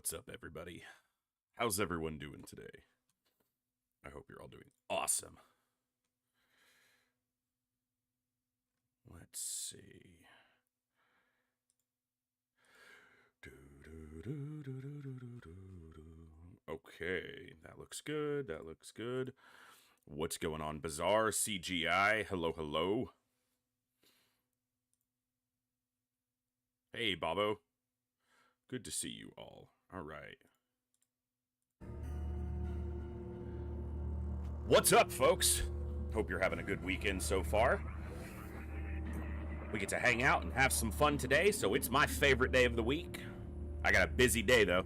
What's up, everybody? How's everyone doing today? I hope you're all doing awesome. Let's see. Okay, that looks good. That looks good. What's going on? Bizarre CGI. Hello, hello. Hey, Bobo. Good to see you all. All right. What's up, folks? Hope you're having a good weekend so far. We get to hang out and have some fun today, so it's my favorite day of the week. I got a busy day, though.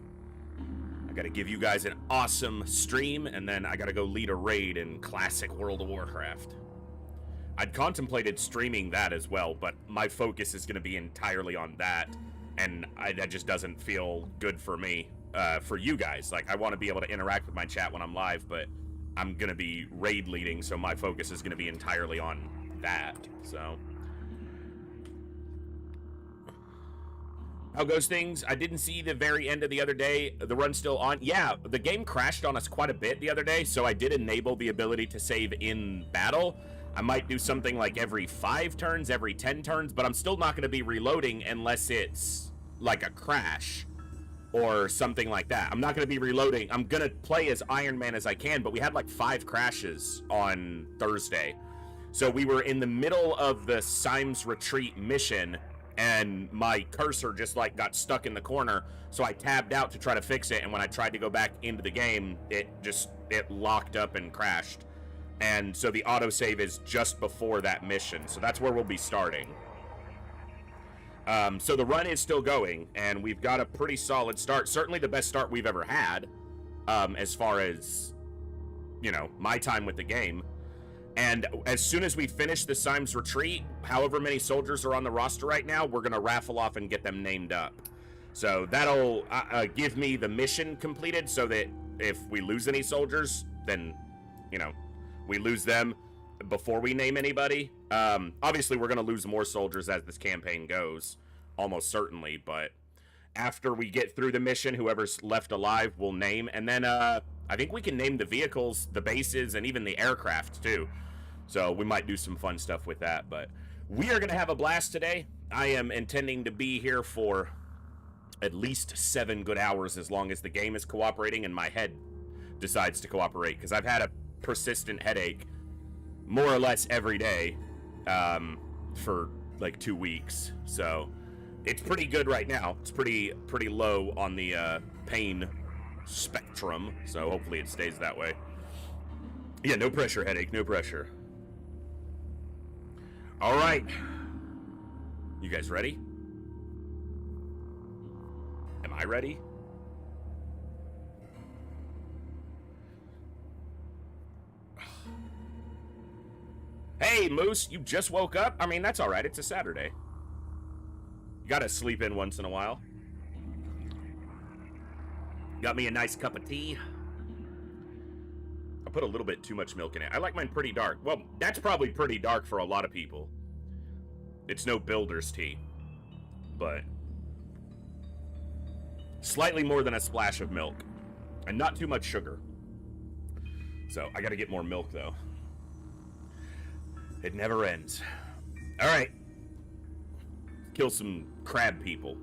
I got to give you guys an awesome stream, and then I got to go lead a raid in classic World of Warcraft. I'd contemplated streaming that as well, but my focus is going to be entirely on that, and that just doesn't feel good for me, for you guys. Like, I want to be able to interact with my chat when I'm live, but I'm going to be raid leading, so my focus is going to be entirely on that, so. How goes things? I didn't see the very end of the other day. The run's still on. Yeah, the game crashed on us quite a bit the other day, so I did enable the ability to save in battle. I might do something like every 5 turns, every 10 turns, but I'm still not going to be reloading unless it's like a crash or something like that. I'm not going to be reloading. I'm going to play as Iron Man as I can, but we had like 5 crashes on Thursday. So we were in the middle of the Symes Retreat mission, and my cursor just like got stuck in the corner, so I tabbed out to try to fix it, and when I tried to go back into the game, it locked up and crashed. And so the autosave is just before that mission, so that's where we'll be starting. So the run is still going, and we've got a pretty solid start. Certainly the best start we've ever had, as far as, you know, my time with the game. And as soon as we finish the Symes Retreat, however many soldiers are on the roster right now, we're going to raffle off and get them named up. So that'll give me the mission completed, so that if we lose any soldiers, then, you know, we lose them before we name anybody. Obviously, we're going to lose more soldiers as this campaign goes, almost certainly. But after we get through the mission, whoever's left alive will name. And then I think we can name the vehicles, the bases, and even the aircraft, too. So we might do some fun stuff with that. But we are going to have a blast today. I am intending to be here for at least 7 good hours, as long as the game is cooperating and my head decides to cooperate. Because I've had a persistent headache more or less every day for like 2 weeks. So it's pretty good right now. It's pretty low on the pain spectrum, so hopefully it stays that way. Yeah, no pressure, headache, no pressure. All right, you guys ready? Am I ready? Hey, Moose, you just woke up? I mean, that's all right. It's a Saturday. You gotta sleep in once in a while. Got me a nice cup of tea. I put a little bit too much milk in it. I like mine pretty dark. Well, that's probably pretty dark for a lot of people. It's no builder's tea, but slightly more than a splash of milk, and not too much sugar. So I gotta get more milk, though. It never ends. All right. Kill some crab people.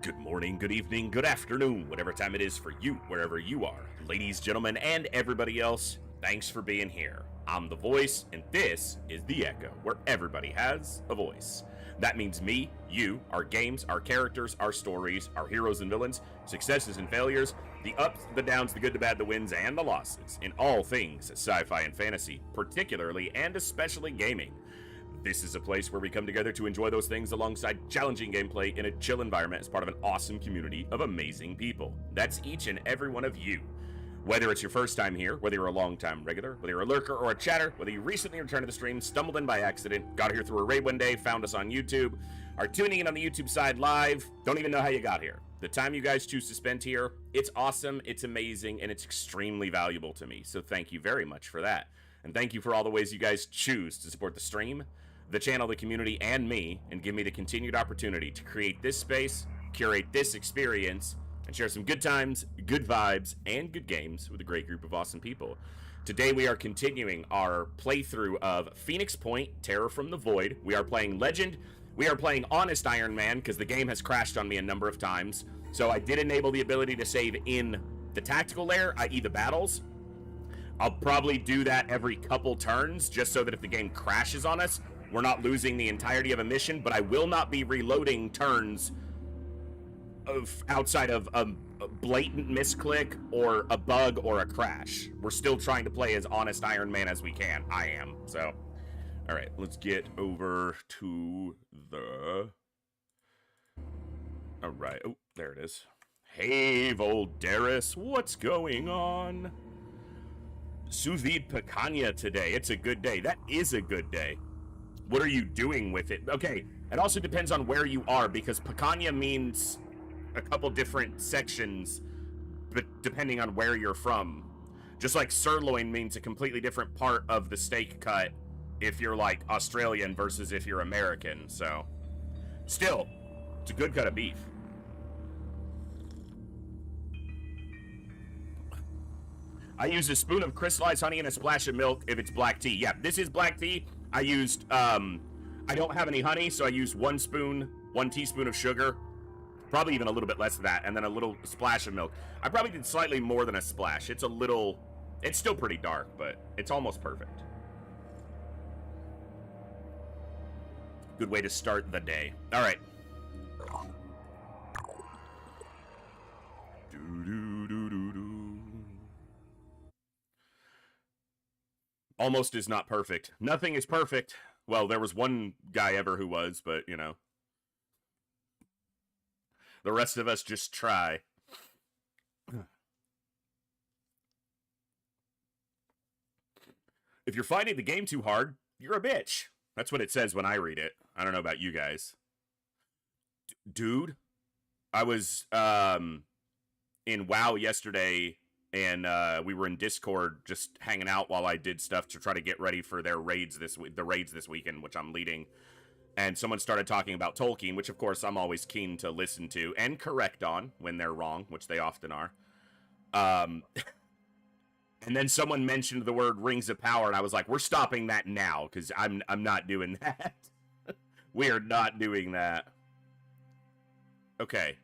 Good morning, good evening, good afternoon, whatever time it is for you, wherever you are. Ladies, gentlemen, and everybody else, thanks for being here. I'm the voice, and this is The Echo, where everybody has a voice. That means me, you, our games, our characters, our stories, our heroes and villains, successes and failures, the ups, the downs, the good, the bad, the wins, and the losses in all things sci-fi and fantasy, particularly and especially gaming. This is a place where we come together to enjoy those things alongside challenging gameplay in a chill environment as part of an awesome community of amazing people. That's each and every one of you. Whether it's your first time here, whether you're a long-time regular, whether you're a lurker or a chatter, whether you recently returned to the stream, stumbled in by accident, got here through a raid one day, found us on YouTube, are tuning in on the YouTube side live, don't even know how you got here. The time you guys choose to spend here, it's awesome, it's amazing, and it's extremely valuable to me. So thank you very much for that. And thank you for all the ways you guys choose to support the stream, the channel, the community, and me, and give me the continued opportunity to create this space curate this experience and share some good times, good vibes, and good games with a great group of awesome people. Today we are continuing our playthrough of Phoenix Point, Terror from the Void. We are playing Legend. We are playing Honest Ironman because the game has crashed on me a number of times. So I did enable the ability to save in the tactical layer, i.e. the battles. I'll probably do that every couple turns just so that if the game crashes on us, we're not losing the entirety of a mission, but I will not be reloading turns outside of a blatant misclick or a bug or a crash. We're still trying to play as Honest Iron Man as we can. I am. So, all right, let's get over to the... All right. Oh, there it is. Hey, Voldaris, what's going on? Sous vide picanha today. It's a good day. That is a good day. What are you doing with it? Okay, it also depends on where you are, because picanha means a couple different sections, but depending on where you're from. Just like sirloin means a completely different part of the steak cut if you're like Australian versus if you're American, so. Still, it's a good cut of beef. I use a spoon of crystallized honey and a splash of milk if it's black tea. Yeah, this is black tea. I used, I don't have any honey, so I used 1 teaspoon of sugar. Probably even a little bit less than that, and then a little splash of milk. I probably did slightly more than a splash. It's a little, it's still pretty dark, but it's almost perfect. Good way to start the day. All right. Almost is not perfect. Nothing is perfect. Well, there was one guy ever who was, but, you know. The rest of us just try. If you're finding the game too hard, you're a bitch. That's what it says when I read it. I don't know about you guys. Dude, I was in WoW yesterday, and we were in Discord just hanging out while I did stuff to try to get ready for their raids the raids this weekend, which I'm leading. And someone started talking about Tolkien, which of course I'm always keen to listen to and correct on when they're wrong, which they often are. And then someone mentioned the word Rings of Power, and I was like, we're stopping that now, because I'm not doing that. We are not doing that. Okay.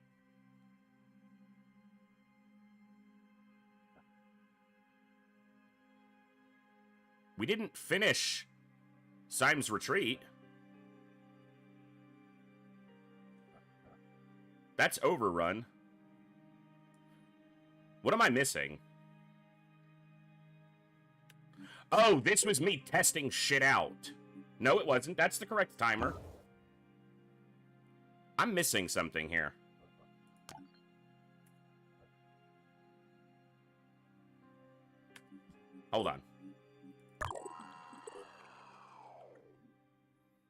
We didn't finish Syme's Retreat. That's overrun. What am I missing? Oh, this was me testing shit out. No, it wasn't. That's the correct timer. I'm missing something here. Hold on.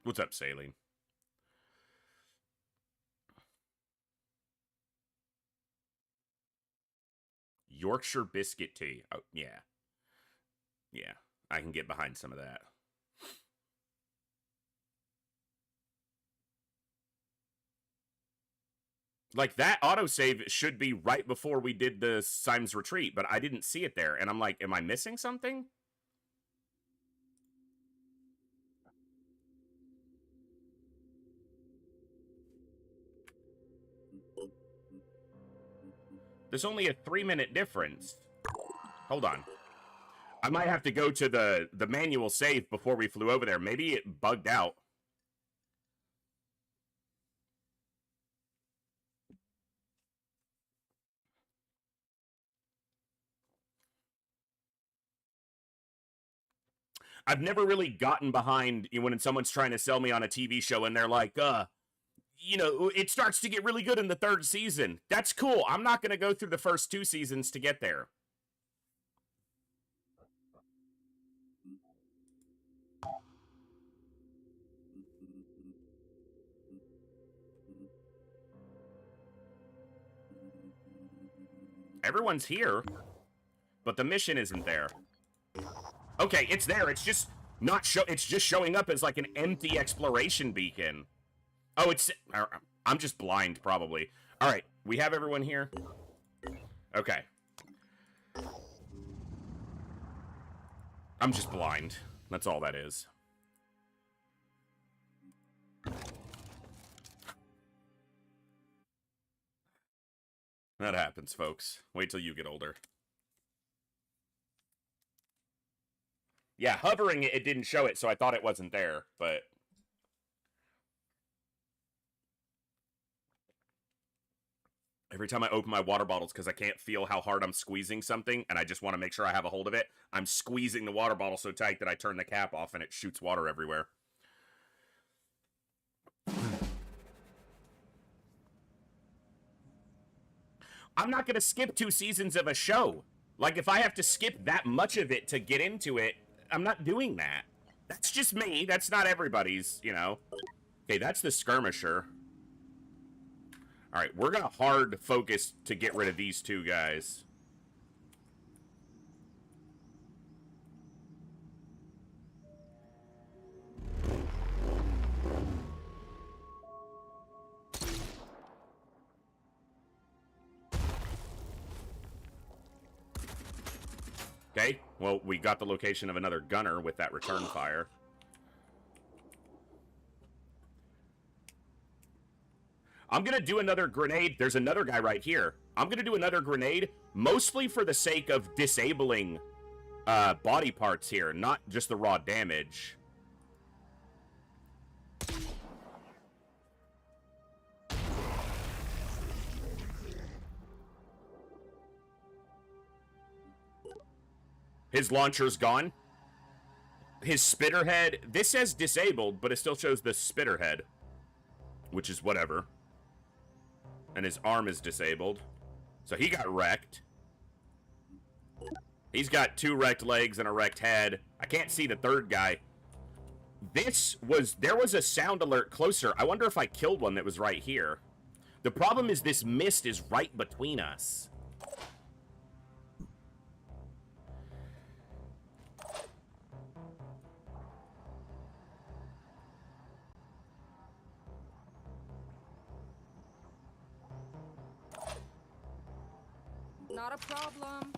What's up, Saline? Yorkshire biscuit tea. Oh, yeah. Yeah, I can get behind some of that. Like, that autosave should be right before we did the Syme's Retreat, but I didn't see it there. And I'm like, am I missing something? There's only a 3-minute difference. Hold on. I might have to go to the manual save before we flew over there. Maybe it bugged out. I've never really gotten behind when someone's trying to sell me on a TV show and they're like, you know, it starts to get really good in the 3rd season. That's cool. I'm not going to go through the first 2 seasons to get there. Everyone's here, but the mission isn't there. Okay, it's there. It's just not it's just showing up as like an empty exploration beacon. Oh, I'm just blind, probably. All right, we have everyone here. Okay. I'm just blind. That's all that is. That happens, folks. Wait till you get older. Yeah, hovering it didn't show it, so I thought it wasn't there, but... Every time I open my water bottles, because I can't feel how hard I'm squeezing something, and I just want to make sure I have a hold of it, I'm squeezing the water bottle so tight that I turn the cap off and it shoots water everywhere. I'm not going to skip 2 seasons of a show. Like, if I have to skip that much of it to get into it, I'm not doing that. That's just me. That's not everybody's, you know. Okay, that's the skirmisher. All right, we're going to hard focus to get rid of these 2 guys. Okay, well, we got the location of another gunner with that return fire. I'm going to do another grenade. There's another guy right here. I'm going to do another grenade, mostly for the sake of disabling body parts here, not just the raw damage. His launcher's gone. His spitter head, this says disabled, but it still shows the spitter head, which is whatever. And his arm is disabled. So he got wrecked. He's got 2 wrecked legs and a wrecked head. I can't see the third guy. There was a sound alert closer. I wonder if I killed one that was right here. The problem is this mist is right between us. Not a problem.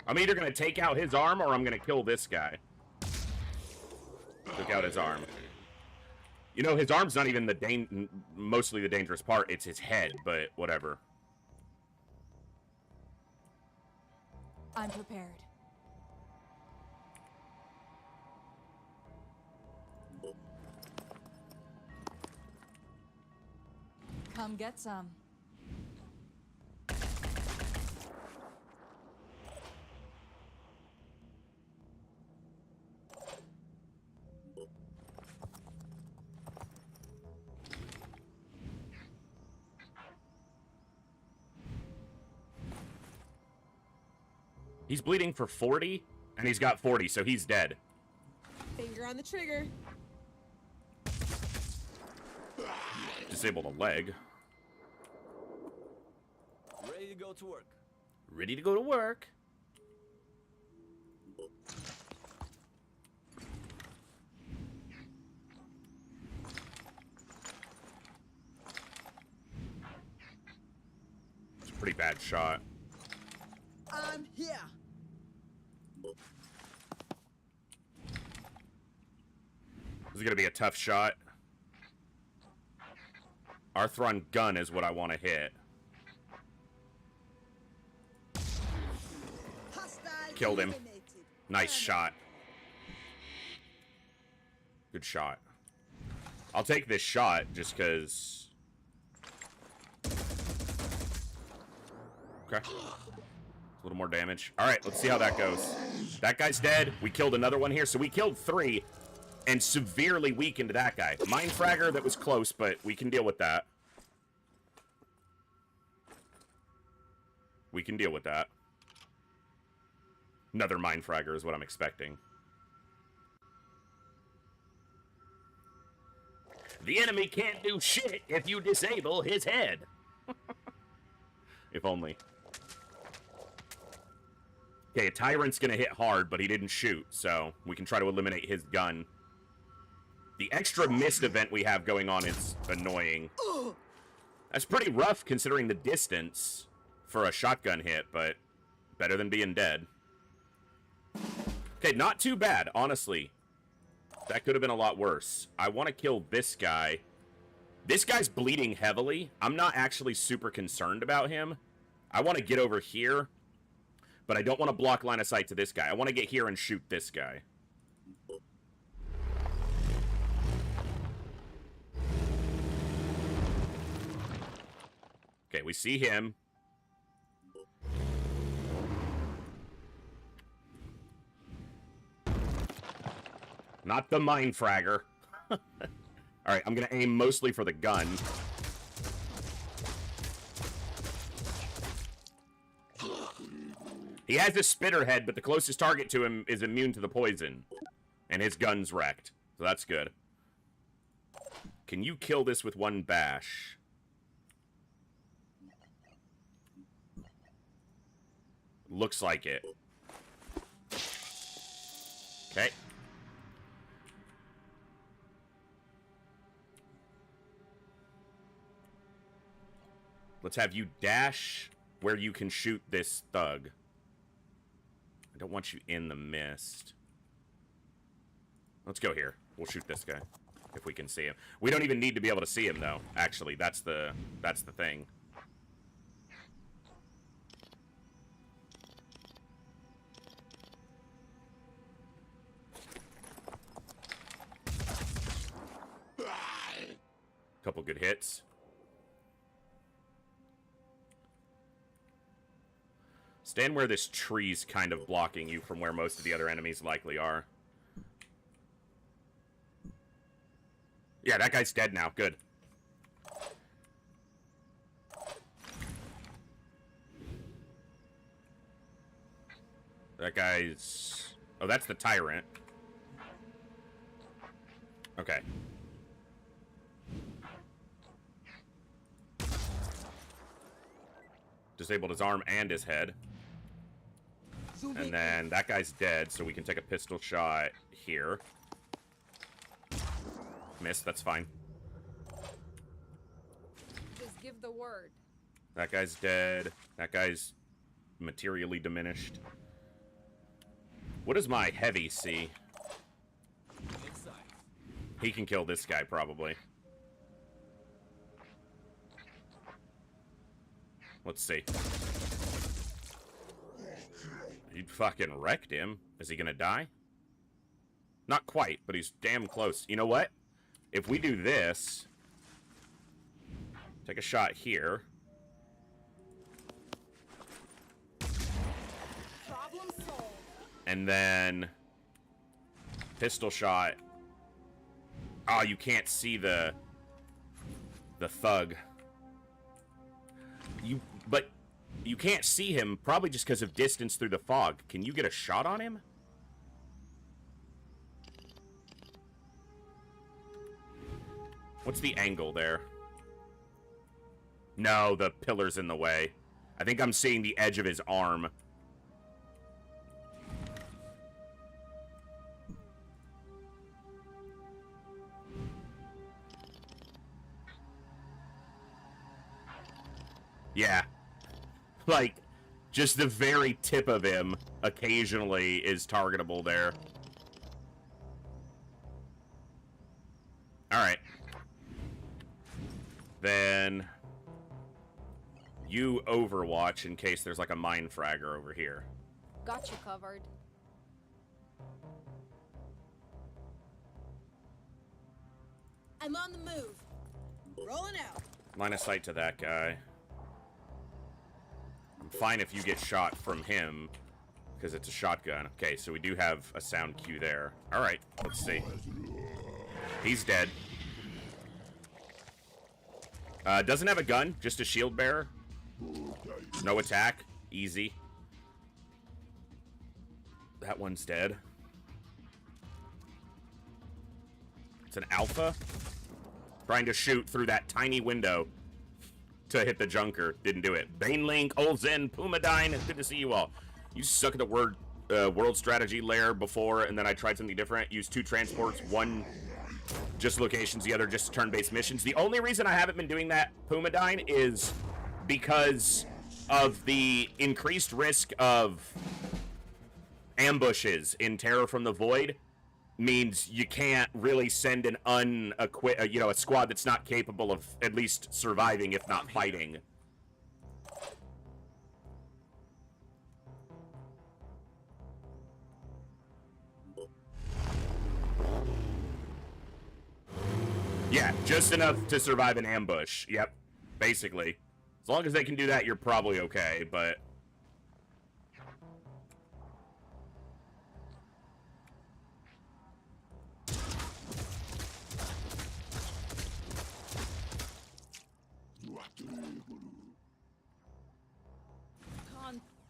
I'm either going to take out his arm or I'm going to kill this guy. Took out his arm. You know, his arm's not even mostly the dangerous part. It's his head, but whatever. I'm prepared. Come get some. He's bleeding for 40, and he's got 40, so he's dead. Finger on the trigger. Disabled a leg. Ready to go to work. Ready to go to work. It's a pretty bad shot. I'm here. This is going to be a tough shot. Arthron gun is what I want to hit. Killed him. Nice shot. Good shot. I'll take this shot just because. Okay. A little more damage. All right, let's see how that goes. That guy's dead. We killed another one here. So we killed 3 and severely weakened that guy. Mind fragger that was close, but we can deal with that. We can deal with that. Another mind fragger is what I'm expecting. The enemy can't do shit if you disable his head. If only. Okay, a Tyrant's gonna hit hard, but he didn't shoot, so we can try to eliminate his gun. The extra missed event we have going on is annoying. That's pretty rough considering the distance for a shotgun hit, but better than being dead. Okay, not too bad, honestly. That could have been a lot worse. I want to kill this guy. This guy's bleeding heavily. I'm not actually super concerned about him. I want to get over here, but I don't want to block line of sight to this guy. I want to get here and shoot this guy. Okay, we see him. Not the mine fragger. Alright, I'm gonna aim mostly for the gun. He has a spitter head, but the closest target to him is immune to the poison. And his gun's wrecked. So that's good. Can you kill this with one bash? Looks like it. Okay. Let's have you dash where you can shoot this thug. I don't want you in the mist. Let's go here. We'll shoot this guy if we can see him. We don't even need to be able to see him though. Actually, that's the thing. Couple good hits. Stand where this tree's kind of blocking you from where most of the other enemies likely are. Yeah, that guy's dead now. Good. That guy's... Oh, that's the Tyrant. Okay. Disabled his arm and his head. And then that guy's dead, so we can take a pistol shot here. Missed, that's fine. Just give the word. That guy's dead. That guy's materially diminished. What does my heavy see? Inside. He can kill this guy, probably. Let's see. You fucking wrecked him. Is he gonna die? Not quite, but he's damn close. You know what? If we do this... Take a shot here. Problem solved. And then... Pistol shot. Oh, you can't see the thug. But you can't see him, probably just because of distance through the fog. Can you get a shot on him? What's the angle there? No, the pillar's in the way. I think I'm seeing the edge of his arm. Yeah. Like, just the very tip of him occasionally is targetable there. Alright. Then... You overwatch in case there's like a mine fragger over here. Got you covered. I'm on the move. Rolling out. Line of sight to that guy. I'm fine if you get shot from him, because it's a shotgun. Okay, so we do have a sound cue there. Alright, let's see. He's dead. Doesn't have a gun, just a shield bearer. No attack. Easy. That one's dead. It's an alpha. Trying to shoot through that tiny window to hit the junker. Didn't do it. Banelink, Olzen, Pumadine. It's good to see you all. You suck at the world strategy layer before, and then I tried something different. Used 2 transports, one just locations, the other just turn-based missions. The only reason I haven't been doing that, Pumadine, is because of the increased risk of ambushes in Terror from the Void. Means you can't really send an a squad that's not capable of at least surviving, if not fighting. Yeah, just enough to survive an ambush. Yep, basically. As long as they can do that, you're probably okay, but...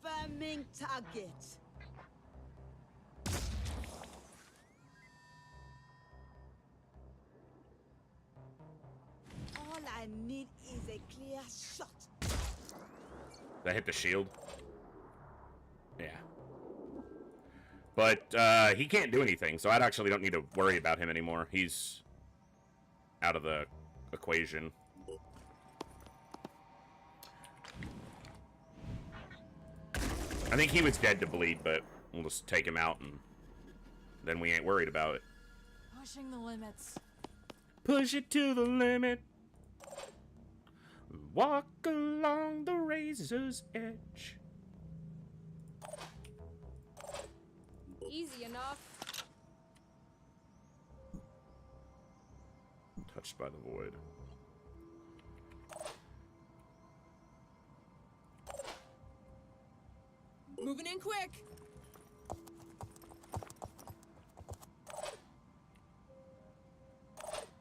Confirming target. All I need is a clear shot. That hit the shield? Yeah. But, he can't do anything, so I actually don't need to worry about him anymore. He's out of the equation. I think he was dead to bleed, but we'll just take him out, and then we ain't worried about it. Pushing the limits. Push it to the limit. Walk along the razor's edge. Easy enough. Touched by the void. Moving in quick.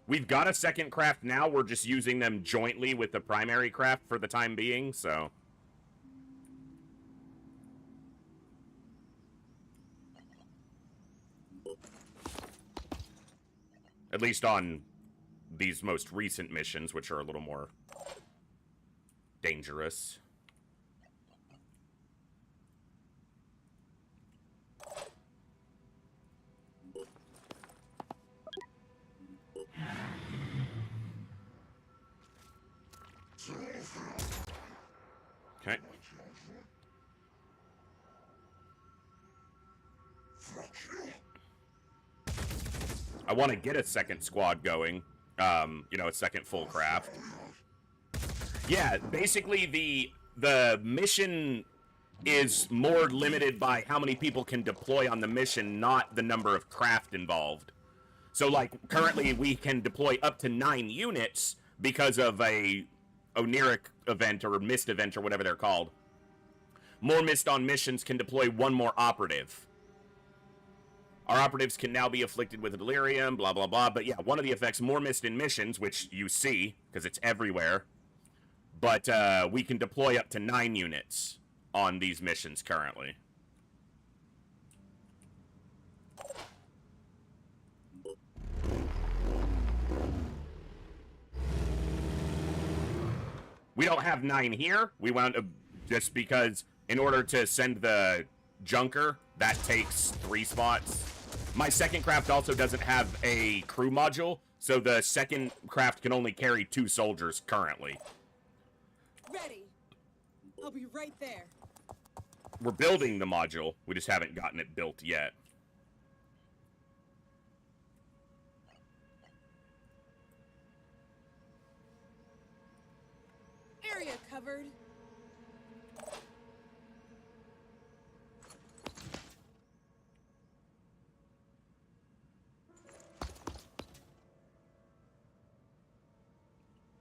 We've got a second craft now. We're just using them jointly with the primary craft for the time being, so... At least on these most recent missions, which are a little more dangerous. Okay. I want to get a second squad going. You know, a second full craft. Yeah, basically the mission is more limited by how many people can deploy on the mission, not the number of craft involved. So, like, currently we can deploy up to 9 units because of a oniric event or a mist event or whatever they're called. More mist on missions can deploy 1 more operative. Our operatives can now be afflicted with delirium, blah, blah, blah. But yeah, one of the effects, more mist in missions, which you see, because it's everywhere. But we can deploy up to 9 units on these missions currently. We don't have 9 here. We wound up just because in order to send the junker, that takes 3 spots. My second craft also doesn't have a crew module, so the second craft can only carry 2 soldiers currently. Ready. I'll be right there. We're building the module. We just haven't gotten it built yet. Area covered.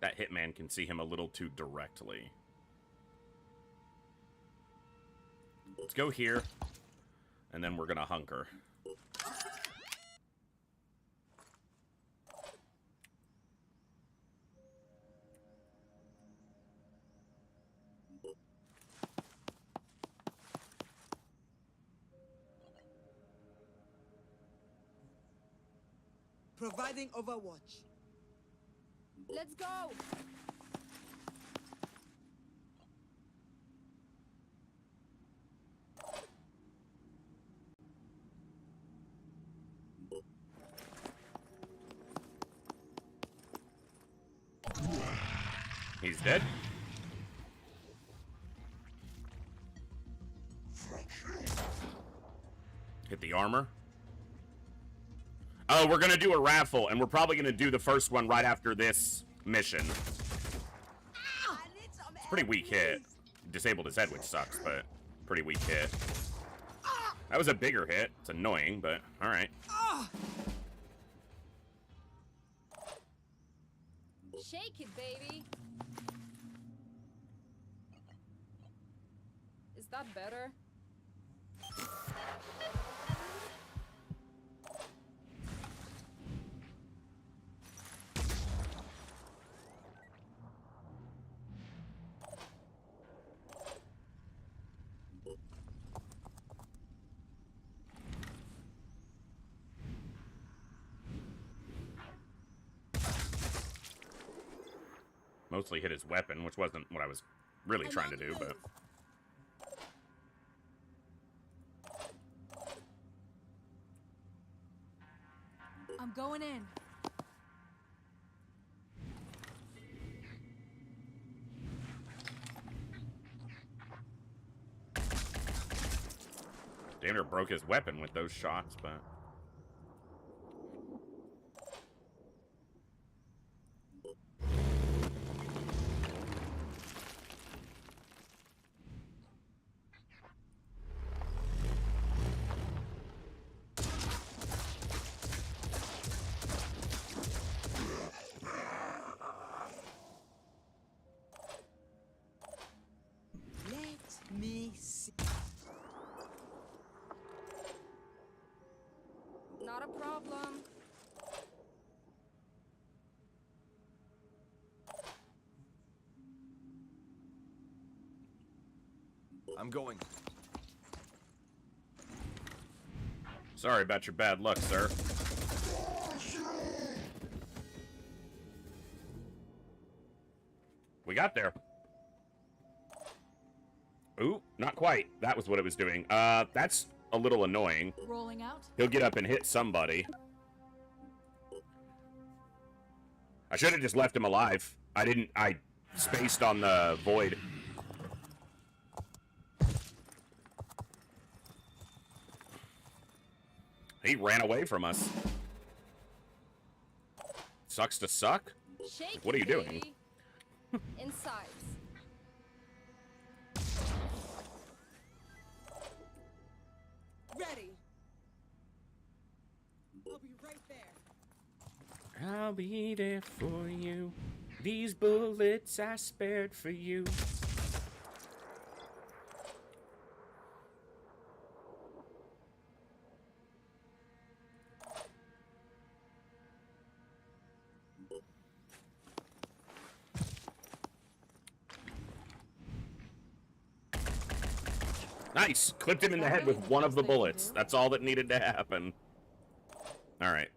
That hitman can see him a little too directly. Let's go here, and then we're gonna hunker. Providing overwatch. Let's go. He's dead. Hit the armor. Oh, we're gonna do a raffle, and we're probably gonna do the first one right after this mission. It's a pretty weak hit. Disabled his head, which sucks, but pretty weak hit. That was a bigger hit. It's annoying, but alright. Shake it, baby. Is that better? Mostly hit his weapon, which wasn't what I was really trying to do, but... I'm going in. Damn near broke his weapon with those shots, but... Let me see. Not a problem. I'm going. Sorry about your bad luck, sir. We got there. Ooh, not quite. That was what it was doing. That's a little annoying. Rolling out. He'll get up and hit somebody. I should have just left him alive. I spaced on the void. He ran away from us. Sucks to suck? Shake What are you it, doing? baby. Inside. Ready. I'll be right there. I'll be there for you. These bullets I spared for you. Nice! Clipped him in the head with one of the bullets. That's all that needed to happen. Alright.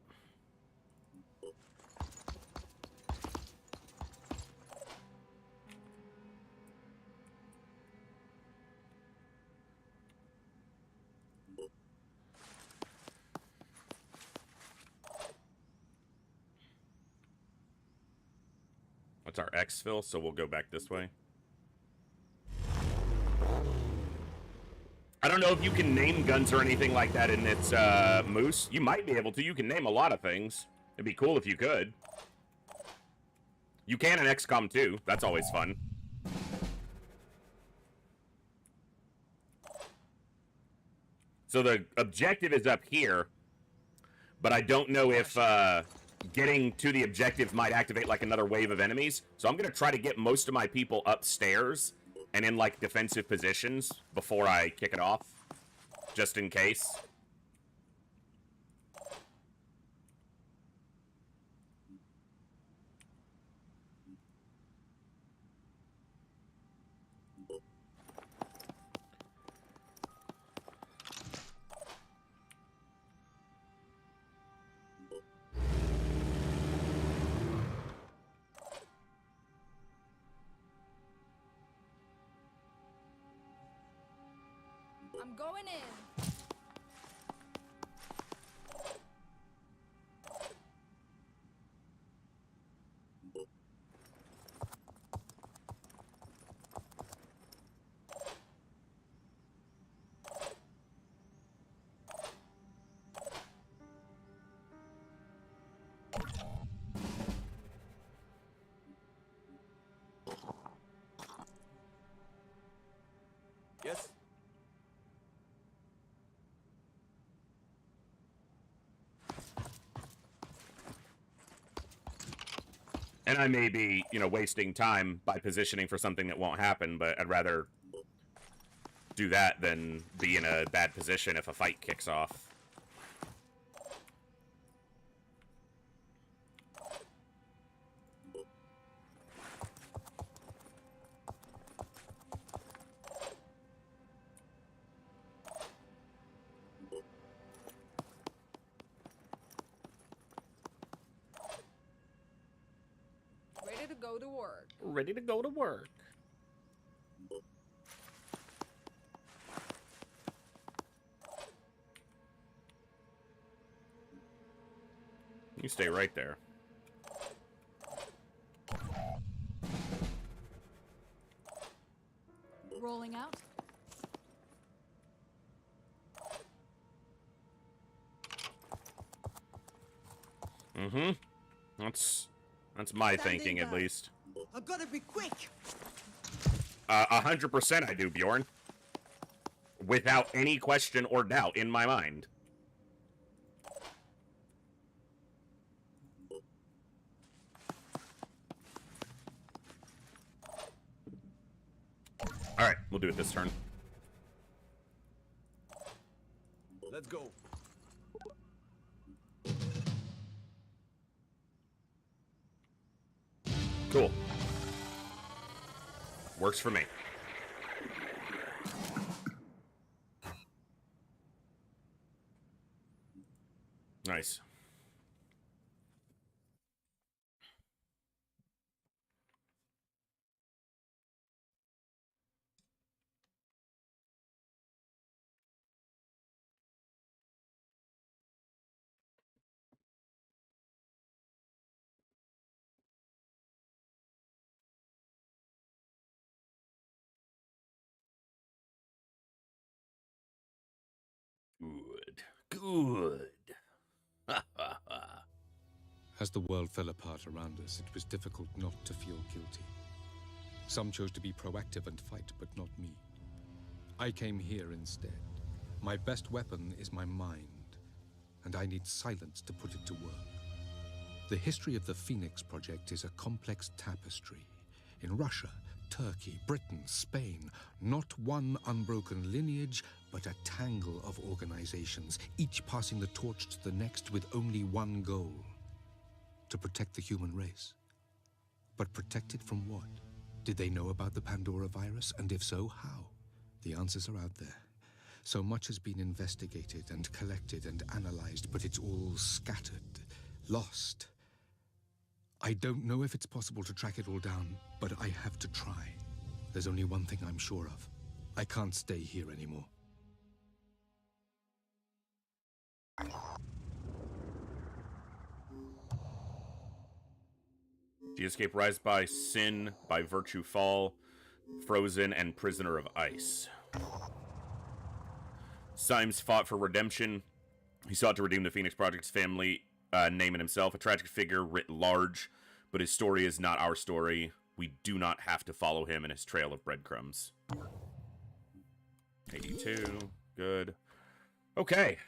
What's our exfil? So we'll go back this way. I don't know if you can name guns or anything like that in its Moose. You might be able to. You can name a lot of things. It'd be cool if you could. You can in XCOM too. That's always fun. So the objective is up here, but I don't know if getting to the objective might activate like another wave of enemies. So I'm going to try to get most of my people upstairs and in like defensive positions before I kick it off, just in case. I'm going in. And I may be, you know, wasting time by positioning for something that won't happen, but I'd rather do that than be in a bad position if a fight kicks off. Ready to go to work. Ready to go to work. You stay right there. Rolling out. Mm-hmm. That's my thinking, at least. I've got to be quick. 100% I do, Bjorn. Without any question or doubt in my mind. Alright, we'll do it this turn. Let's go. Cool. Works for me. Nice. Good. Good. Ha ha ha. As the world fell apart around us, it was difficult not to feel guilty. Some chose to be proactive and fight, but not me. I came here instead. My best weapon is my mind, and I need silence to put it to work. The history of the Phoenix Project is a complex tapestry. In Russia, Turkey, Britain, Spain, not one unbroken lineage, but a tangle of organizations, each passing the torch to the next with only one goal: to protect the human race. But protect it from what? Did they know about the Pandora virus? And if so, how? The answers are out there. So much has been investigated and collected and analyzed, but it's all scattered, lost. I don't know if it's possible to track it all down, but I have to try. There's only one thing I'm sure of. I can't stay here anymore. Escape Rise by Sin, by Virtue Fall, Frozen, and Prisoner of Ice. Symes fought for redemption. He sought to redeem the Phoenix Project's family, naming himself a tragic figure writ large, but his story is not our story. We do not have to follow him in his trail of breadcrumbs. 82. Good. Okay.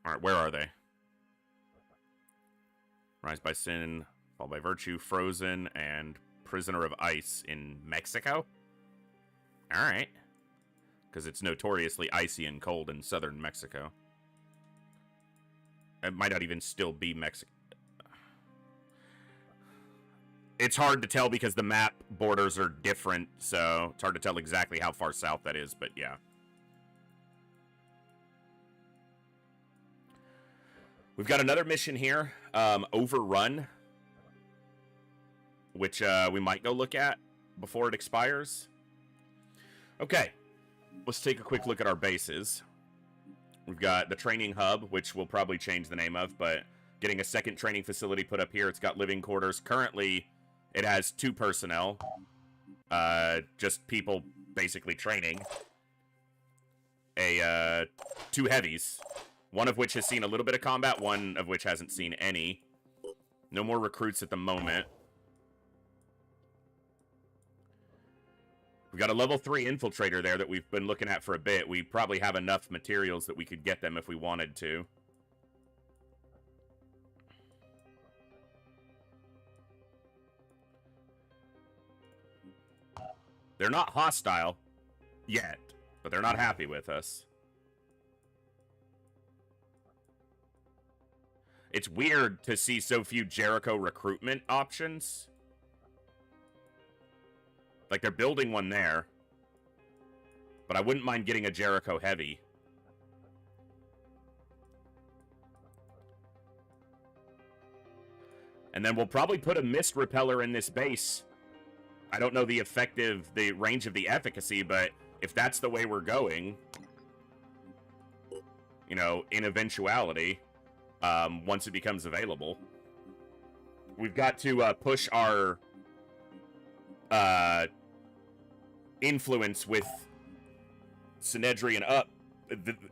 Alright, where are they? Rise by Sin, Fall by Virtue, Frozen, and Prisoner of Ice in Mexico? Alright. Because it's notoriously icy and cold in southern Mexico. It might not even still be Mexico. It's hard to tell because the map borders are different, so it's hard to tell exactly how far south that is, but yeah. We've got another mission here, Overrun, which we might go look at before it expires. Okay, let's take a quick look at our bases. We've got the training hub, which we'll probably change the name of, but getting a second training facility put up here. It's got living quarters. Currently, it has 2 personnel, just people basically training. 2 heavies. One of which has seen a little bit of combat, one of which hasn't seen any. No more recruits at the moment. We've got a level 3 infiltrator there that we've been looking at for a bit. We probably have enough materials that we could get them if we wanted to. They're not hostile yet, but they're not happy with us. It's weird to see so few Jericho recruitment options. Like, they're building one there. But I wouldn't mind getting a Jericho heavy. And then we'll probably put a mist repeller in this base. I don't know the range of the efficacy, but if that's the way we're going, you know, in eventuality, once it becomes available, we've got to push our influence with Synedrian up.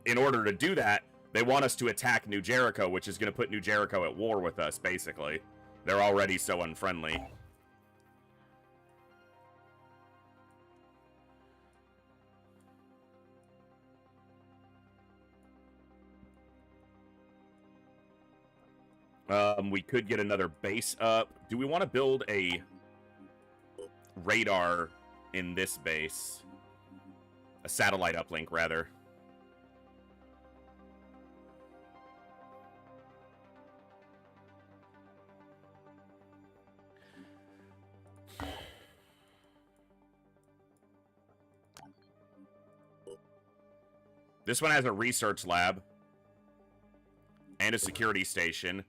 In order to do that, they want us to attack New Jericho, which is going to put New Jericho at war with us, basically. They're already so unfriendly. We could get another base up. Do we want to build a radar in this base? A satellite uplink, rather. This one has a research lab and a security station.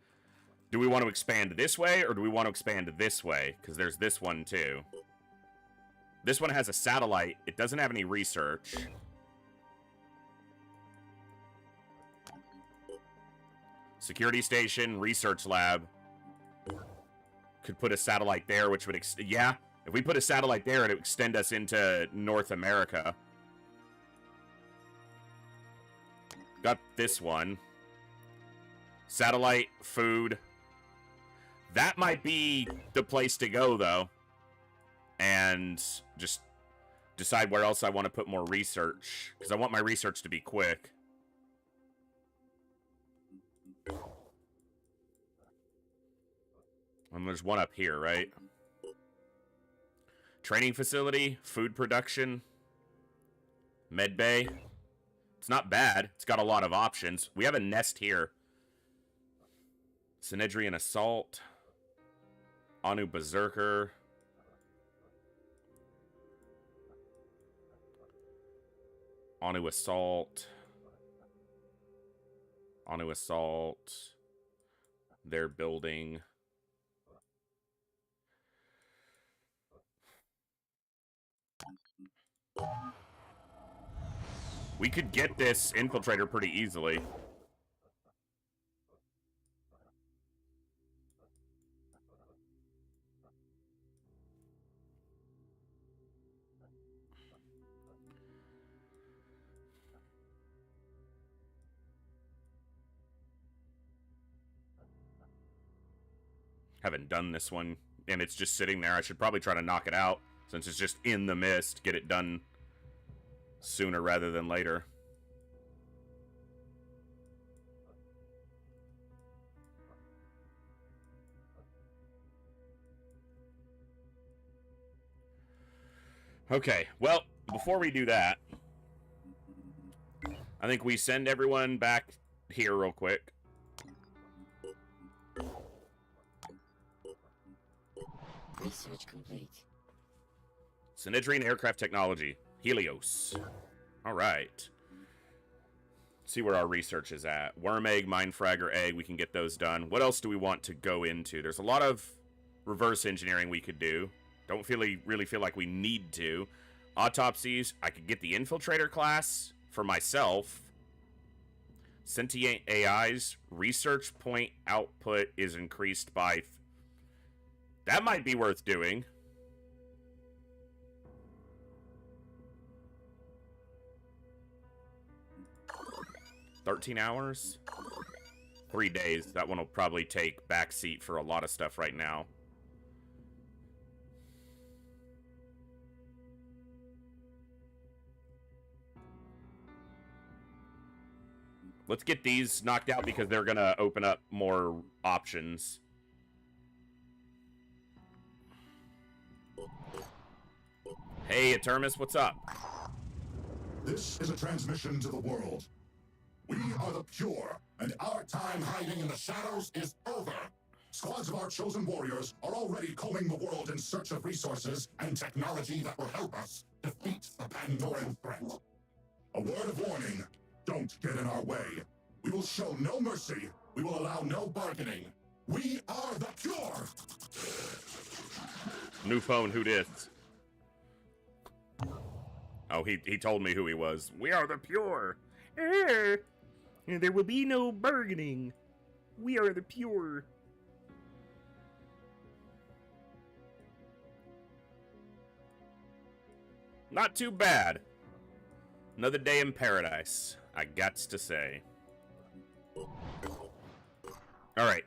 Do we want to expand this way, or do we want to expand this way? Because there's this one, too. This one has a satellite. It doesn't have any research. Security station, research lab. Could put a satellite there, which would... yeah, if we put a satellite there, it would extend us into North America. Got this one. Satellite, food. That might be the place to go, though. And just decide where else I want to put more research. Because I want my research to be quick. And there's one up here, right? Training facility, food production, med bay. It's not bad. It's got a lot of options. We have a nest here. Synedrian Assault. Anu Berserker. Anu Assault. Anu Assault. They're building. We could get this infiltrator pretty easily. Haven't done this one, and it's just sitting there. I should probably try to knock it out, since it's just in the mist. Get it done sooner rather than later. Okay, well, before we do that, I think we send everyone back here real quick. Research complete. Synedrian aircraft technology. Helios. Alright. See where our research is at. Worm egg, mine fragger egg. We can get those done. What else do we want to go into? There's a lot of reverse engineering we could do. Don't really feel like we need to. Autopsies. I could get the infiltrator class for myself. Sentient AIs. Research point output is increased by... That might be worth doing. $13 hours? 3 days. That one will probably take backseat for a lot of stuff right now. Let's get these knocked out because they're going to open up more options. Hey, Etermus, what's up? This is a transmission to the world. We are the pure, and our time hiding in the shadows is over. Squads of our chosen warriors are already combing the world in search of resources and technology that will help us defeat the Pandoran threat. A word of warning, don't get in our way. We will show no mercy. We will allow no bargaining. We are the pure! New phone, who dis? Oh, he told me who he was. We are the pure. There will be no bargaining. We are the pure. Not too bad. Another day in paradise, I gots to say. Alright.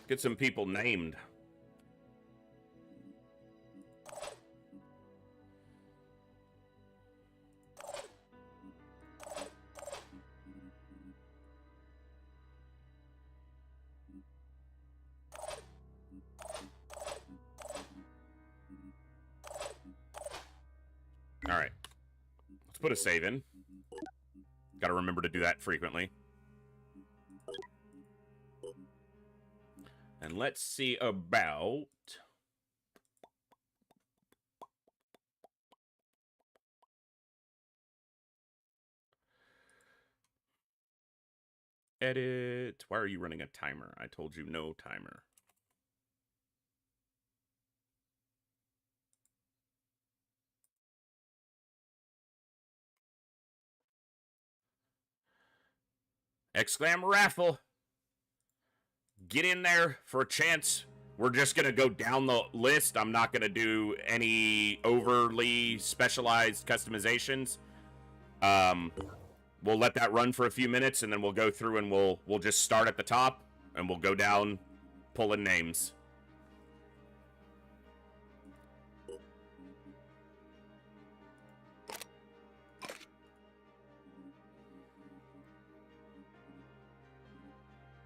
Get some people named. Alright. Let's put a save in. Gotta remember to do that frequently. And let's see about... Edit. Why are you running a timer? I told you no timer. Exclam raffle. Get in there for a chance. We're just going to go down the list. I'm not going to do any overly specialized customizations. We'll let that run for a few minutes, and then we'll go through and we'll just start at the top, and we'll go down pulling names.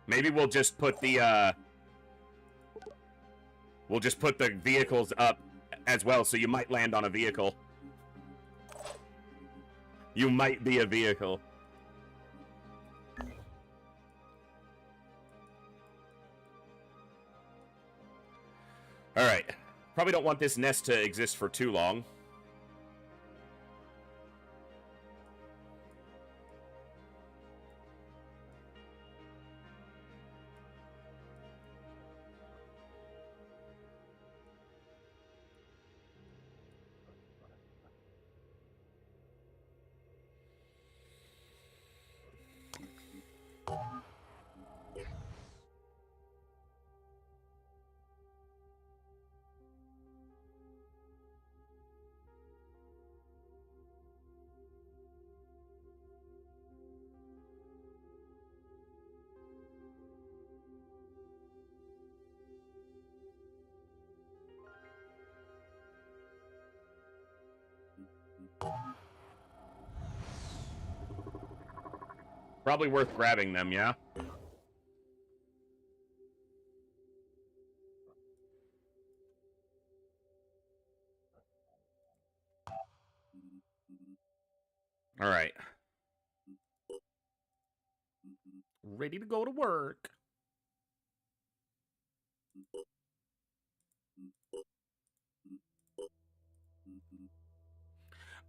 Maybe we'll just put the vehicles up as well, so you might land on a vehicle. You might be a vehicle. Alright. Probably don't want this nest to exist for too long. Probably worth grabbing them, yeah? Alright. Ready to go to work.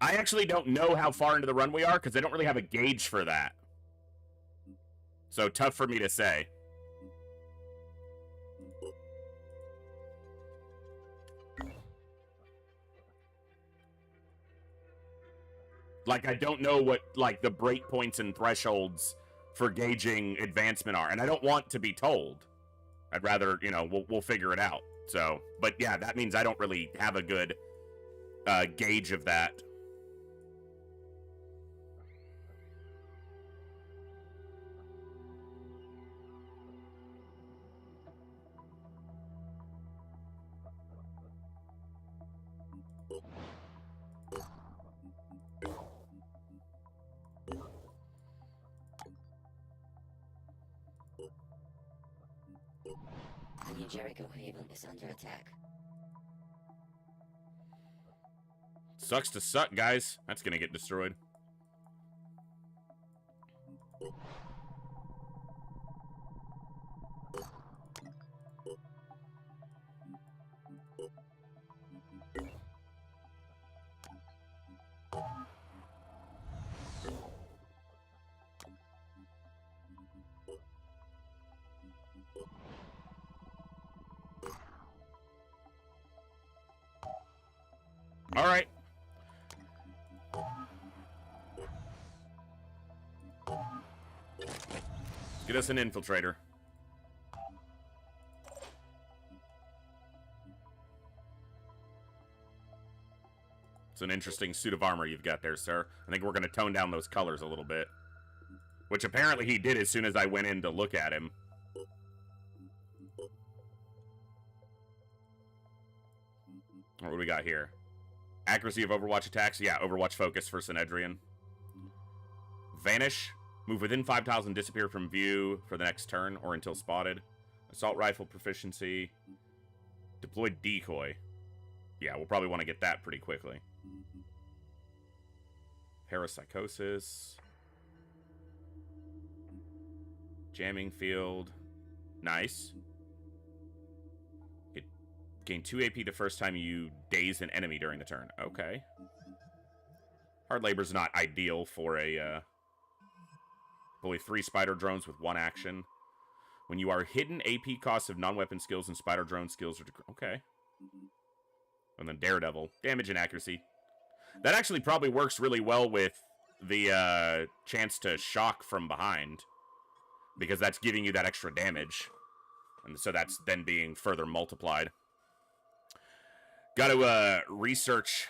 I actually don't know how far into the run we are, because I don't really have a gauge for that. So, tough for me to say. Like, I don't know what, like, the breakpoints and thresholds for gauging advancement are. And I don't want to be told. I'd rather, you know, we'll figure it out. So, but yeah, that means I don't really have a good gauge of that. Jericho Haven is under attack. Sucks to suck, guys. That's gonna get destroyed. All right. Get us an infiltrator. It's an interesting suit of armor you've got there, sir. I think we're going to tone down those colors a little bit. Which apparently he did as soon as I went in to look at him. What do we got here? Accuracy of Overwatch attacks. Yeah, Overwatch focus for Synedrian. Vanish. Move within 5 tiles and disappear from view for the next turn or until spotted. Assault rifle proficiency. Deployed decoy. Yeah, we'll probably want to get that pretty quickly. Parapsychosis. Jamming field. Nice. It gain 2 AP the first time you daze an enemy during the turn. Okay. Hard labor's not ideal for a Deploy 3 spider drones with 1 action. When you are hidden, AP costs of non-weapon skills and spider drone skills are... Okay. And then Daredevil. Damage and accuracy. That actually probably works really well with the chance to shock from behind. Because that's giving you that extra damage. And so that's then being further multiplied. Got to research...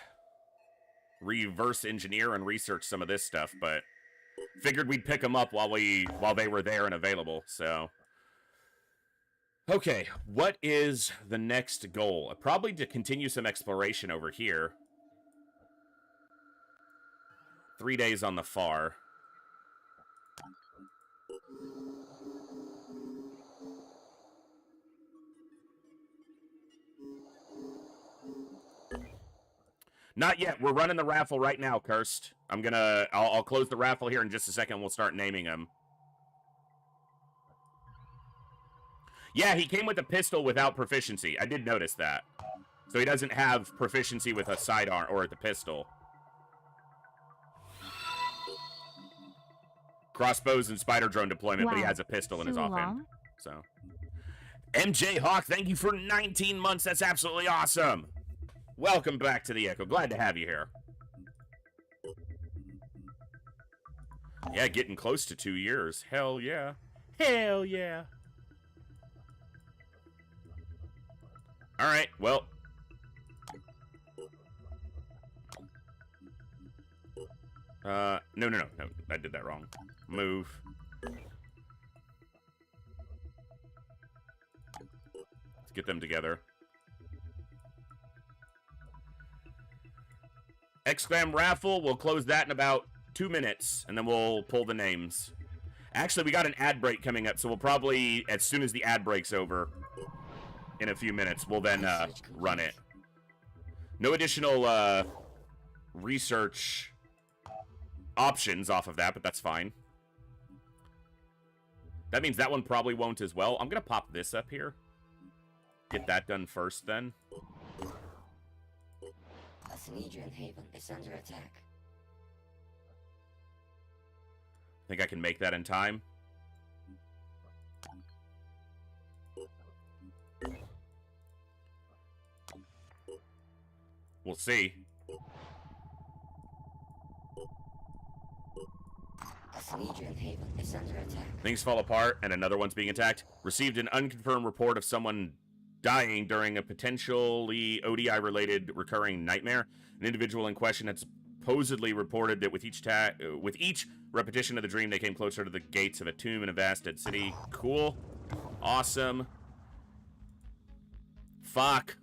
reverse engineer and research some of this stuff, but... Figured we'd pick them up while they were there and available, so... Okay, what is the next goal? Probably to continue some exploration over here. 3 days on the far. Not yet. We're running the raffle right now, Cursed. I'll close the raffle here in just a second. We'll start naming them. Yeah, he came with a pistol without proficiency. I did notice that. So he doesn't have proficiency with a sidearm or the pistol. Crossbows and spider drone deployment, but he has a pistol in his offhand. So, MJ Hawk, thank you for 19 months. That's absolutely awesome. Welcome back to the Echo. Glad to have you here. Yeah, getting close to 2 years. Hell yeah. Hell yeah. Alright, well. No, I did that wrong. Move. Let's get them together. Exclam raffle, we'll close that in about 2 minutes, and then we'll pull the names. Actually, we got an ad break coming up, so we'll probably, as soon as the ad break's over, in a few minutes, we'll then run it. No additional research options off of that, but that's fine. That means that one probably won't as well. I'm going to pop this up here. Get that done first, then. A Synedrian Haven is under attack. Think I can make that in time? We'll see. A Synedrian Haven is under attack. Things fall apart, and another one's being attacked. Received an unconfirmed report of someone dying during a potentially ODI-related recurring nightmare. An individual in question had supposedly reported that with each repetition of the dream, they came closer to the gates of a tomb in a vast dead city. Cool. Awesome. Fuck.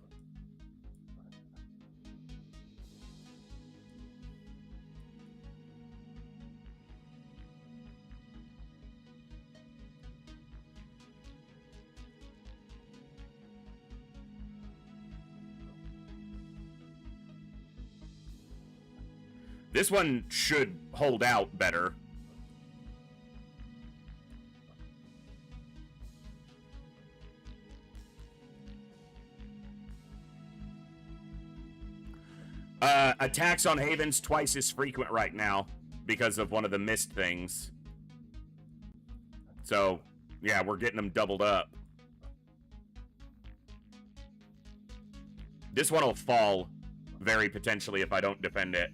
This one should hold out better. Attacks on Havens twice as frequent right now because of one of the missed things. So, yeah, we're getting them doubled up. This one will fall very potentially if I don't defend it.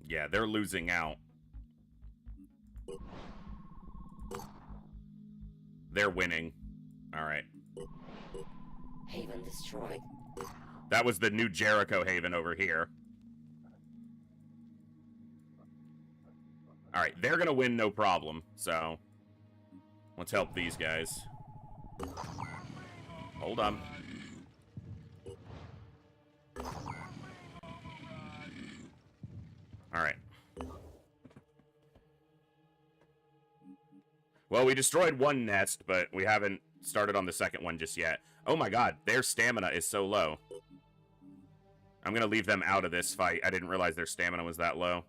Yeah, they're losing out. They're winning. All right. Haven destroyed. That was the new Jericho Haven over here. All right, they're gonna win no problem. So let's help these guys. Hold on. All right. Well, we destroyed one nest, but we haven't started on the second one just yet. Oh my god, their stamina is so low. I'm gonna leave them out of this fight. I didn't realize their stamina was that low.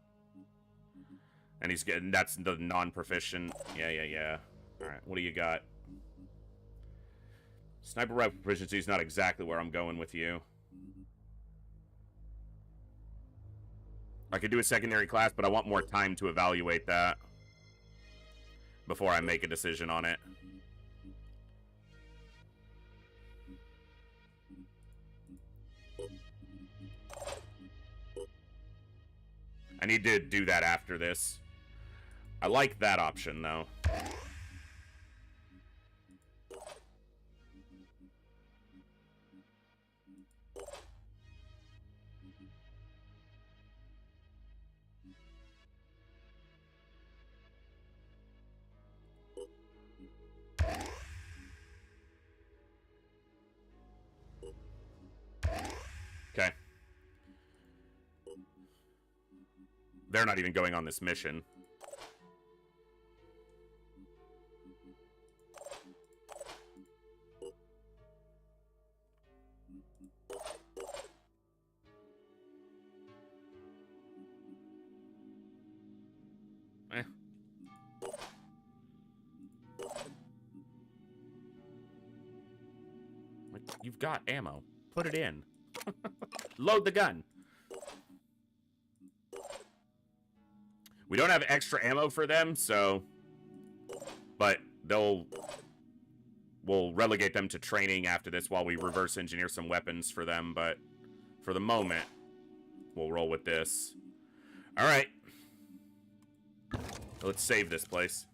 And he's getting, that's the non-proficient. Yeah. Alright, what do you got? Sniper rifle proficiency is not exactly where I'm going with you. I could do a secondary class, but I want more time to evaluate that before I make a decision on it. I need to do that after this. I like that option, though. Okay. They're not even going on this mission. You've got ammo. Put it in. Load the gun. We don't have extra ammo for them, so... But we'll relegate them to training after this while we reverse engineer some weapons for them, but for the moment, we'll roll with this. Alright. Let's save this place.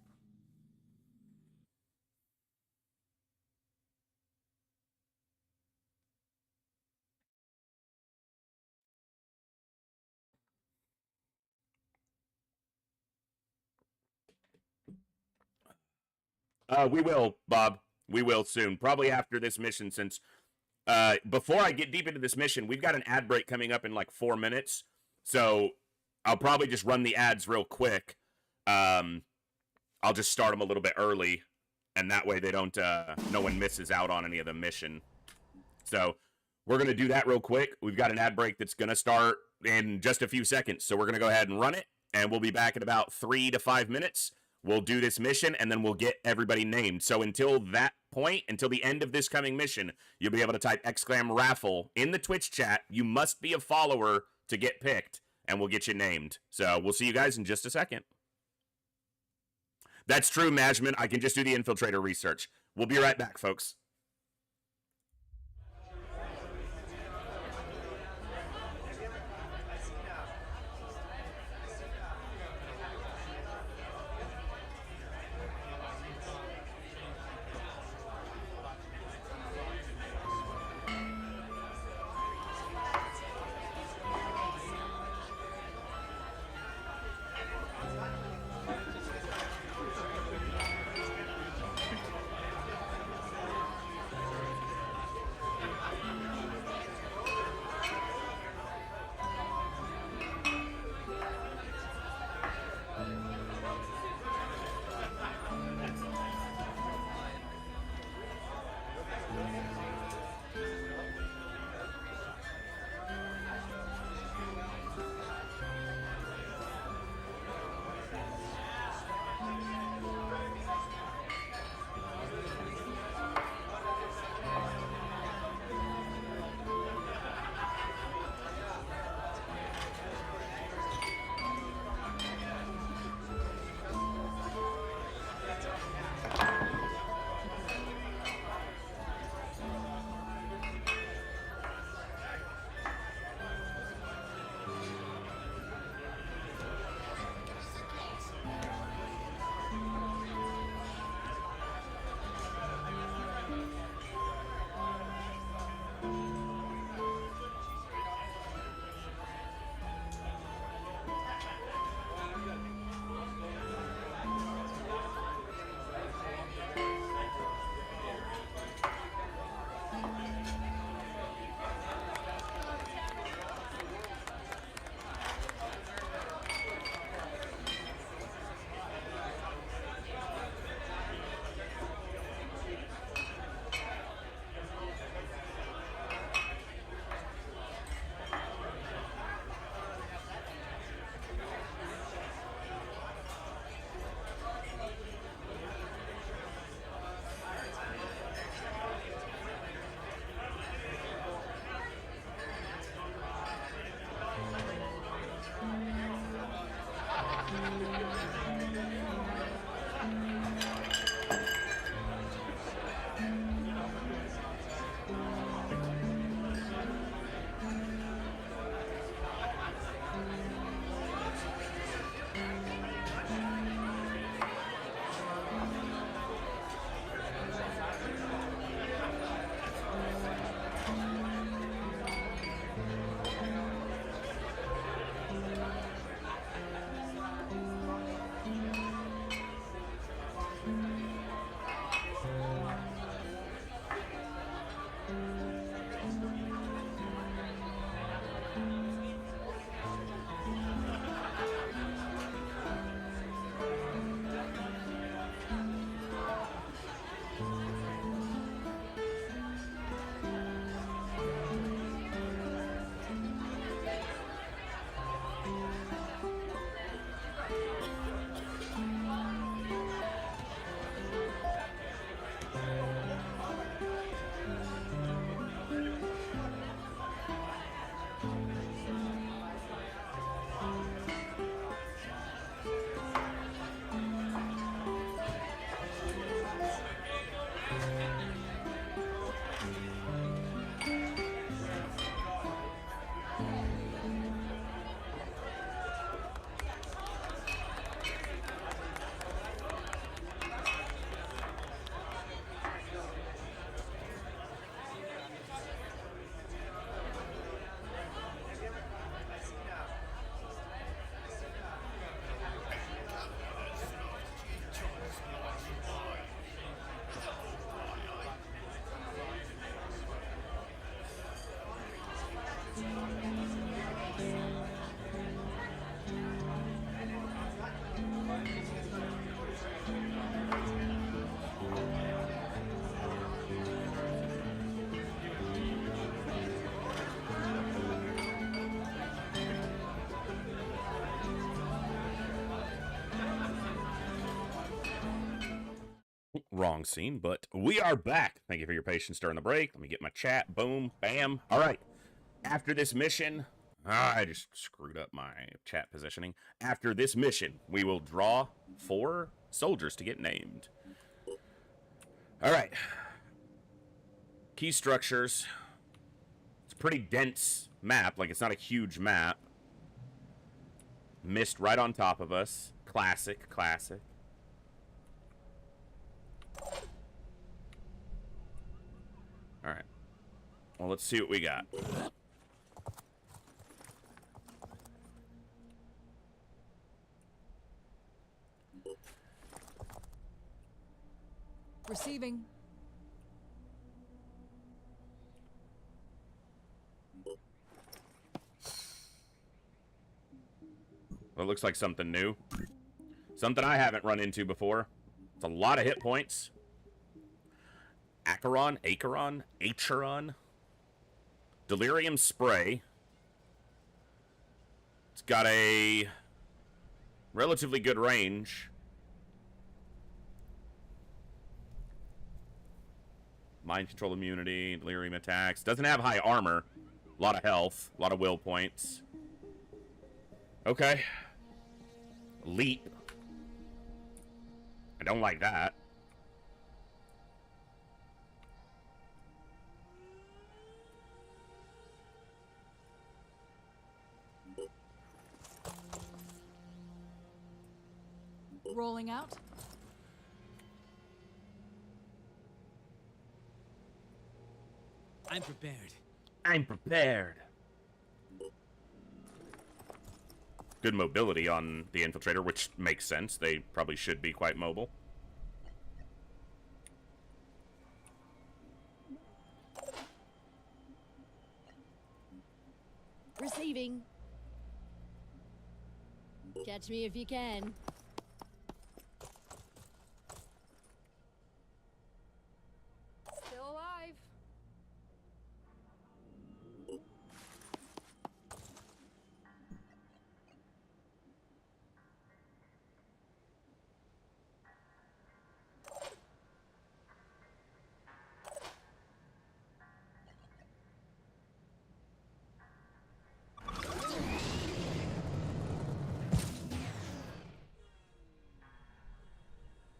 We will, Bob. We will soon. Probably after this mission, since... before I get deep into this mission, we've got an ad break coming up in like 4 minutes. So, I'll probably just run the ads real quick. I'll just start them a little bit early. And that way they don't... no one misses out on any of the mission. So, we're going to do that real quick. We've got an ad break that's going to start in just a few seconds. So, we're going to go ahead and run it. And we'll be back in about 3 to 5 minutes. We'll do this mission, and then we'll get everybody named. So until that point, until the end of this coming mission, you'll be able to type !raffle in the Twitch chat. You must be a follower to get picked, and we'll get you named. So we'll see you guys in just a second. That's true, Majman. I can just do the infiltrator research. We'll be right back, folks. Wrong scene, but we are back. Thank you for your patience during the break. Let me get my chat. Boom, bam. All right. After this mission, I just screwed up my chat positioning. After this mission, we will draw 4 soldiers to get named. All right. Key structures. It's a pretty dense map. Like, it's not a huge map. Mist right on top of us. Classic, classic. All right. Well, let's see what we got. Receiving. Well, it looks like something new. Something I haven't run into before. It's a lot of hit points. Acheron. Delirium spray. It's got a relatively good range. Mind control immunity, delirium attacks. Doesn't have high armor. A lot of health, a lot of will points. Okay. Leap. I don't like that. Rolling out. I'm prepared. I'm prepared. Good mobility on the infiltrator, which makes sense. They probably should be quite mobile. Receiving. Catch me if you can. Still alive.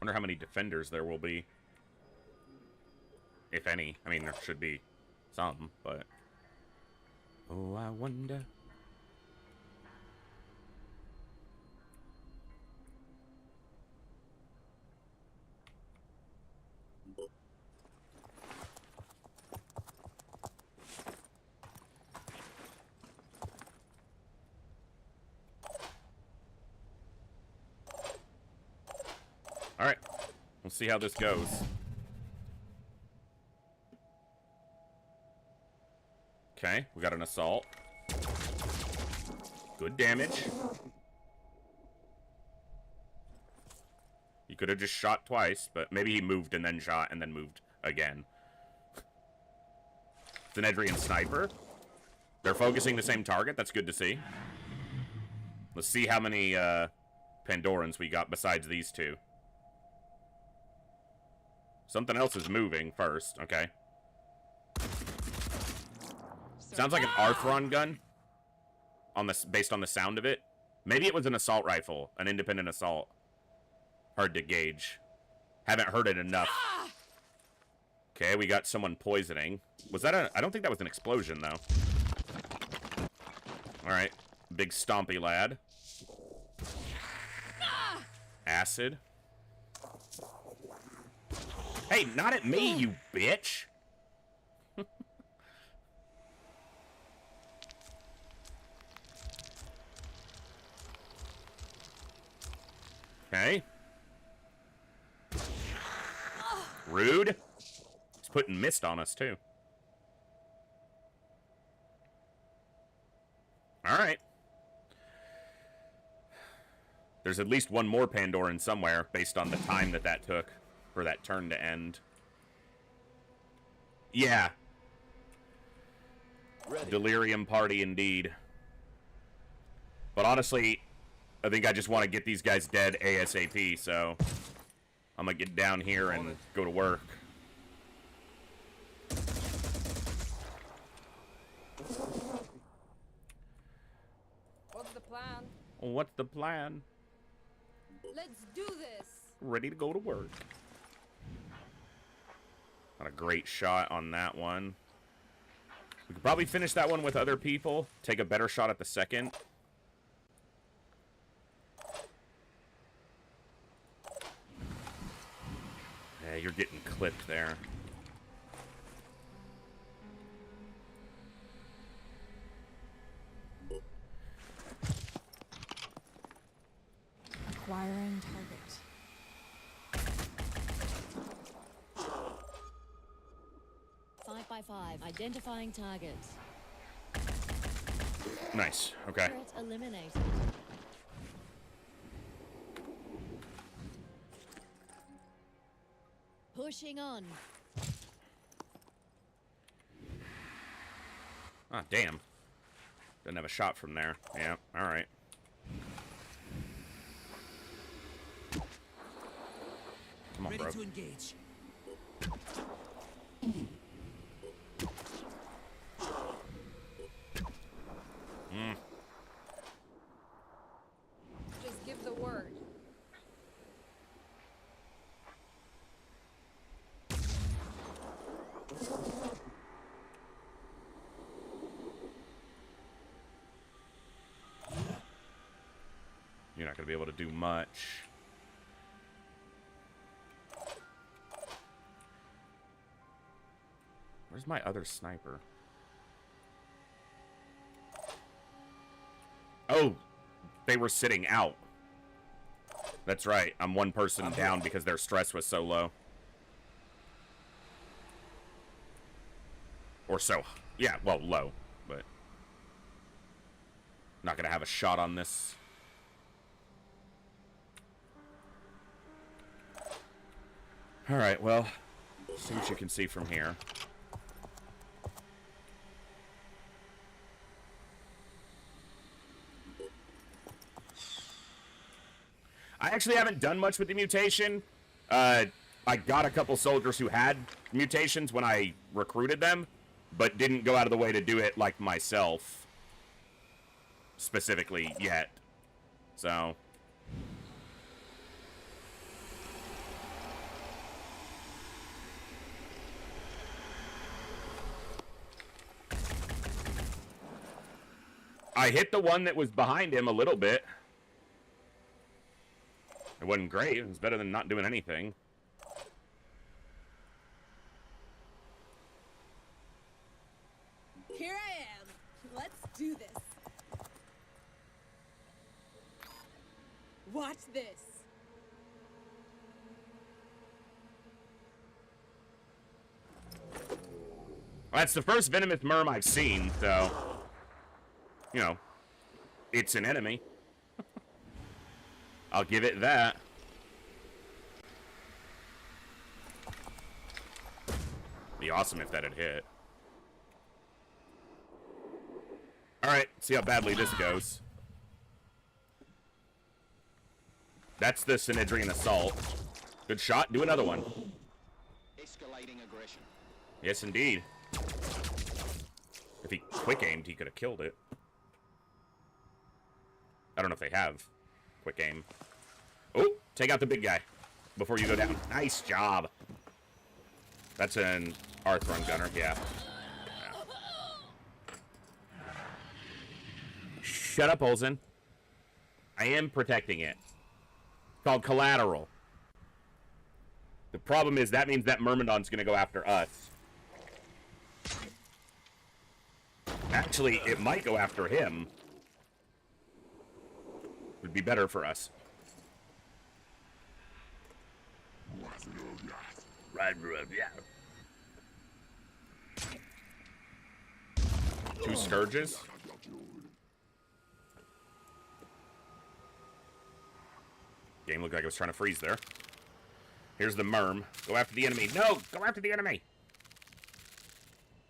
Wonder how many defenders there will be. If any. I mean, there should be some, but... Oh, I wonder... Alright. We'll see how this goes. Okay, we got an assault. Good damage. He could have just shot twice, but maybe he moved and then shot and then moved again. It's an Edrian sniper. They're focusing the same target. That's good to see. Let's see how many Pandorans we got besides these two. Something else is moving first. Okay. Sounds like an Arthron gun. On this, based on the sound of it. Maybe it was an assault rifle, an independent assault. Hard to gauge. Haven't heard it enough. Okay, we got someone poisoning. Was that a... I don't think that was an explosion, though. Alright. Big stompy lad. Acid. Hey, not at me, you bitch! Okay. Rude. He's putting mist on us, too. Alright. There's at least one more Pandoran somewhere, based on the time that that took for that turn to end. Yeah. Ready. Delirium party, indeed. But honestly, I think I just want to get these guys dead ASAP, so I'm gonna get down here and go to work. What's the plan? What's the plan? Let's do this. Ready to go to work. Not a great shot on that one. We could probably finish that one with other people. Take a better shot at the second. Yeah, you're getting clipped there. Acquiring target. 5x5. Identifying target. Nice. Okay. Threat eliminated. Pushing on. Ah, damn. Didn't have a shot from there. Yeah, alright. Come on, Ready bro. to engage. Just give the word. You're not going to be able to do much. Where's my other sniper? Oh, they were sitting out. That's right. I'm one person down because their stress was so low. Or so. Yeah, well, low. But not going to have a shot on this. Alright, well, see what you can see from here. I actually haven't done much with the mutation. I got a couple soldiers who had mutations when I recruited them, but didn't go out of the way to do it like myself, specifically, yet. So... I hit the one that was behind him a little bit. It wasn't great. It was better than not doing anything. Here I am. Let's do this. Watch this. That's the first venomous merm I've seen, so... You know, it's an enemy. I'll give it that. Be awesome if that had hit. Alright, see how badly this goes. That's the Synedrian Assault. Good shot, do another one. Escalating aggression. Yes, indeed. If he quick-aimed, he could have killed it. I don't know if they have quick aim. Oh, take out the big guy before you go down. Nice job. That's an Arthron gunner, yeah. Shut up, Olsen. I am protecting it. It's called collateral. The problem is that means that Myrmidon's gonna go after us. Actually, it might go after him. Would be better for us. Two Scourges. Game looked like it was trying to freeze there. Here's the Myrm. Go after the enemy. No! Go after the enemy!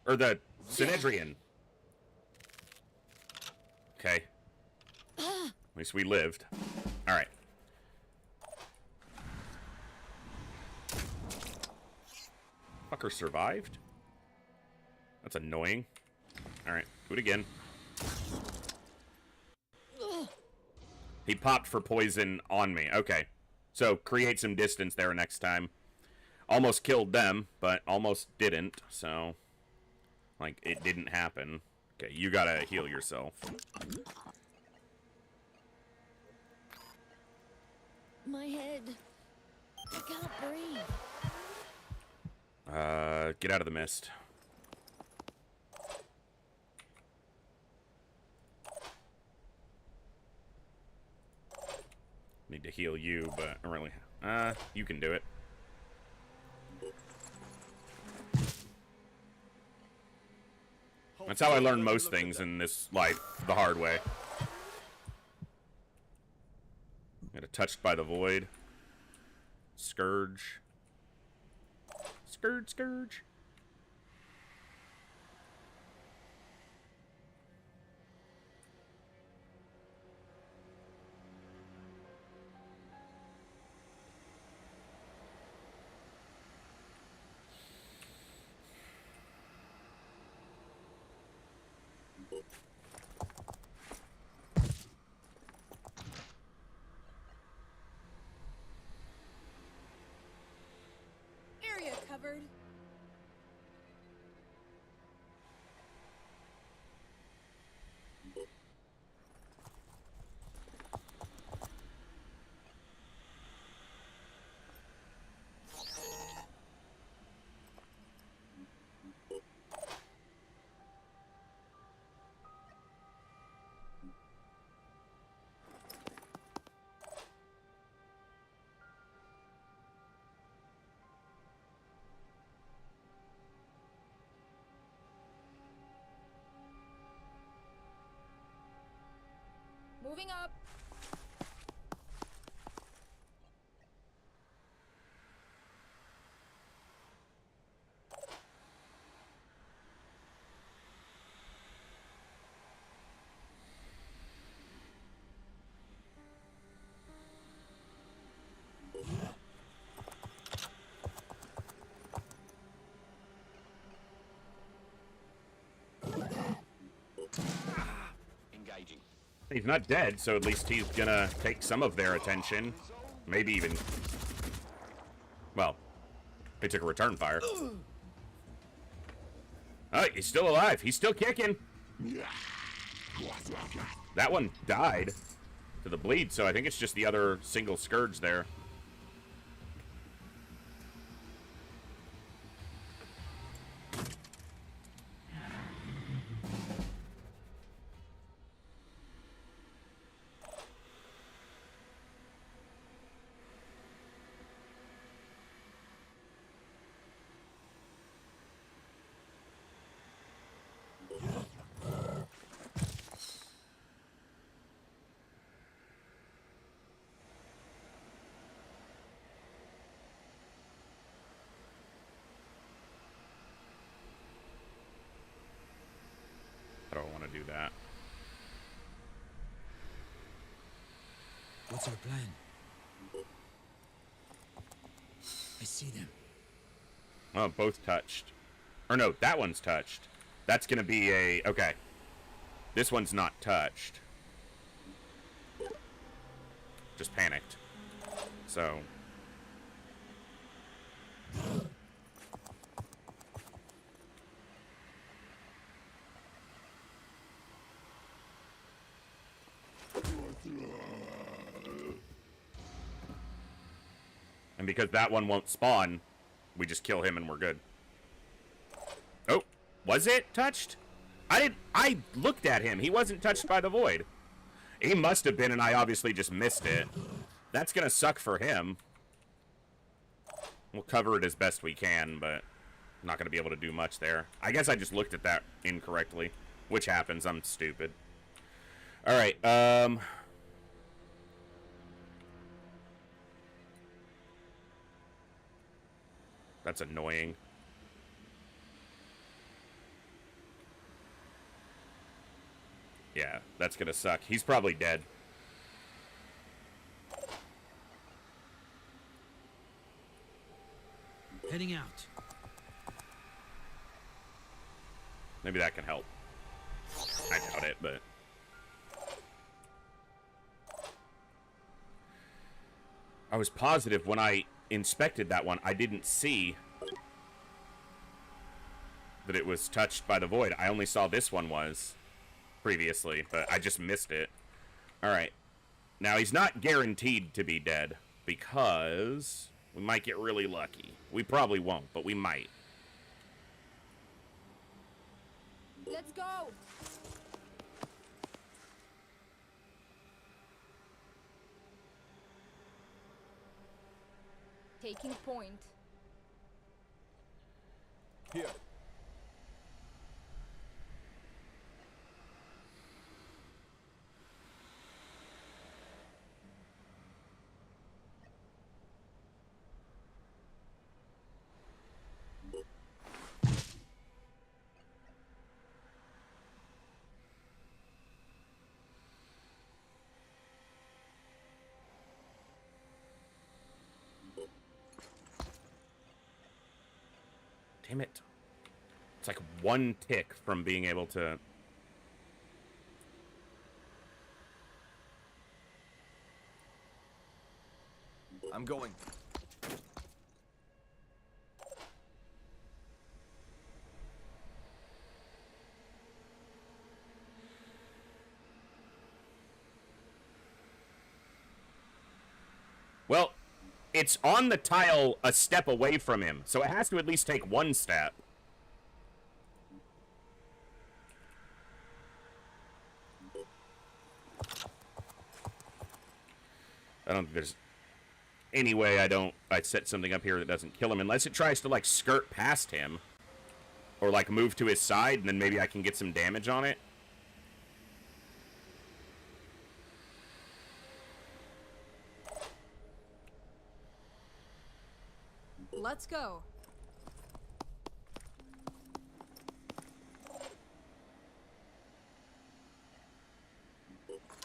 Or the Synedrian. Okay. At least we lived. Alright. Fucker survived? That's annoying. Alright, do it again. He popped for poison on me. Okay. So, create some distance there next time. Almost killed them, but almost didn't. So, like, it didn't happen. Okay, you gotta heal yourself. My head. I can't breathe. Get out of the mist. Need to heal you, but I don't really... you can do it. That's how I learn most things in this life, the hard way. Got touched by the void. Scourge. Scourge. Area covered. Moving up. Engaging. He's not dead, so at least he's gonna take some of their attention. Maybe even... Well, they took a return fire. Oh, he's still alive. He's still kicking. That one died to the bleed, so I think it's just the other single Scourge there. I don't want to do that. What's our plan? I see them. Oh, both touched. Or no, that one's touched. That's gonna be a... Okay. This one's not touched. Just panicked. So... because that one won't spawn, we just kill him and we're good. Oh, was it touched? I looked at him. He wasn't touched by the void. He must have been, and I obviously just missed it. That's gonna suck for him. We'll cover it as best we can, but I'm not gonna be able to do much there. I guess I just looked at that incorrectly, which happens. I'm stupid. All right. That's annoying. Yeah, that's gonna suck. He's probably dead. Heading out. Maybe that can help. I doubt it, but... I was positive when I inspected that one, I didn't see that it was touched by the void. I only saw this one was previously, but I just missed it. Alright. Now, he's not guaranteed to be dead, because we might get really lucky. We probably won't, but we might. Let's go. Taking point. Here. Damn it. It's like one tick from being able to... I'm going. Well, it's on the tile a step away from him, so it has to at least take one step. I don't think there's any way I set something up here that doesn't kill him, unless it tries to, like, skirt past him. Or, like, move to his side, and then maybe I can get some damage on it. Let's go.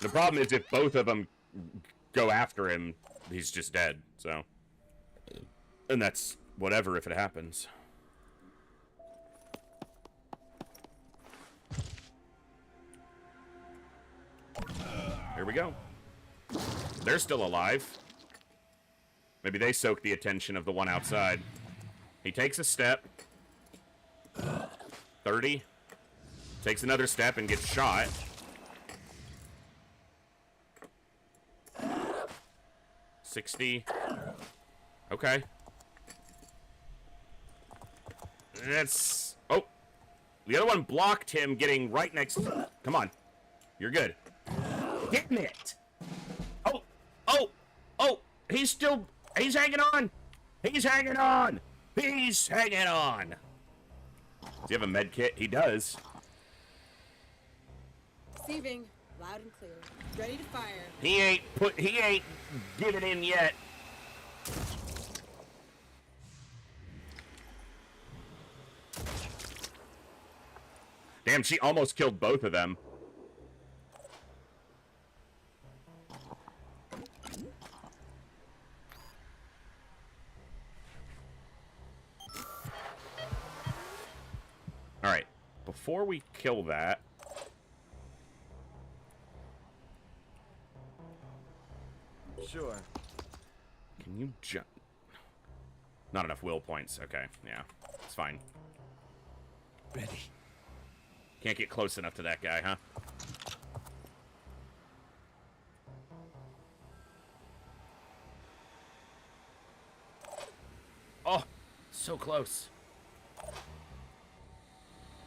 The problem is if both of them go after him, he's just dead, so. And that's whatever if it happens. Here we go. They're still alive. Maybe they soak the attention of the one outside. He takes a step. 30. Takes another step and gets shot. 60. Okay. That's... Oh. The other one blocked him getting right next... Come on. You're good. Damn it! Oh! Oh! Oh! He's still... He's hanging on! He's hanging on! He's hanging on! Does he have a med kit? He does. Receiving. Loud and clear. Ready to fire. He ain't given in yet. Damn, she almost killed both of them. Alright, before we kill that... Sure. Can you jump? Not enough will points. Okay, yeah. It's fine. Ready. Can't get close enough to that guy, huh? So close.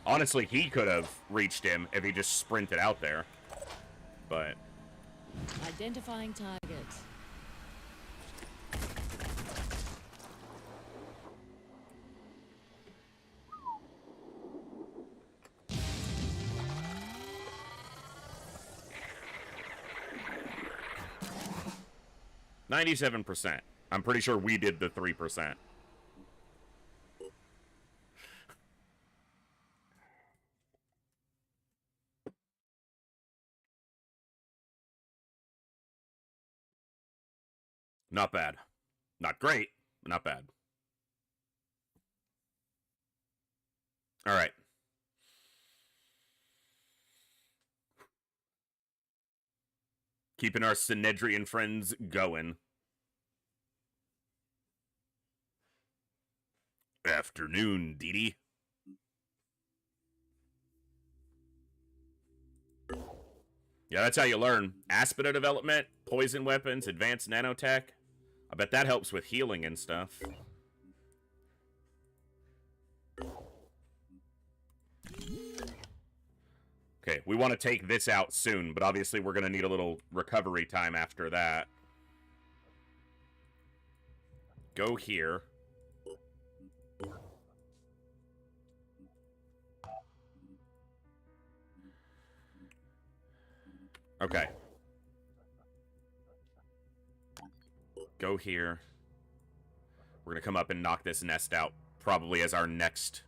Honestly, he could have reached him if he just sprinted out there. But... Identifying target. %. I'm pretty sure we did the 3%. Not bad. Not great, but not bad. All right. Keeping our Synedrian friends going. Afternoon, Dee Dee. Yeah, that's how you learn. Aspida development, poison weapons, advanced nanotech. I bet that helps with healing and stuff. Okay, we want to take this out soon, but obviously we're going to need a little recovery time after that. Go here. Okay. Go here. We're going to come up and knock this nest out, probably as our next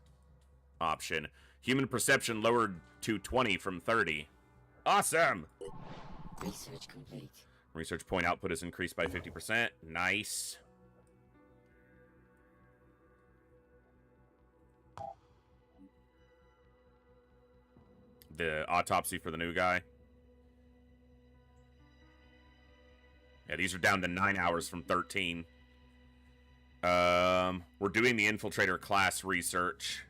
option. Human perception lowered to 20 from 30. Awesome! Research complete. Research point output is increased by 50%. Nice. The autopsy for the new guy. Yeah, these are down to 9 hours from 13. We're doing the infiltrator class research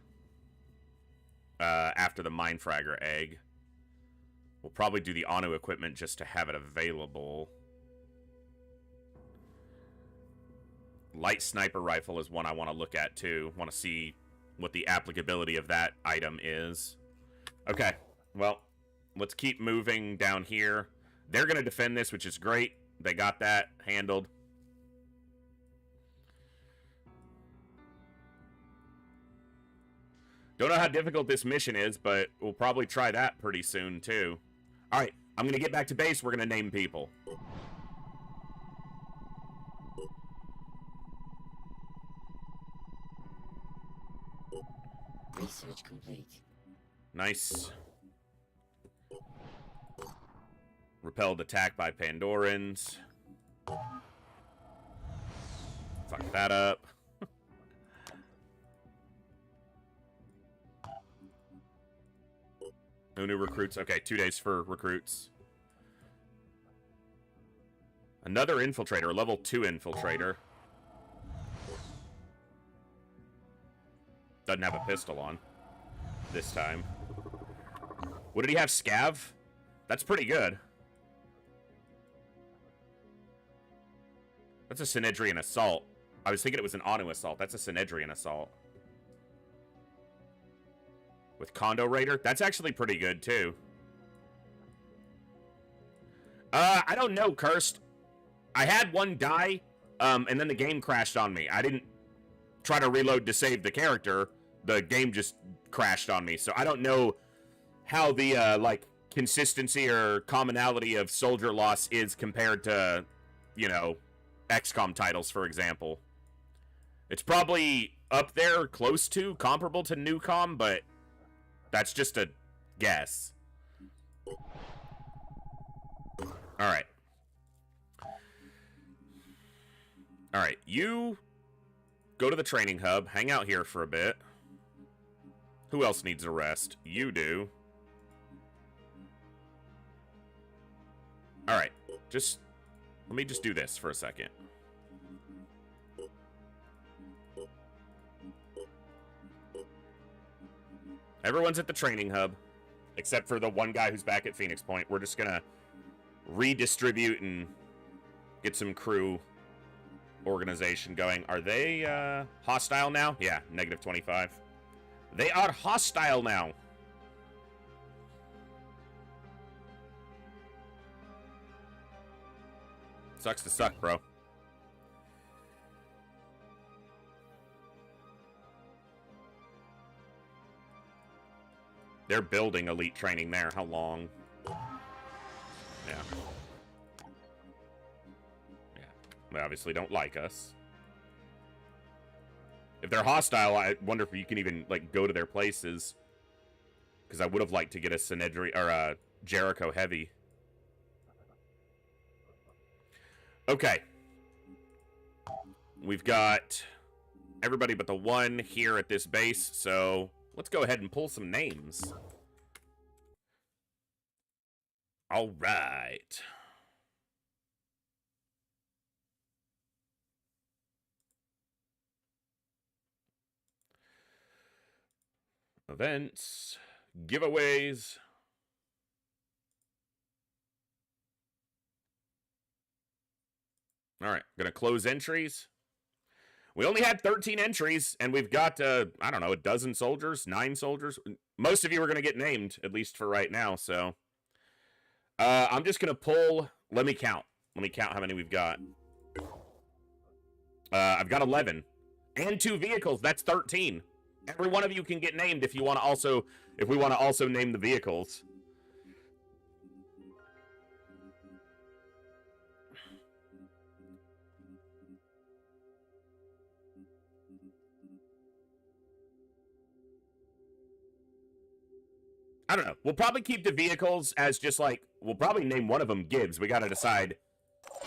after the Mindfragger egg. We'll probably do the Anu equipment just to have it available. Light sniper rifle is one I want to look at too. Want to see what the applicability of that item is. Okay, well, let's keep moving down here. They're going to defend this, which is great. They got that handled. Don't know how difficult this mission is, but we'll probably try that pretty soon, too. Alright, I'm going to get back to base. We're going to name people. Research complete. Nice. Repelled attack by Pandorans. Fuck that up. No new recruits. Okay, 2 days for recruits. Another infiltrator, level 2 infiltrator. Doesn't have a pistol on this time. What did he have? Scav? That's pretty good. That's a Synedrian assault. I was thinking it was an Anu assault. That's a Synedrian assault. With Condo Raider? That's actually pretty good, too. I don't know, Cursed. I had one die, and then the game crashed on me. I didn't try to reload to save the character. The game just crashed on me. So I don't know how the, like, consistency or commonality of soldier loss is compared to, you know, XCOM titles, for example. It's probably up there, close to, comparable to Newcom, but that's just a guess. Alright. Alright, you go to the training hub, hang out here for a bit. Who else needs a rest? You do. Alright, let me just do this for a second. Everyone's at the training hub, except for the one guy who's back at Phoenix Point. We're just gonna redistribute and get some crew organization going. Are they hostile now? Yeah, -25. They are hostile now. Sucks to suck, bro. They're building elite training there. How long? Yeah. Yeah. They obviously don't like us. If they're hostile, I wonder if you can even, like, go to their places. Because I would have liked to get a Synedri or a Jericho heavy. Okay. We've got everybody but the one here at this base, so let's go ahead and pull some names. All right. Events, giveaways. All right, gonna close entries. We only had 13 entries, and we've got, I don't know, a dozen soldiers, 9 soldiers. Most of you are gonna get named, at least for right now, so. I'm just gonna pull, let me count. Let me count how many we've got. I've got 11. And 2 vehicles, that's 13. Every one of you can get named if you want to also, if we want to also name the vehicles. I don't know. We'll probably keep the vehicles as just like, we'll probably name one of them Gibbs. We got to decide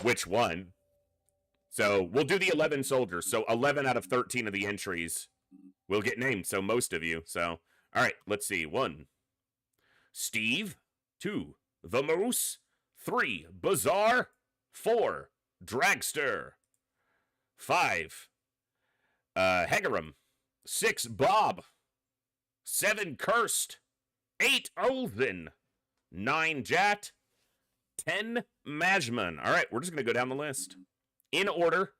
which one. So we'll do the 11 soldiers. So 11 out of 13 of the entries will get named. So most of you. So, all right, let's see. 1, Steve. 2, the Moose. 3, Bazaar. 4, Dragster. 5, Hegerum. 6, Bob. 7, Cursed. 8, Olden. 9, Jat. 10, Majman. All right, we're just going to go down the list. In order.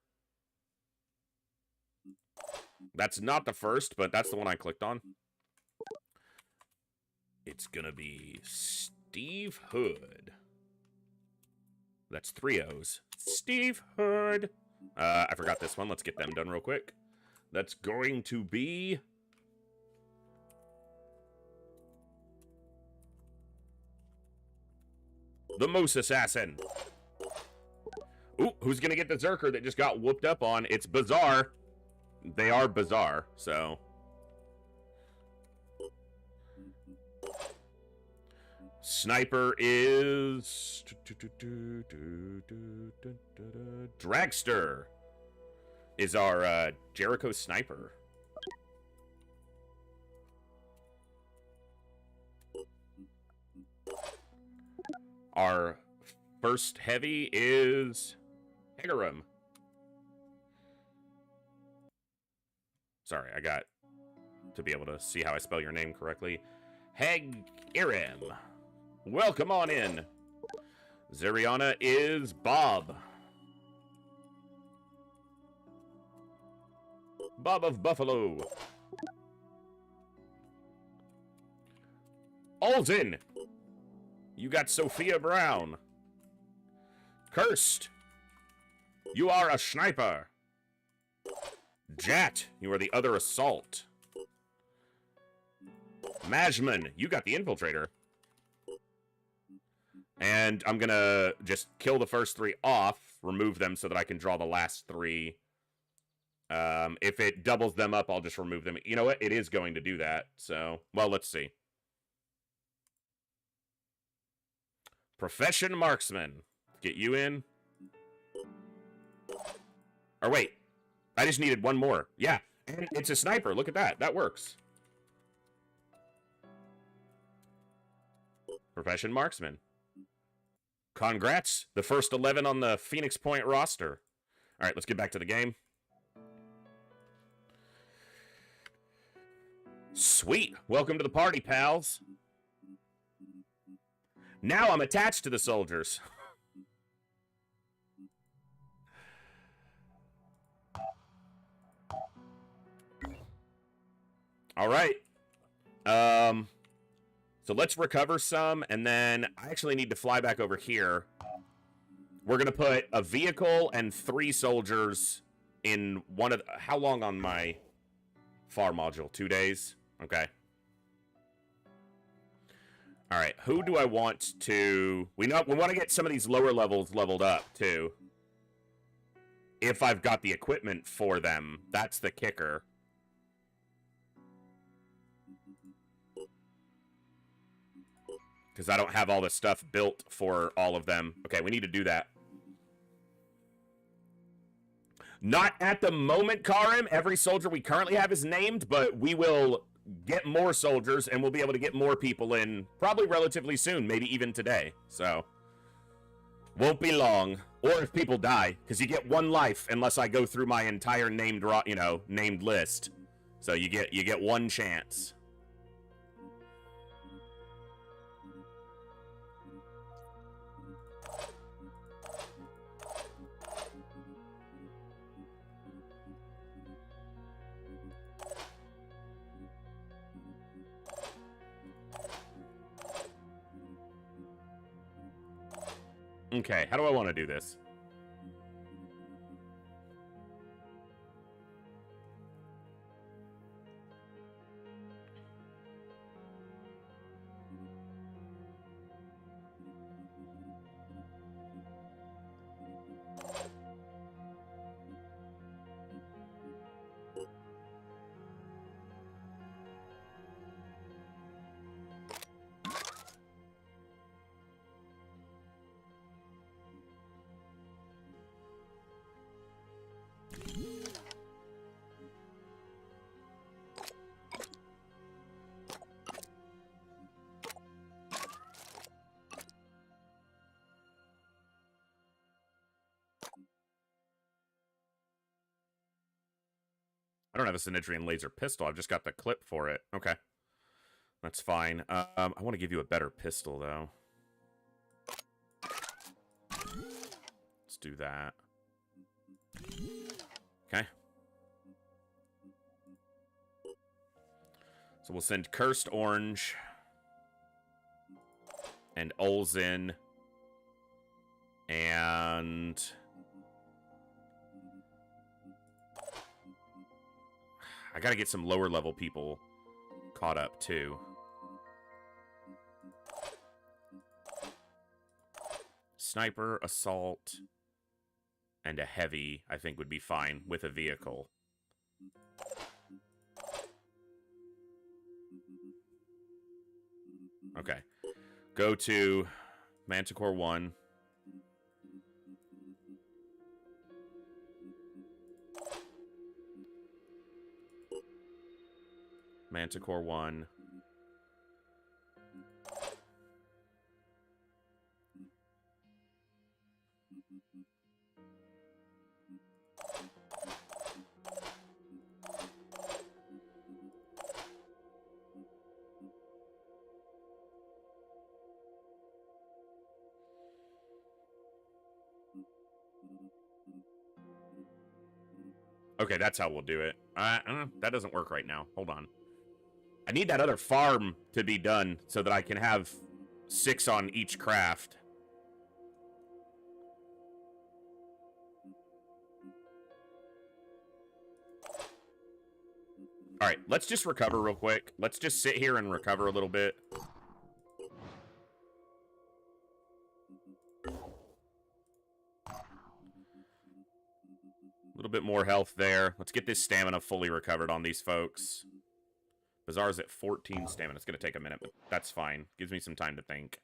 That's not the first, but that's the one I clicked on. It's going to be Steve Hood. That's 3 O's. Steve Hood. I forgot this one. Let's get them done real quick. That's going to be... the Moose Assassin. Ooh, who's gonna get the Zerker that just got whooped up on? It's Bazaar. They are Bazaar, so. Sniper is... Dragster is our Jericho Sniper. Our first heavy is Hegerum. Sorry, I got to be able to see how I spell your name correctly. Hegerum. Welcome on in. Zeriana is Bob. Bob of Buffalo. Alden. You got Sophia Brown. Cursed. You are a sniper. Jat, you are the other assault. Majman, you got the infiltrator. And I'm gonna just kill the first 3 off, remove them so that I can draw the last 3. If it doubles them up, I'll just remove them. You know what? It is going to do that. So, well, let's see. Profession Marksman. Get you in. Or wait. I just needed one more. Yeah. And it's a sniper. Look at that. That works. Profession Marksman. Congrats. The first 11 on the Phoenix Point roster. All right, let's get back to the game. Sweet. Welcome to the party, pals. Now I'm attached to the soldiers. All right. So let's recover some, and then I actually need to fly back over here. We're going to put a vehicle and 3 soldiers in one of the... How long on my FAR module? 2 days? Okay. All right, who do I want to... We want to get some of these lower levels leveled up, too. If I've got the equipment for them. That's the kicker. Because I don't have all the stuff built for all of them. Okay, we need to do that. Not at the moment, Karim. Every soldier we currently have is named, but we will get more soldiers, and we'll be able to get more people in probably relatively soon, maybe even today. So, won't be long. Or if people die, because you get 1 life unless I go through my entire named list. So you get 1 chance. Okay, how do I want to do this? I don't have a Synedrian laser pistol. I've just got the clip for it. Okay. That's fine. I want to give you a better pistol, though. Let's do that. Okay. So we'll send Cursed Orange and Olzin and... I gotta get some lower level people caught up, too. Sniper, assault, and a heavy, I think, would be fine with a vehicle. Okay. Go to Manticore 1. Manticore 1. Okay, that's how we'll do it. That doesn't work right now. Hold on. I need that other farm to be done so that I can have 6 on each craft. Alright, let's just recover real quick. Let's just sit here and recover a little bit. A little bit more health there. Let's get this stamina fully recovered on these folks. Bazaar's at 14 stamina. It's going to take a minute, but that's fine. Gives me some time to think.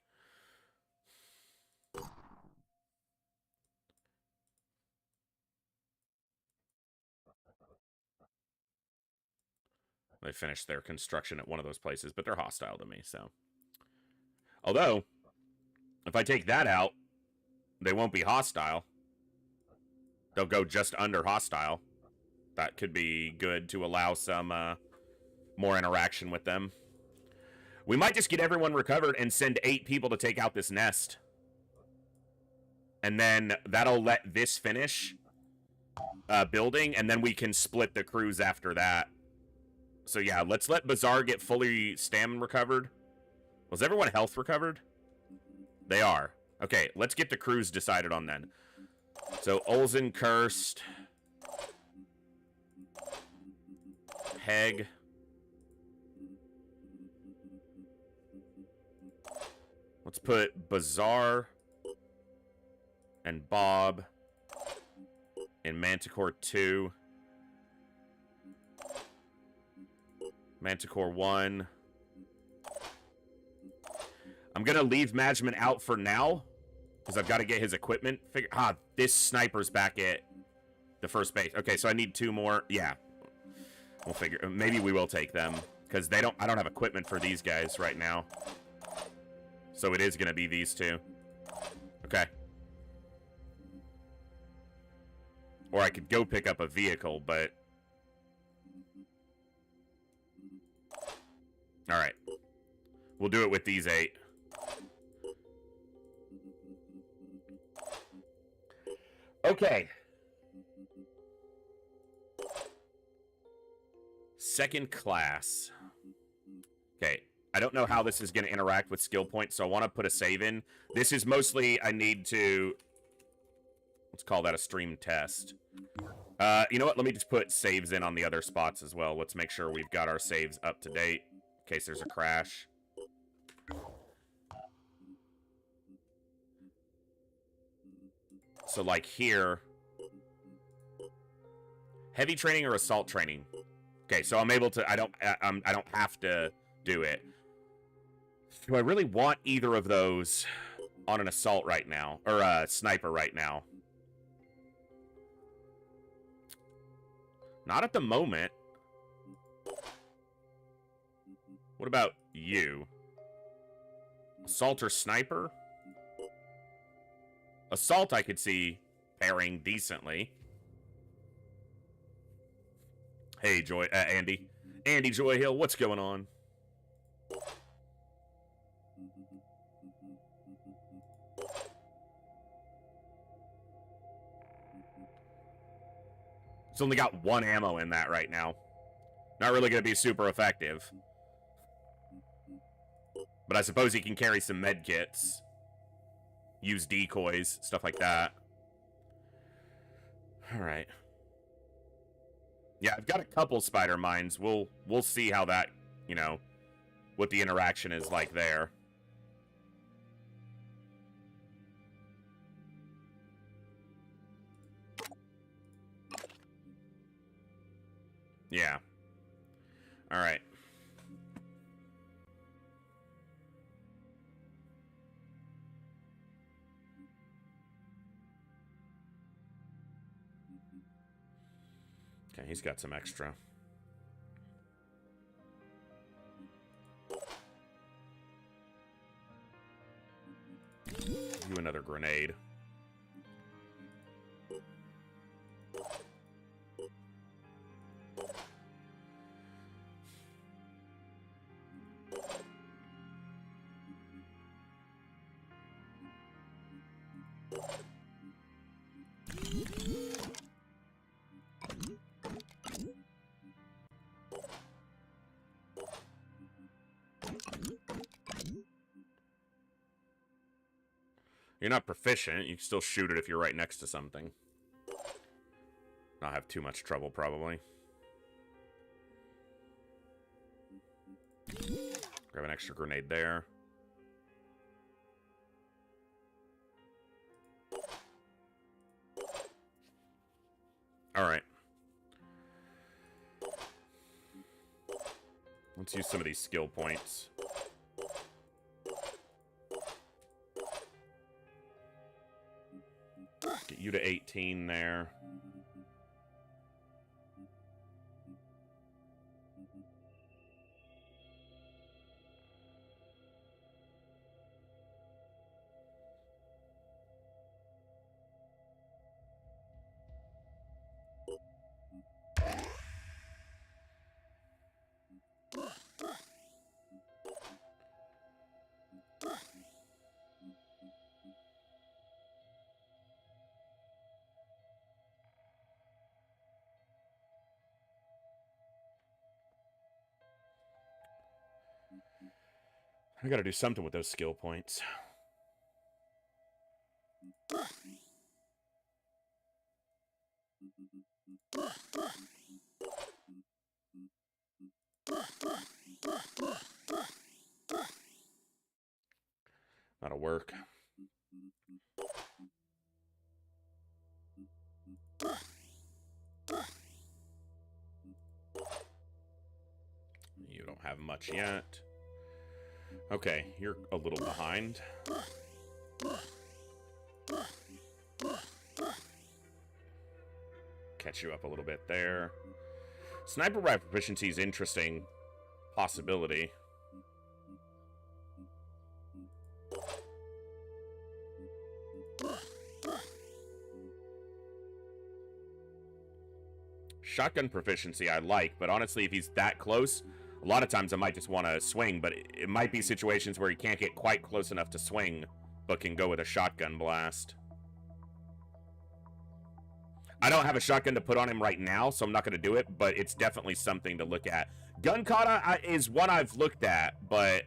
They finished their construction at one of those places, but they're hostile to me, so. Although, if I take that out, they won't be hostile. They'll go just under hostile. That could be good to allow some more interaction with them. We might just get everyone recovered and send 8 people to take out this nest. And then that'll let this finish building, and then we can split the crews after that. So yeah, let's let Bazaar get fully stamina recovered. Was everyone health recovered? They are. Okay, let's get the crews decided on then. So Olsen cursed. Heg. Let's put Bazaar and Bob in Manticore 2. Manticore 1. I'm going to leave Madgeman out for now, because I've got to get his equipment figured. Ah, this sniper's back at the first base. Okay, so I need 2 more. Yeah. We'll figure. Maybe we will take them, because I don't have equipment for these guys right now. So it is going to be these 2. Okay. Or I could go pick up a vehicle, but... Alright. We'll do it with these 8. Okay. Second class. Okay. I don't know how this is going to interact with skill points, so I want to put a save in. This is mostly I need to... Let's call that a stream test. You know what? Let me just put saves in on the other spots as well. Let's make sure we've got our saves up to date in case there's a crash. So like here, heavy training or assault training. Okay, so I'm able to. I don't have to do it. Do I really want either of those on an assault right now, or a sniper right now? Not at the moment. What about you? Assault or sniper? Assault I could see pairing decently. Hey, Joy, Andy. Andy Joy Hill, what's going on? It's only got 1 ammo in that right now. Not really going to be super effective. But I suppose he can carry some med kits. Use decoys, stuff like that. Alright. Yeah, I've got a couple spider mines. We'll see how that, you know, what the interaction is like there. Yeah. Alright. Okay, he's got some extra. Do another grenade. You're not proficient. You can still shoot it if you're right next to something. Not have too much trouble, probably. Grab an extra grenade there. Alright. Let's use some of these skill points. Get you to 18 there. I gotta do something with those skill points. That'll work. You don't have much yet. Okay, you're a little behind. Catch you up a little bit there. Sniper rifle proficiency is interesting. Possibility. Shotgun proficiency I like, but honestly, if he's that close, a lot of times I might just want to swing, but it might be situations where he can't get quite close enough to swing, but can go with a shotgun blast. I don't have a shotgun to put on him right now, so I'm not going to do it, but it's definitely something to look at. Gun kata is one I've looked at, but...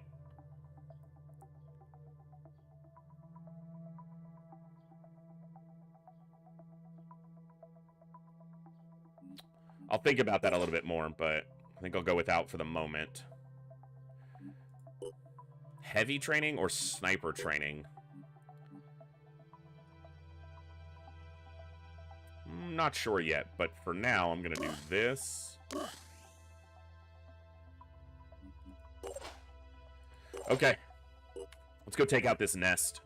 I'll think about that a little bit more, but I think I'll go without for the moment. Heavy training or sniper training? I'm not sure yet, but for now, I'm going to do this. Okay. Let's go take out this nest.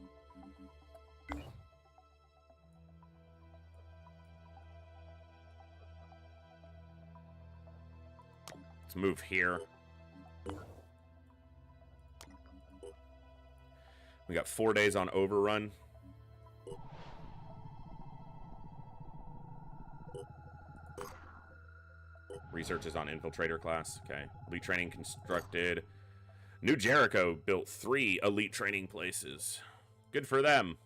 Let's move here. We got 4 days on overrun. Research is on infiltrator class. Okay. Elite training constructed. New Jericho built 3 elite training places. Good for them.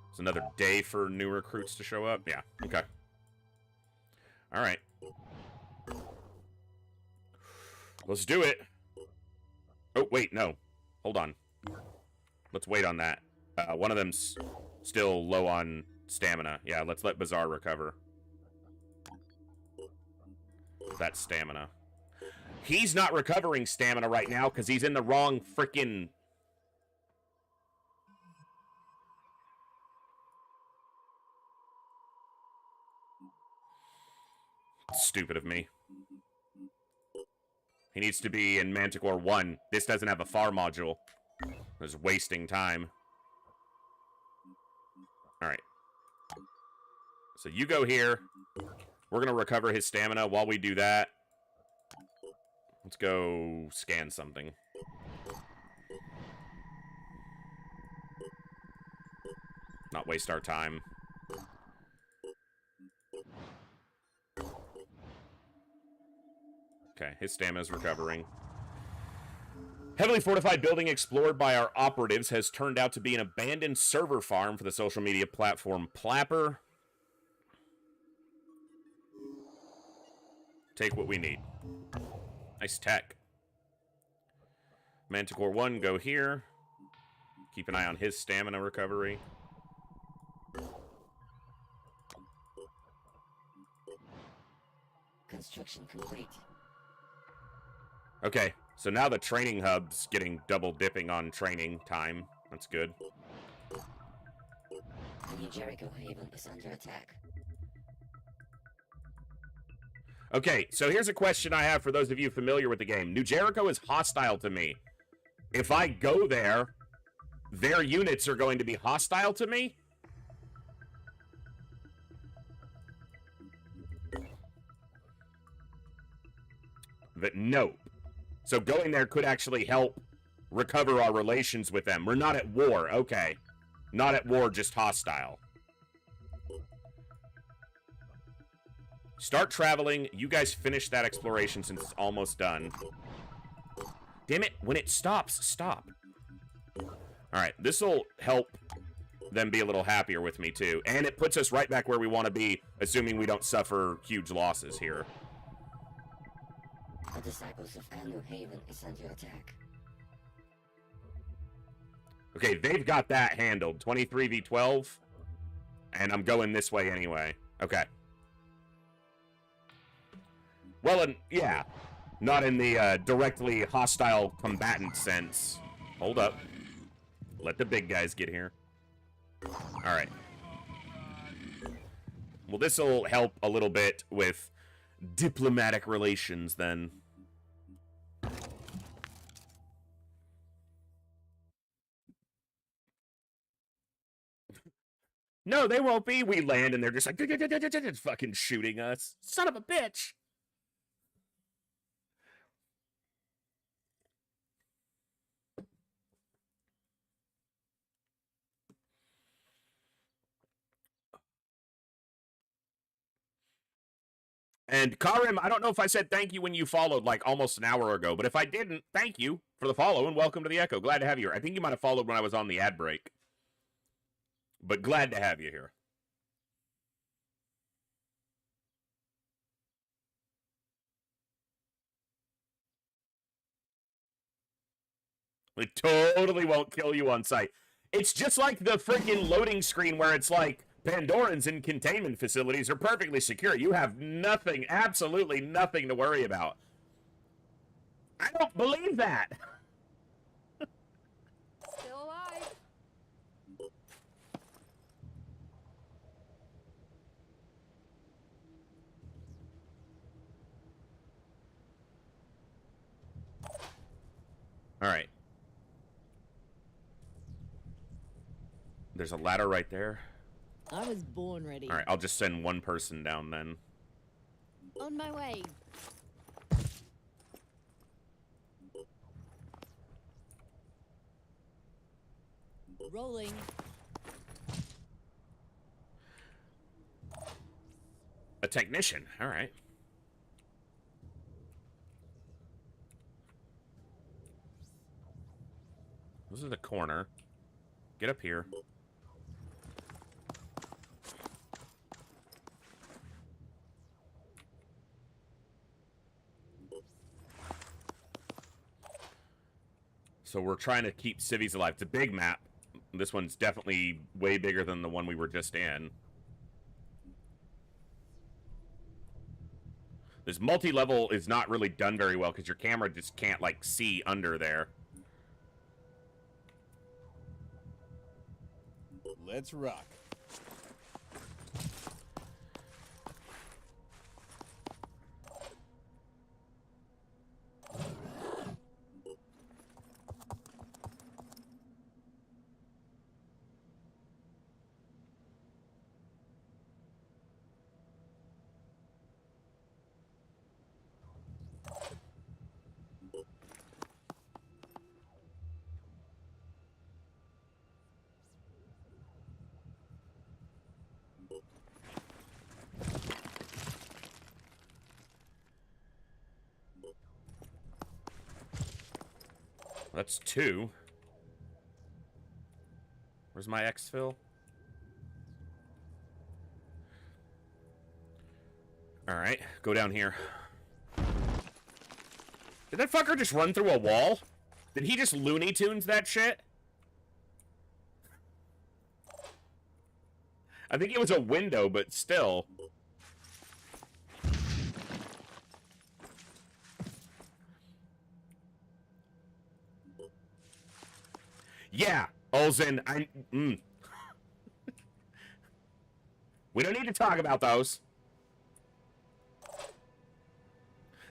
It's another day for new recruits to show up. Yeah. Okay. All right. Let's do it. Oh, wait, no. Hold on. Let's wait on that. One of them's still low on stamina. Yeah, let's let Bazaar recover. That stamina. He's not recovering stamina right now because he's in the wrong freaking... Stupid of me. He needs to be in Manticore 1. This doesn't have a FAR module. It's wasting time. Alright. So you go here. We're going to recover his stamina. While we do that, let's go scan something. Not waste our time. Okay, his stamina's recovering. Heavily fortified building explored by our operatives has turned out to be an abandoned server farm for the social media platform Plapper. Take what we need. Nice tech. Manticore 1, go here. Keep an eye on his stamina recovery. Construction complete. Okay, so now the training hub's getting double dipping on training time. That's good. The New Jericho Haven is under attack. Okay, so here's a question I have for those of you familiar with the game. New Jericho is hostile to me. If I go there, their units are going to be hostile to me? But no. So going there could actually help recover our relations with them. We're not at war. Okay. Not at war, just hostile. Start traveling. You guys finish that exploration since it's almost done. Damn it. When it stops, stop. Alright, this will help them be a little happier with me, too. And it puts us right back where we want to be, assuming we don't suffer huge losses here. The Disciples of New Haven is under attack. Okay, they've got that handled. 23v12. And I'm going this way anyway. Okay. Well, and yeah. Not in the directly hostile combatant sense. Hold up. Let the big guys get here. Alright. Well, this'll help a little bit with diplomatic relations, then. No, they won't be. We land, and they're just like, fucking shooting us. Son of a bitch! And Karim, I don't know if I said thank you when you followed like almost an hour ago, but if I didn't, thank you for the follow and welcome to the Echo. Glad to have you here. I think you might have followed when I was on the ad break, but glad to have you here. It totally won't kill you on sight. It's just like the freaking loading screen where it's like, Pandorans in containment facilities are perfectly secure. You have nothing, absolutely nothing to worry about. I don't believe that. Still alive. All right. There's a ladder right there. I was born ready. All right, I'll just send one person down then. On my way. Rolling. A technician. All right. This is the corner. Get up here. So we're trying to keep civies alive. It's a big map. This one's definitely way bigger than the one we were just in. This multi-level is not really done very well because your camera just can't, like, see under there. Let's rock. That's two. Where's my exfil? Alright, go down here. Did that fucker just run through a wall? Did he just Looney Tunes that shit? I think it was a window, but still. Yeah, Olsen, We don't need to talk about those.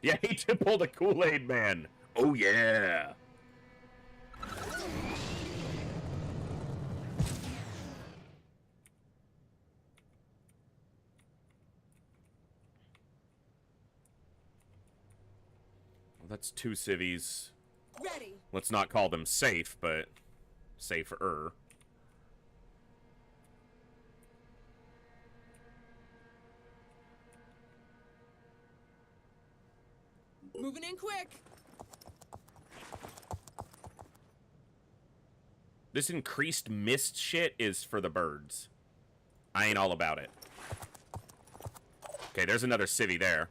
Yeah, he just pulled a Kool-Aid Man. Oh, yeah. Well, that's two civvies. Ready. Let's not call them safe, but safer. Moving in quick. This increased mist shit is for the birds. I ain't all about it. Okay, there's another civvy there.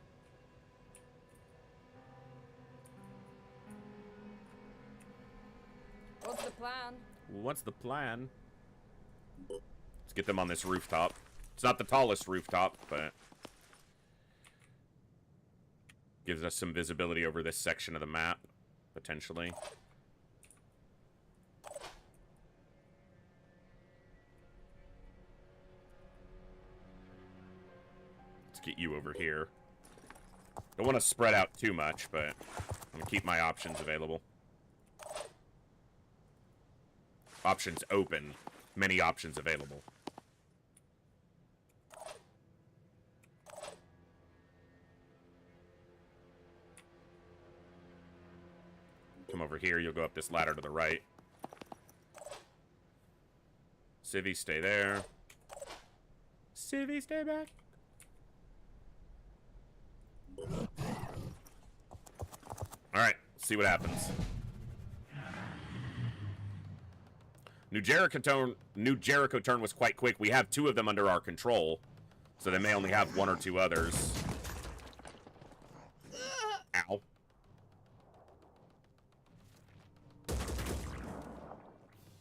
What's the plan? What's the plan? Let's get them on this rooftop. It's not the tallest rooftop, but gives us some visibility over this section of the map, potentially. Let's get you over here. Don't want to spread out too much, but I'm going to keep my options available. Options open. Many options available. Come over here. You'll go up this ladder to the right. Civvy, stay there. Civvy, stay back. Alright, see what happens. New Jericho turn was quite quick. We have 2 of them under our control, so they may only have 1 or 2 others. Ow.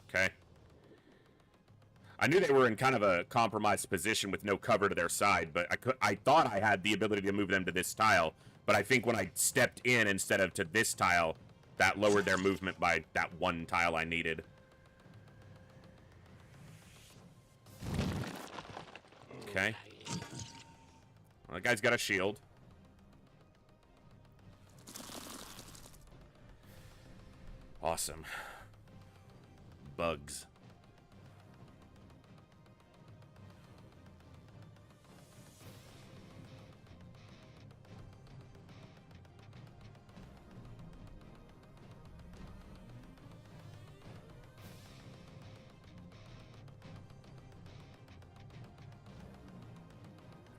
Okay. I knew they were in kind of a compromised position with no cover to their side, but I thought I had the ability to move them to this tile, but I think when I stepped in instead of to this tile, that lowered their movement by that 1 tile I needed. Okay. Well, that guy's got a shield. Awesome. Bugs.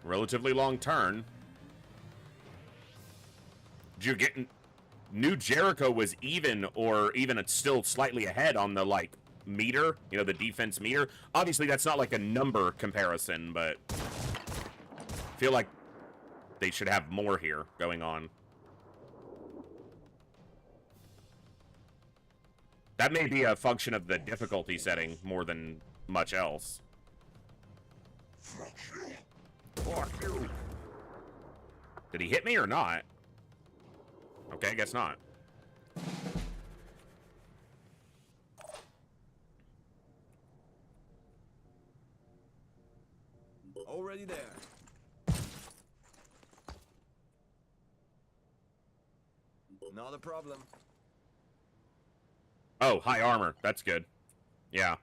Relatively long turn. Did you get... New Jericho was even, or even it's still slightly ahead on the, like, meter. You know, the defense meter. Obviously, that's not like a number comparison, but... I feel like they should have more here going on. That may be a function of the difficulty setting more than much else. Fuck you. Did he hit me or not? Okay, I guess not. Already there. Not a problem. Oh, high armor. That's good. Yeah.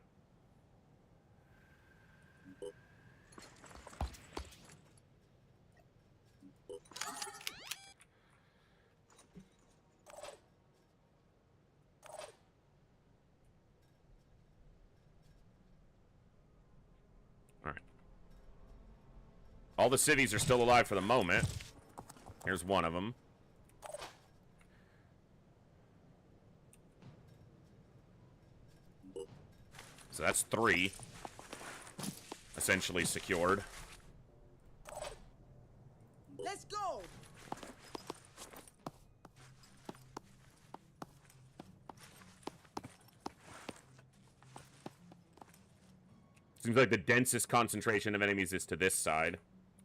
All the civvies are still alive for the moment. Here's one of them. So that's 3. Essentially secured. Let's go. Seems like the densest concentration of enemies is to this side.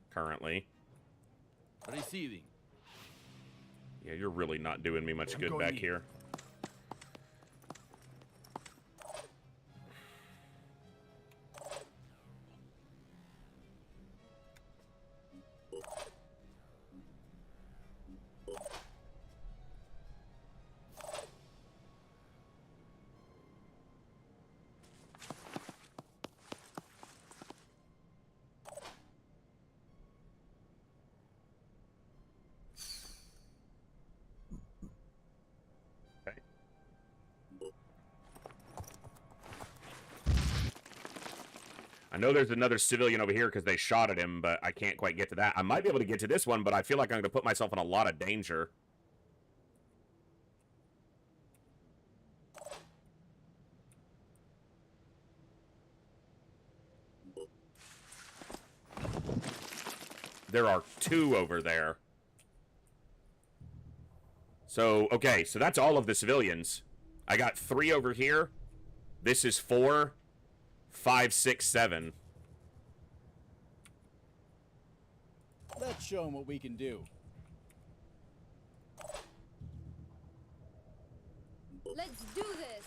Currently. Receiving. Yeah, you're really not doing me much good back here. I know there's another civilian over here because they shot at him, but I can't quite get to that. I might be able to get to this one, but I feel like I'm going to put myself in a lot of danger. there are 2 over there. So, okay, so that's all of the civilians. I got 3 over here. This is 4, 5, 6, 7. Let's show them what we can do. Let's do this.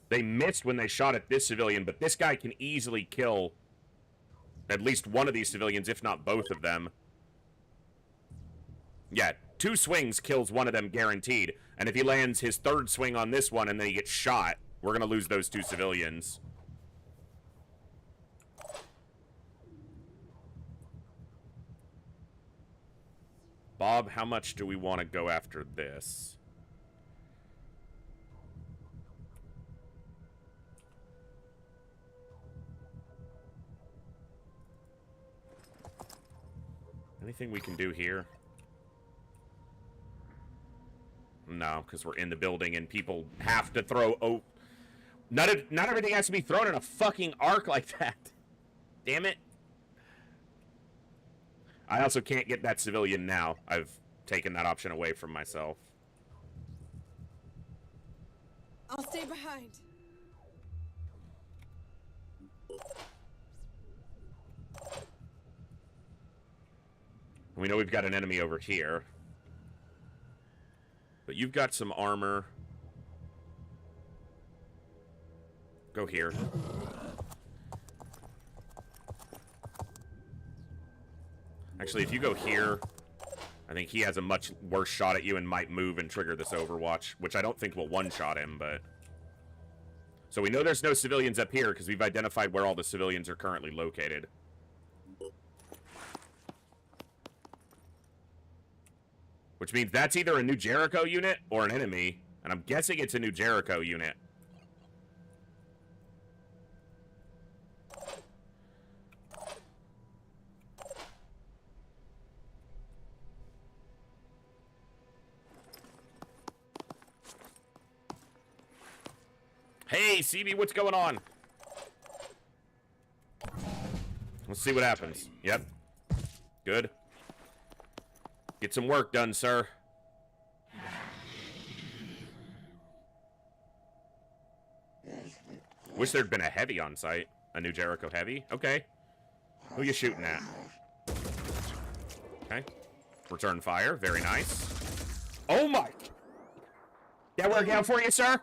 They missed when they shot at this civilian, but this guy can easily kill at least one of these civilians, if not both of them. Yeah, 2 swings kills one of them guaranteed. And if he lands his 3rd swing on this one and then he gets shot, we're going to lose those 2 civilians. Bob, how much do we want to go after this? Anything we can do here? No, because we're in the building and people have to throw... Oh, not everything has to be thrown in a fucking arc like that. Damn it. I also can't get that civilian now. I've taken that option away from myself. I'll stay behind. We know we've got an enemy over here. But you've got some armor. Go here. Actually, if you go here, I think he has a much worse shot at you and might move and trigger this Overwatch, which I don't think will one-shot him, but... So we know there's no civilians up here because we've identified where all the civilians are currently located. Which means that's either a New Jericho unit or an enemy, and I'm guessing it's a New Jericho unit. Hey, CB, what's going on? Let's see what happens. Yep. Good. Get some work done, sir. Wish there'd been a heavy on site. A New Jericho heavy. Okay. Who you shooting at? Okay. Return fire. Very nice. Oh my! That work out for you, sir?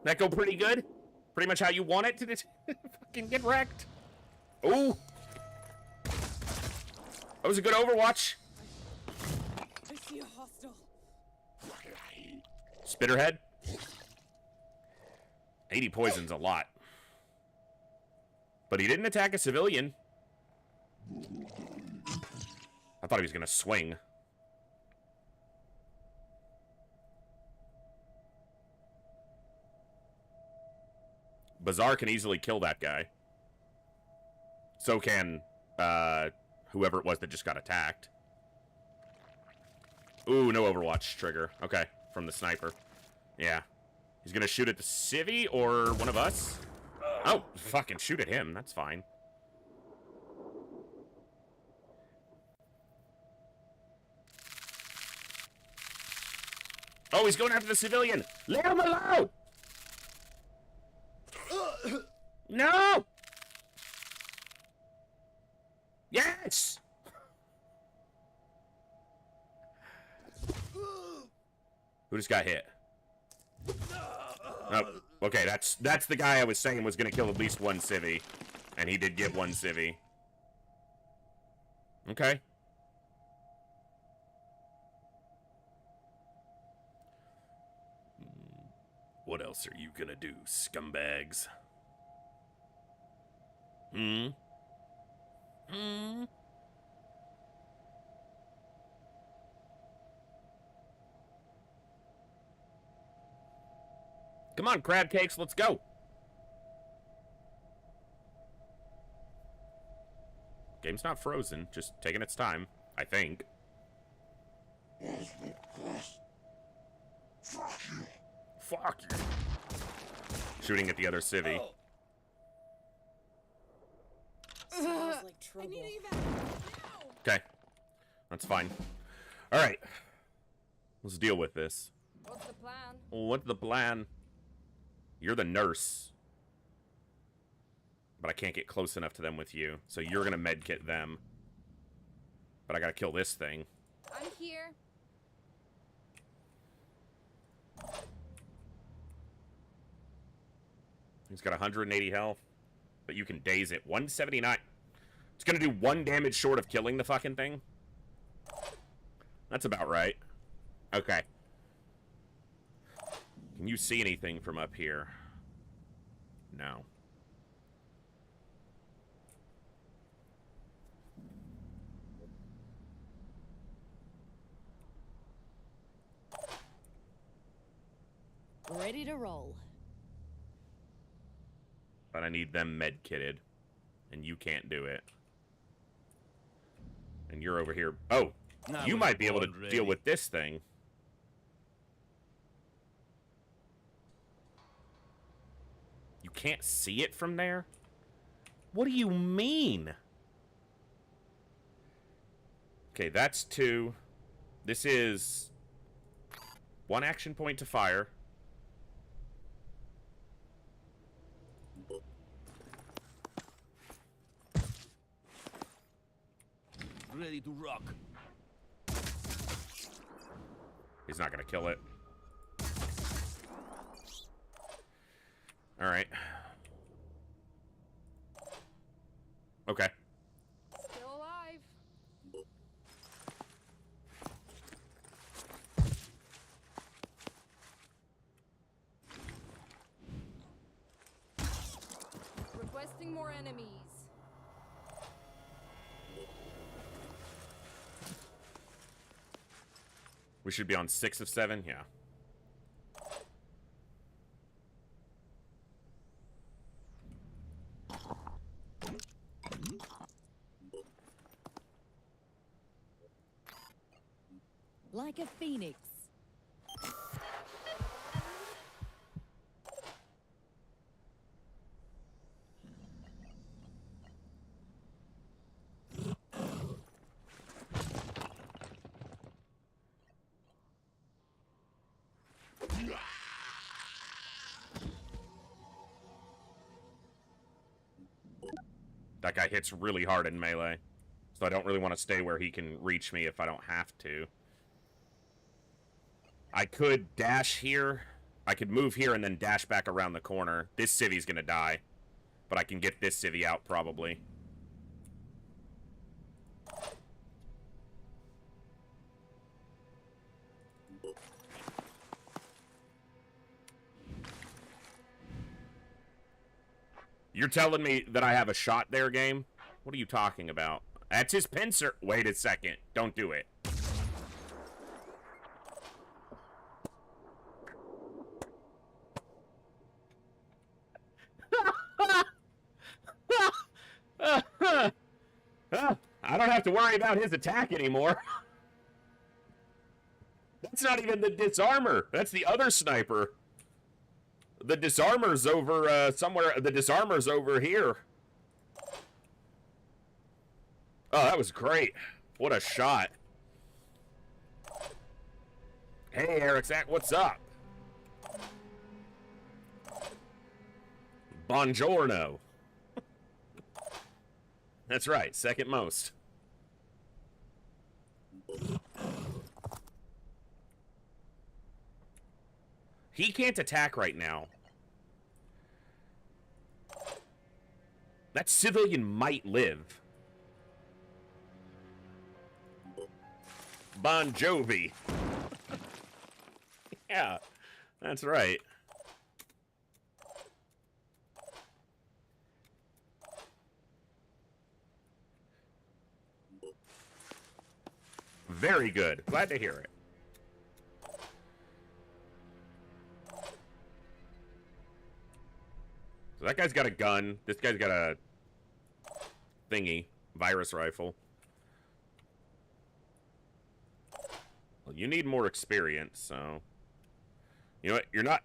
That go pretty good? Pretty much how you want it to fucking get wrecked? Ooh. That was a good Overwatch. I see a hostile. Spitterhead. 80 poison's a lot. But he didn't attack a civilian. I thought he was gonna swing. Bazaar can easily kill that guy. So can whoever it was that just got attacked. Ooh, no Overwatch trigger. Okay, from the sniper. Yeah. He's gonna shoot at the civvy or one of us? Oh, fucking shoot at him. That's fine. Oh, he's going after the civilian. Leave him alone! No! Yes! Who just got hit? Oh, okay, that's the guy I was saying was gonna kill at least one civvy. And he did get one civvy. Okay. What else are you gonna do, scumbags? Come on, crab cakes, let's go. Game's not frozen, just taking its time, I think. Fuck you. Shooting at the other civvy. Smells like trouble. Okay. That's fine. Alright. Let's deal with this. What's the plan? What's the plan? You're the nurse. But I can't get close enough to them with you. So you're gonna medkit them. But I gotta kill this thing. I'm here. He's got 180 health. But you can daze it. 179. It's gonna do 1 damage short of killing the fucking thing. That's about right. Okay. Can you see anything from up here? No. Ready to roll. But I need them med-kitted. And you can't do it. And you're over here. Oh! Now You we're might be able to born deal ready. with this thing. You can't see it from there? What do you mean? Okay, that's 2. This is 1 action point to fire. Ready to rock. He's not gonna kill it. Alright. Okay. Still alive. Requesting more enemies. We should be on 6 of 7, yeah. Like a phoenix. That guy hits really hard in melee. So I don't really want to stay where he can reach me if I don't have to. I could dash here. I could move here and then dash back around the corner. This civvy's gonna die. But I can get this civvy out probably. You're telling me that I have a shot there, game? What are you talking about? That's his pincer. Wait a second. Don't do it. I don't have to worry about his attack anymore. That's not even the disarmer. That's the other sniper. The disarmer's over somewhere. The disarmer's over here. Oh, that was great. What a shot. Hey, Eric Zach, what's up? Buongiorno. That's right, second most. He can't attack right now. That civilian might live. Bon Jovi. Yeah, that's right. Very good. Glad to hear it. So that guy's got a gun. This guy's got a thingy. Virus rifle. Well, you need more experience, so... You know what? You're not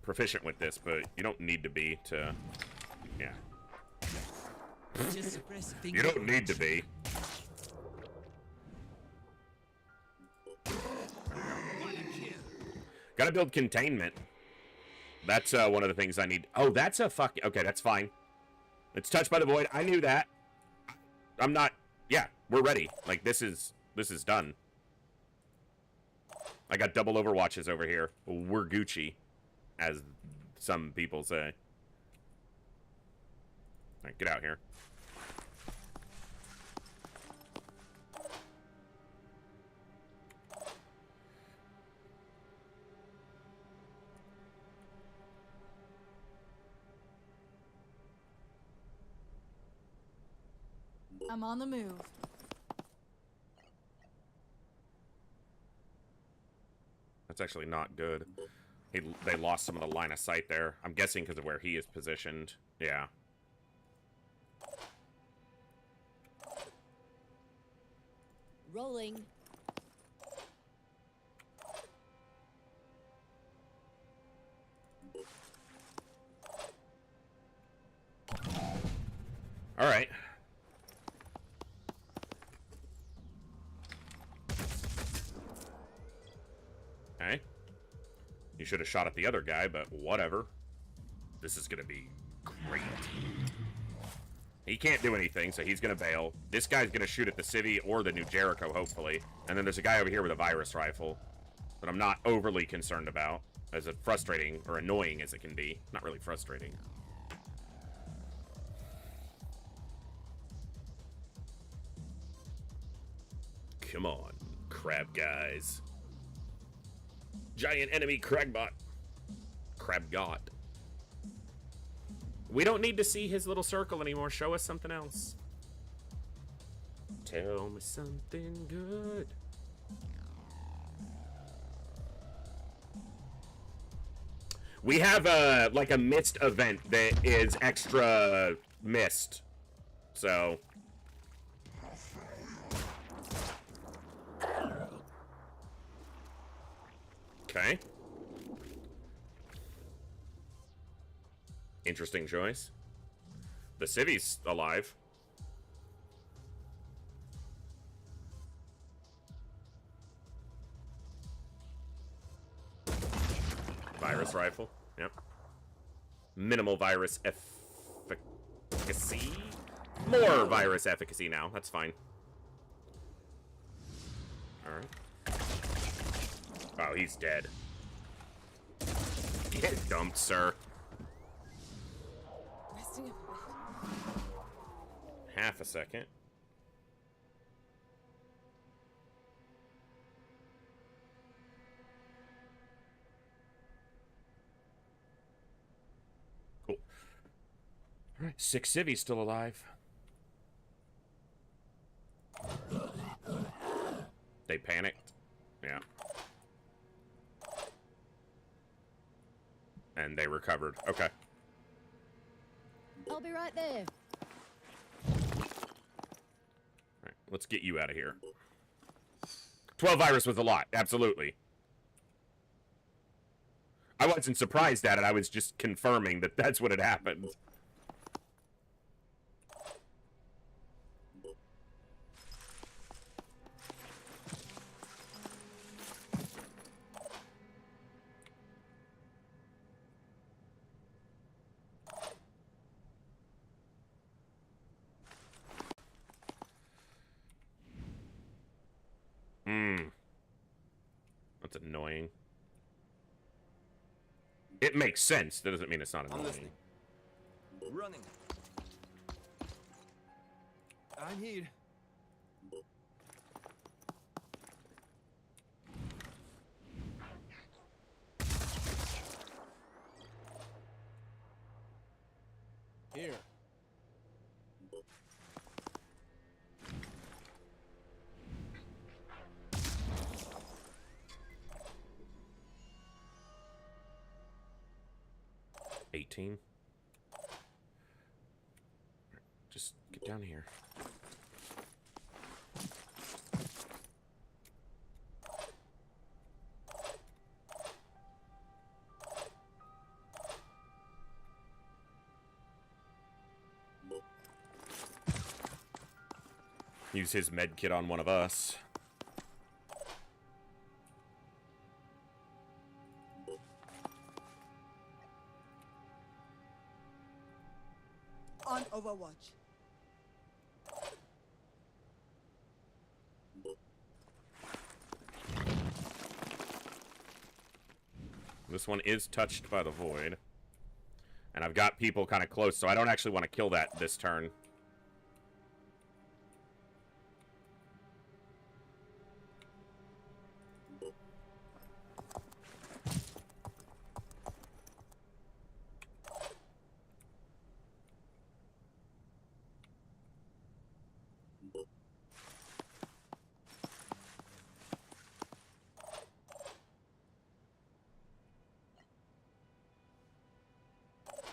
proficient with this, but you don't need to be to... Yeah. You don't need to be. Gotta build containment. That's one of the things I need. Oh, that's a fuck. Okay, that's fine. It's touched by the void. I knew that. I'm not. Yeah, we're ready. Like this is done. I got double overwatches over here. We're Gucci, as some people say. All right, get out here. I'm on the move. That's actually not good. They lost some of the line of sight there. I'm guessing because of where he is positioned. Yeah. Rolling. All right. Okay. You should have shot at the other guy, but whatever. This is gonna be great. He can't do anything, so he's gonna bail. This guy's gonna shoot at the city or the New Jericho, hopefully. And then there's a guy over here with a virus rifle that I'm not overly concerned about, as frustrating or annoying as it can be. Not really frustrating. Come on, crab guys. Giant enemy Cragbot. Crabgot. We don't need to see his little circle anymore. Show us something else. Tell me something good. We have like a mist event that is extra mist. So... Okay. Interesting choice. The civvy's alive. Virus rifle. Yep. Minimal virus efficacy. More virus efficacy now. That's fine. Alright. Oh, he's dead. Get dumped, sir. Half a second. Cool. Alright, 6 civvies still alive. They panicked. Yeah. And they recovered. Okay. I'll be right there. Alright, let's get you out of here. 12 virus was a lot. Absolutely. I wasn't surprised at it. I was just confirming that that's what had happened. That's annoying. It makes sense. That doesn't mean it's not annoying. Running. I'm here. Here. $18. Just get down here. Use his med kit on one of us. On Overwatch. This one is touched by the void. And I've got people kind of close, so I don't actually want to kill that this turn.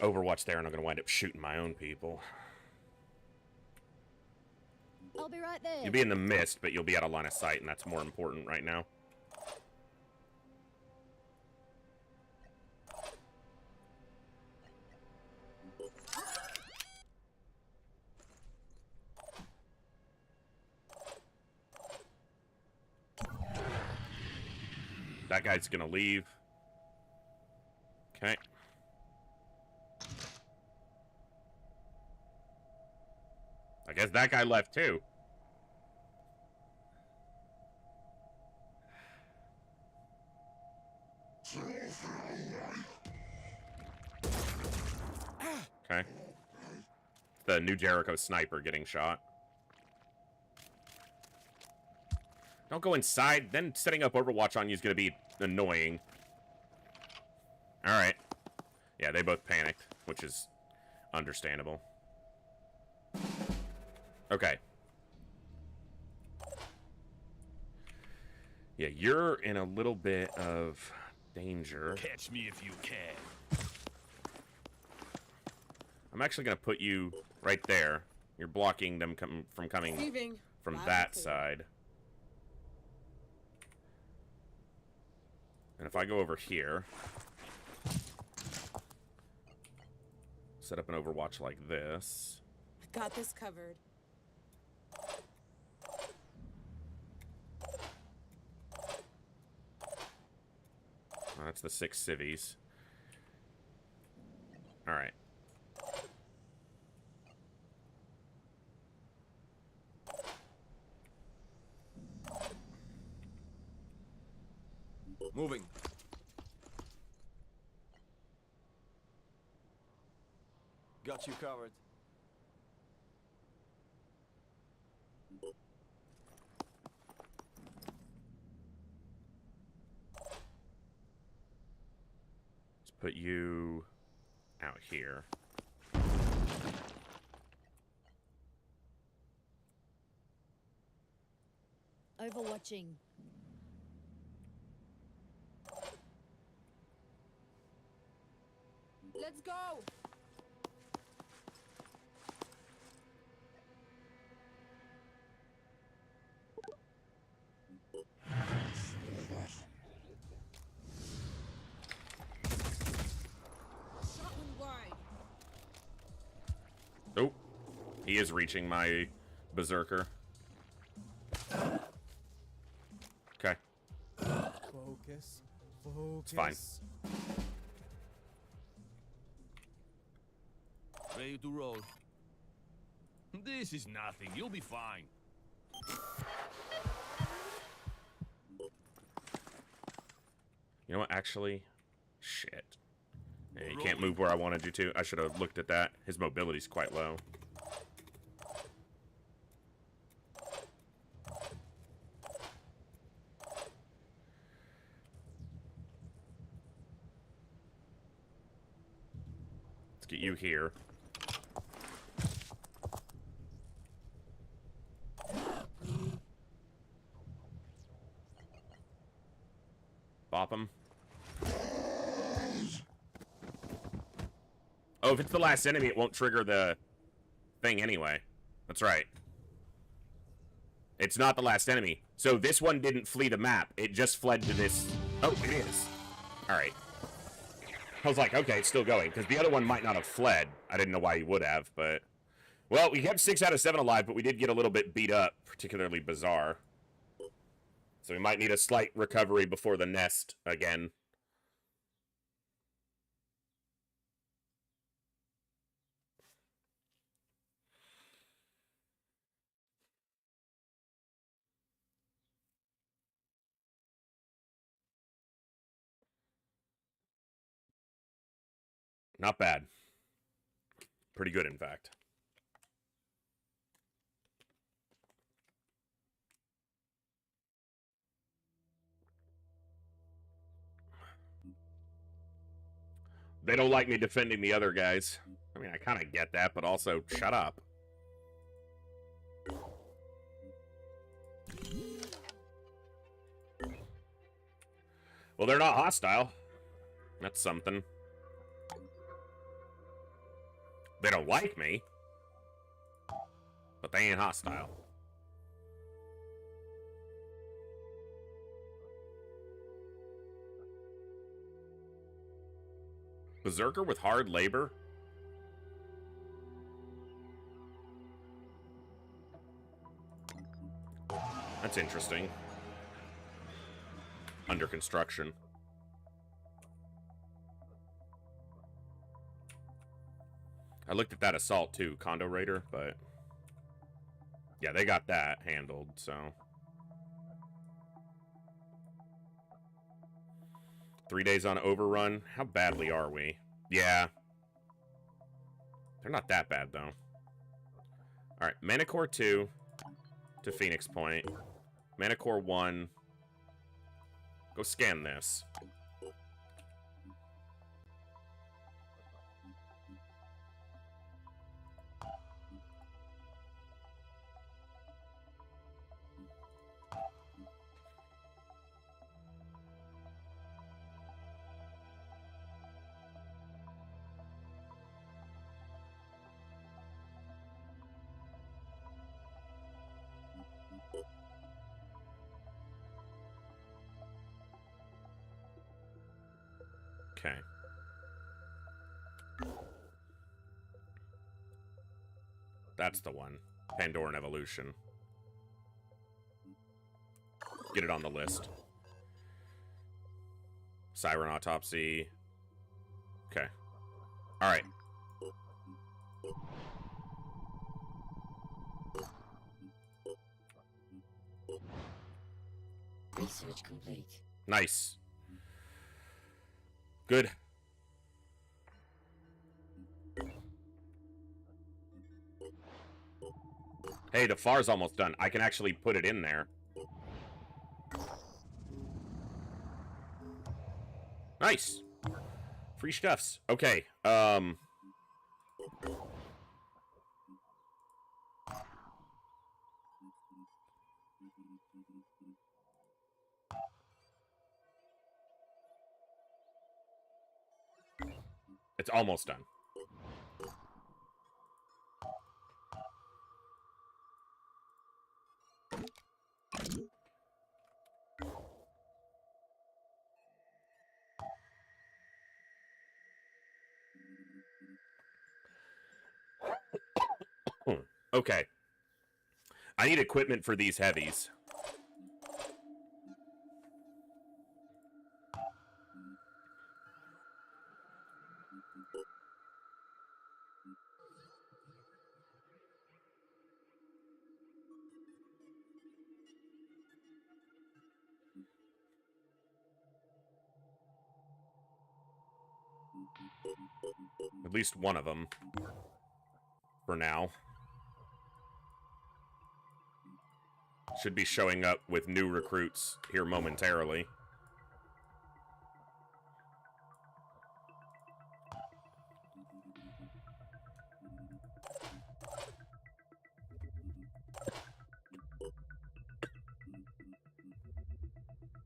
Overwatch there, and I'm going to wind up shooting my own people. I'll be right there. You'll be in the mist, but you'll be out of line of sight, and that's more important right now. That guy's going to leave. Okay. I guess that guy left too. Okay. The New Jericho sniper getting shot. Don't go inside. Then setting up Overwatch on you is going to be annoying. Alright. Yeah, they both panicked, which is understandable. Okay. Yeah, you're in a little bit of danger. Catch me if you can. I'm actually going to put you right there. You're blocking them from coming Receiving. from Loud that and clear. side. And if I go over here, set up an Overwatch like this. I got this covered. Oh, that's the 6 civvies. Alright. Moving. Got you covered. Let's put you out here. Overwatching. Let's go. Shot one wide. Oh, he is reaching my berserker. Okay, Focus. Focus. it's fine. Ready to roll. This is nothing. You'll be fine. You know what, actually? Shit. Yeah, you can't move where I wanted you to. I should have looked at that. His mobility's quite low. Let's get you here. Bop him. Oh, if it's the last enemy, it won't trigger the thing anyway. That's right. It's not the last enemy. So this one didn't flee the map. It just fled to this. Oh, it is. Alright. I was like, okay, it's still going. Because the other one might not have fled. I didn't know why he would have, but Well, we kept 6 out of 7 alive, but we did get a little bit beat up, particularly Bizarre. So we might need a slight recovery before the nest again. Not bad. Pretty good, in fact. They don't like me defending the other guys. I mean, I kind of get that, but also, shut up. Well, they're not hostile. That's something. They don't like me, but they ain't hostile. Berserker with hard labor? That's interesting. Under construction. I looked at that assault too, Condo Raider, but yeah, they got that handled, so. 3 days on overrun. How badly are we? Yeah. They're not that bad, though. Alright, Manicore 2 to Phoenix Point. Manicore 1. Go scan this. Okay. That's the one. Pandoran Evolution. Get it on the list. Siren Autopsy. Okay. Alright. Research complete. Nice. Good. Hey, the FAR's almost done. I can actually put it in there. Nice. Free stuffs. Okay. It's almost done. Okay. I need equipment for these heavies. At least one of them. For now. Should be showing up with new recruits here momentarily.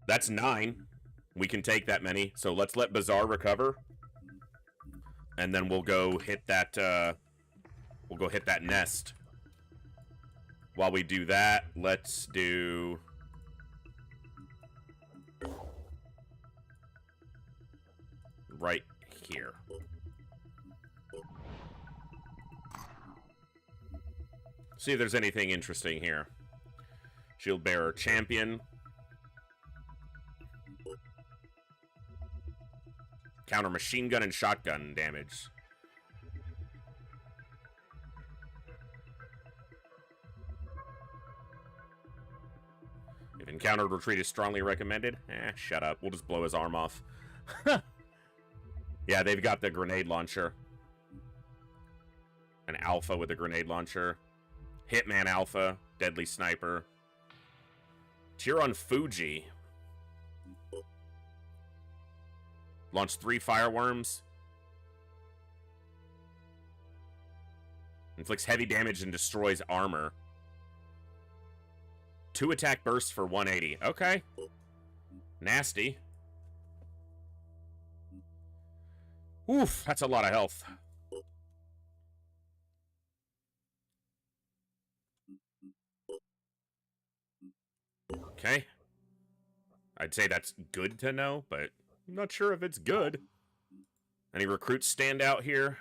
That's 9. We can take that many. So let's let Bazaar recover. And then we'll go hit that, nest. While we do that, let's do... right here. See if there's anything interesting here. Shield bearer champion. Counter machine gun and shotgun damage. If encountered, retreat is strongly recommended. Shut up. We'll just blow his arm off. Yeah, they've got the grenade launcher. An alpha with a grenade launcher. Hitman alpha. Deadly sniper. Cheer on Fuji. Launch 3 fireworms. Inflicts heavy damage and destroys armor. 2 attack bursts for 180. Okay. Nasty. Oof, that's a lot of health. Okay. I'd say that's good to know, but I'm not sure if it's good. Any recruits stand out here?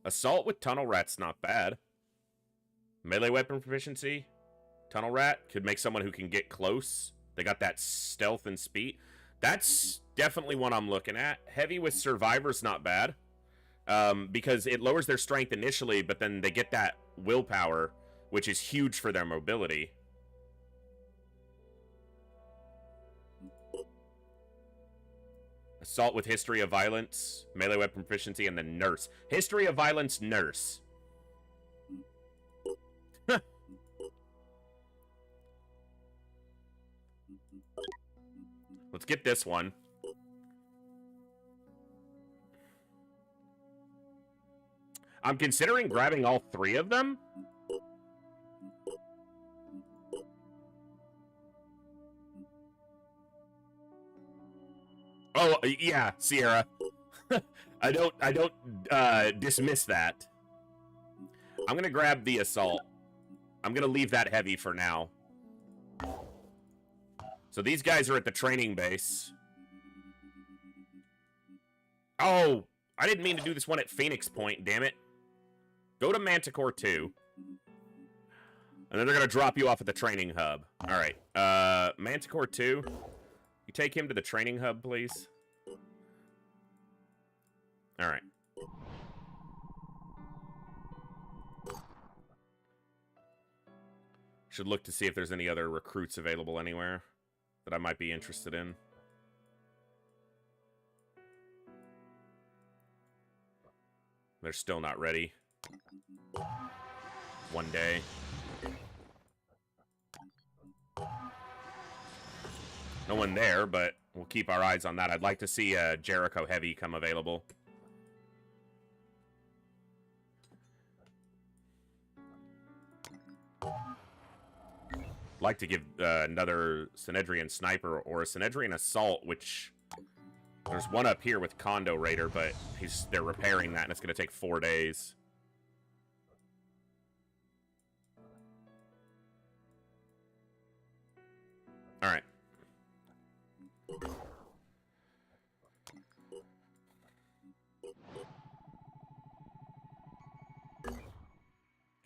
Assault with Tunnel Rat's not bad. Melee weapon proficiency. Tunnel Rat could make someone who can get close. They got that stealth and speed. That's definitely one I'm looking at. Heavy with Survivor's not bad. Because it lowers their strength initially, but then they get that willpower, which is huge for their mobility. Assault with History of Violence, melee weapon proficiency, and then Nurse. History of Violence, Nurse. Let's get this one. I'm considering grabbing all 3 of them. Oh, yeah, Sierra. I don't dismiss that. I'm gonna grab the assault. I'm gonna leave that heavy for now. So these guys are at the training base. Oh, I didn't mean to do this one at Phoenix Point, damn it. Go to Manticore 2. And then they're gonna drop you off at the training hub. Alright, Manticore 2. You take him to the training hub, please. Alright. Should look to see if there's any other recruits available anywhere that I might be interested in. They're still not ready. One day. No one there, but we'll keep our eyes on that. I'd like to see Jericho Heavy come available. Like to give another Synedrian Sniper or a Synedrian Assault, which... There's one up here with Condo Raider, but they're repairing that, and it's going to take 4 days. Alright.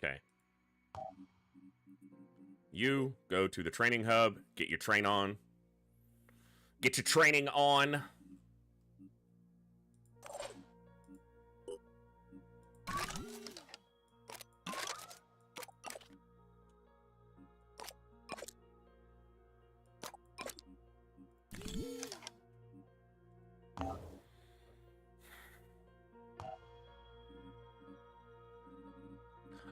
Okay. You go to the training hub, get your train on. Get your training on.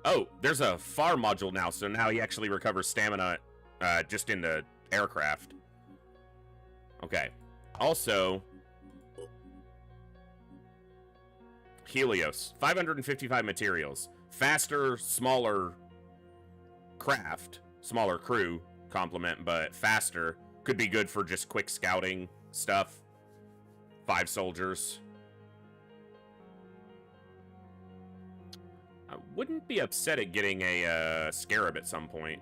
Oh, there's a FAR module now, so now he actually recovers stamina just in the aircraft. Okay. Also, Helios, 555 materials. Faster, smaller craft, smaller crew complement, but faster. Could be good for just quick scouting stuff. 5 soldiers. I wouldn't be upset at getting a Scarab at some point.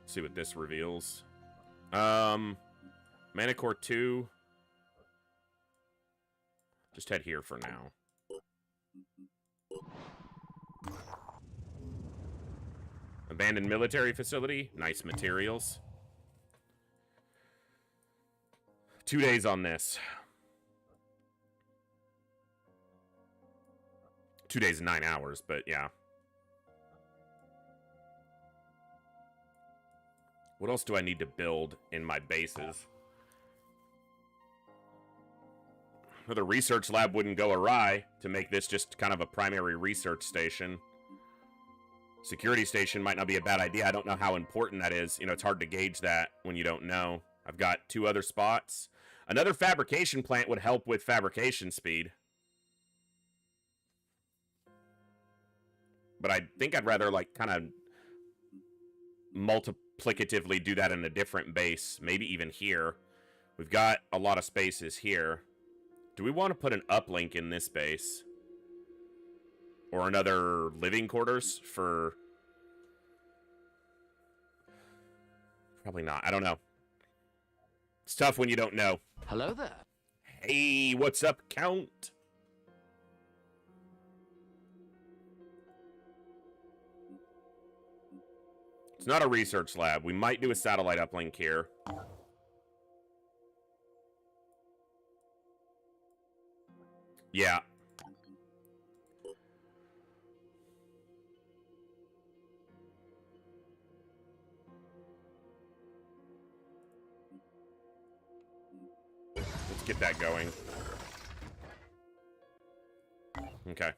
Let's see what this reveals. Mana Core 2. Just head here for now. Abandoned military facility. Nice materials. 2 days on this. 2 days and 9 hours, but yeah. What else do I need to build in my bases? Well, the research lab wouldn't go awry to make this just kind of a primary research station. Security station might not be a bad idea. I don't know how important that is. You know, it's hard to gauge that when you don't know. I've got 2 other spots. Another fabrication plant would help with fabrication speed. But I think I'd rather, like, kind of multiplicatively do that in a different base. Maybe even here. We've got a lot of spaces here. Do we want to put an uplink in this base? Or another living quarters for... Probably not. I don't know. It's tough when you don't know. Hello there. Hey, what's up, Count? It's not a research lab. We might do a satellite uplink here. Yeah. Let's get that going. Okay.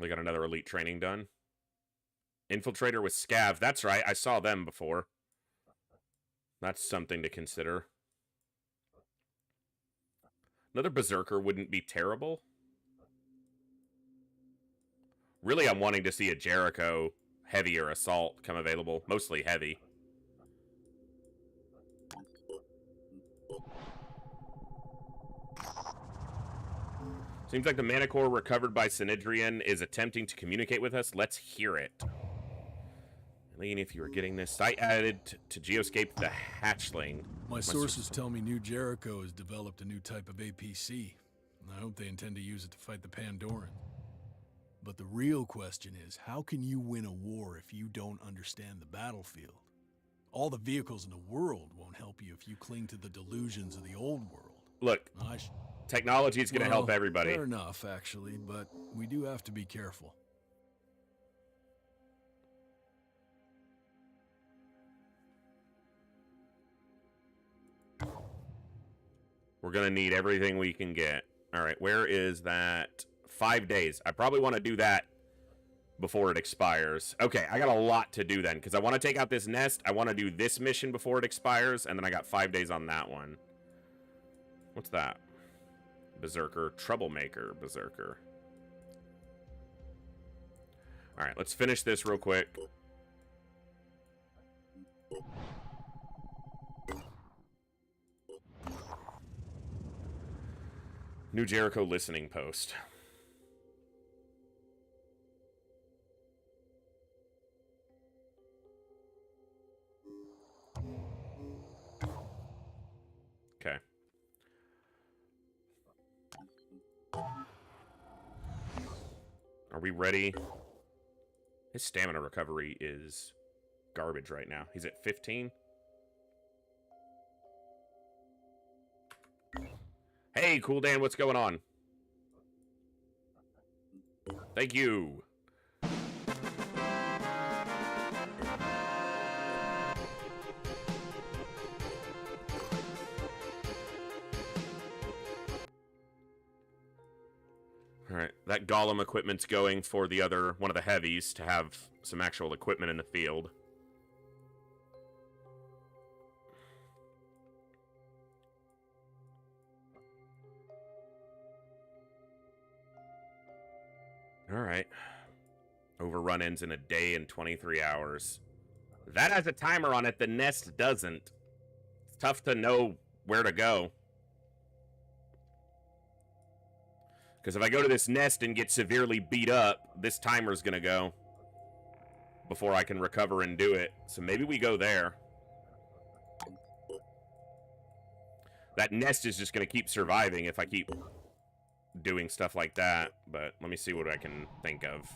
We got another elite training done. Infiltrator with Scav. That's right. I saw them before. That's something to consider. Another Berserker wouldn't be terrible. Really, I'm wanting to see a Jericho heavier assault come available. Mostly heavy. Seems like the mana core recovered by Synedrian is attempting to communicate with us. Let's hear it. Lean, if you were getting this, site added to Geoscape the Hatchling. My sources tell me New Jericho has developed a new type of APC. I hope they intend to use it to fight the Pandoran. But the real question is, how can you win a war if you don't understand the battlefield? All the vehicles in the world won't help you if you cling to the delusions of the old world. Look, technology is going to help everybody. Fair enough, actually, but we do have to be careful. We're going to need everything we can get. All right, where is that? 5 days. I probably want to do that before it expires. Okay, I got a lot to do then, because I want to take out this nest. I want to do this mission before it expires, and then I got 5 days on that one. What's that? Berserker. Troublemaker Berserker. All right, let's finish this real quick. New Jericho listening post. Okay. Are we ready? His stamina recovery is garbage right now. He's at 15. Hey, Cool Dan, what's going on? Thank you. Alright, that golem equipment's going for the other, one of the heavies to have some actual equipment in the field. Alright. Overrun ends in a day and 23 hours. That has a timer on it. The nest doesn't. It's tough to know where to go. Because if I go to this nest and get severely beat up, this timer's going to go before I can recover and do it. So maybe we go there. That nest is just going to keep surviving if I keep doing stuff like that. But let me see what I can think of.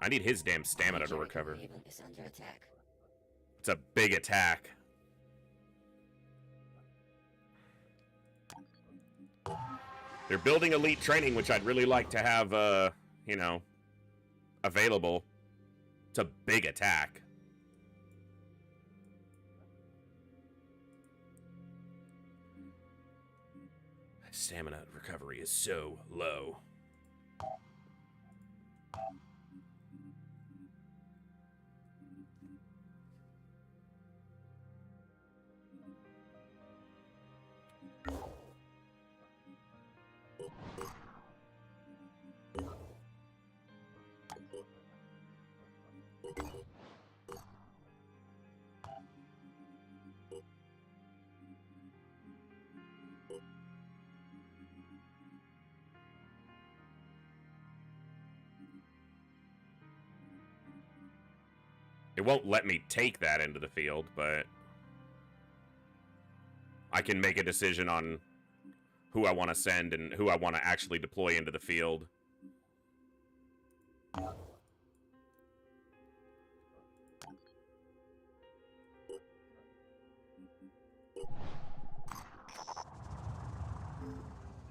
I need his damn stamina to recover. It's a big attack. They're building elite training, which I'd really like to have, you know, available. It's a big attack. Stamina recovery is so low. It won't let me take that into the field, but I can make a decision on who I want to send and who I want to actually deploy into the field.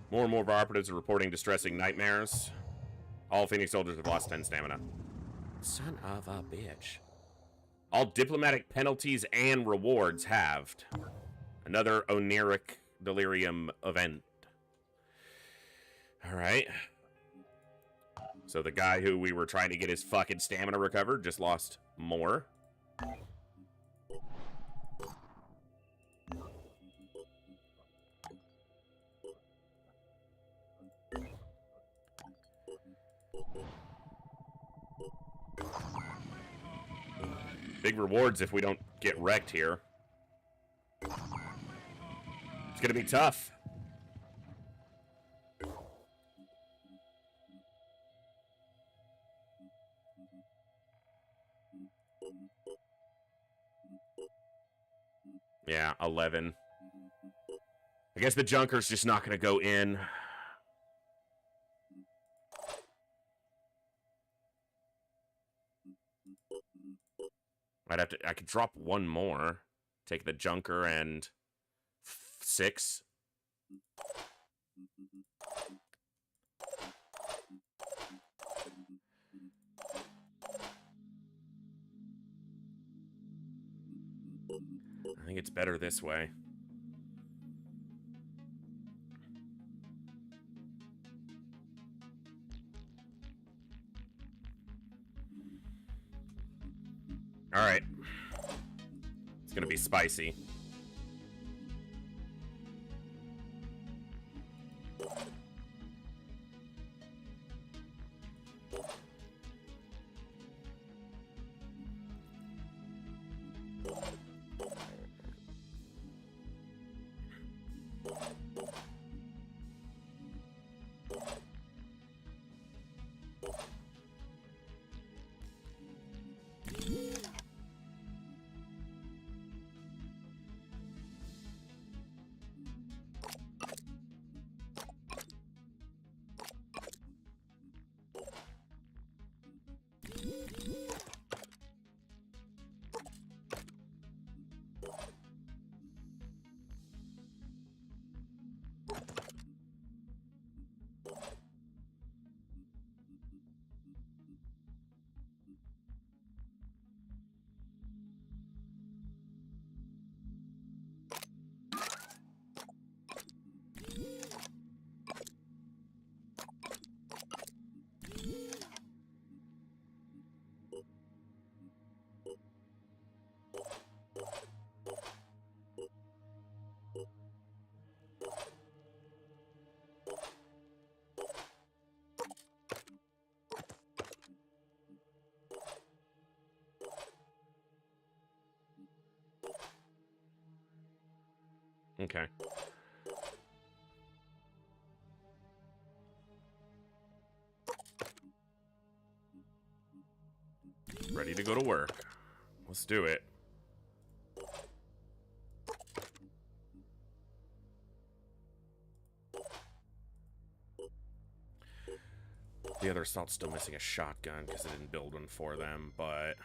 More and more of our operatives are reporting distressing nightmares. All Phoenix soldiers have lost 10 stamina. Son of a bitch. All diplomatic penalties and rewards halved. Another oniric delirium event. Alright. So the guy who we were trying to get his fucking stamina recovered just lost more. Big rewards if we don't get wrecked here. It's gonna be tough. Yeah, 11. I guess the Junker's just not gonna go in. I could drop one more. Take the Junker and 6. I think it's better this way. All right. It's gonna be spicy. Okay. Ready to go to work. Let's do it. The other assault's still missing a shotgun because I didn't build one for them, but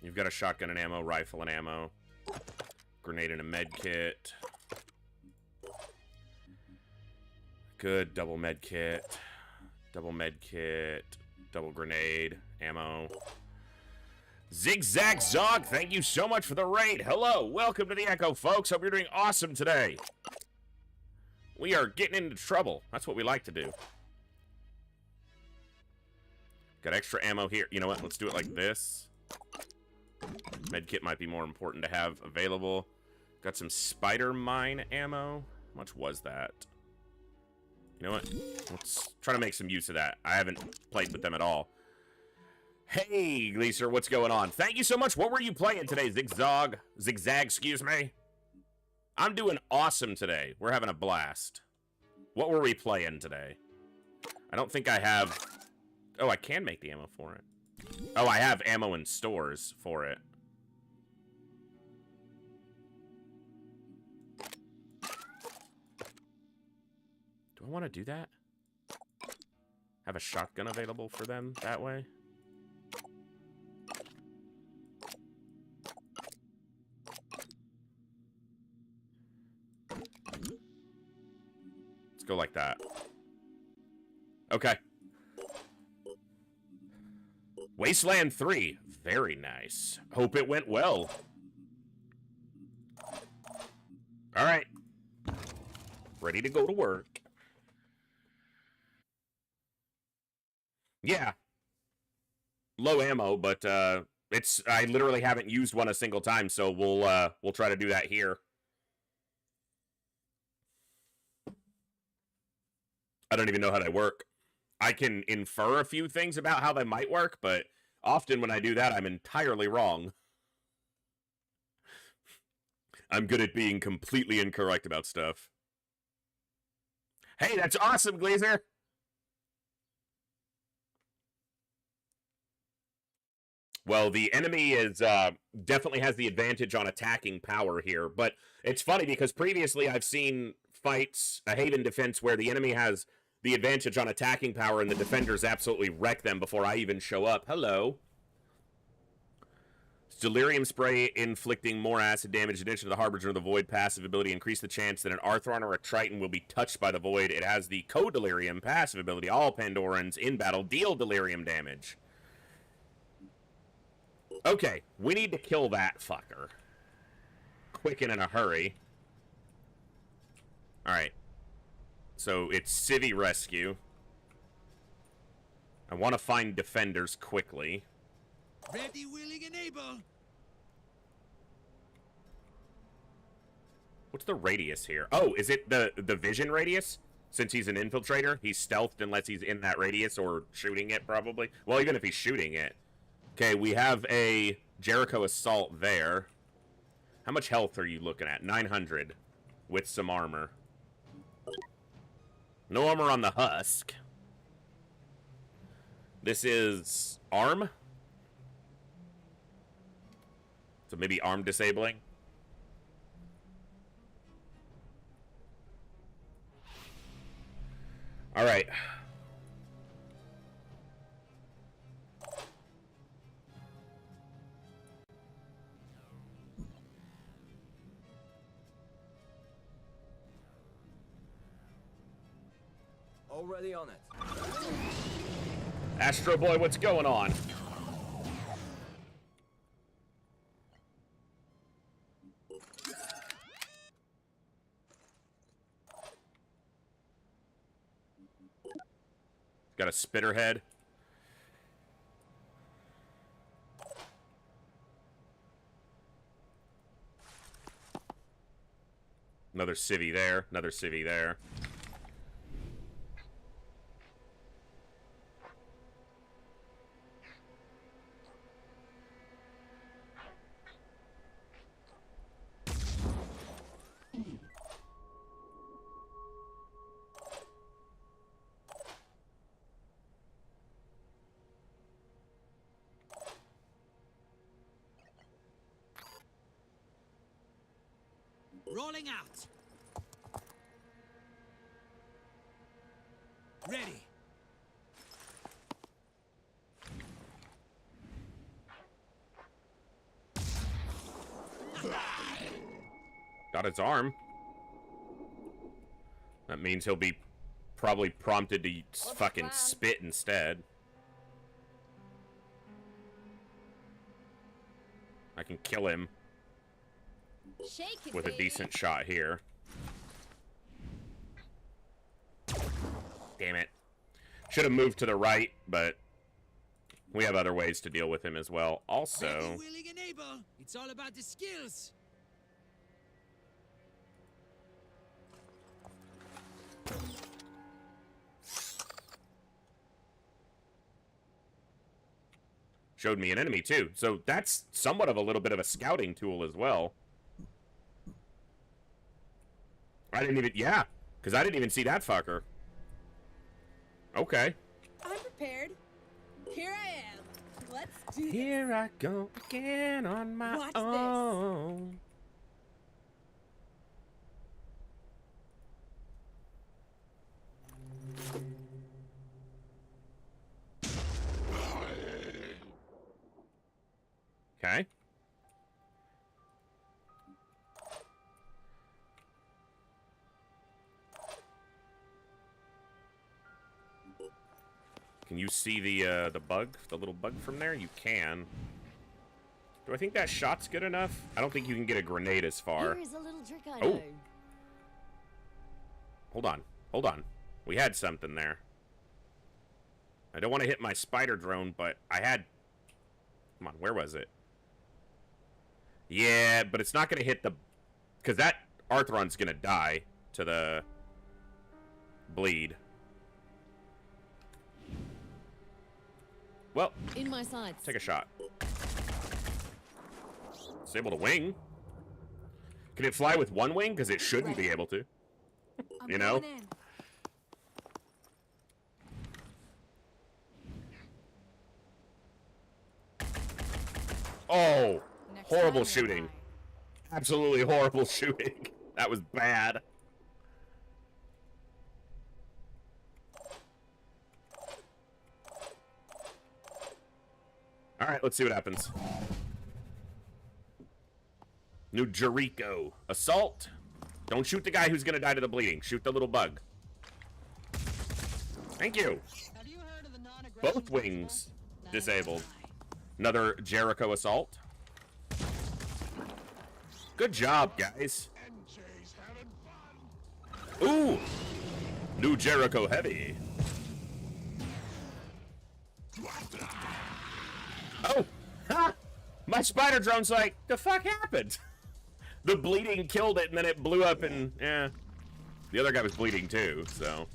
you've got a shotgun and ammo, rifle and ammo, grenade and a med kit. Good, double med kit, double grenade, ammo. Zigzag Zog, thank you so much for the raid. Hello, welcome to the Echo, folks. Hope you're doing awesome today. We are getting into trouble. That's what we like to do. Got extra ammo here. You know what? Let's do it like this. Medkit might be more important to have available. Got some spider mine ammo. How much was that? You know what? Let's try to make some use of that. I haven't played with them at all. Hey, Gleaser, what's going on? Thank you so much. What were you playing today, Zigzag, excuse me? I'm doing awesome today. We're having a blast. What were we playing today? I don't think I have... Oh, I can make the ammo for it. Oh, I have ammo in stores for it. Do I want to do that? Have a shotgun available for them that way? Let's go like that. Okay. Wasteland 3. Very nice. Hope it went well. Alright. Ready to go to work. Yeah. Low ammo, but I literally haven't used one a single time, so we'll try to do that here. I don't even know how they work. I can infer a few things about how they might work, but often when I do that, I'm entirely wrong. I'm good at being completely incorrect about stuff. Hey, that's awesome, Glazer! Well, the enemy is definitely has the advantage on attacking power here, but it's funny because previously I've seen fights, a Haven defense, where the enemy has the advantage on attacking power, and the defenders absolutely wreck them before I even show up. Hello. Delirium Spray inflicting more acid damage. In addition to the Harbinger of the Void passive ability, increase the chance that an Arthron or a Triton will be touched by the Void. It has the Co-Delirium passive ability. All Pandorans in battle deal delirium damage. Okay, we need to kill that fucker. Quick and in a hurry. Alright. So, it's Civvy Rescue. I want to find defenders quickly. Ready, willing, and able. What's the radius here? Oh, is it the vision radius? Since he's an infiltrator, he's stealthed unless he's in that radius or shooting it, probably. Well, even if he's shooting it. Okay, we have a Jericho Assault there. How much health are you looking at? 900 with some armor. No armor on the Husk. This is arm. So maybe arm disabling. All right. Already on it. Astro Boy, what's going on? Got a spitter head. Another civvy there. Another civvy there. Rolling out. Ready. Got its arm. That means he'll be probably prompted to fucking spit instead. I can kill him Shake it, with a baby. decent shot here. Damn it. Should have moved to the right, but we have other ways to deal with him as well. Also, Ready, willing, and able. It's all about the skills. showed me an enemy too. So that's somewhat of a little bit of a scouting tool as well. I didn't even, yeah, because I didn't even see that fucker. Okay. I'm prepared. Here I am. Let's do this. Here I go again on my Watch own. Okay. Can you see the bug, the little bug from there? You can. Do I think that shot's good enough? I don't think you can get a grenade as far. Here is a little trick I Oh. know. Hold on. Hold on. We had something there. I don't want to hit my spider drone, but I had... Come on, where was it? Yeah, but it's not going to hit the... Because that Arthron's going to die to the bleed. Well, In my sights. take a shot. It's able to wing. Can it fly with one wing? Because it shouldn't be able to. You know? Going in. Oh, Next horrible time you'll shooting. die. Absolutely horrible shooting. That was bad. All right, let's see what happens. New Jericho. Assault. Don't shoot the guy who's going to die to the bleeding. Shoot the little bug. Thank you. Have you heard of the non-aggression Both principle? wings Neither disabled. have Another Jericho assault. Good job, guys. Ooh! New Jericho heavy. Oh! Ha! My spider drone's like, the fuck happened? The bleeding killed it and then it blew up and, yeah. The other guy was bleeding too, so.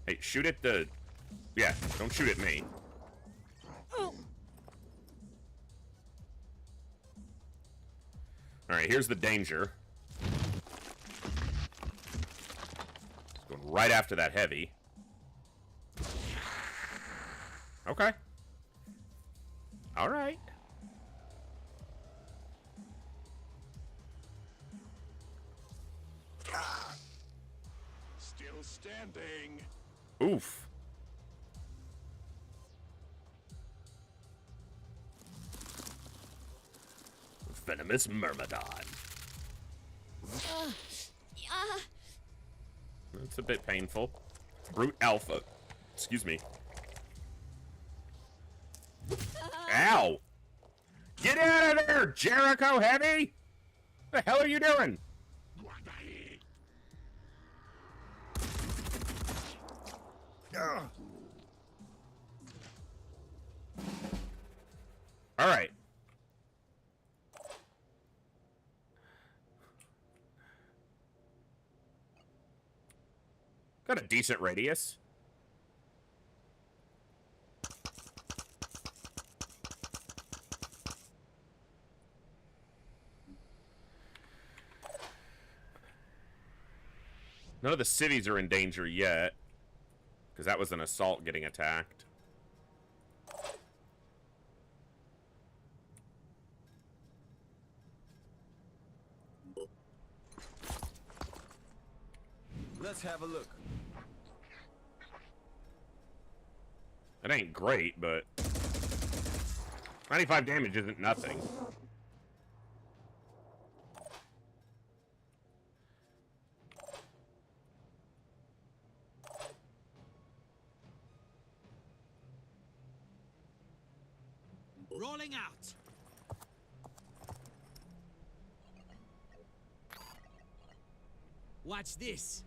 Hey, shoot at the... Yeah, don't shoot at me. Alright, here's the danger. It's going right after that heavy. Okay. Alright. Still standing. Oof. Venomous Myrmidon. That's a bit painful. Brute Alpha. Excuse me. Ow! Get out of there, Jericho Heavy! What the hell are you doing? All right. Got a decent radius. None of the cities are in danger yet, because that was an assault getting attacked. Let's have a look. It ain't great, but 95 damage isn't nothing. Rolling out. Watch this.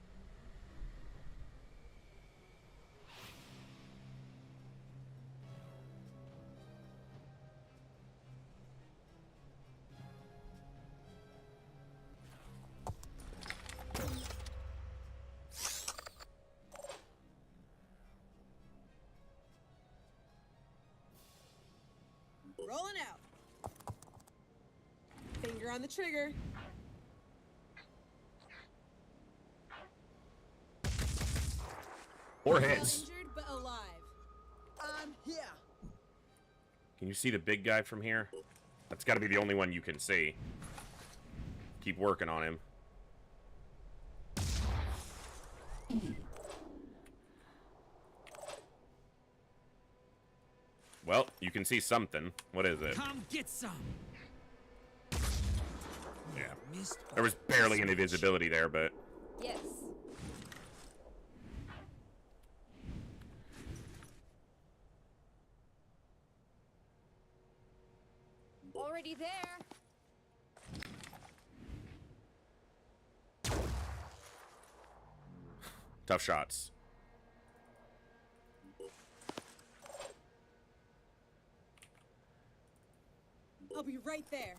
Rolling out. Finger on the trigger. Four hits. Injured but alive. I'm here. Can you see the big guy from here? That's got to be the only one you can see. Keep working on him. Well, you can see something. What is it? Come get some. Yeah. There was barely any visibility there, but... Yes. Already there. Tough shots. I'll be right there.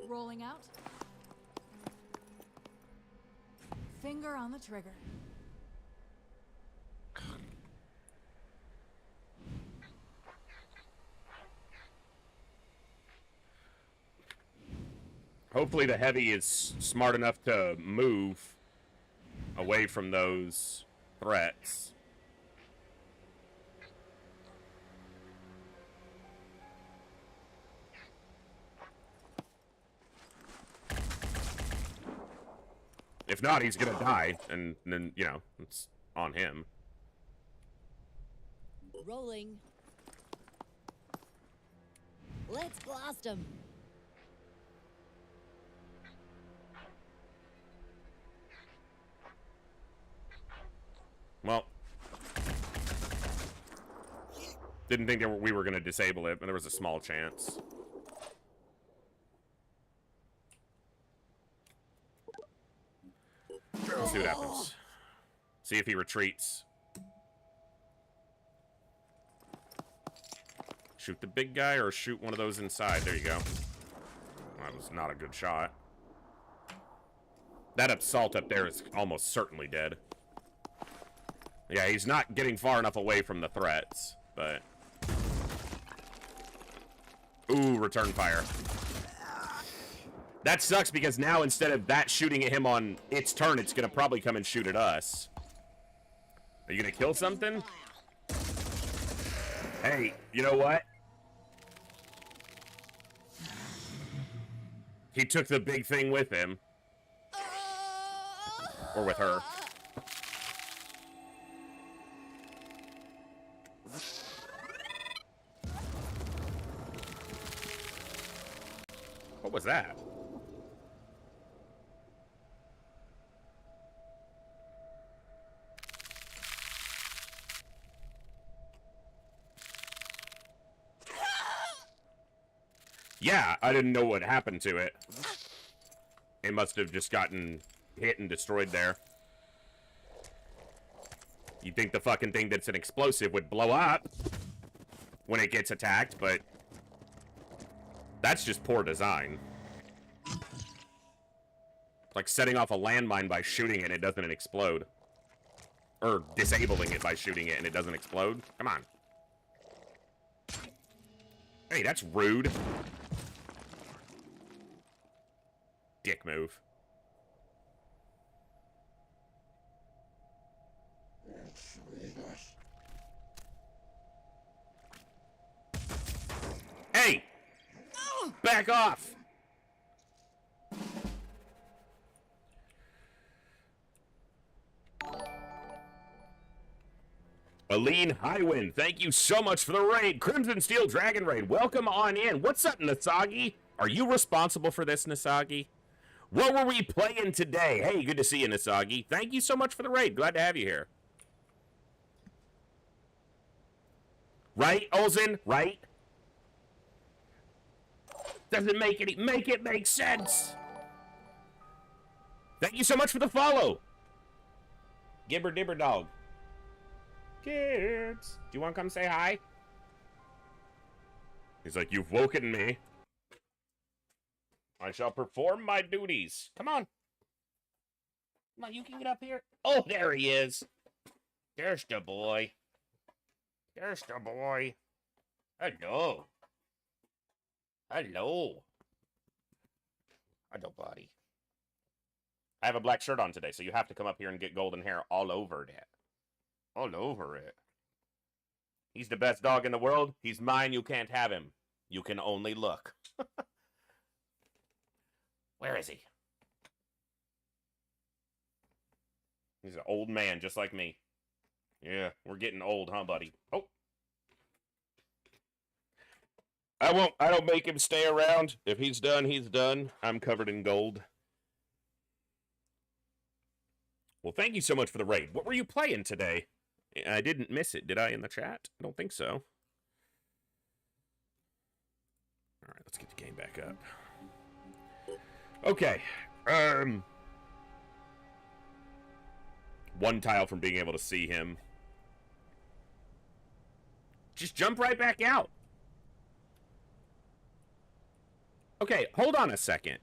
Rolling out. Finger on the trigger. Hopefully the heavy is smart enough to move away from those threats. If not, he's gonna die, and then, you know, it's on him. Rolling. Let's blast him. Well, didn't think that we were going to disable it, but there was a small chance. Let's see what happens. See if he retreats. Shoot the big guy or shoot one of those inside. There you go. That was not a good shot. That assault up there is almost certainly dead. Yeah, he's not getting far enough away from the threats, but... Ooh, return fire. That sucks because now instead of that shooting at him on its turn, it's gonna probably come and shoot at us. Are you gonna kill something? Hey, you know what? He took the big thing with him. Or with her. What was that? Yeah, I didn't know what happened to it. It must have just gotten hit and destroyed there. You'd think the fucking thing that's an explosive would blow up when it gets attacked, but that's just poor design. Like setting off a landmine by shooting it and it doesn't explode. Or disabling it by shooting it and it doesn't explode. Come on. Hey, that's rude. Dick move. back off. Aline Highwind, thank you so much for the raid. Crimson Steel Dragon Raid, welcome on in. What's up, Nasagi? Are you responsible for this, Nasagi? What were we playing today? Hey, good to see you, Nasagi. Thank you so much for the raid. Glad to have you here. Right, Olsen? Right? Doesn't make it make sense. Thank you so much for the follow. Gibber Dibber Dog. Kids, do you want to come say hi? He's like, you've woken me. I shall perform my duties. Come on. Come on, you can get up here. Oh, there he is. There's the boy. There's the boy. Hello. Hello. Hello, buddy. I have a black shirt on today, so you have to come up here and get golden hair all over it. All over it. He's the best dog in the world. He's mine. You can't have him. You can only look. Where is he? He's an old man, just like me. Yeah, we're getting old, huh, buddy? Oh. I don't make him stay around. If he's done, he's done. I'm covered in gold. Well, thank you so much for the raid. What were you playing today? I didn't miss it, did I, in the chat? I don't think so. Alright, let's get the game back up. Okay. One tile from being able to see him. Just jump right back out. Okay, hold on a second.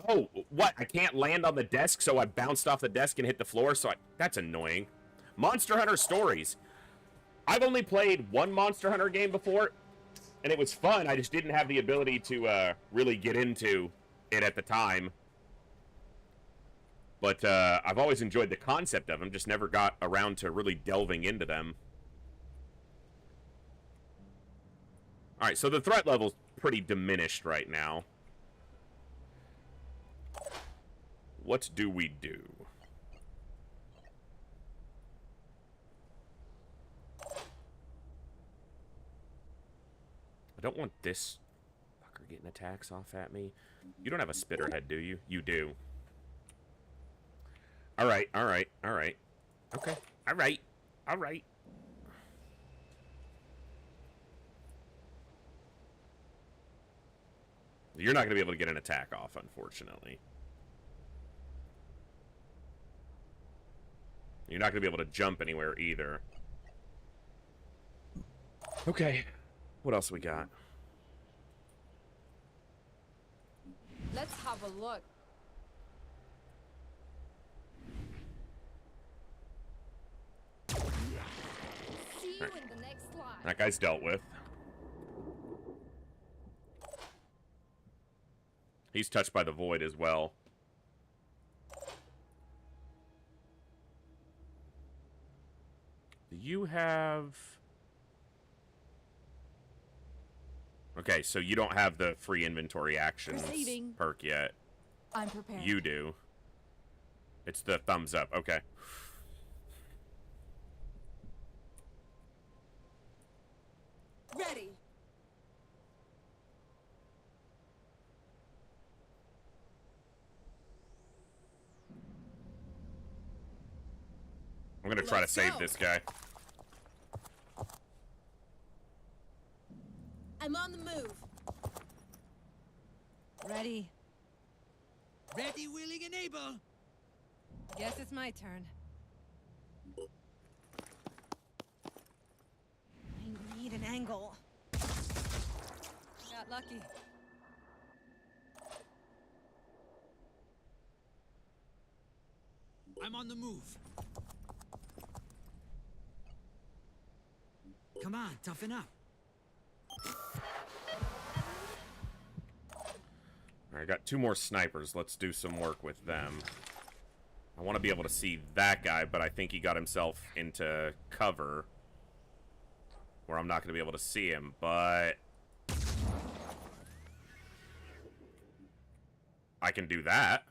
Oh, what? I can't land on the desk, so I bounced off the desk and hit the floor, so that's annoying. Monster Hunter Stories. I've only played one Monster Hunter game before, and it was fun. I just didn't have the ability to really get into it at the time. But I've always enjoyed the concept of them, just never got around to really delving into them. Alright, so the threat level's pretty diminished right now. What do we do? I don't want this fucker getting attacks off at me. You don't have a spitter head, do you? You do. Alright, alright, alright. Okay, alright, alright. You're not going to be able to get an attack off, unfortunately. You're not going to be able to jump anywhere either. Okay. What else we got? Let's have a look. See you in the next slide. That guy's dealt with. He's touched by the void as well. Do you have... Okay, so you don't have the free inventory actions perk yet. I'm prepared. You do. It's the thumbs up. Okay. Ready. I'm gonna try to save this guy. I'm on the move. Ready. Ready, willing, and able. Guess it's my turn. I need an angle. Got lucky. I'm on the move. Come on, toughen up. Alright, I got two more snipers. Let's do some work with them. I want to be able to see that guy, but I think he got himself into cover where I'm not going to be able to see him, but I can do that.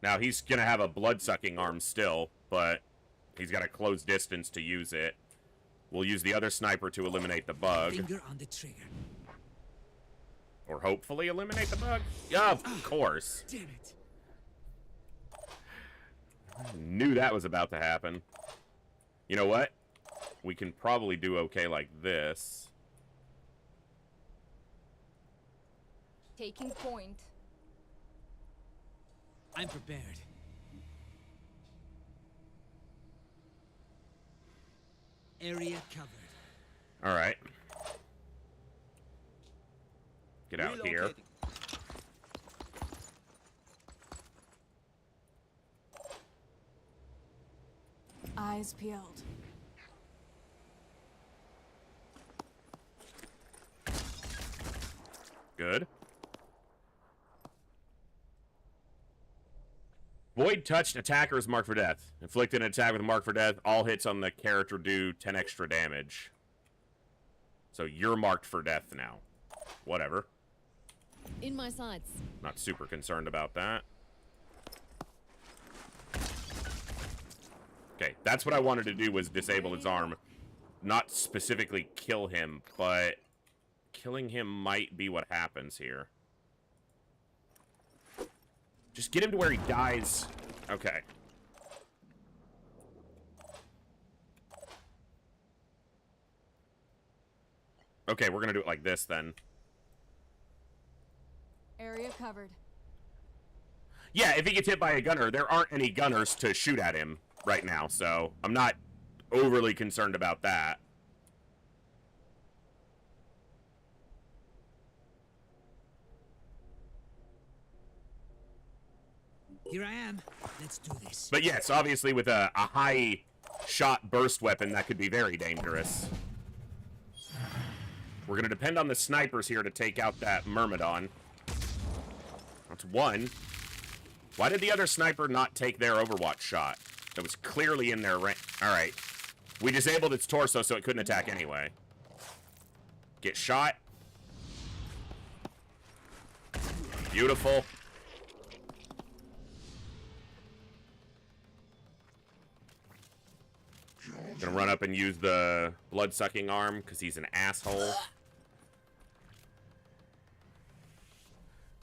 Now, he's going to have a blood-sucking arm still, but he's got a close distance to use it. We'll use the other sniper to eliminate the bug. Finger on the trigger. Or hopefully eliminate the bug? Yeah, of course. Damn it. I knew that was about to happen. You know what? We can probably do okay like this. Taking point. I'm prepared. Area covered. All right. Get out here. Eyes peeled. Good. Void touched attackers marked for death. Inflicted an attack with a mark for death. All hits on the character do 10 extra damage. So you're marked for death now. Whatever. In my sights. Not super concerned about that. Okay, that's what I wanted to do, was disable his arm. Not specifically kill him, but killing him might be what happens here. Just get him to where he dies. Okay. Okay, we're gonna do it like this then. Area covered. Yeah, if he gets hit by a gunner, there aren't any gunners to shoot at him right now, so I'm not overly concerned about that. Here I am. Let's do this. But yes, obviously with a high shot burst weapon, that could be very dangerous. We're going to depend on the snipers here to take out that Myrmidon. That's one. Why did the other sniper not take their Overwatch shot? That was clearly in their range. Alright. We disabled its torso so it couldn't attack anyway. Get shot. Beautiful. Gonna run up and use the blood-sucking arm because he's an asshole.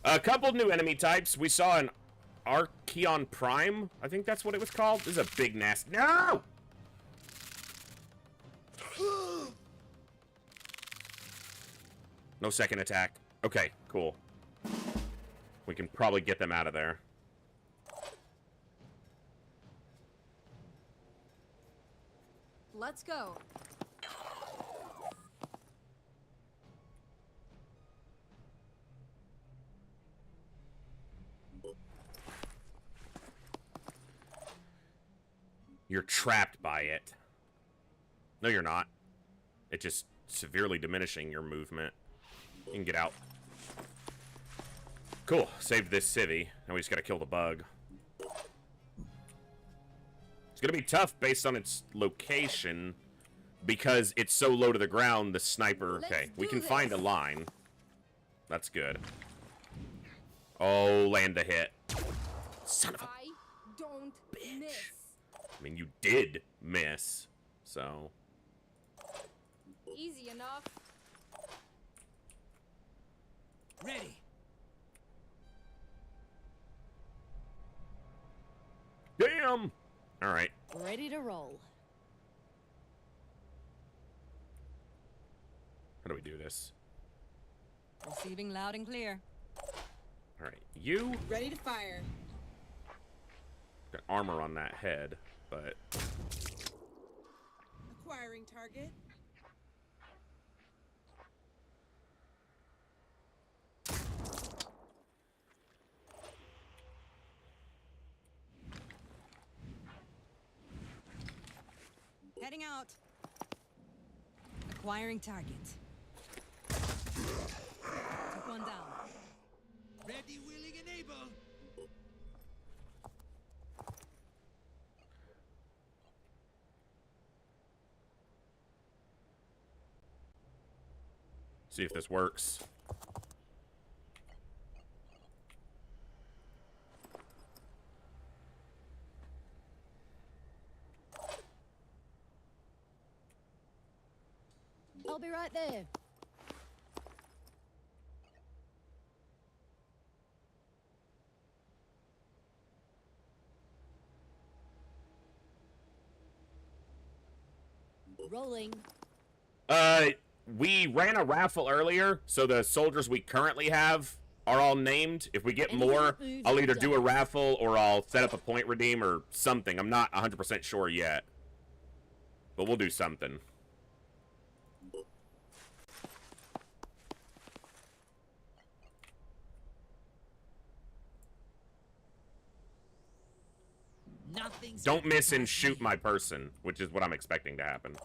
A couple new enemy types. We saw an Archeon Prime. I think that's what it was called. This is a big nasty... No! No second attack. Okay, cool. We can probably get them out of there. Let's go. You're trapped by it. No, you're not. It's just severely diminishing your movement. You can get out. Cool. Saved this civvy. Now we just gotta kill the bug. It's gonna be tough based on its location because it's so low to the ground, the sniper... Okay, we can find a line. That's good. Oh, land the hit. Son of a... I don't miss. I mean, you did miss, so... Easy enough. Ready. Damn! Alright. Ready to roll. How do we do this? Receiving loud and clear. Alright, you... Ready to fire. Got armor on that head, but... Acquiring target. Heading out. Acquiring target. Took one down. Ready, willing, and able. See if this works. I'll be right there. Rolling. We ran a raffle earlier, so the soldiers we currently have are all named. If we get more, I'll either do a raffle or I'll set up a point redeem or something. I'm not 100% sure yet. But we'll do something. Don't miss and shoot my person, which is what I'm expecting to happen.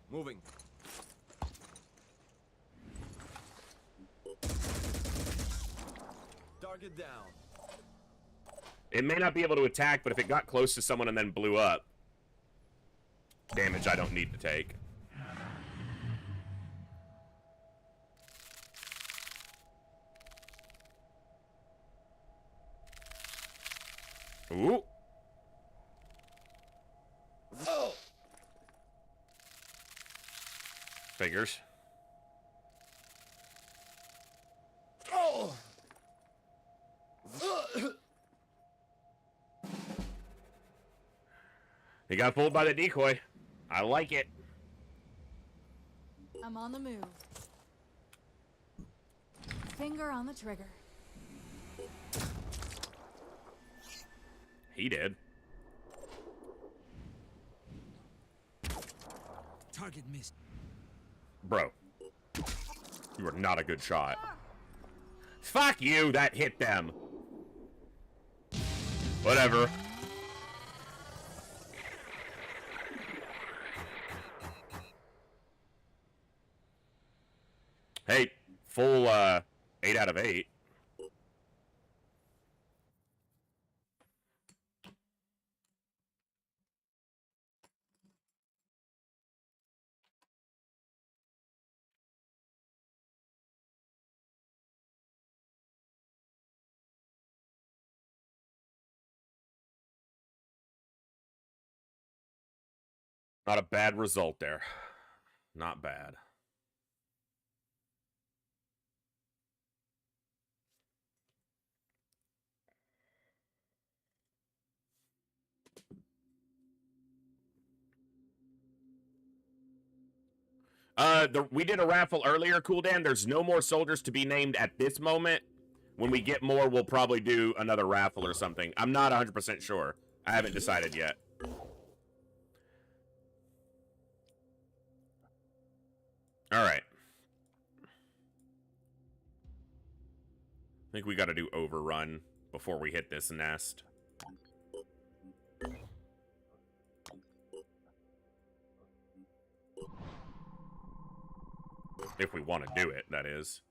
Moving. Target down. It may not be able to attack, but if it got close to someone and then blew up, damage I don't need to take. Ooh. Oh. Figures. Oh. He got fooled by the decoy. I like it. I'm on the move. Finger on the trigger. He did. Target missed. Bro. You are not a good shot. Fuck you, that hit them. Whatever. Hey, full 8 out of 8. Not a bad result there. Not bad. We did a raffle earlier, Cool Dan. There's no more soldiers to be named at this moment. When we get more, we'll probably do another raffle or something. I'm not 100% sure. I haven't decided yet. Alright. I think we gotta do overrun before we hit this nest. If we want to do it, that is.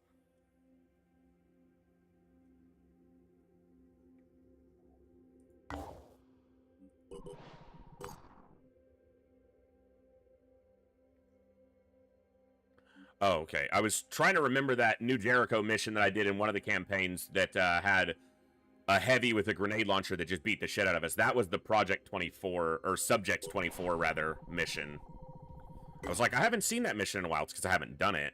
Oh, okay. I was trying to remember that New Jericho mission that I did in one of the campaigns that had a heavy with a grenade launcher that just beat the shit out of us. That was the Project 24, or Subject 24, rather, mission. I was like, I haven't seen that mission in a while. It's because I haven't done it.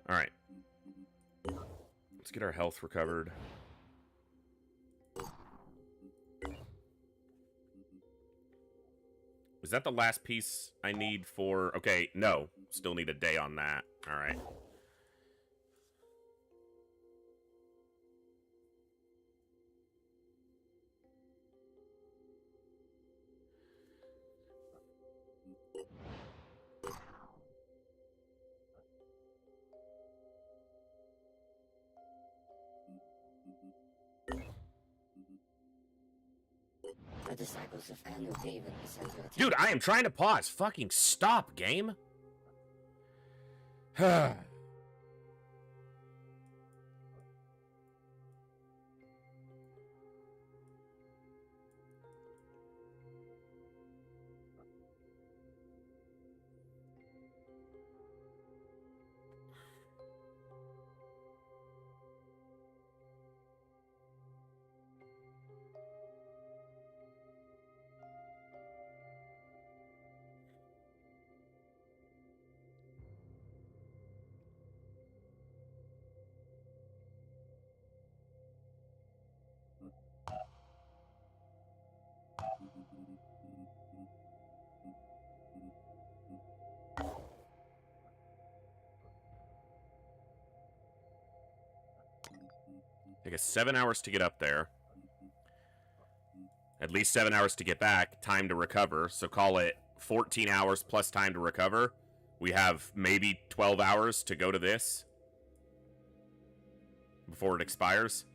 Alright. Let's get our health recovered. Is that the last piece I need for... Okay, no. Still need a day on that. Alright. The disciples of Anu Haven is under attack. Dude, I am trying to pause. Fucking stop, game. Take us 7 hours to get up there. At least 7 hours to get back. Time to recover. So call it 14 hours plus time to recover. We have maybe 12 hours to go to this before it expires.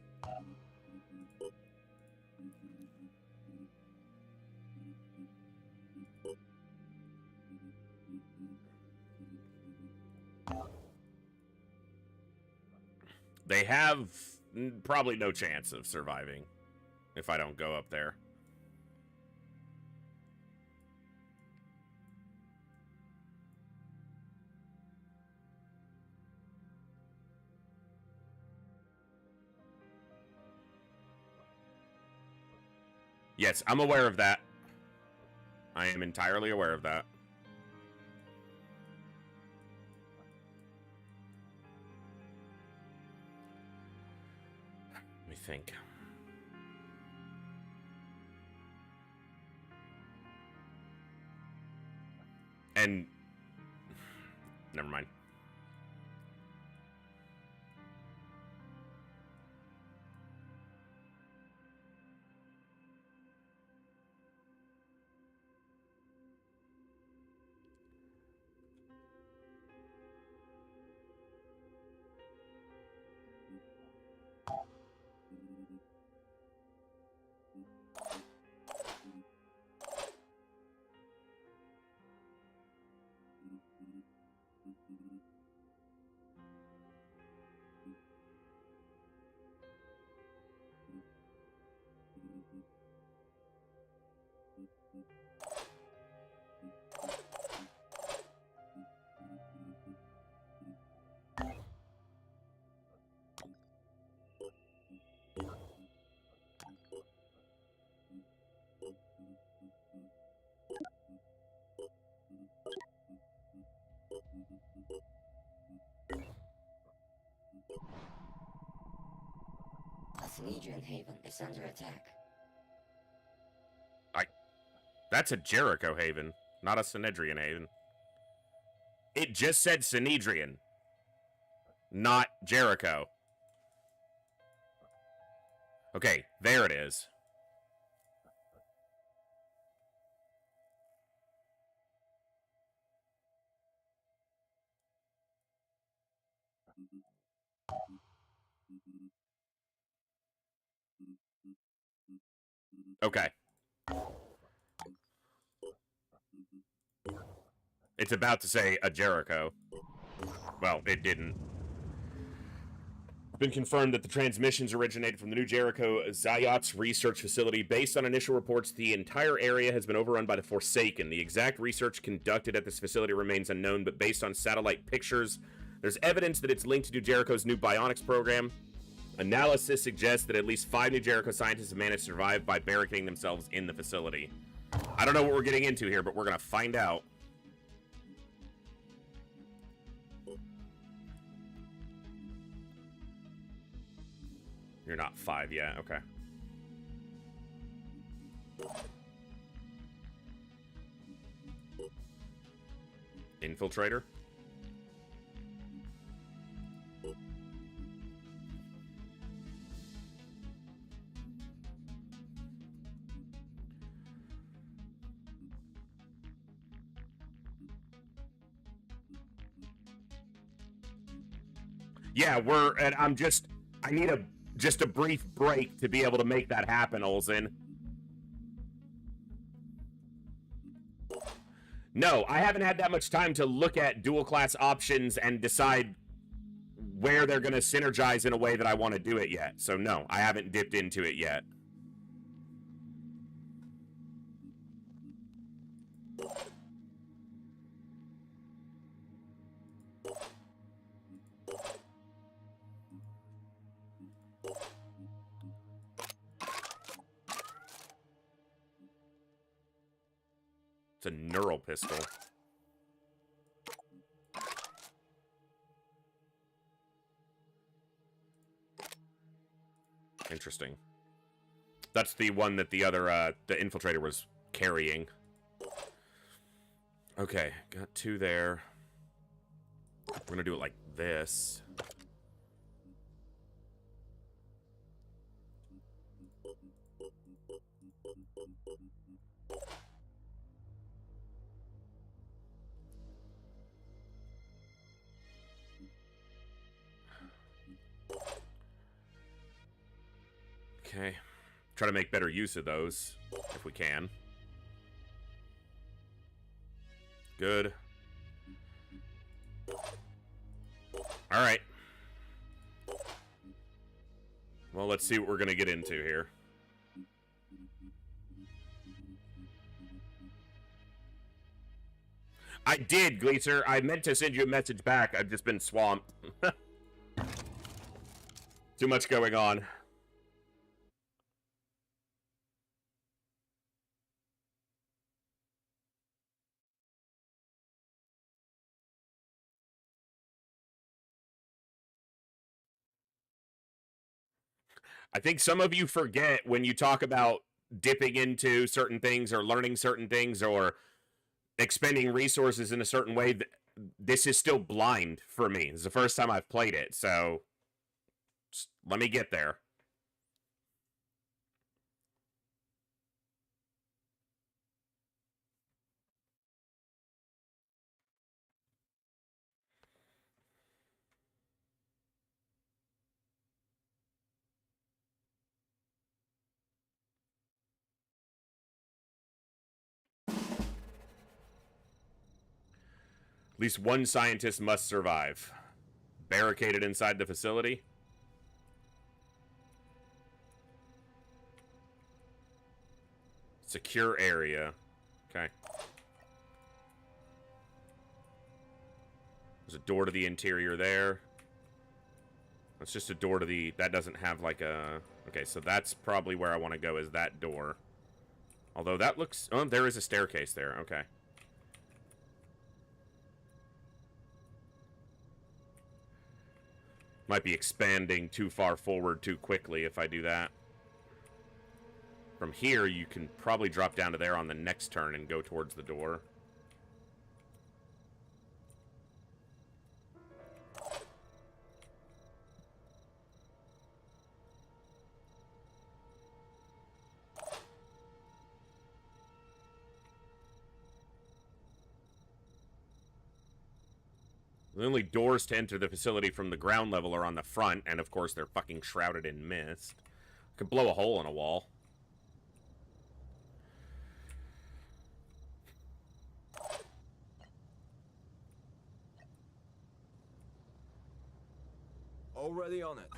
They have probably no chance of surviving if I don't go up there. Yes, I'm aware of that. I am entirely aware of that. Let me think. And never mind. Synedrian Haven is under attack. That's a Jericho Haven, not a Synedrian Haven. It just said Synedrian, not Jericho. Okay, there it is. Okay. It's about to say a Jericho. Well, it didn't. It's been confirmed that the transmissions originated from the new Jericho Zayat's research facility. Based on initial reports, the entire area has been overrun by the Forsaken. The exact research conducted at this facility remains unknown, but based on satellite pictures, there's evidence that it's linked to New Jericho's new bionics program. Analysis suggests that at least 5 New Jericho scientists have managed to survive by barricading themselves in the facility. I don't know what we're getting into here, but we're going to find out. You're not 5 yet, okay. Infiltrator? Yeah, and I need just a brief break to be able to make that happen, Olsen. No, I haven't had that much time to look at dual class options and decide where they're going to synergize in a way that I want to do it yet. So no, I haven't dipped into it yet. It's a neural pistol. Interesting. That's the one that the other, the infiltrator was carrying. Okay, got two there. We're gonna do it like this. Okay. Try to make better use of those, if we can. Good. Alright. Well, let's see what we're gonna get into here. I did, Gleaser. I meant to send you a message back. I've just been swamped. Too much going on. I think some of you forget when you talk about dipping into certain things or learning certain things or expending resources in a certain way. This is still blind for me. It's the first time I've played it, so just let me get there. At least one scientist must survive. Barricaded inside the facility. Secure area. Okay. There's a door to the interior there. That's just a door to the... That doesn't have like a... Okay, so that's probably where I want to go, is that door. Although that looks... Oh, there is a staircase there. Okay. Might be expanding too far forward too quickly if I do that. From here, you can probably drop down to there on the next turn and go towards the door. The only doors to enter the facility from the ground level are on the front, and of course they're fucking shrouded in mist. I could blow a hole in a wall. Already on it.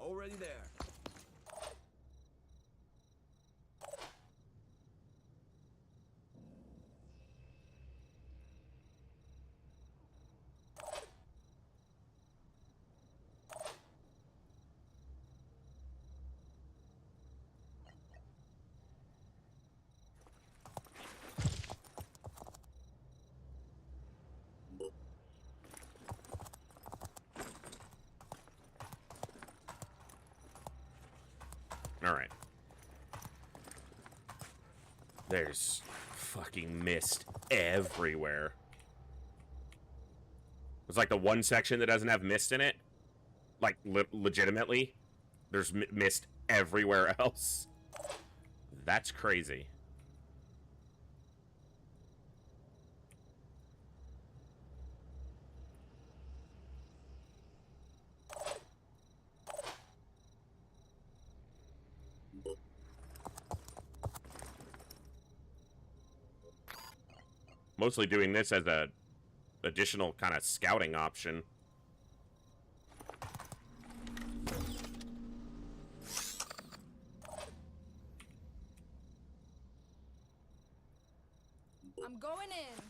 Already there. Alright. There's fucking mist everywhere. It's like the one section that doesn't have mist in it. Like, legitimately. There's mist everywhere else. That's crazy. Mostly doing this as a additional kind of scouting option. I'm going in.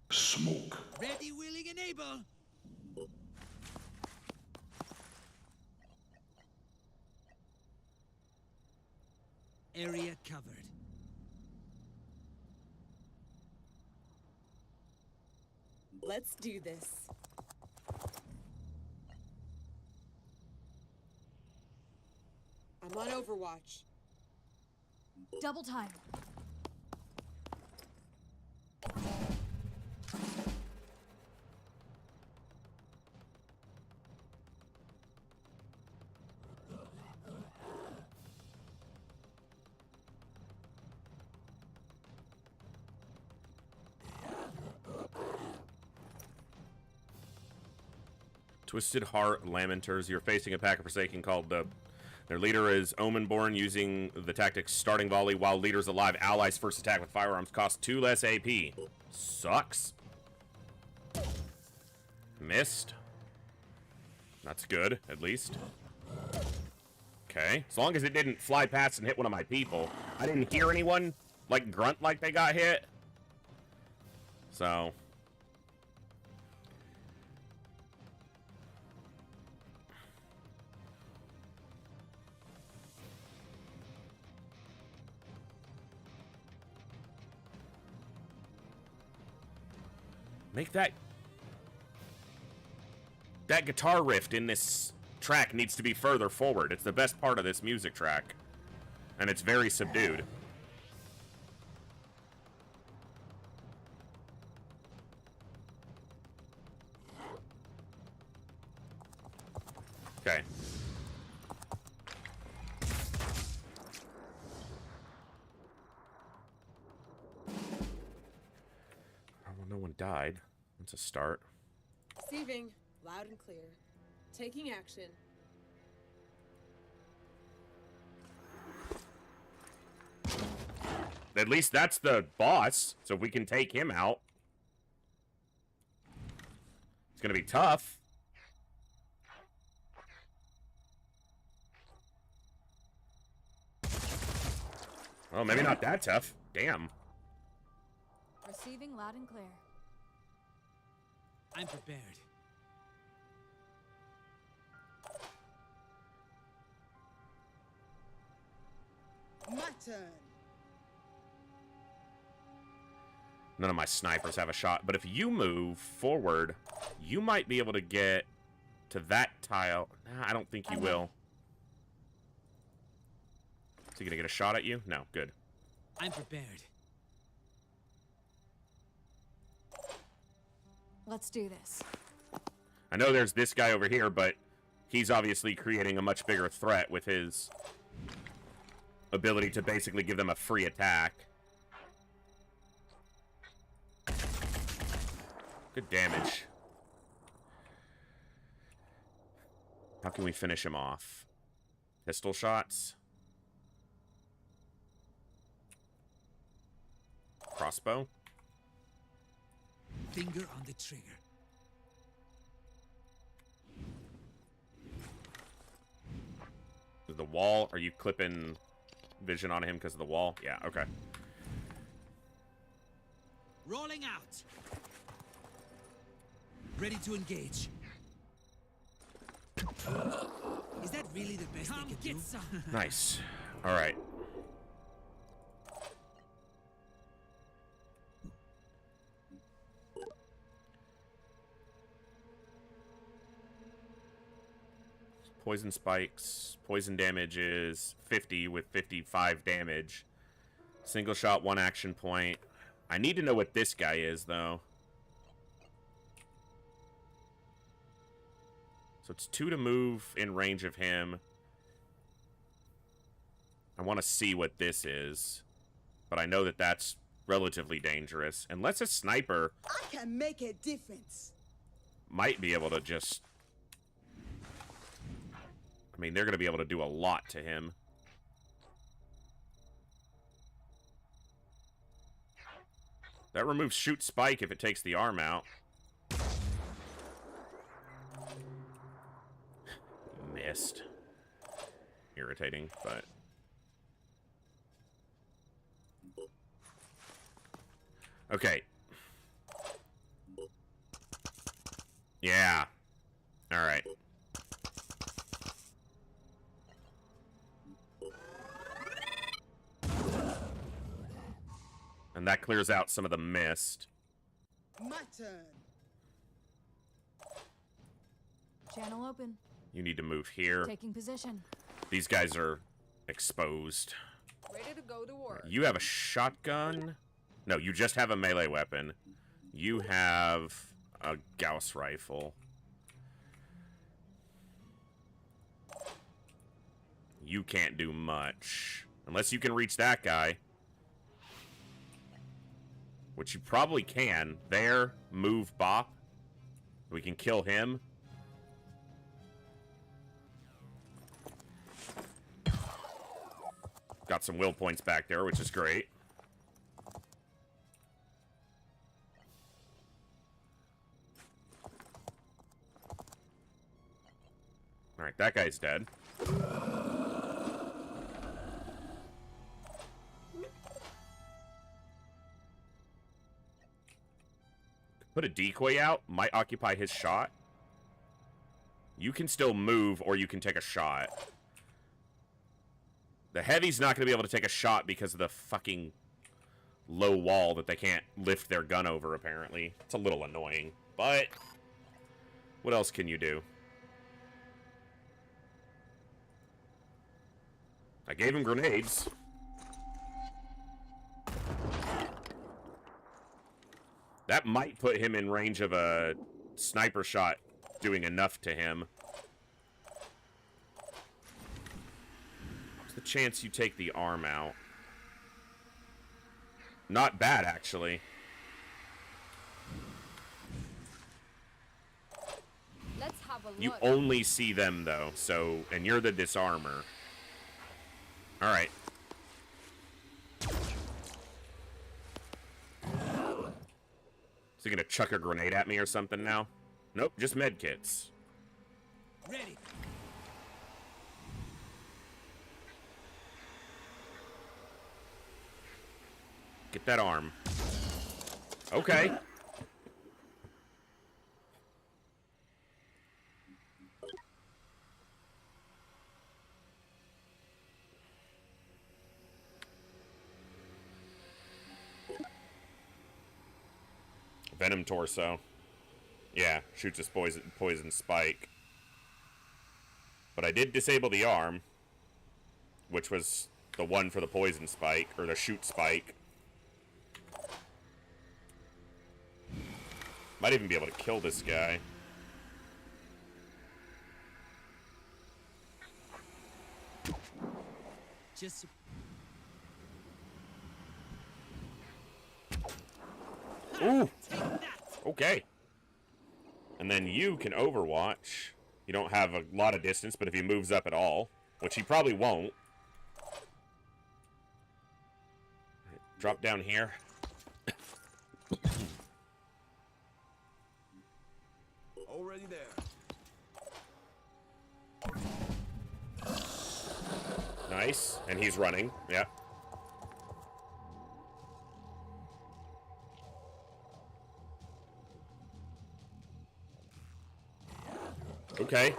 Smoke. Ready, willing, and able. Area covered. Let's do this. I'm on Overwatch. Double time. Twisted Heart Lamenters. You're facing a pack of Forsaken called the... Their leader is Omenborn, using the tactic starting volley while leader's alive. Allies' first attack with firearms costs 2 less AP. Sucks. Missed. That's good, at least. Okay. As long as it didn't fly past and hit one of my people. I didn't hear anyone, like, grunt like they got hit. So... Make that guitar riff in this track needs to be further forward. It's the best part of this music track. And it's very subdued. Okay. Well, no one died. That's a start. Receiving. Loud and clear. Taking action. At least that's the boss, so if we can take him out. It's gonna be tough. Oh, maybe not that tough. Damn. Receiving loud and clear. I'm prepared. My turn. None of my snipers have a shot, but if you move forward, you might be able to get to that tile. Nah, I don't think you will. Is he gonna get a shot at you? No, good. I'm prepared. Let's do this. I know there's this guy over here, but he's obviously creating a much bigger threat with his ability to basically give them a free attack. Good damage. How can we finish him off? Pistol shots? Crossbow? Finger on the trigger. The wall? Are you clipping vision on him because of the wall? Yeah, okay. Rolling out. Ready to engage. Is that really the best they can do? Nice. All right. Poison spikes. Poison damage is 50 with 55 damage. Single shot, 1 action point. I need to know what this guy is, though. So it's 2 to move in range of him. I want to see what this is. But I know that that's relatively dangerous. Unless a sniper... I can make a difference. Might be able to just... I mean, they're going to be able to do a lot to him. That removes shoot spike if it takes the arm out. Missed. Irritating, but... Okay. Yeah. Alright. And that clears out some of the mist. My turn. Channel open. You need to move here. Taking position. These guys are exposed. Ready to go to work. You have a shotgun? No, you just have a melee weapon. You have a Gauss rifle. You can't do much. Unless you can reach that guy. Which you probably can. There, move Bop. We can kill him. Got some will points back there, which is great. Alright, that guy's dead. Put a decoy out, might occupy his shot. You can still move, or you can take a shot. The heavy's not going to be able to take a shot because of the fucking low wall that they can't lift their gun over, apparently. It's a little annoying, but what else can you do? I gave him grenades. That might put him in range of a sniper shot doing enough to him. What's the chance you take the arm out? Not bad, actually. Let's have a look. You only see them, though, so... And you're the disarmer. Alright. Is he gonna chuck a grenade at me or something now? Nope, just med kits. Ready. Get that arm. Okay. Venom torso. Yeah, shoots his poison spike. But I did disable the arm, which was the one for the poison spike, or the shoot spike. Might even be able to kill this guy. Just... Ooh! Okay. And then you can overwatch. You don't have a lot of distance, but if he moves up at all, which he probably won't. Drop down here. Already there. Nice. And he's running. Yeah. Okay.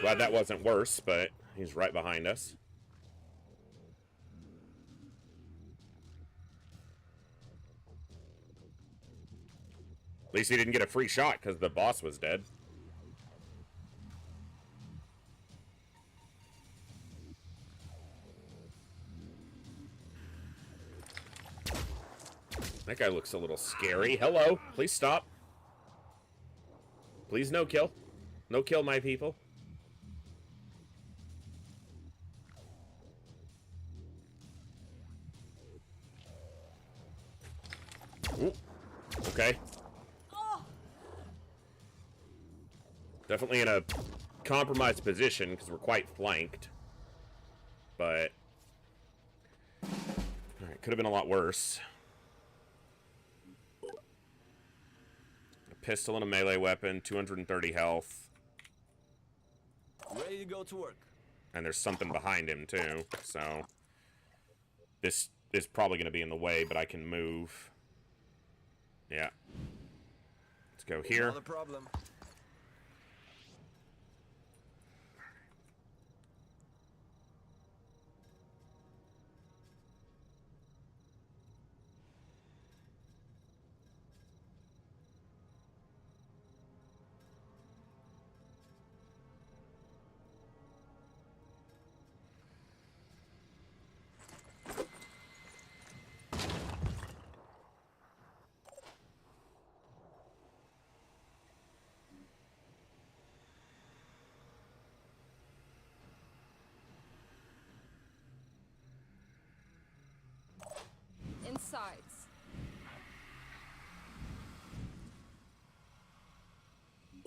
Glad that wasn't worse, but he's right behind us. At least he didn't get a free shot because the boss was dead. That guy looks a little scary. Hello, please stop. Please no kill. No kill, my people. Ooh. Okay. Definitely in a compromised position because we're quite flanked. But alright, could have been a lot worse. A pistol and a melee weapon, 230 health. Ready to go to work. And there's something behind him too, so this is probably gonna be in the way, but I can move. Yeah. Let's go here. Not a problem. Insides.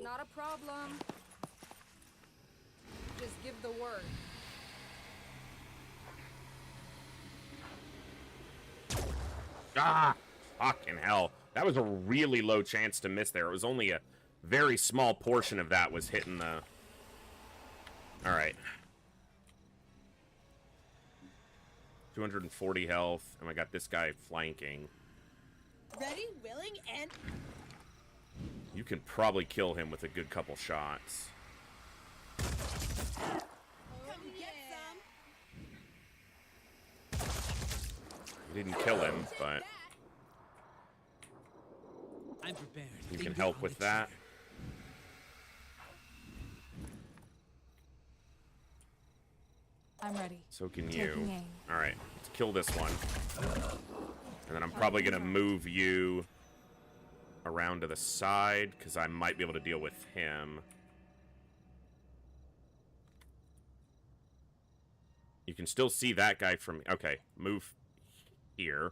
Not a problem. Just give the word. Ah! Fucking hell. That was a really low chance to miss there. It was only a very small portion of that was hitting the... Alright. 240 health, and I got this guy flanking. Ready, willing, and... You can probably kill him with a good couple shots. Come get some. Didn't kill him, but I'm prepared. you can help with that. I'm ready. So can Taking you. aim. Alright, let's kill this one. And then I'm probably going to move you around to the side, because I might be able to deal with him. You can still see that guy from... Okay, move here.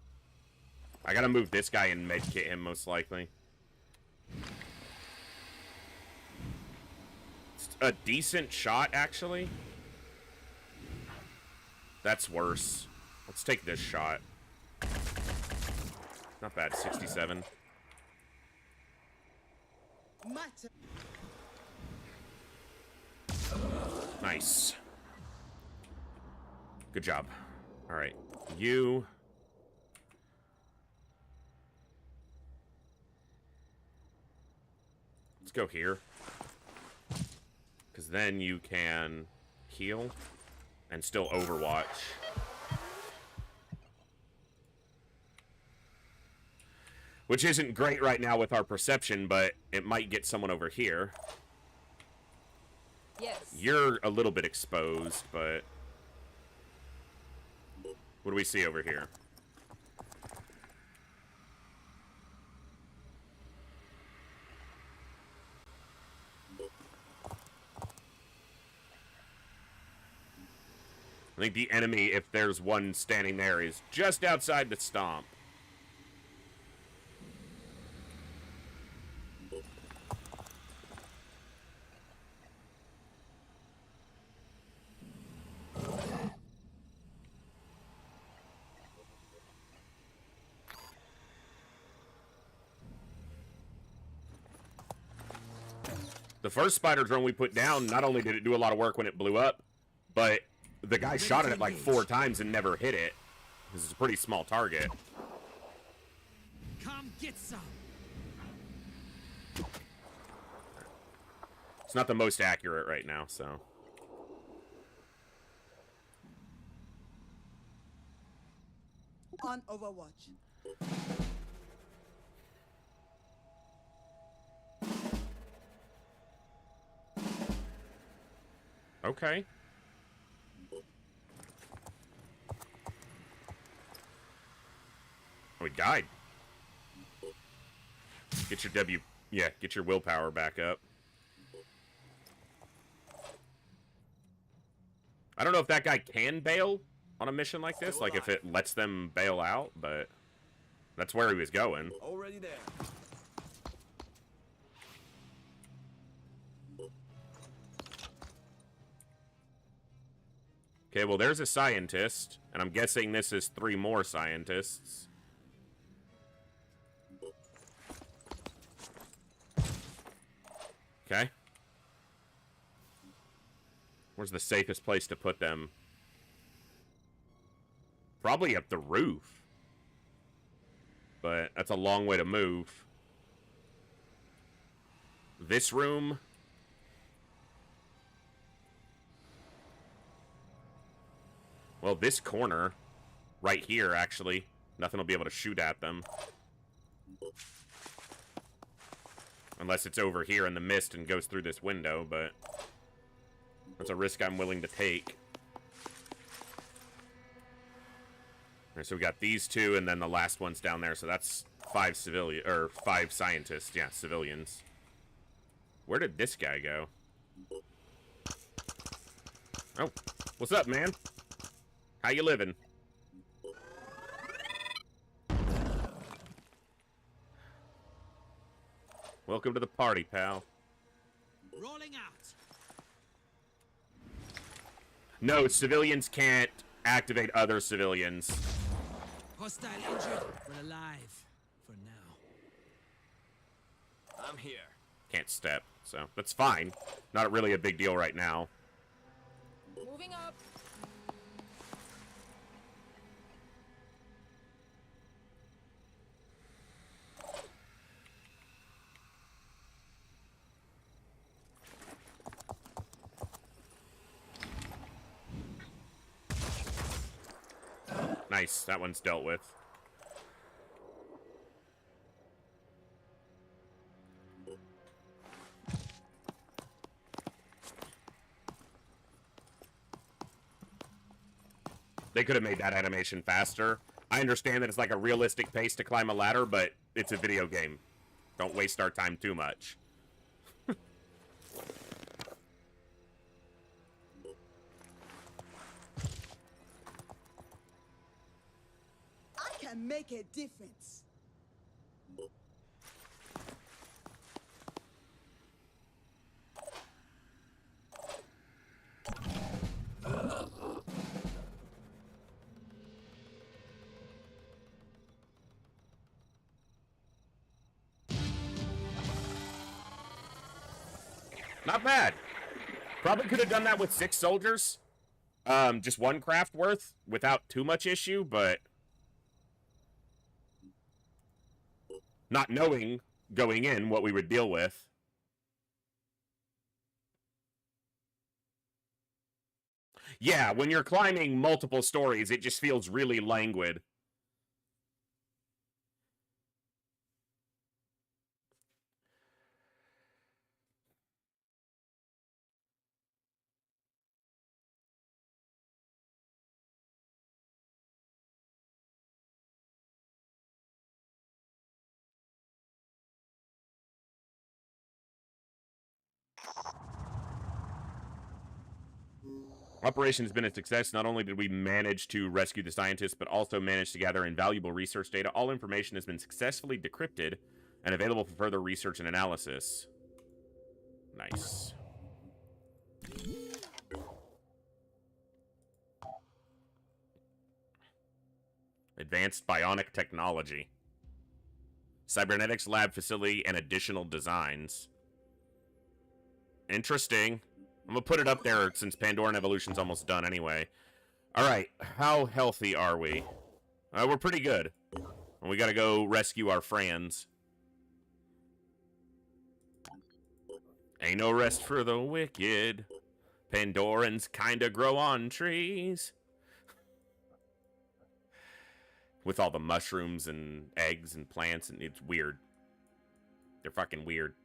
I gotta move this guy and medkit him, most likely. It's a decent shot, actually. That's worse. Let's take this shot. Not bad, 67. Nice. Good job. Alright. You... Let's go here. Because then you can heal and still overwatch. Which isn't great right now with our perception, but it might get someone over here. Yes. You're a little bit exposed, but... What do we see over here? I think the enemy, if there's one standing there, is just outside the stomp. The first spider drone we put down, not only did it do a lot of work when it blew up, but the guy shot at it like 4 times and never hit it. This is a pretty small target. Come get some. It's not the most accurate right now, so. On Overwatch. Okay. Oh, he died. Get your W... Yeah, get your willpower back up. I don't know if that guy can bail on a mission like this, like if it lets them bail out, but that's where he was going. Already there. Okay, well, there's a scientist, and I'm guessing this is 3 more scientists. Okay. Where's the safest place to put them? Probably up the roof. But that's a long way to move. This room. Well, this corner. Right here, actually. Nothing will be able to shoot at them. Unless it's over here in the mist and goes through this window, but that's a risk I'm willing to take. All right, so we got these 2, and then the last one's down there, so that's 5 scientists. Yeah, civilians. Where did this guy go? Oh, what's up, man? How you living? Welcome to the party, pal. Rolling out. No, civilians can't activate other civilians. Hostile injured, but alive. For now. I'm here. Can't step, so that's fine. Not really a big deal right now. Moving up. Nice, that one's dealt with. They could have made that animation faster. I understand that it's like a realistic pace to climb a ladder, but it's a video game. Don't waste our time too much. I can make a difference. Not bad. Probably could have done that with 6 soldiers. Just 1 craft worth without too much issue, but not knowing going in what we would deal with. Yeah, when you're climbing multiple stories, it just feels really languid. Operation has been a success. Not only did we manage to rescue the scientists, but also managed to gather invaluable research data. All information has been successfully decrypted and available for further research and analysis. Nice. Advanced bionic technology. Cybernetics lab facility and additional designs. Interesting. I'm gonna put it up there since Pandoran Evolution's almost done anyway. Alright, how healthy are we? We're pretty good. And we gotta go rescue our friends. Ain't no rest for the wicked. Pandorans kinda grow on trees. With all the mushrooms and eggs and plants, and it's weird. They're fucking weird.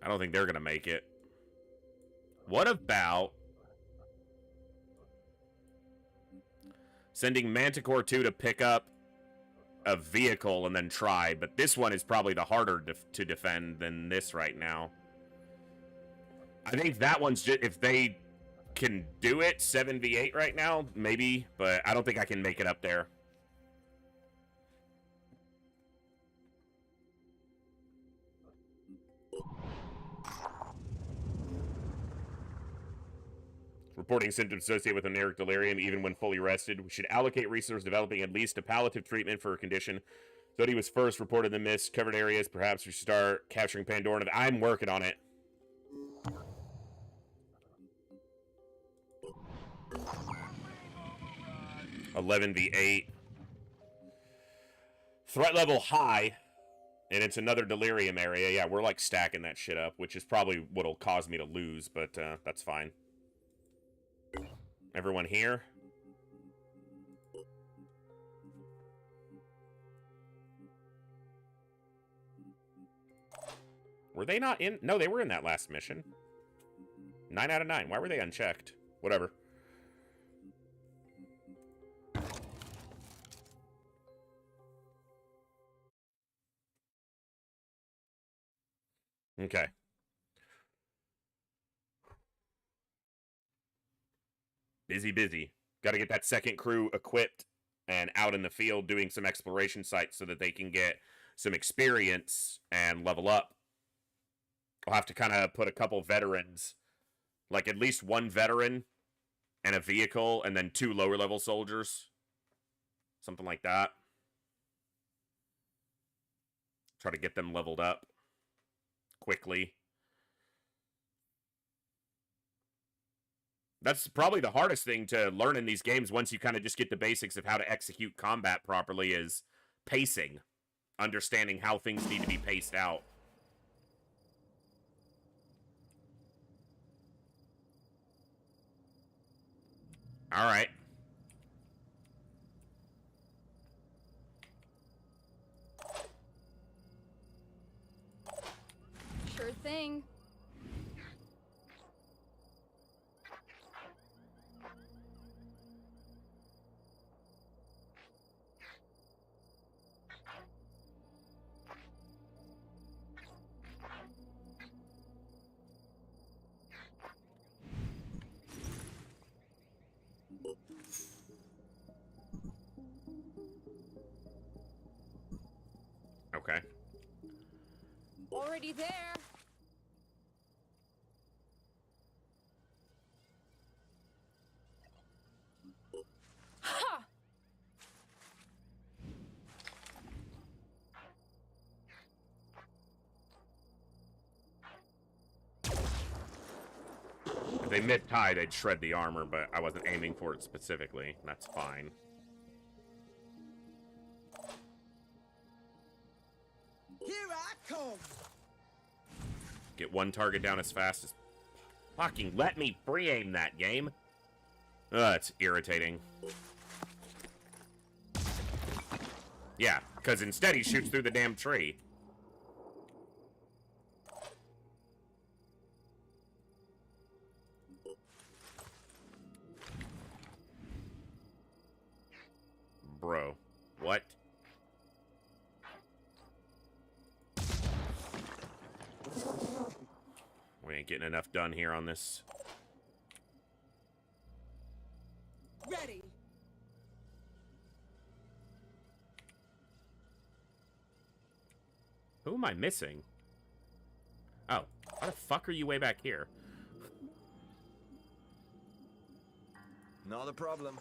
I don't think they're gonna make it. What about sending Manticore 2 to pick up a vehicle and then try? But this one is probably the harder to defend than this right now. I think that one's just, if they can do it, 7v8 right now, maybe, but I don't think I can make it up there. Reporting symptoms associated with oniric delirium even when fully rested. We should allocate resources developing at least a palliative treatment for a condition. Zodi was first reported in the mist covered areas. Perhaps we should start capturing Pandoran. I'm working on it. (11v8) threat level high, and it's another delirium area. Yeah, we're like stacking that shit up, which is probably what'll cause me to lose, but that's fine. Everyone here? Were they not in? No, they were in that last mission. 9 out of 9. Why were they unchecked? Whatever. Okay. Busy. Got to get that second crew equipped and out in the field doing some exploration sites so that they can get some experience and level up. I'll have to kind of put a couple veterans, like at least one veteran and a vehicle, and then 2 lower level soldiers. Something like that. Try to get them leveled up quickly. That's probably the hardest thing to learn in these games once you kind of just get the basics of how to execute combat properly is pacing. Understanding how things need to be paced out. All right. Sure thing. Okay. Already there. Ha! If they mid-tie, they'd shred the armor, but I wasn't aiming for it specifically. That's fine. Here I come. Get one target down as fast as... Fucking let me pre-aim that game. Ugh, it's irritating. Yeah, because instead he shoots through the damn tree. Bro, what? We ain't getting enough done here on this. Ready. Who am I missing? Oh, how the fuck are you way back here? Not a problem.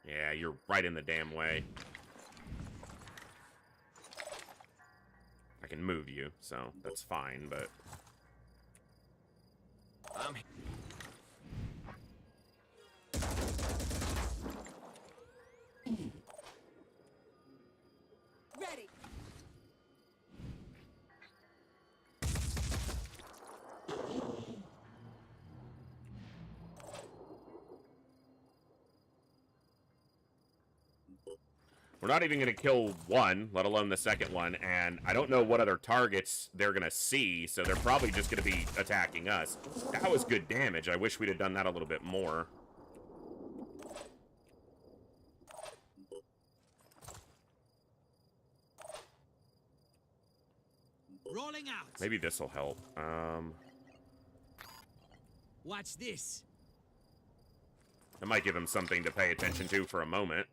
Yeah, you're right in the damn way. I can move you, so that's fine, but... I'm Ready. We're not even going to kill one, let alone the second one, and I don't know what other targets they're going to see, so they're probably just going to be attacking us. That was good damage. I wish we'd have done that a little bit more. Rolling out. Maybe this will help. Watch this. That might give him something to pay attention to for a moment.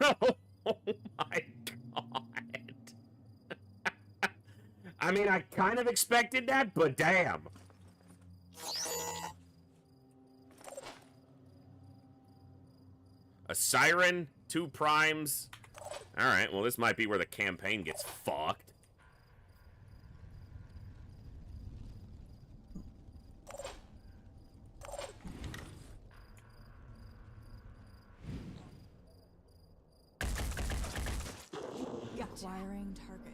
Oh my god. I mean, I kind of expected that, but damn. A siren, 2 primes. Alright, well, this might be where the campaign gets fucked. Acquiring target.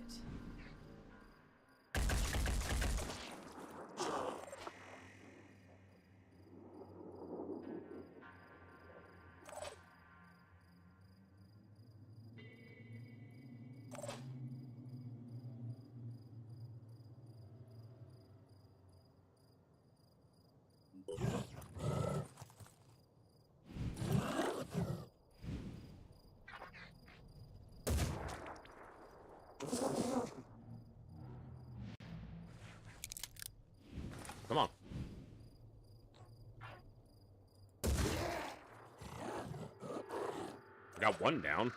Come on. Got one down.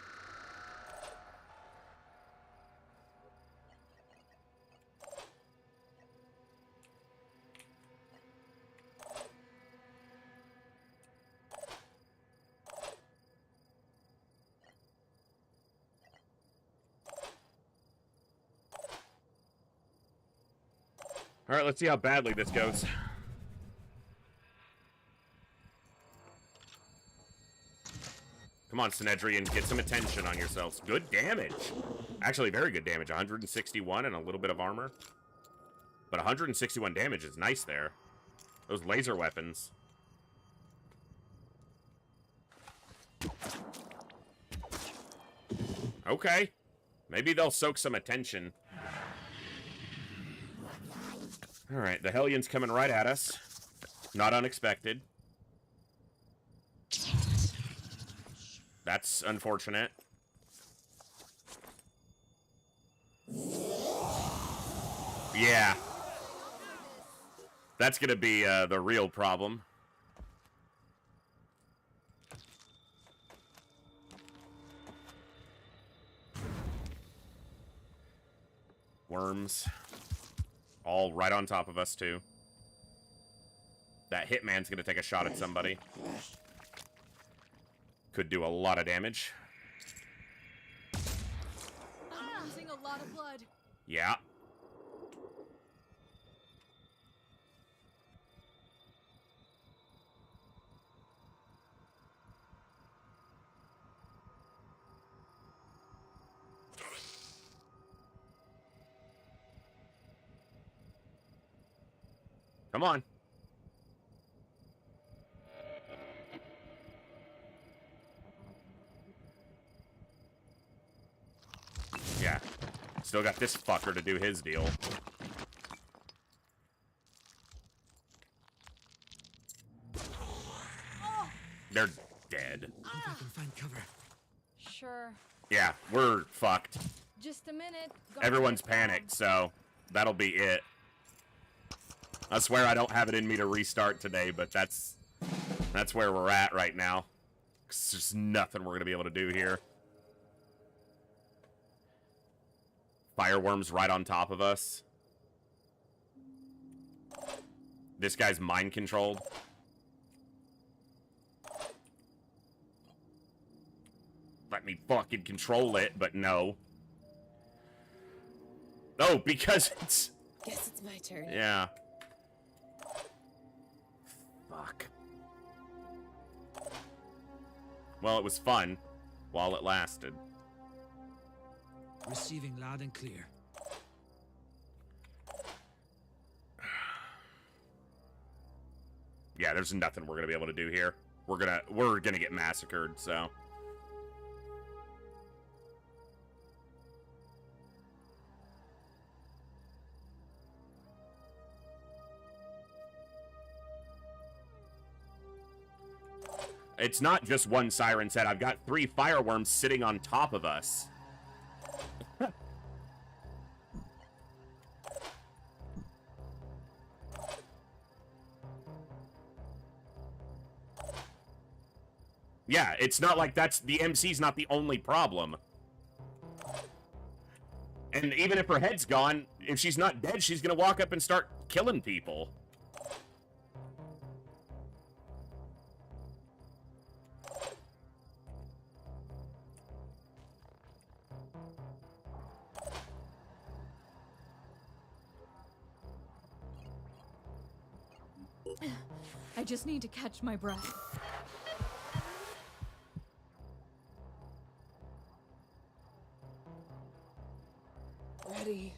All right, let's see how badly this goes. Come on, Synedrian, get some attention on yourselves. Good damage. Actually, very good damage. 161 and a little bit of armor. But 161 damage is nice there. Those laser weapons. Okay. Maybe they'll soak some attention. Alright, the Hellions coming right at us. Not unexpected. That's unfortunate. Yeah. That's gonna be the real problem. Worms. All right on top of us, too. That hitman's gonna take a shot at somebody. Could do a lot of damage. I'm losing a lot of blood. Yeah. Come on. Yeah. Still got this fucker to do his deal. They're dead. I think I can find cover. Sure. Yeah, we're fucked. Just a minute. Everyone's panicked, so that'll be it. I swear I don't have it in me to restart today, but that's where we're at right now. 'Cause there's nothing we're gonna be able to do here. Fireworms right on top of us. This guy's mind controlled. Let me fucking control it, but no. Oh, because it's... Guess it's my turn. Yeah. Fuck. Well, it was fun while it lasted. Receiving loud and clear. Yeah, there's nothing we're gonna be able to do here. We're gonna get massacred, so. It's not just one siren set. I've got 3 fireworms sitting on top of us. Yeah, it's not like the MC's not the only problem. And even if her head's gone, if she's not dead, she's gonna walk up and start killing people. I just need to catch my breath. Ready.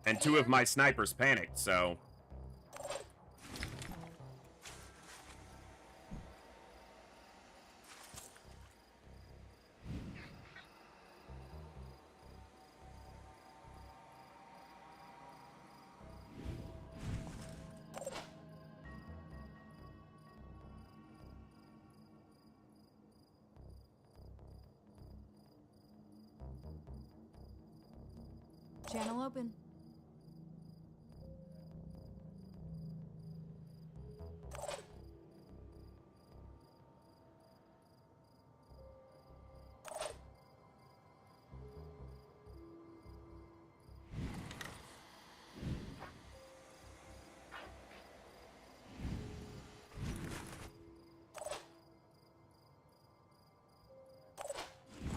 And 2 of my snipers panicked, so... Channel open.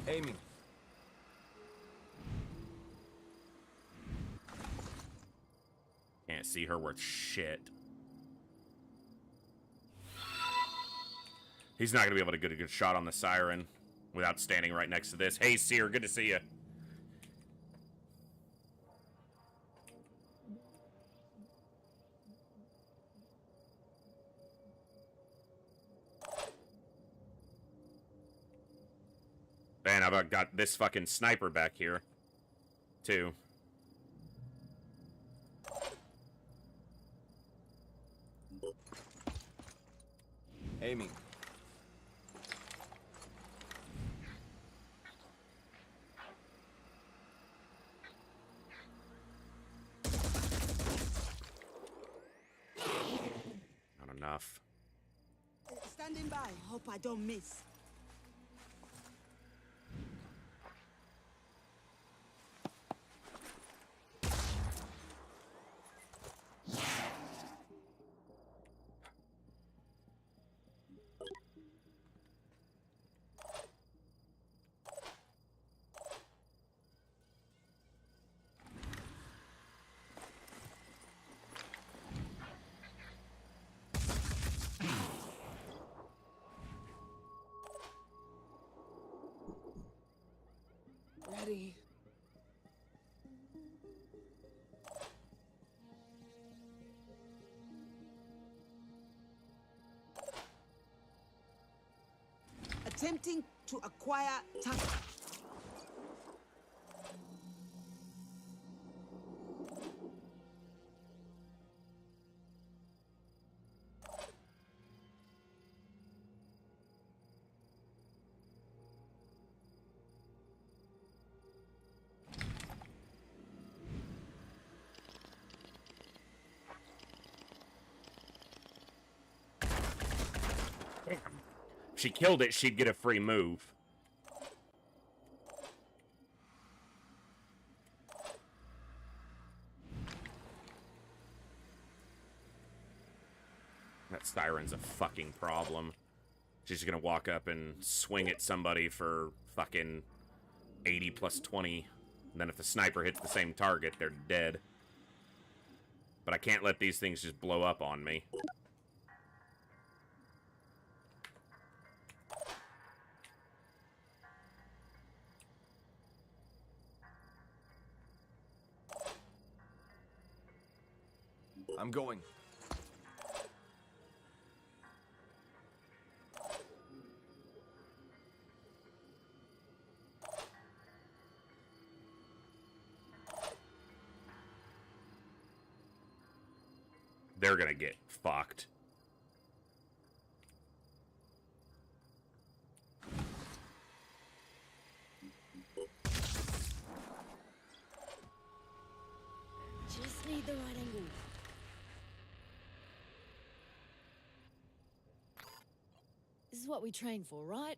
Aiming. Can't see her worth shit. He's not gonna be able to get a good shot on the siren without standing right next to this. Hey, Seer, good to see you. Man, I've got this fucking sniper back here, too. Aiming. Not enough. Standing by. Hope I don't miss. Ready. Attempting to acquire time. If she killed it, she'd get a free move. That siren's a fucking problem. She's gonna walk up and swing at somebody for fucking 80 plus 20. And then if the sniper hits the same target, they're dead. But I can't let these things just blow up on me. I'm going. They're gonna get fucked. the right angle. This is what we train for, right?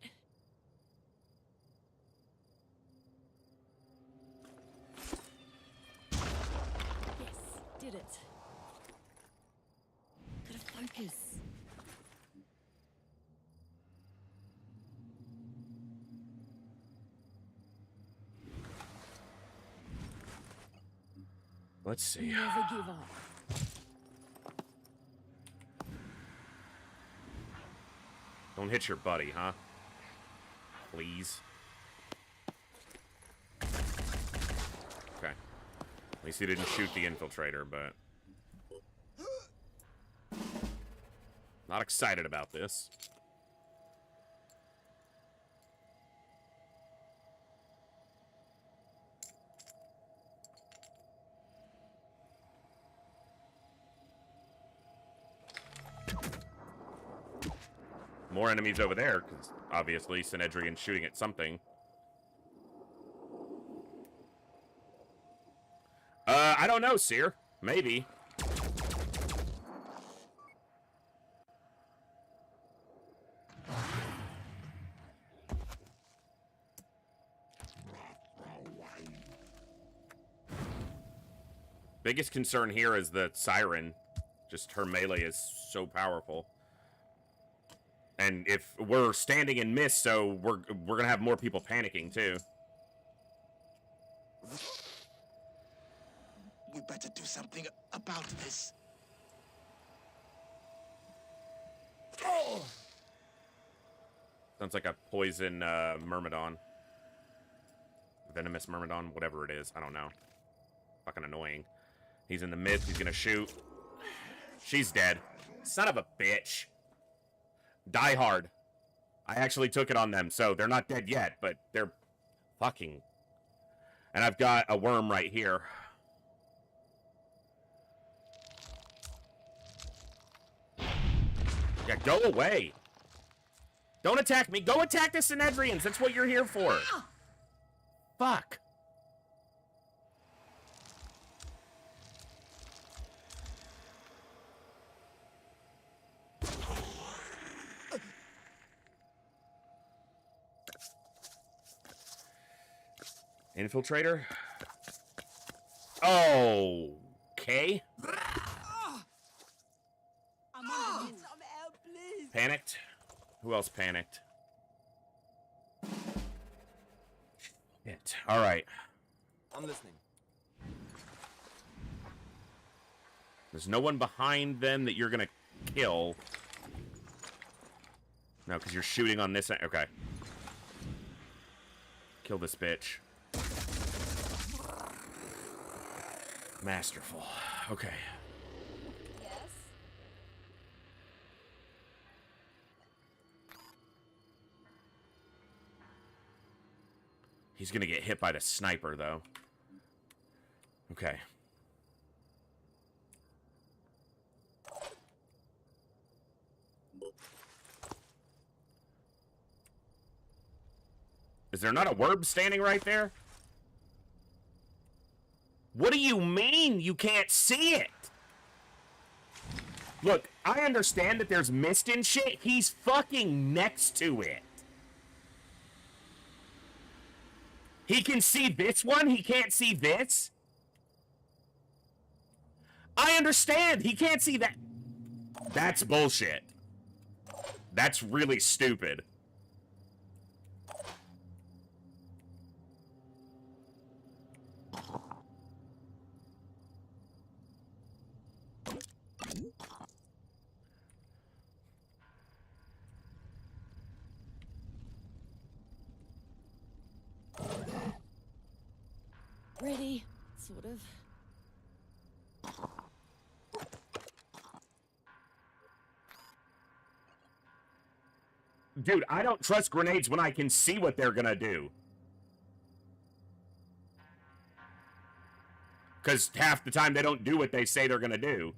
Yes, did it. Gotta focus. Let's see. Never give up. Don't hit your buddy, huh? Please. Okay. At least he didn't shoot the infiltrator, but... Not excited about this. More enemies over there, because obviously Synedrian's shooting at something. I don't know, Seer. Maybe. Biggest concern here is the Siren. Just her melee is so powerful. And if we're standing in mist, so we're gonna have more people panicking too. We better do something about this. Oh! Sounds like a poison Myrmidon. Venomous Myrmidon, whatever it is. I don't know. Fucking annoying. He's in the mist. He's gonna shoot. She's dead. Son of a bitch. Die Hard. I actually took it on them, so they're not dead yet, but they're fucking... And I've got a worm right here. Yeah, go away. Don't attack me. Go attack the Synedrians. That's what you're here for. Fuck. Infiltrator? Okay. I'm on the move. Some help, please. Panicked? Who else panicked? Shit. Alright. I'm listening. There's no one behind them that you're gonna kill. No, because you're shooting on this end. Okay. Kill this bitch. Masterful. Okay. Yes? He's gonna get hit by the sniper, though. Okay. Is there not a Werb standing right there? What do you mean you can't see it? Look, I understand that there's mist and shit. He's fucking next to it. He can see this one, he can't see this? I understand, he can't see that. That's bullshit. That's really stupid. Ready, sort of. Dude, I don't trust grenades when I can see what they're gonna do. Because half the time they don't do what they say they're gonna do.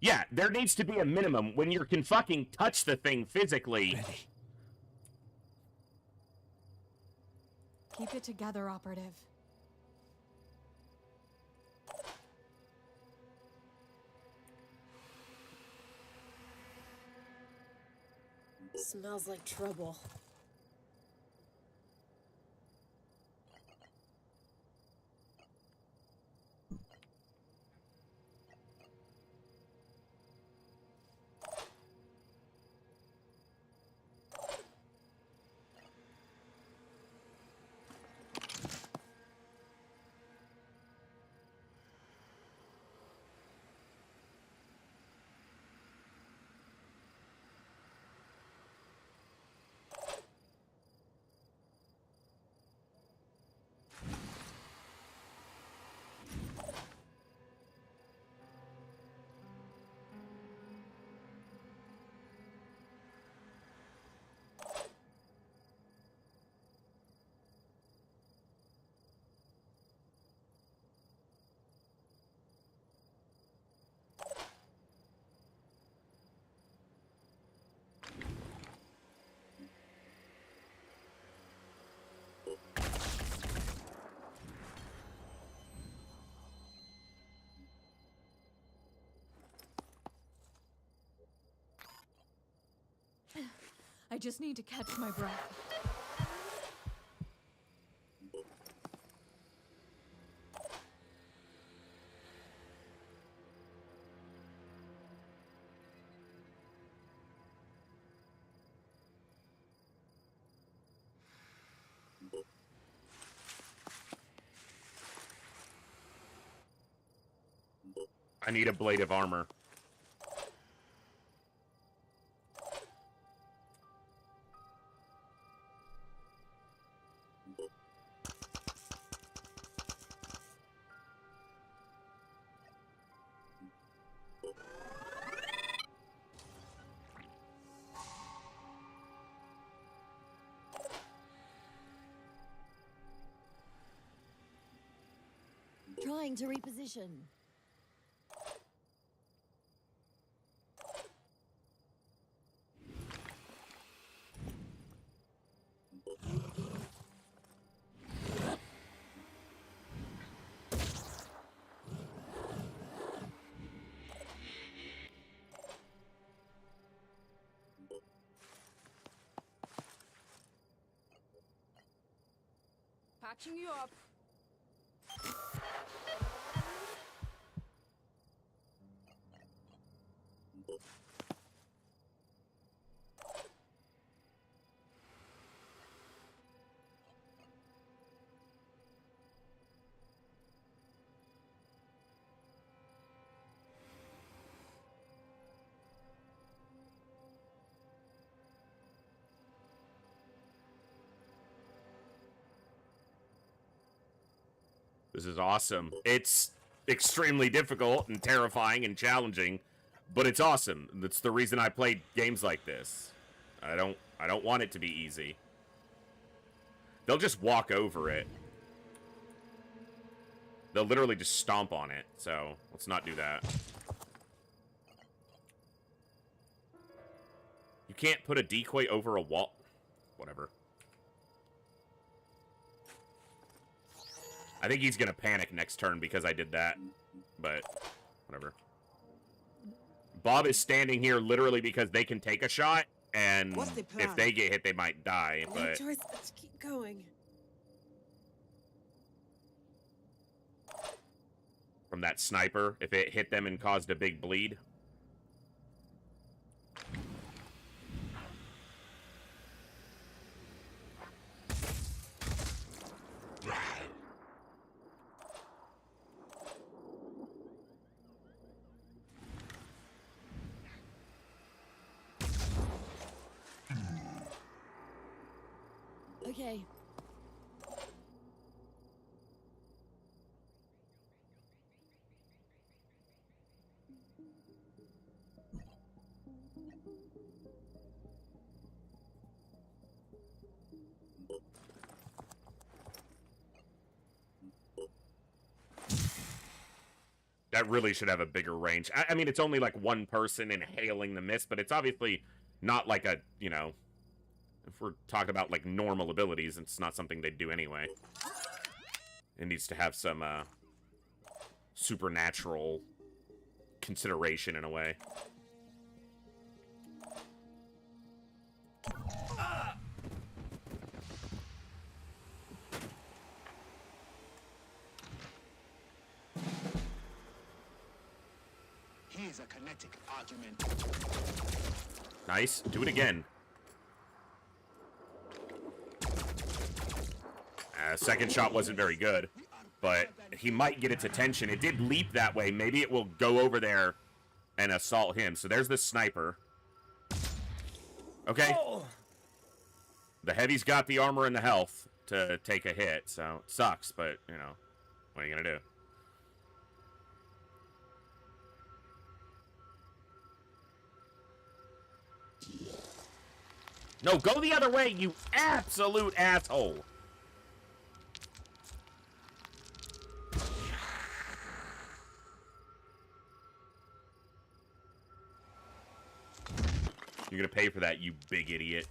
Yeah, there needs to be a minimum when you can fucking touch the thing physically. Ready. Keep it together, operative. Smells like trouble. I just need to catch my breath. I need a blade of armor. Trying to reposition. Patching you up. This is awesome. It's extremely difficult and terrifying and challenging, but it's awesome. That's the reason I play games like this. I don't want it to be easy. They'll just walk over it. They'll literally just stomp on it, so let's not do that. You can't put a decoy over a wall. Whatever. I think he's gonna panic next turn because I did that, but whatever. Bob is standing here literally because they can take a shot, and What's the plan? if they get hit, they might die, No but... choice but to keep going. From that sniper, if it hit them and caused a big bleed. Okay. That really should have a bigger range. I mean, it's only like one person inhaling the mist, but it's obviously not like a, you know, if we're talking about like normal abilities, it's not something they'd do anyway. It needs to have some supernatural consideration in a way. Here's a kinetic argument. Nice. Do it again. Second shot wasn't very good, but he might get its attention. It did leap that way. Maybe it will go over there and assault him. So there's the sniper. Okay. The heavy's got the armor and the health to take a hit, so it sucks, but, you know, what are you gonna do? No, go the other way, you absolute asshole! You're gonna pay for that, you big idiot.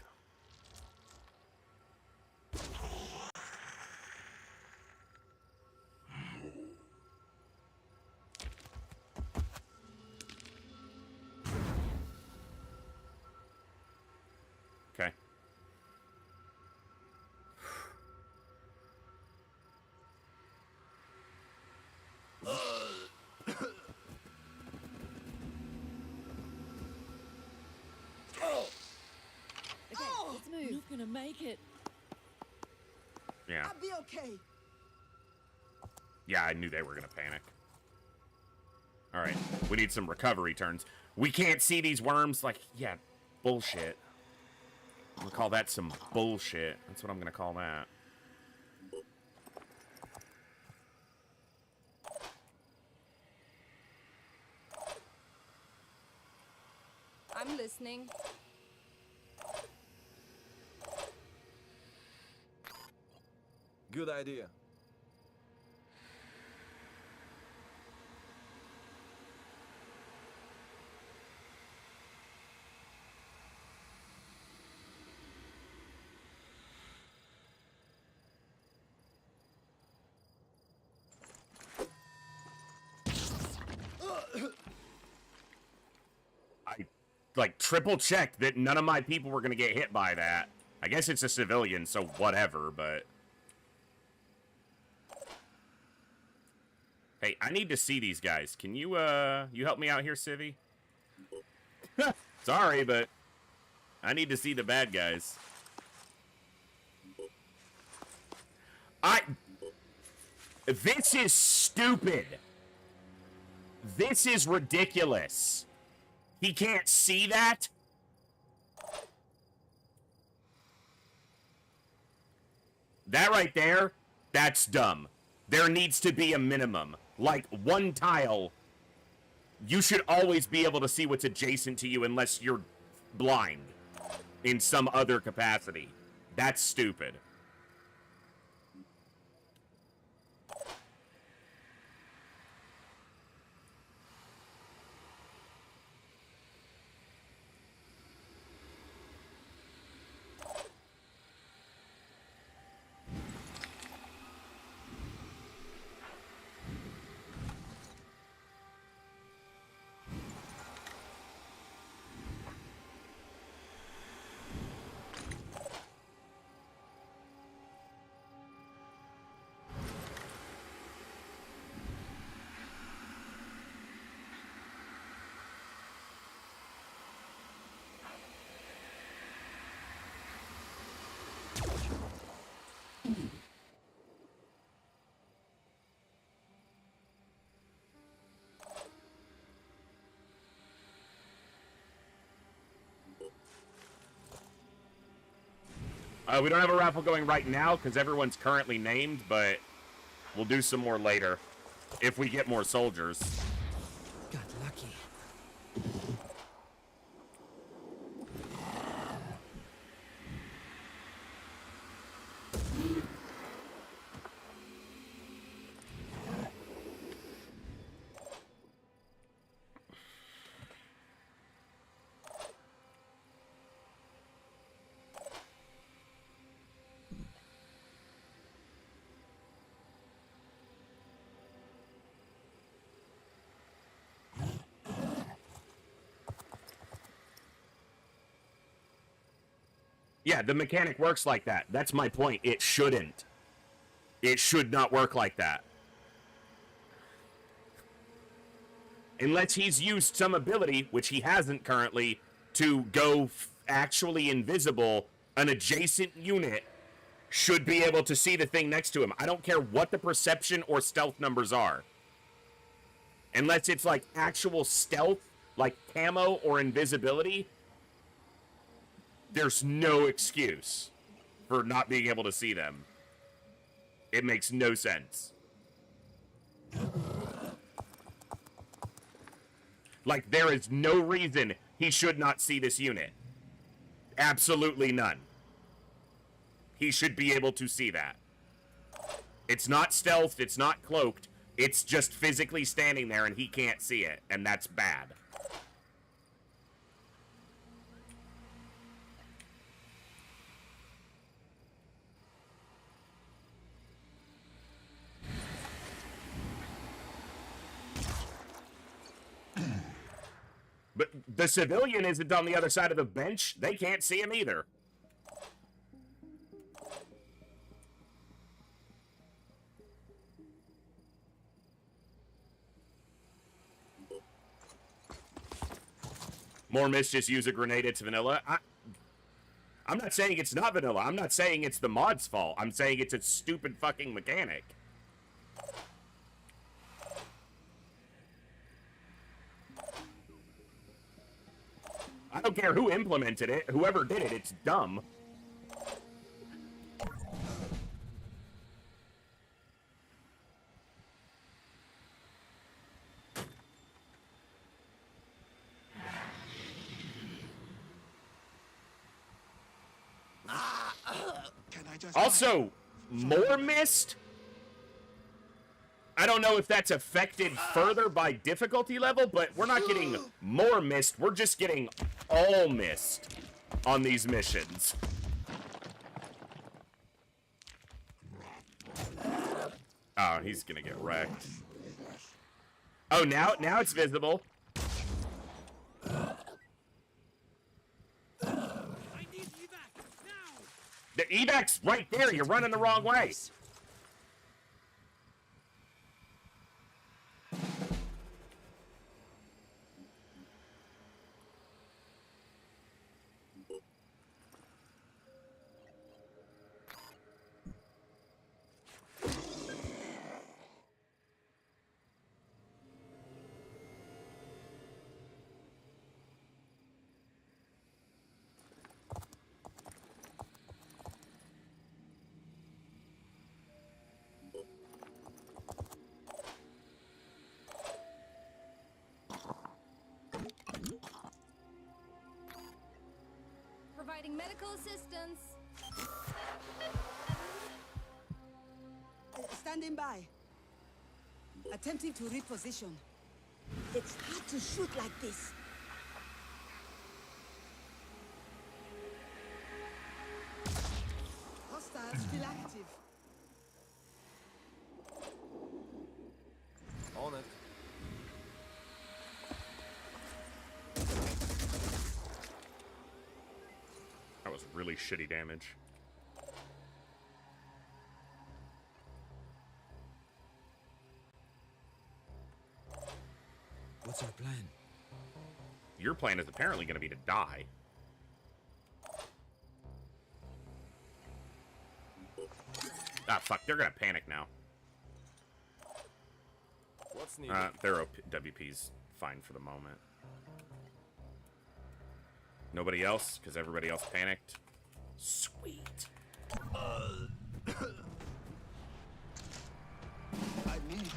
Okay. Let's move. You're not gonna make it. Yeah. I'll be okay. Yeah, I knew they were gonna panic. Alright, we need some recovery turns. We can't see these worms? Like, yeah, bullshit. I'm gonna call that some bullshit. That's what I'm gonna call that. I'm listening. Good idea. I, like, triple checked that none of my people were gonna get hit by that. I guess it's a civilian, so whatever, but... Hey, I need to see these guys. Can you, you help me out here, Civvy? Sorry, but I need to see the bad guys. This is stupid. This is ridiculous. He can't see that? That right there, that's dumb. There needs to be a minimum. Like, one tile. You should always be able to see what's adjacent to you unless you're blind in some other capacity. That's stupid. We don't have a raffle going right now because everyone's currently named, but we'll do some more later if we get more soldiers. Got lucky. Yeah, the mechanic works like that. That's my point. It shouldn't. It should not work like that. Unless he's used some ability, which he hasn't currently, to go actually invisible, an adjacent unit should be able to see the thing next to him. I don't care what the perception or stealth numbers are. Unless it's like actual stealth, like camo or invisibility, there's no excuse for not being able to see them. It makes no sense. Like, there is no reason he should not see this unit. Absolutely none. He should be able to see that. It's not stealthed, it's not cloaked, it's just physically standing there and he can't see it, and that's bad. But the civilian isn't on the other side of the bench. They can't see him either. More miss, just use a grenade. It's vanilla. I'm not saying it's not vanilla. I'm not saying it's the mod's fault. I'm saying it's a stupid fucking mechanic. I don't care who implemented it. Whoever did it, it's dumb. Also, more mist? I don't know if that's affected further by difficulty level, but we're not getting more mist. We're just getting all mist on these missions. Oh, he's gonna get wrecked. Oh, now it's visible. The evac's right there. You're running the wrong way. Providing medical assistance. Standing by. Attempting to reposition. It's hard to shoot like this. Hostiles still active. On it. That was really shitty damage. What's our plan? Your plan is apparently going to be to die. Ah, fuck. They're going to panic now. What's needed? Their WP's fine for the moment. Nobody else? Because everybody else panicked? Sweet. I need.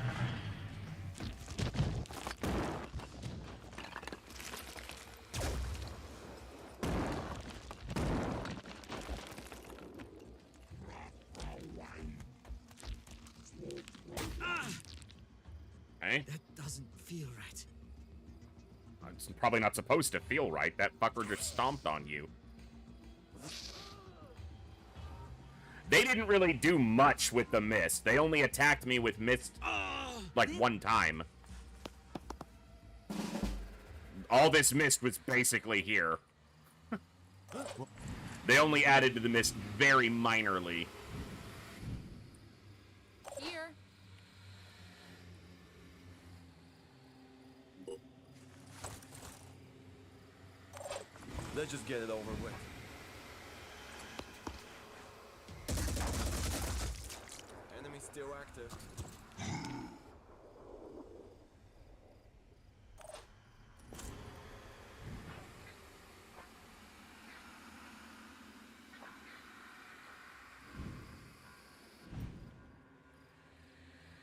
Okay. That doesn't feel right. It's probably not supposed to feel right. That fucker just stomped on you. They didn't really do much with the mist. They only attacked me with mist like one time. All this mist was basically here. They only added to the mist very minorly. Here. Let's just get it over with. Enemy still active.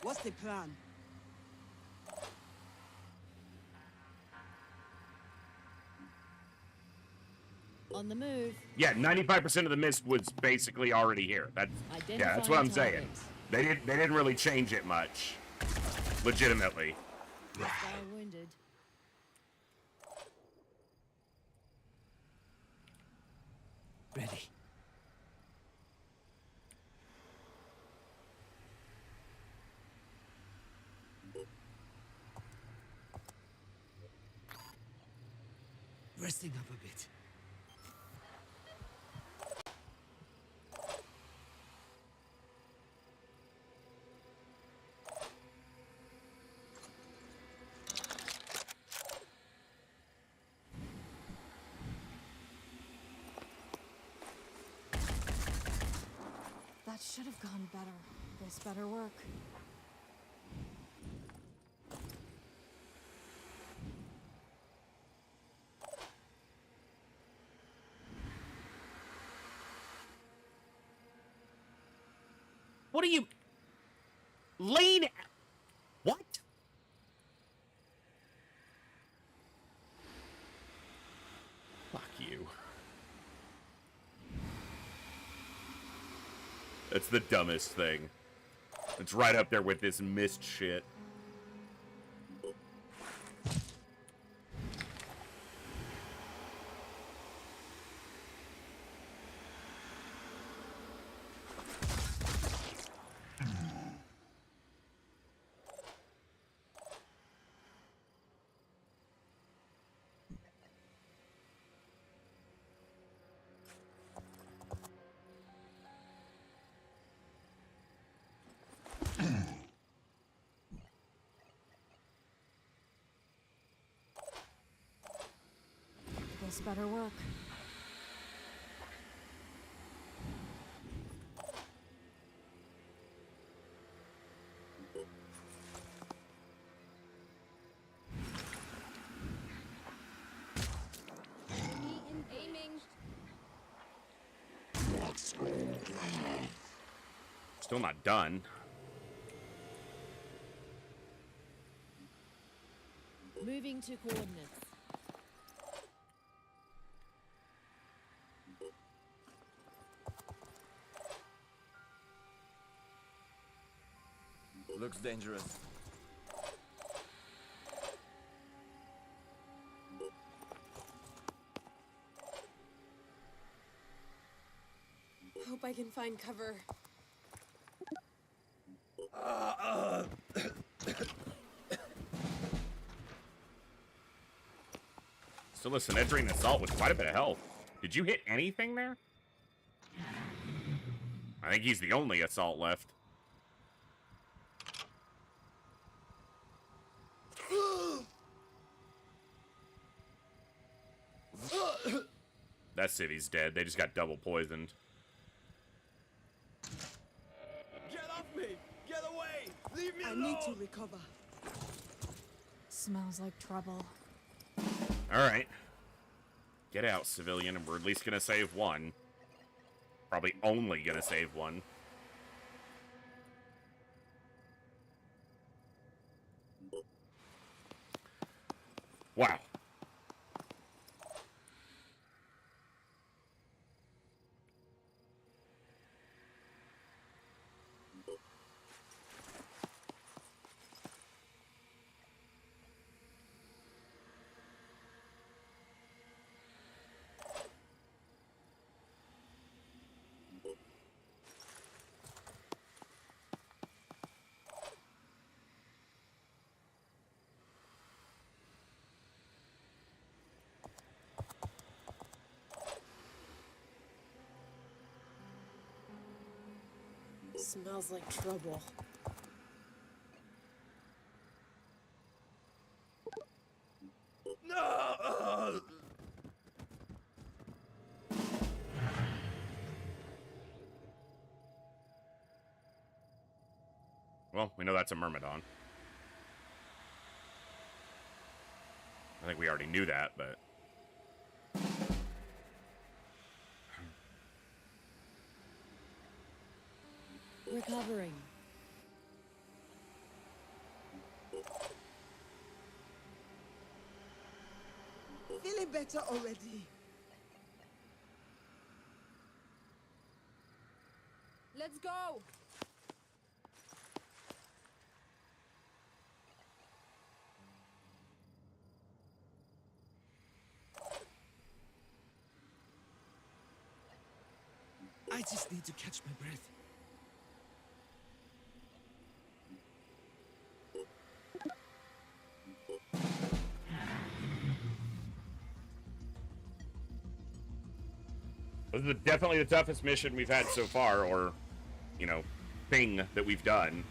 What's the plan? On the move. Yeah, 95% of the mist was basically already here. Yeah, that's what I'm saying. They didn't really change it much. Legitimately. Hostile wounded. Ready. Resting up a bit. That should have gone better. This better work. What are you... Lean... What? Fuck you. That's the dumbest thing. It's right up there with this mist shit. This better work. Aiming. Still not done. Moving to coordinates. Looks dangerous. Hope I can find cover. So listen, entering the assault with quite a bit of health. Did you hit anything there? I think he's the only assault left. That city's dead. They just got double poisoned. Get off me! Get away! Leave me I alone! need to recover. Smells like trouble. Alright. Get out, civilian, and we're at least gonna save one. Probably only gonna save one. Wow. Smells like trouble. No! Well, we know that's a Myrmidon. I think we already knew that, but... Recovering. Feeling better already. Let's go! I just need to catch my breath. This is definitely the toughest mission we've had so far, or, you know, thing that we've done.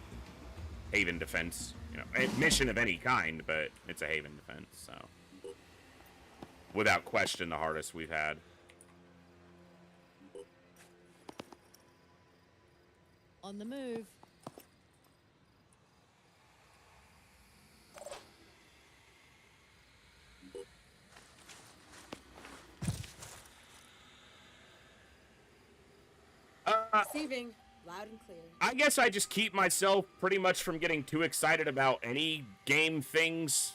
Haven defense. You know, a mission of any kind, but it's a Haven defense, so. Without question, the hardest we've had. On the move. Receiving. Loud and clear. I guess I just keep myself pretty much from getting too excited about any game things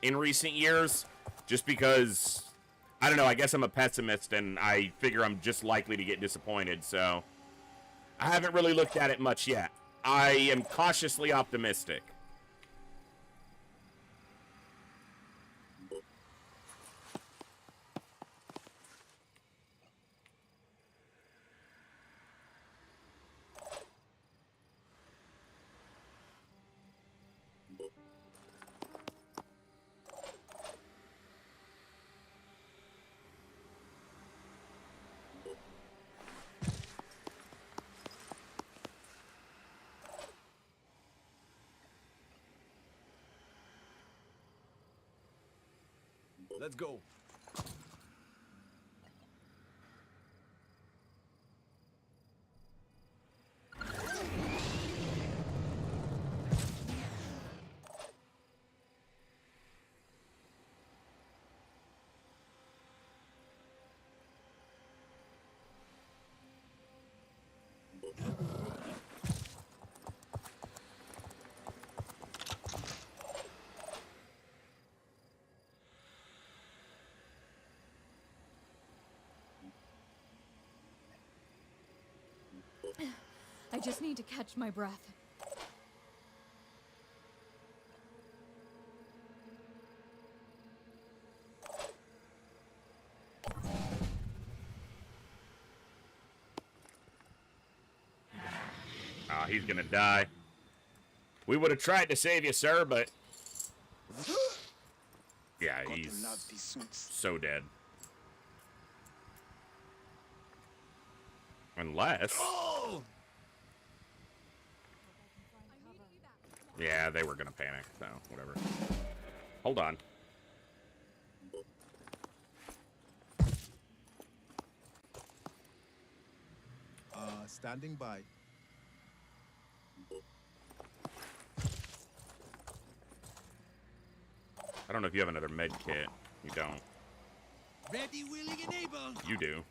in recent years. Just because, I don't know, I guess I'm a pessimist and I figure I'm just likely to get disappointed, so I haven't really looked at it much yet. I am cautiously optimistic. Let's go. I just need to catch my breath. Ah, he's gonna die. We would have tried to save you, sir, but... Yeah, he's so dead. Unless... Yeah, they were gonna panic, so whatever. Hold on. Standing by. I don't know if you have another med kit. You don't. Ready, willing, and able. You do.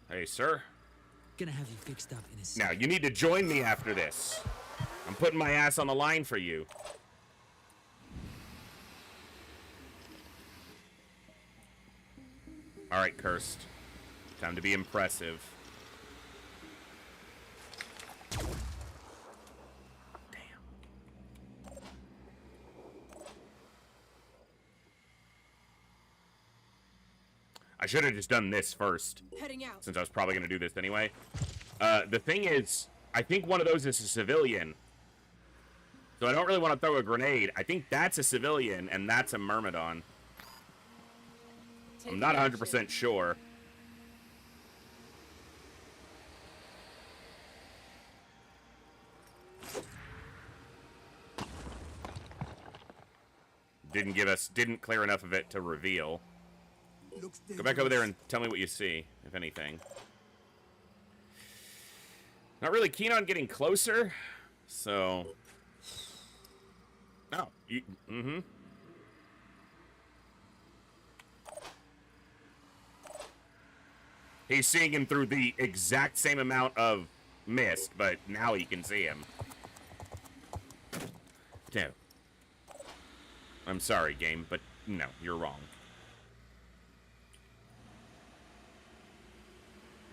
Hey, sir. Gonna have you fixed up in a second. Now, you need to join me after this. I'm putting my ass on the line for you. Alright, Cursed. Time to be impressive. I should have just done this first, Heading out. since I was probably going to do this anyway. The thing is, I think one of those is a civilian. So I don't really want to throw a grenade. I think that's a civilian, and that's a Myrmidon. I'm not 100% sure. Didn't clear enough of it to reveal. Go back over there and tell me what you see, if anything. Not really keen on getting closer, so... No. He's seeing him through the exact same amount of mist, but now he can see him. Damn. I'm sorry, game, but no, you're wrong.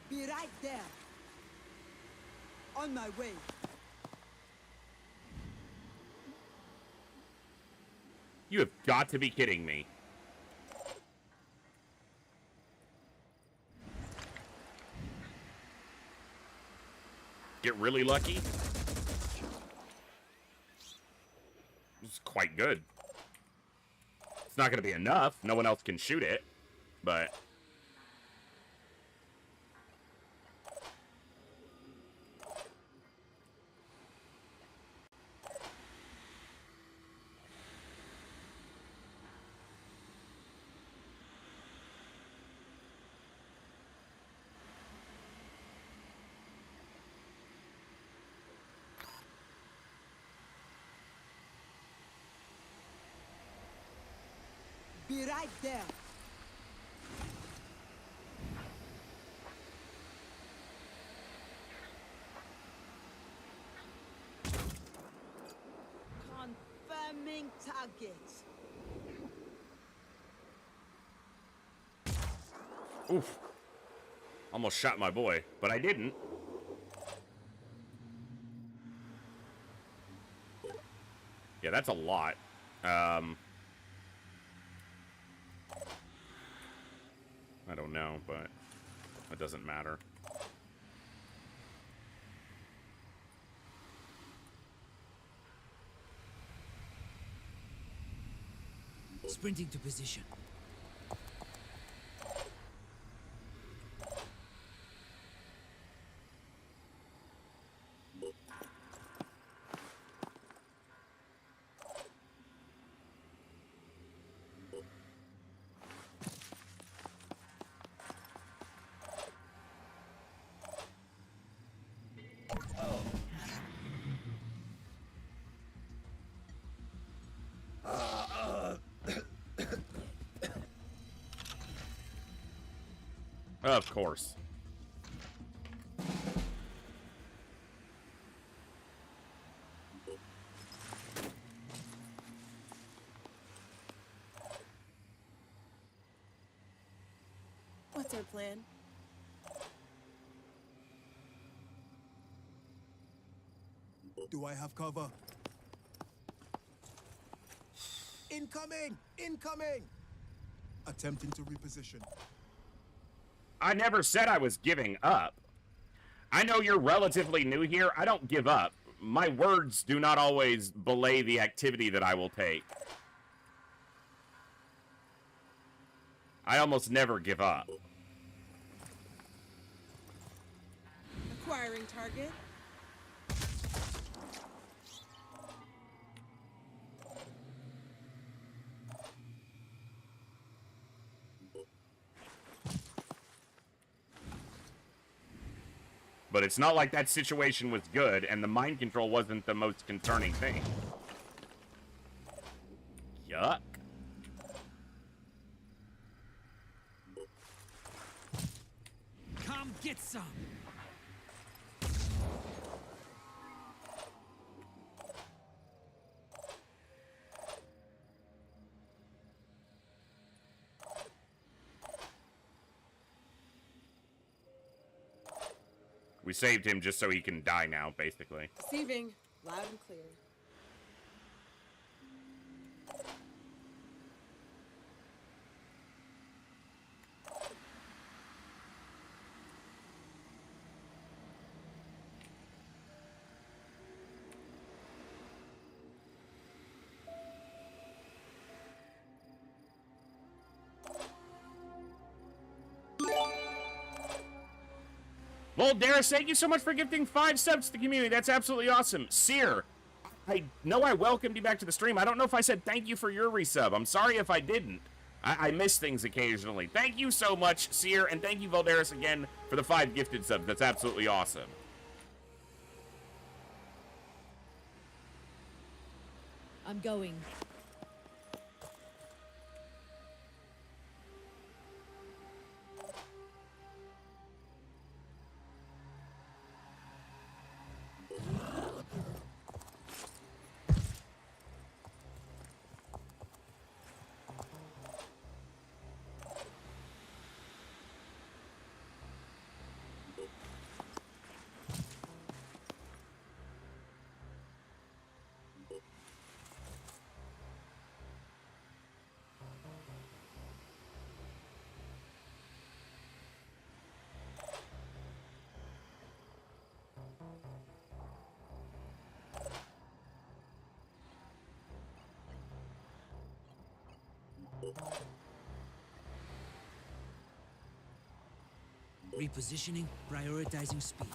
Be right there. On my way. You have got to be kidding me. Get really lucky? It's quite good. It's not going to be enough. No one else can shoot it, but... Be right there. Confirming target. Oof. Almost shot my boy, but I didn't. Yeah, that's a lot. I don't know, but it doesn't matter. Sprinting to position. Of course. What's our plan? Do I have cover? Incoming! Incoming! Attempting to reposition. I never said I was giving up. I know you're relatively new here. I don't give up. My words do not always belay the activity that I will take. I almost never give up. Acquiring target. But it's not like that situation was good, and the mind control wasn't the most concerning thing. Yuck. Come get some. We saved him just so he can die now, basically. Receiving. Loud and clear. Voldaris, thank you so much for gifting 5 subs to the community. That's absolutely awesome. Seer, I know I welcomed you back to the stream. I don't know if I said thank you for your resub. I'm sorry if I didn't. I miss things occasionally. Thank you so much, Seer, and thank you, Voldaris, again for the 5 gifted subs. That's absolutely awesome. I'm going. Repositioning, prioritizing speed.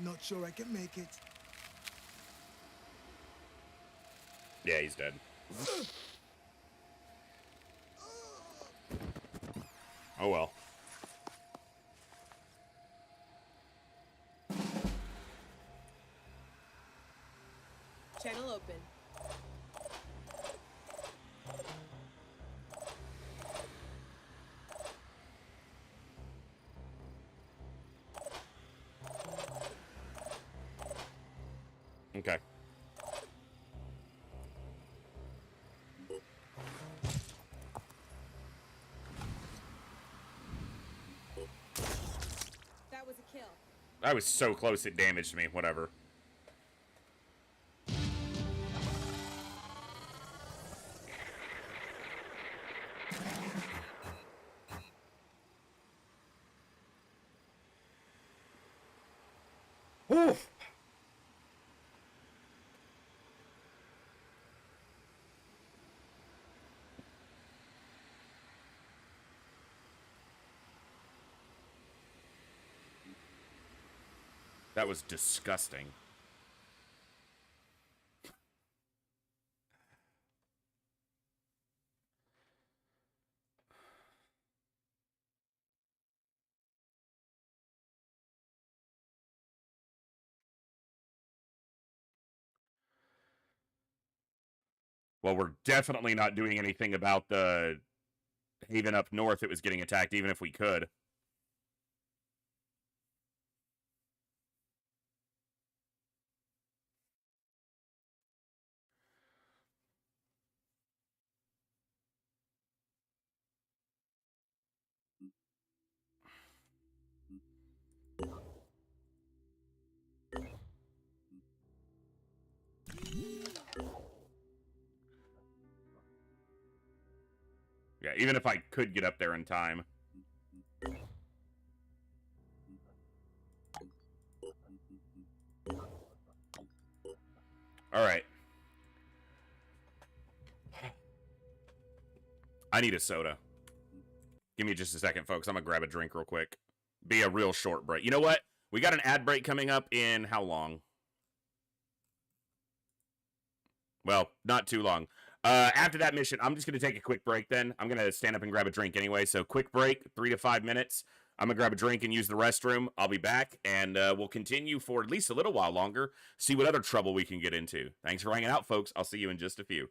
Not sure I can make it. Yeah, he's dead. Oh well. Channel open. Okay. That was a kill. I was so close it damaged me. Whatever. Oof. That was disgusting. Well, we're definitely not doing anything about the Haven up north that was getting attacked, even if we could. Yeah, even if I could get up there in time. All right. I need a soda. Give me just a second, folks. I'm going to grab a drink real quick. Be a real short break. You know what? We got an ad break coming up in how long? Well, not too long. After that mission, I'm just going to take a quick break then. I'm going to stand up and grab a drink anyway. So quick break, 3 to 5 minutes. I'm going to grab a drink and use the restroom. I'll be back, and we'll continue for at least a little while longer, see what other trouble we can get into. Thanks for hanging out, folks. I'll see you in just a few.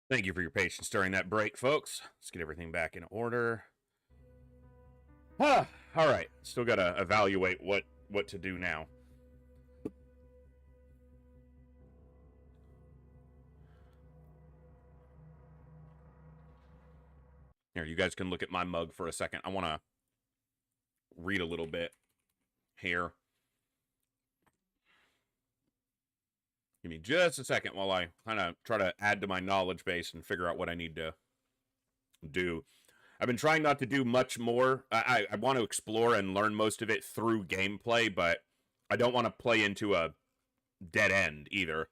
Thank you for your patience during that break, folks. Let's get everything back in order. All right. Still got to evaluate what to do now. Here, you guys can look at my mug for a second. I want to read a little bit here. Give me just a second while I kind of try to add to my knowledge base and figure out what I need to do. I've been trying not to do much more. I want to explore and learn most of it through gameplay, but I don't want to play into a dead end either.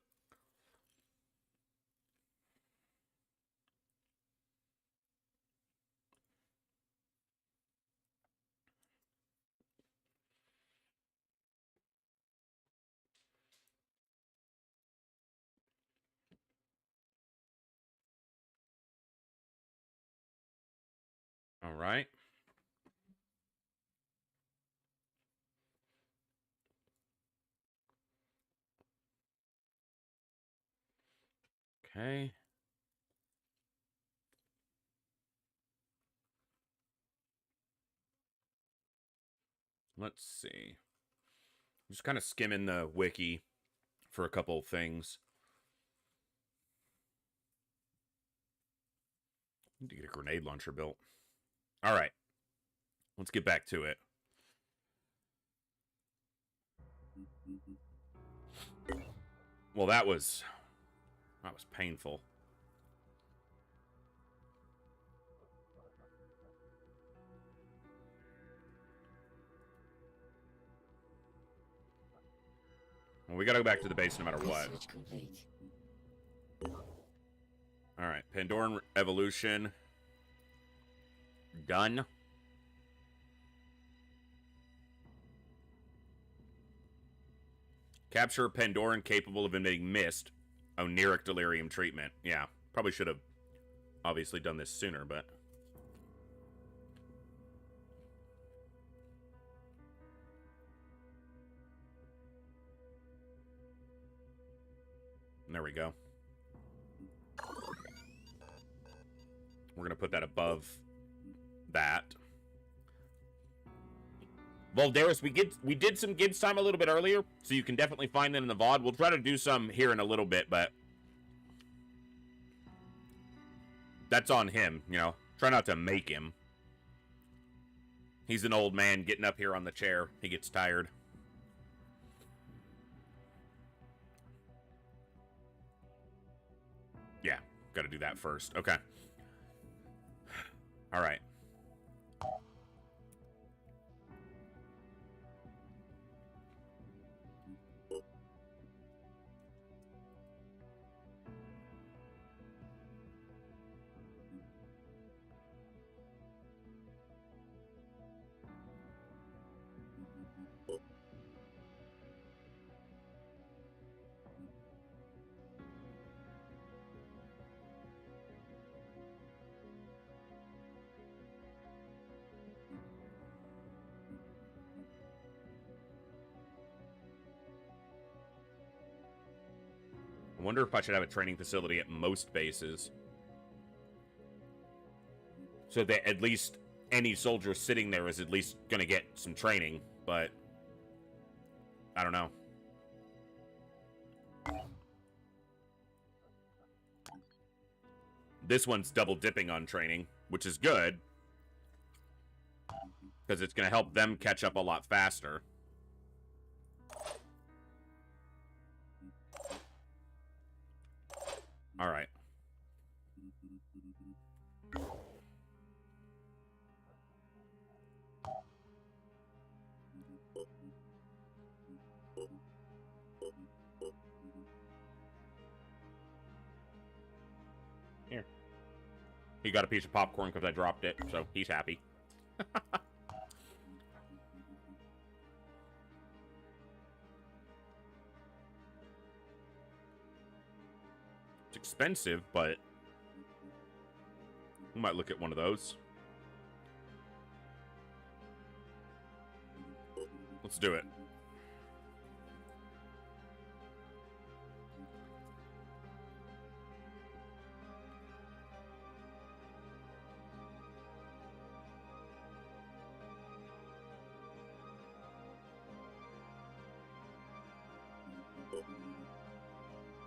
All right. Okay. Let's see. Just kind of skimming the wiki for a couple of things. Need to get a grenade launcher built. All right. Let's get back to it. Well, that was painful. Well, we gotta go back to the base no matter what. Alright, Pandoran Evolution. Done. Capture Pandoran capable of emitting mist. Oniric delirium treatment. Yeah, probably should have obviously done this sooner, but... There we go. We're gonna put that above that. Voldaris, we did some Gibbs time a little bit earlier, so you can definitely find that in the VOD. We'll try to do some here in a little bit, but that's on him, you know. Try not to make him. He's an old man getting up here on the chair. He gets tired. Yeah, gotta do that first. Okay. All right. I wonder if I should have a training facility at most bases. So that at least any soldier sitting there is at least going to get some training, but I don't know. This one's double dipping on training, which is good, because it's going to help them catch up a lot faster. All right. Here. He got a piece of popcorn because I dropped it, so he's happy. It's expensive, but we might look at one of those. Let's do it.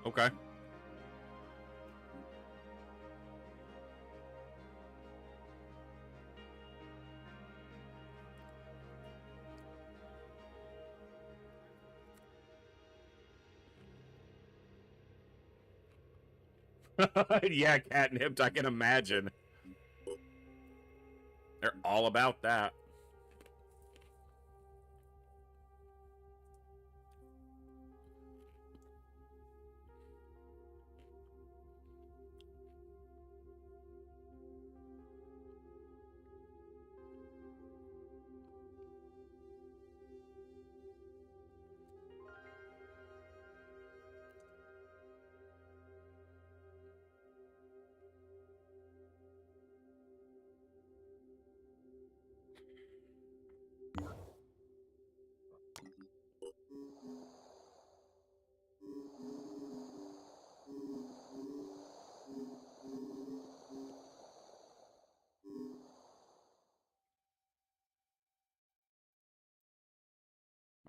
Okay. Yeah, catnipped, I can imagine. They're all about that.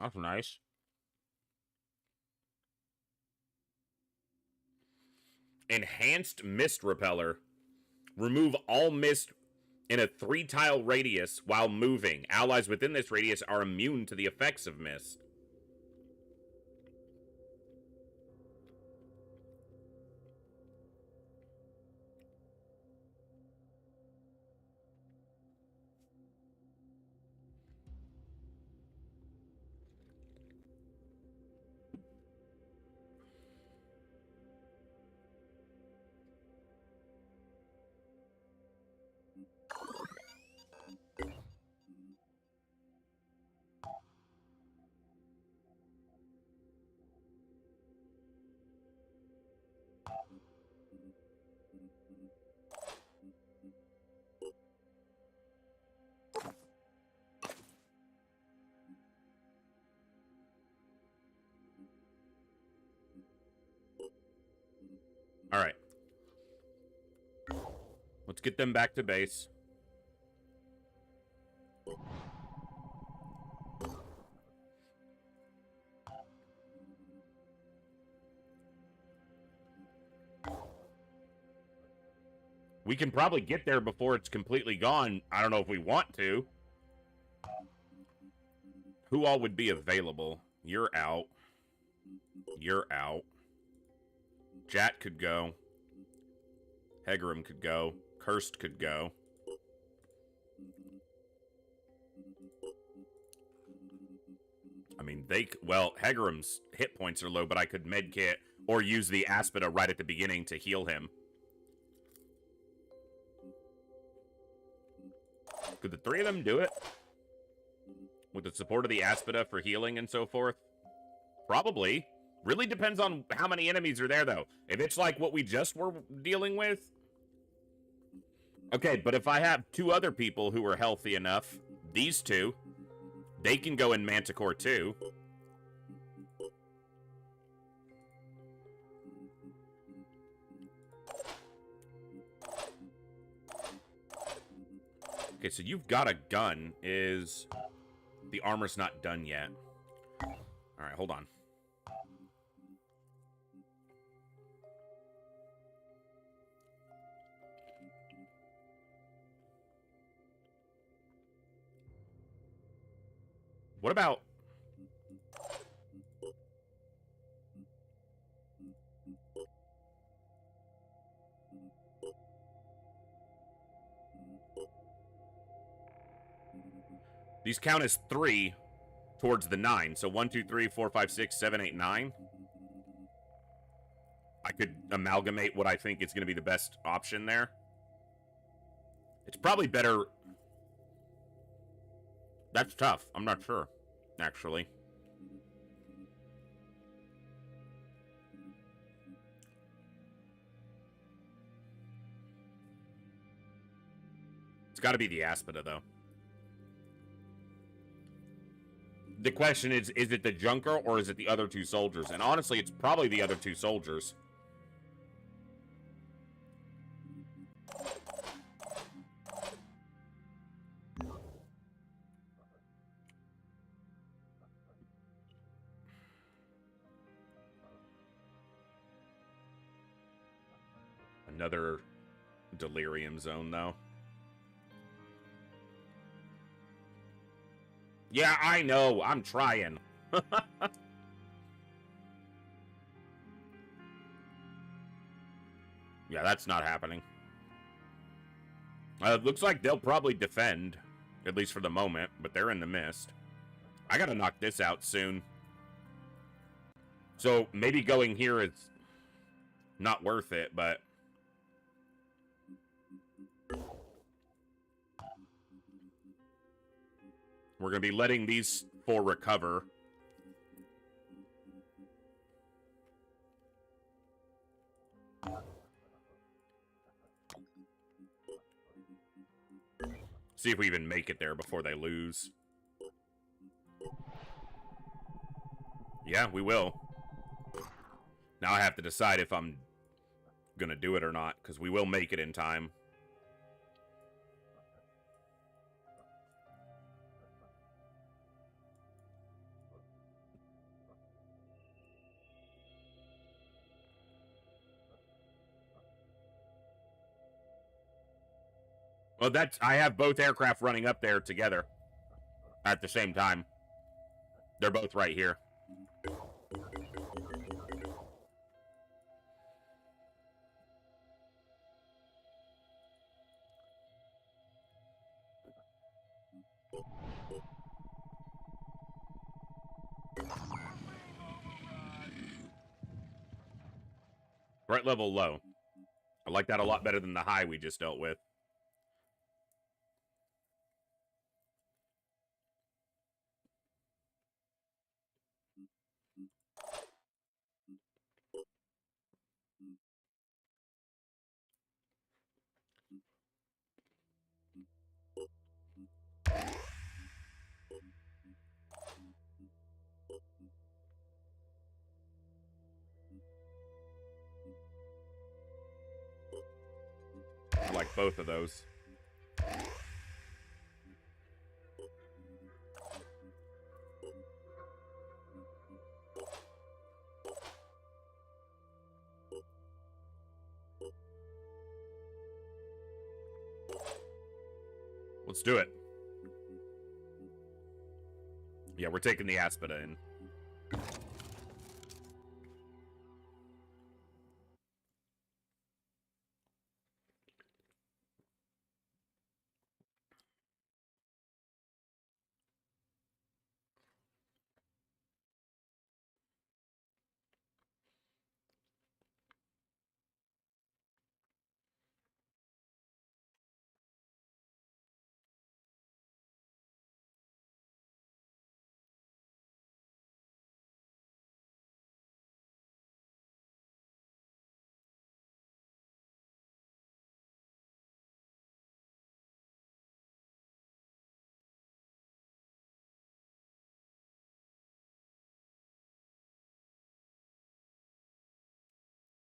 That's nice. Enhanced mist repeller. Remove all mist in a 3-tile radius while moving. Allies within this radius are immune to the effects of mist. All right. Let's get them back to base. We can probably get there before it's completely gone. I don't know if we want to. Who all would be available? You're out. You're out. Jat could go. Hegerim could go. Cursed could go. I mean, well, Hegerim's hit points are low, but I could medkit or use the Aspida right at the beginning to heal him. Could the 3 of them do it? With the support of the Aspida for healing and so forth? Probably. Really depends on how many enemies are there, though. If it's like what we just were dealing with... Okay, but if I have 2 other people who are healthy enough, these 2, they can go in Manticore too. Okay, so you've got a gun. The armor's not done yet. Alright, hold on. What about... These count as 3 towards the 9. So 1, 2, 3, 4, 5, 6, 7, 8, 9. I could amalgamate what I think is going to be the best option there. It's probably better... That's tough. I'm not sure, actually. It's got to be the Aspida, though. The question is it the Junker or is it the other 2 soldiers? And honestly, it's probably the other 2 soldiers. Another delirium zone, though. Yeah, I know. I'm trying. Yeah, that's not happening. It looks like they'll probably defend, at least for the moment, but they're in the mist. I gotta knock this out soon. So maybe going here is not worth it, but... we're gonna be letting these 4 recover. See if we even make it there before they lose. Yeah, we will. Now I have to decide if I'm gonna do it or not, because we will make it in time. Well, I have both aircraft running up there together at the same time. They're both right here. Threat level low. I like that a lot better than the high we just dealt with. I like both of those. Let's do it. Yeah, we're taking the Aspida in.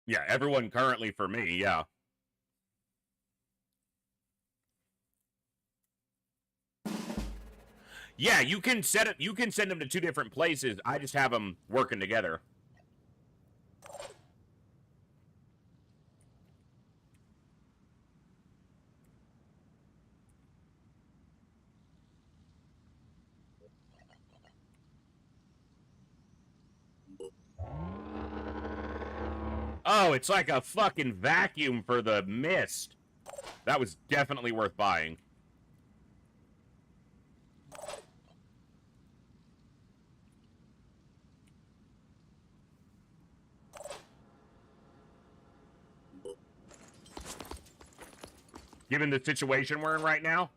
Yeah, everyone currently for me, yeah. Yeah, you can set it. You can send them to 2 different places. I just have them working together. Oh, it's like a fucking vacuum for the mist. That was definitely worth buying. Given the situation we're in right now.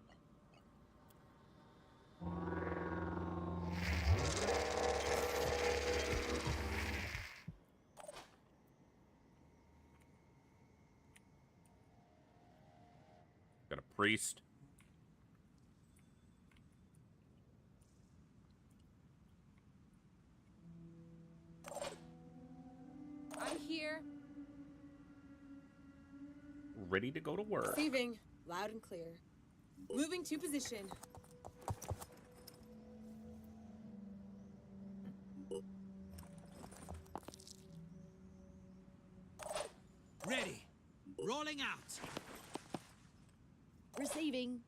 Got a priest. I'm here. Ready to go to work. Receiving. Loud and clear. Moving to position. Ready. Rolling out. Receiving.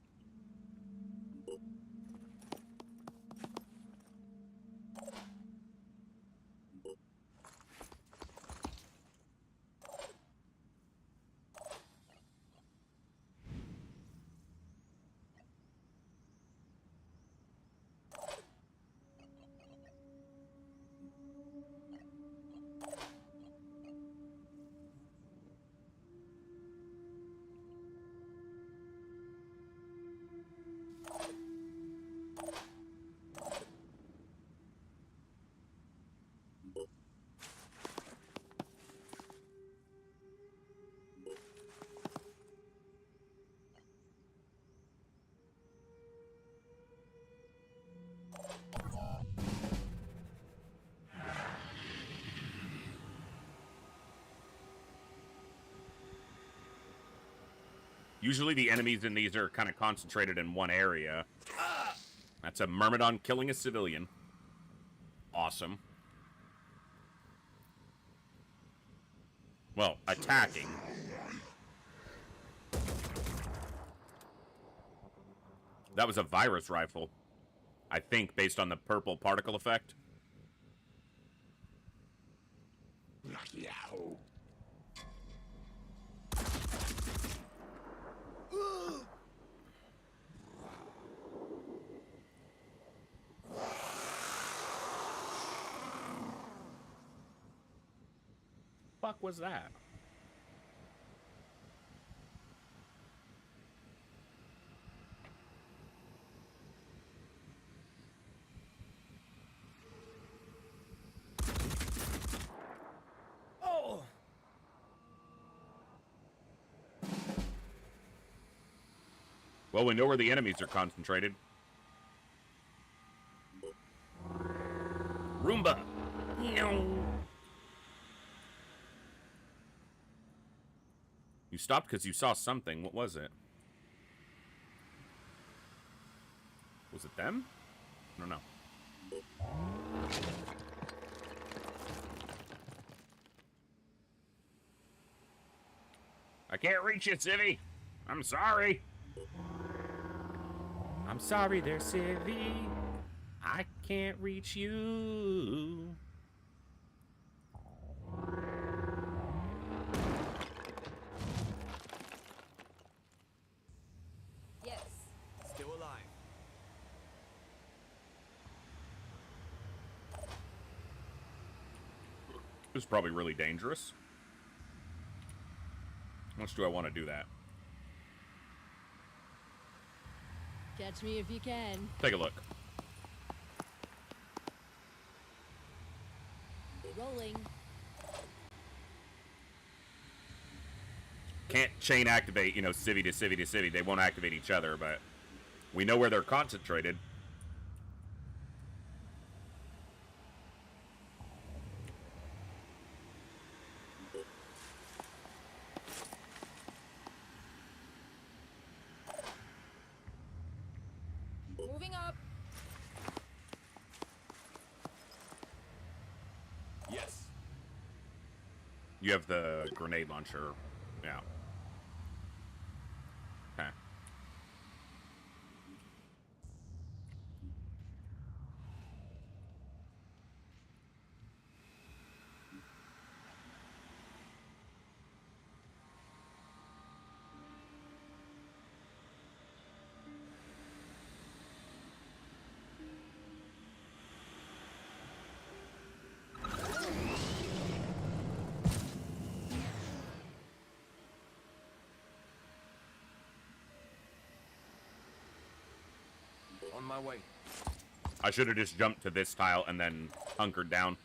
Usually the enemies in these are kind of concentrated in one area. That's a Myrmidon killing a civilian. Awesome. Well, attacking. That was a virus rifle. I think, based on the purple particle effect. Fuck was that? Oh! Well, we know where the enemies are concentrated. Roomba! No. You stopped because you saw something. What was it? Was it them? I don't know. I can't reach you, Civvy. I'm sorry. I'm sorry there, Civvy. I can't reach you. Yes. Still alive. This is probably really dangerous. How much do I want to do that? Catch me if you can. Take a look. Rolling. Can't chain activate, you know, civvy to civvy to civvy. They won't activate each other, but we know where they're concentrated. Moving up. Yes. You have the grenade launcher. Yeah. Okay. On my way. I should have just jumped to this tile and then hunkered down.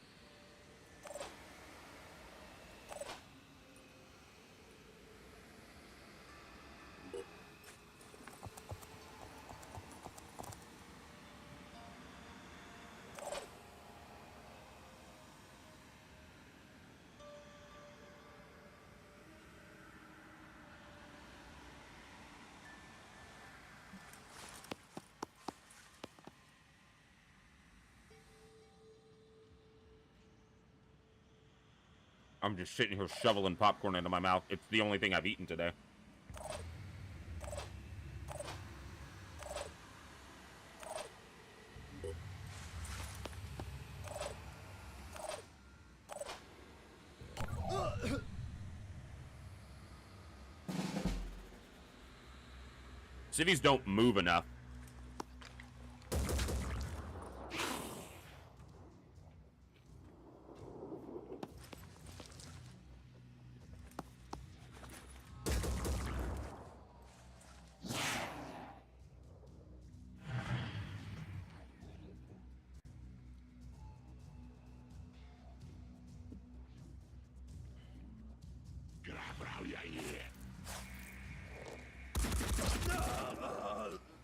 I'm just sitting here shoveling popcorn into my mouth. It's the only thing I've eaten today. Cities don't move enough.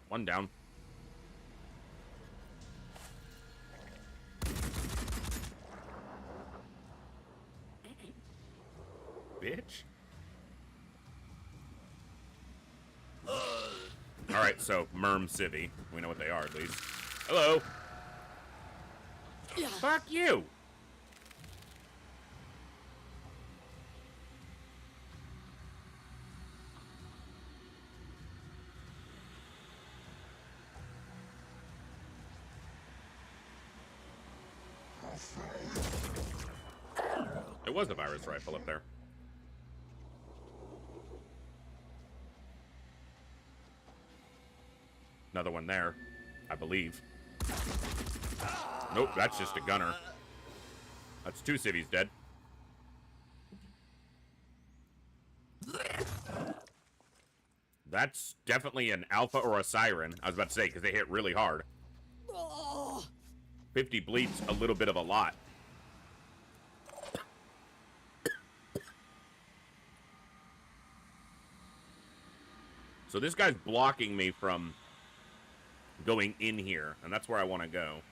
One down. Bitch. Alright, so Merm Civvy. We know what they are at least. Hello. Fuck you. It was a virus rifle up there. Another one there, I believe. Nope, that's just a gunner. That's 2 civvies dead. That's definitely an alpha or a siren. I was about to say, because they hit really hard. 50 bleeds a little bit of a lot. So this guy's blocking me from going in here, and that's where I want to go.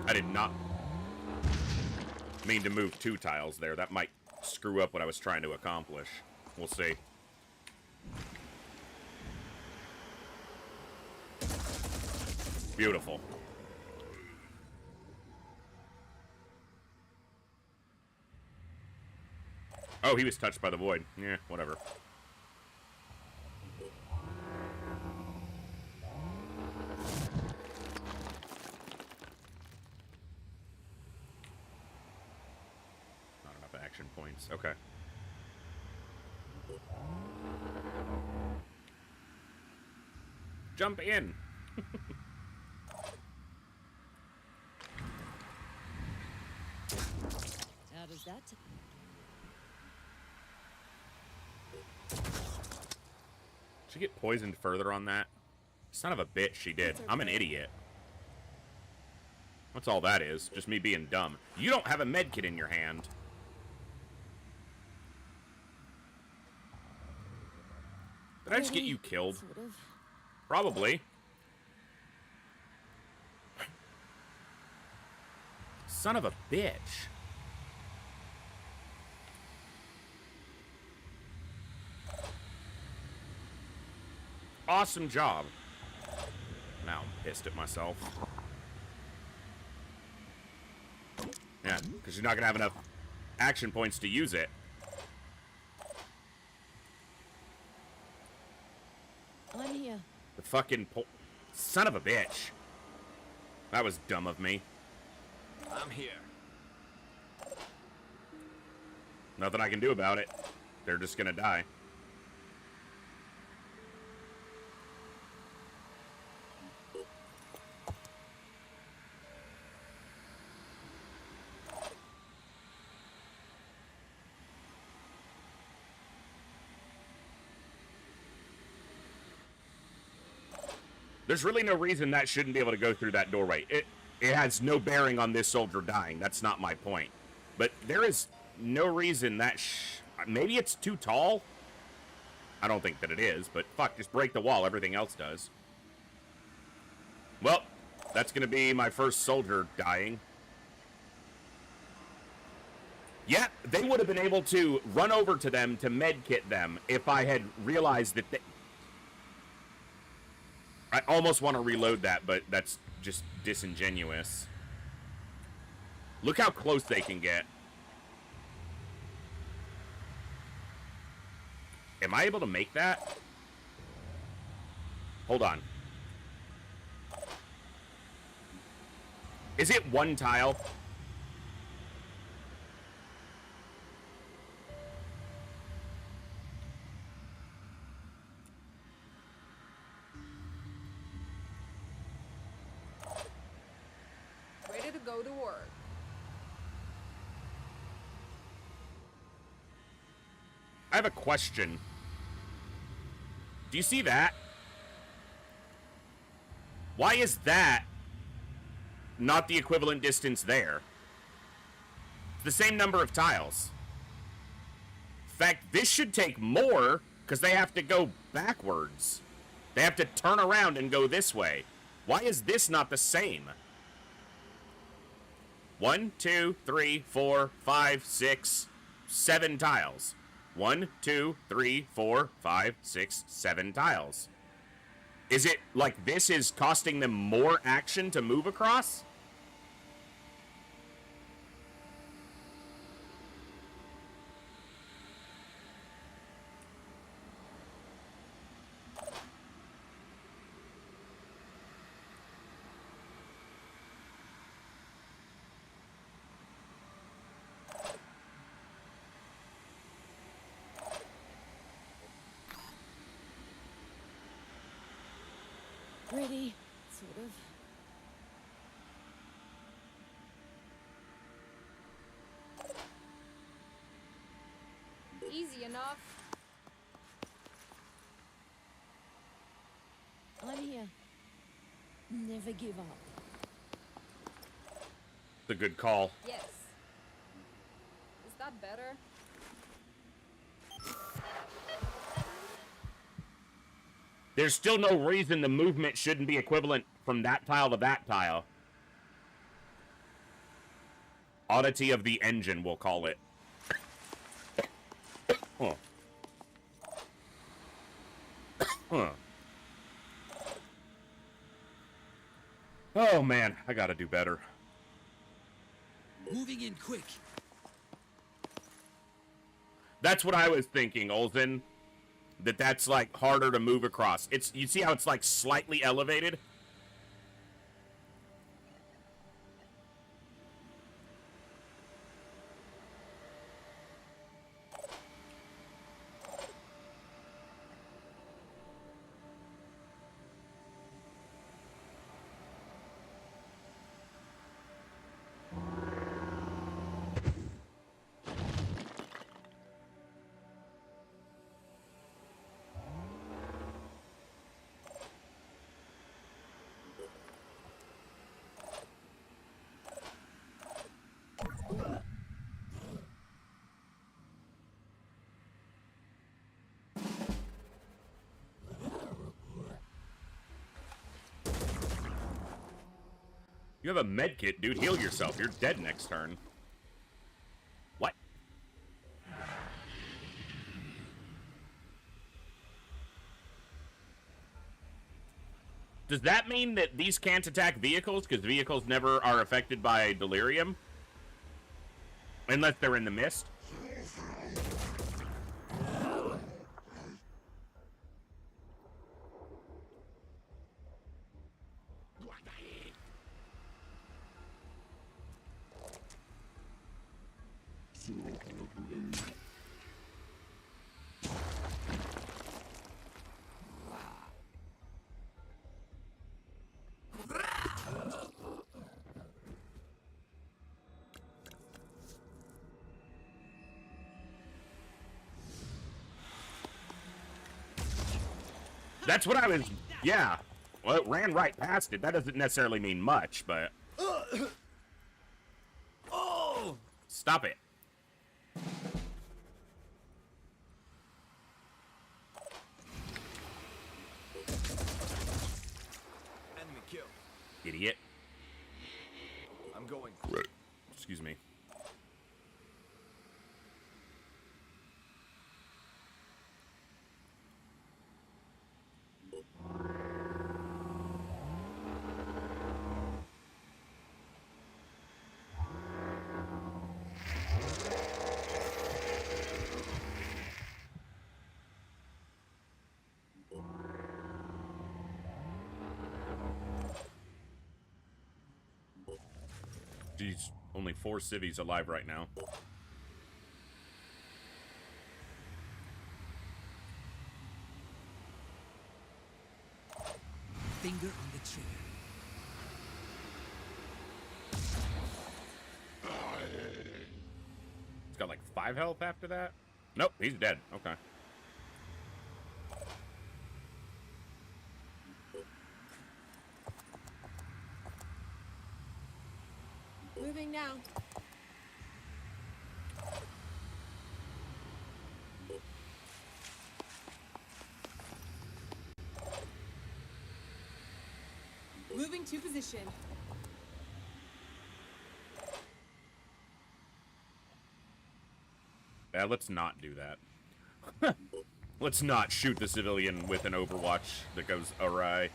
I did not mean to move 2 tiles there. That might screw up what I was trying to accomplish. We'll see. Beautiful. Oh, he was touched by the void. Yeah, whatever. Not enough action points. Okay. Jump in. How does that? She get poisoned further on that? Son of a bitch, she did. I'm an idiot. That's all that is. Just me being dumb. You don't have a med kit in your hand. Did I just get you killed? Sort of. Probably. Son of a bitch. Awesome job. Now I'm pissed at myself. Yeah, because you're not going to have enough action points to use it. I'm here. The fucking son of a bitch. That was dumb of me. I'm here. Nothing I can do about it. They're just going to die. There's really no reason that shouldn't be able to go through that doorway. It has no bearing on this soldier dying. That's not my point. But there is no reason that... maybe it's too tall? I don't think that it is, but fuck, just break the wall. Everything else does. Well, that's going to be my first soldier dying. Yeah, they would have been able to run over to them to medkit them if I had realized that they... I almost want to reload that, but that's just disingenuous. Look how close they can get. Am I able to make that? Hold on. Is it one tile? Ready to go to work. I have a question. Do you see that? Why is that not the equivalent distance there? It's the same number of tiles. In fact, this should take more because they have to go backwards. They have to turn around and go this way. Why is this not the same? 1, 2, 3, 4, 5, 6, 7 tiles. 1, 2, 3, 4, 5, 6, 7 tiles. Is it like this is costing them more action to move across? Pretty, sort of. Easy enough. I'm here. Never give up. It's a good call. Yes. Is that better? There's still no reason the movement shouldn't be equivalent from that tile to that tile. Oddity of the engine, we'll call it. Huh. Huh. Oh man, I gotta do better. Moving in quick. That's what I was thinking, Olsen. That's like harder to move across. It's, you see how it's like slightly elevated? You have a med kit, dude. Heal yourself. You're dead next turn. What? Does that mean that these can't attack vehicles because vehicles never are affected by delirium? Unless they're in the mist? That's what I was... Yeah. Well, it ran right past it. That doesn't necessarily mean much, but... Oh! Stop it. Enemy kill. Idiot. I'm going. Excuse me. Geez, only 4 civvies alive right now. Finger on the trigger. He's got like 5 health after that? Nope, he's dead. Okay. Moving now. Moving to position. Yeah, let's not do that. Let's not shoot the civilian with an Overwatch that goes awry.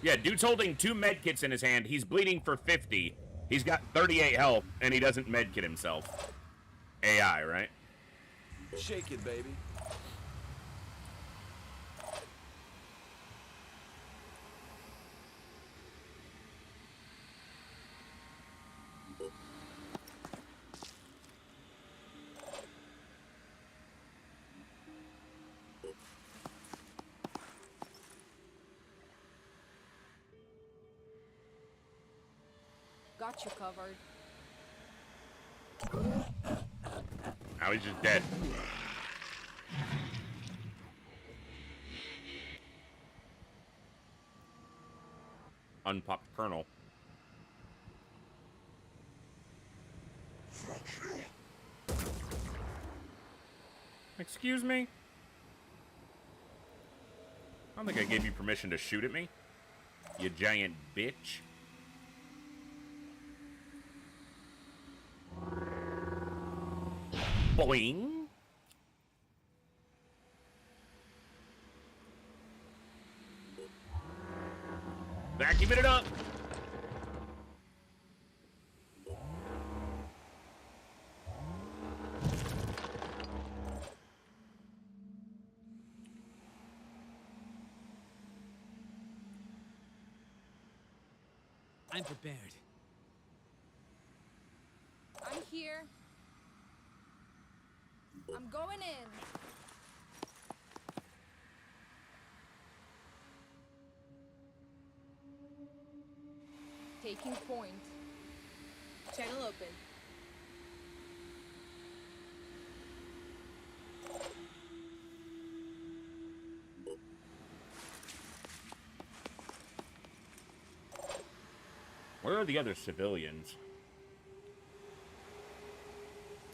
Yeah, dude's holding 2 medkits in his hand. He's bleeding for 50. He's got 38 health, and he doesn't medkit himself. AI, right? Shake it, baby. Got you covered. Now he's just dead. Unpopped kernel. Excuse me? I don't think I gave you permission to shoot at me, you giant bitch. Boing. Vacuuming it up. I'm prepared. I'm here. I'm going in. Taking point. Channel open. Where are the other civilians?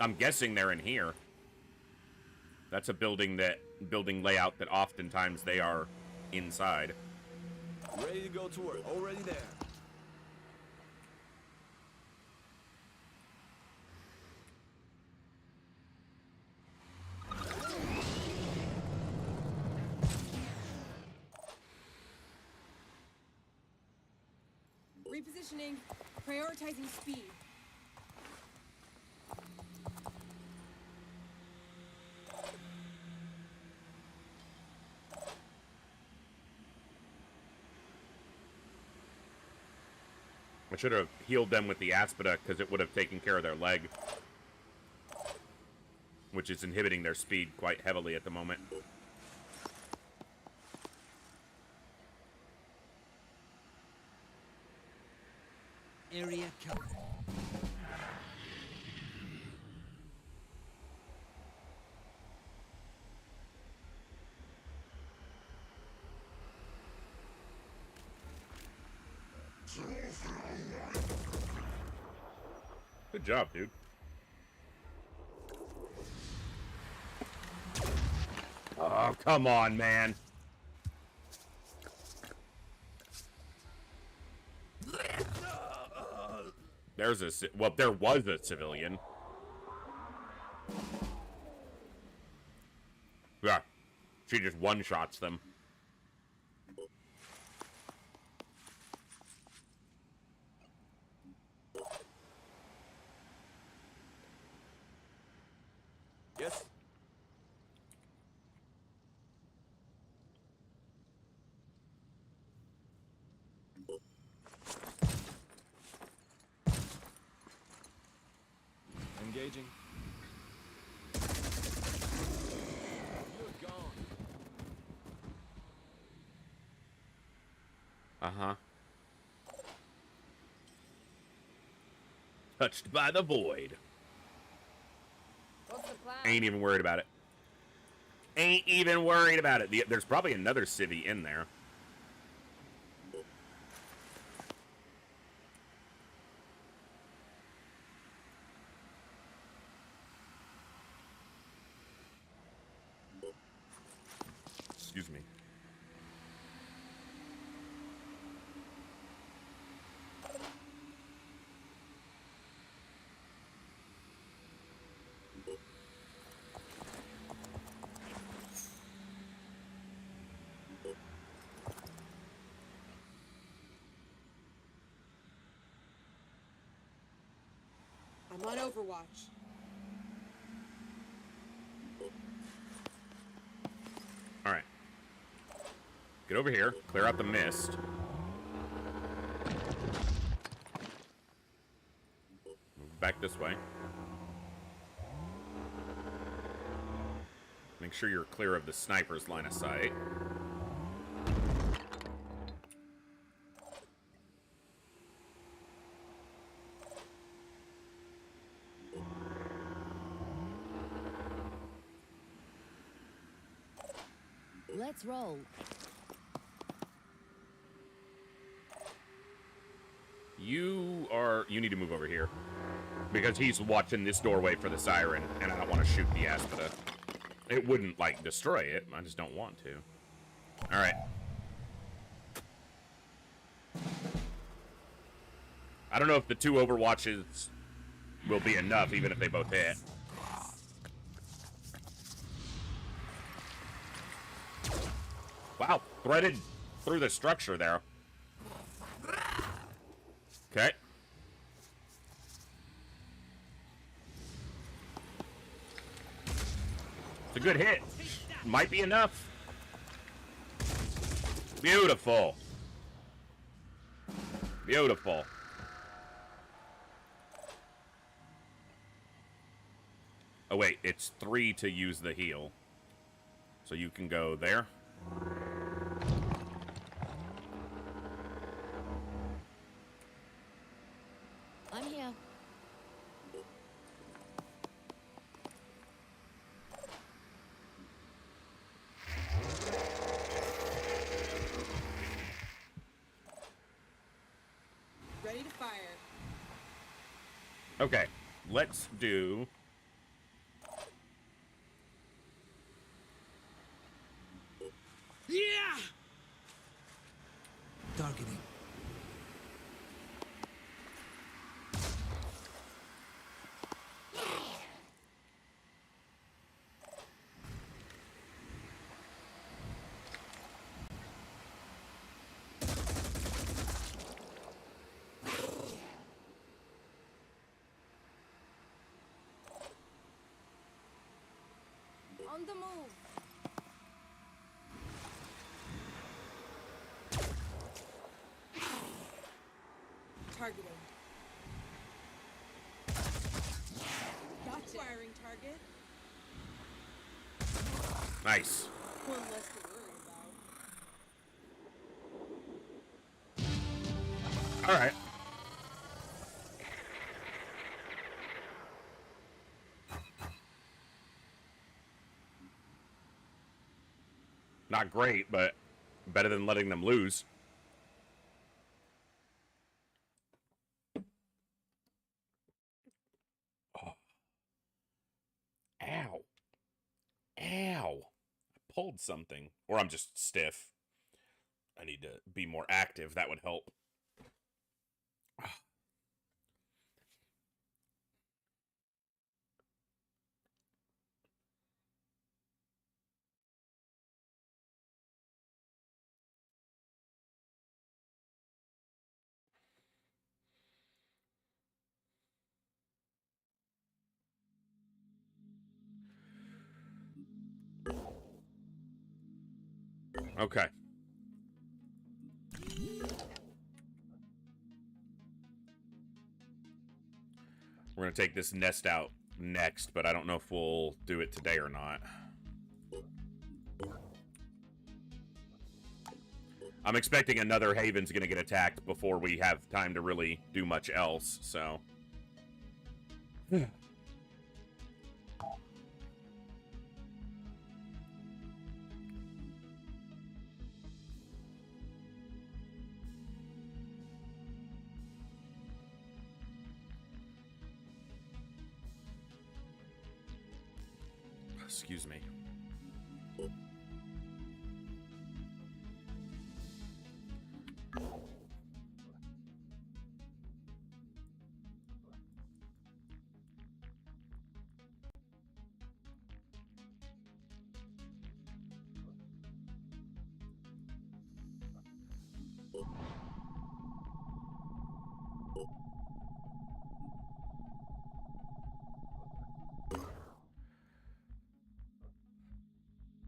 I'm guessing they're in here. That's a building layout that oftentimes they are inside. Ready to go to work. Already there. Repositioning. Prioritizing speed. I should have healed them with the Aspida because it would have taken care of their leg, which is inhibiting their speed quite heavily at the moment. Area covered. Good job, dude. Oh, come on, man. There was a civilian. Yeah. She just one-shots them. Yes. Engaging. You're gone. Uh-huh. Touched by the void. What's the plan? Ain't even worried about it. Ain't even worried about it. There's probably another civvy in there. Excuse me. I'm on Overwatch. All right. Get over here. Clear out the mist. Move back this way. Make sure you're clear of the sniper's line of sight. Let's roll. You need to move over here. Because he's watching this doorway for the siren, and I don't want to shoot the aspida. It wouldn't, like, destroy it. I just don't want to. Alright. I don't know if the 2 overwatches will be enough, even if they both hit. Wow, threaded through the structure there. Okay. It's a good hit. Might be enough. Beautiful. Beautiful. Oh, wait. It's 3 to use the heal. So you can go there. I'm here. Ready to fire. Okay. Let's do... Yeah! Targeting. On the move. Targeting. Gotcha. Firing target. Nice. One less to worry about. All right. Not great, but better than letting them lose. Oh. Ow. Ow. I pulled something. Or I'm just stiff. I need to be more active. That would help. Okay. We're going to take this nest out next, but I don't know if we'll do it today or not. I'm expecting another Haven's going to get attacked before we have time to really do much else, so... Excuse me.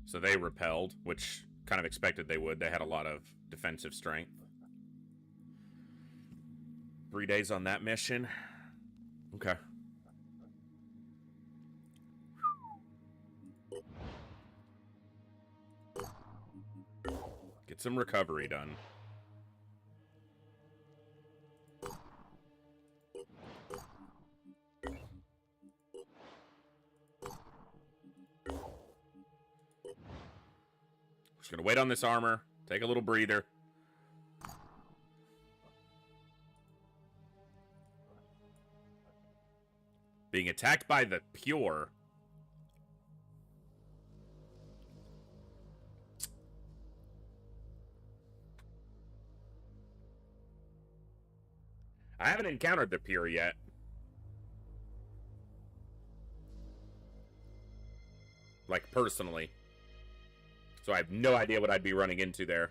So they repelled, which kind of expected they would. They had a lot of defensive strength. 3 days on that mission. Okay. Get some recovery done. Just gonna wait on this armor, take a little breather. Being attacked by the Pure. I haven't encountered the Pure yet. Like, personally. So I have no idea what I'd be running into there.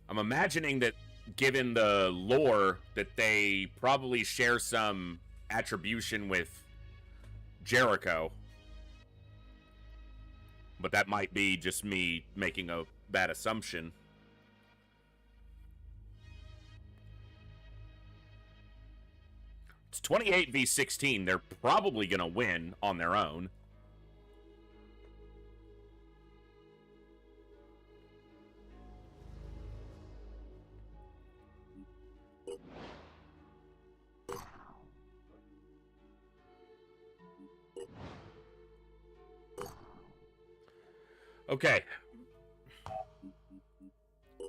I'm imagining that, given the lore, that they probably share some attribution with Jericho. But that might be just me making a bad assumption. It's 28 v 16. They're probably going to win on their own. Okay.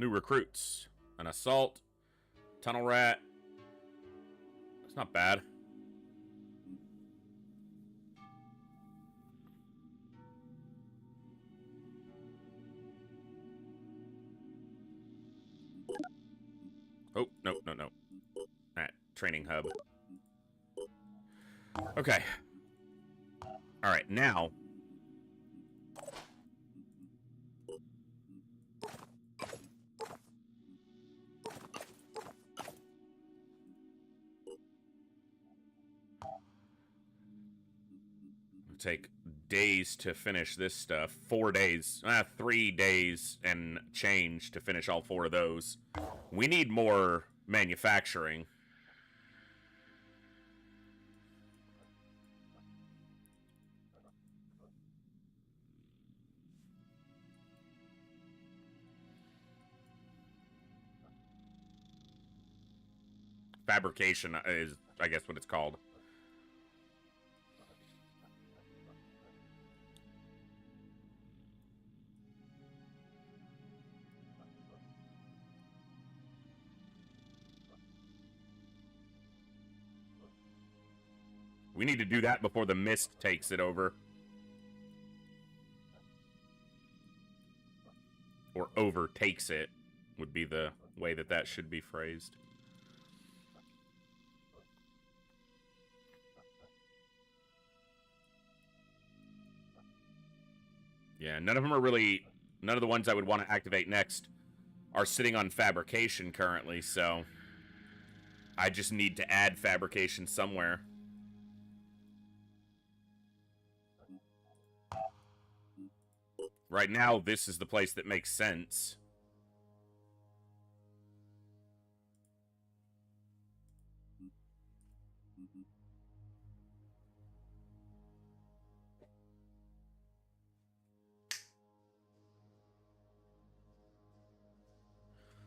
New recruits. An assault. Tunnel rat. It's not bad. Oh, no, no, no. Alright, training hub. Okay. Alright, now... take days to finish this stuff. 4 days. 3 days and change to finish all 4 of those. We need more manufacturing. Fabrication is, I guess, what it's called. We need to do that before the mist takes it over. Or overtakes it, would be the way that that should be phrased. Yeah, none of them are really... None of the ones I would want to activate next are sitting on fabrication currently, so... I just need to add fabrication somewhere. Right now, this is the place that makes sense.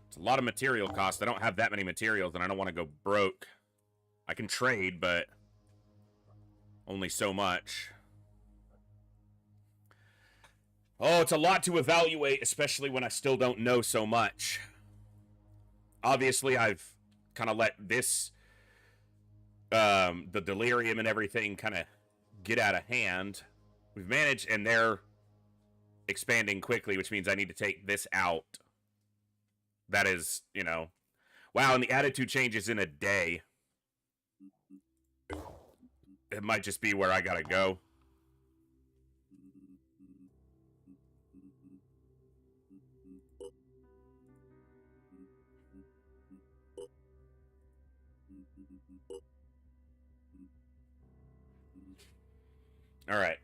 It's a lot of material cost. I don't have that many materials, and I don't want to go broke. I can trade, but only so much. Oh, it's a lot to evaluate, especially when I still don't know so much. Obviously, I've kind of let this, the delirium and everything kind of get out of hand. We've managed, and they're expanding quickly, which means I need to take this out. That is, you know, wow, and the attitude changes in a day. It might just be where I gotta go. All right.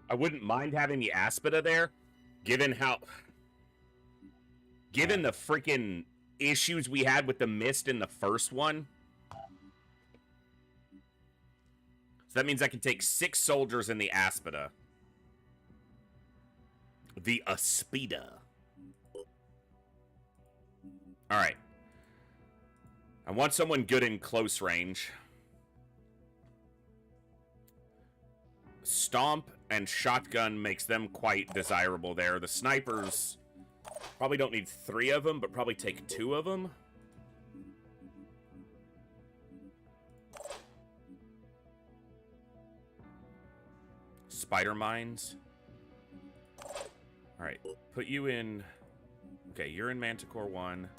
I wouldn't mind having the Aspida there, given the freaking issues we had with the mist in the first one. So that means I can take 6 soldiers in the Aspida. The Aspida. Alright. I want someone good in close range. Stomp and shotgun makes them quite desirable there. The snipers probably don't need 3 of them, but probably take 2 of them. Spider mines. Alright, put you in... Okay, you're in Manticore 1.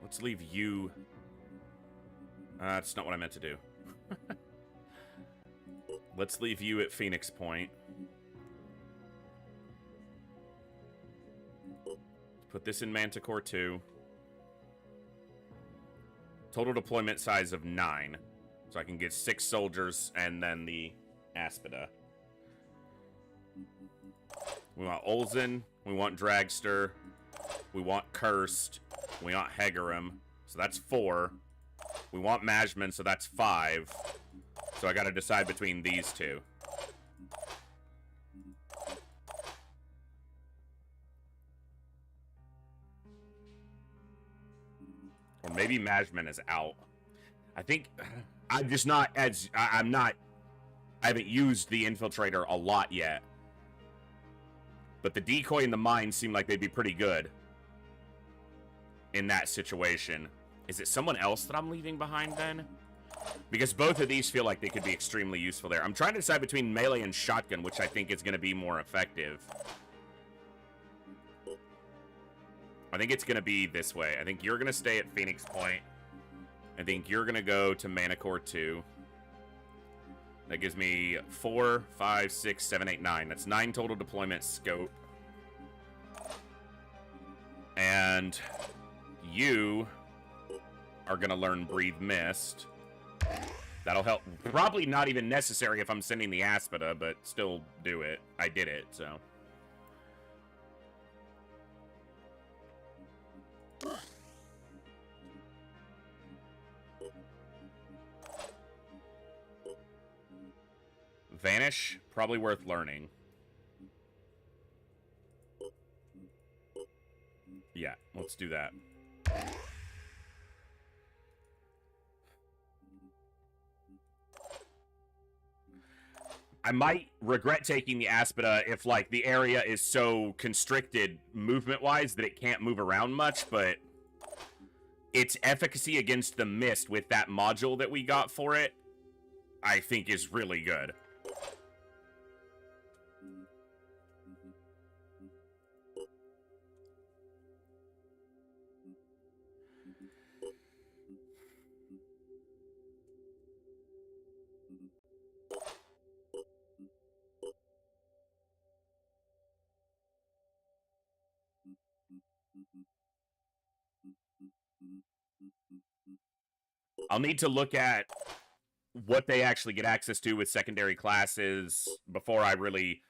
Let's leave you... that's not what I meant to do. Let's leave you at Phoenix Point. Put this in Manticore 2. Total deployment size of 9. So I can get 6 soldiers and then the Aspida. We want Olsen. We want Dragster. We want Cursed. We want Hegerim. So that's 4. We want Majman, so that's 5. So I gotta decide between these 2. Or maybe Majman is out. I think I'm just not as... I haven't used the Infiltrator a lot yet. But the decoy and the mine seem like they'd be pretty good in that situation. Is it someone else that I'm leaving behind then? Because both of these feel like they could be extremely useful there. I'm trying to decide between melee and shotgun, which I think is going to be more effective. I think it's going to be this way. I think you're going to stay at Phoenix Point. I think you're going to go to Manticore 2. That gives me 4, 5, 6, 7, 8, 9. That's 9 total deployment scope. And you are going to learn Breathe Mist. That'll help. Probably not even necessary if I'm sending the Aspida, but still do it. I did it, so. Vanish, probably worth learning. Yeah, let's do that. I might regret taking the Aspida if, like, the area is so constricted movement-wise that it can't move around much, but its efficacy against the mist with that module that we got for it, I think is really good. I'll need to look at what they actually get access to with secondary classes before I really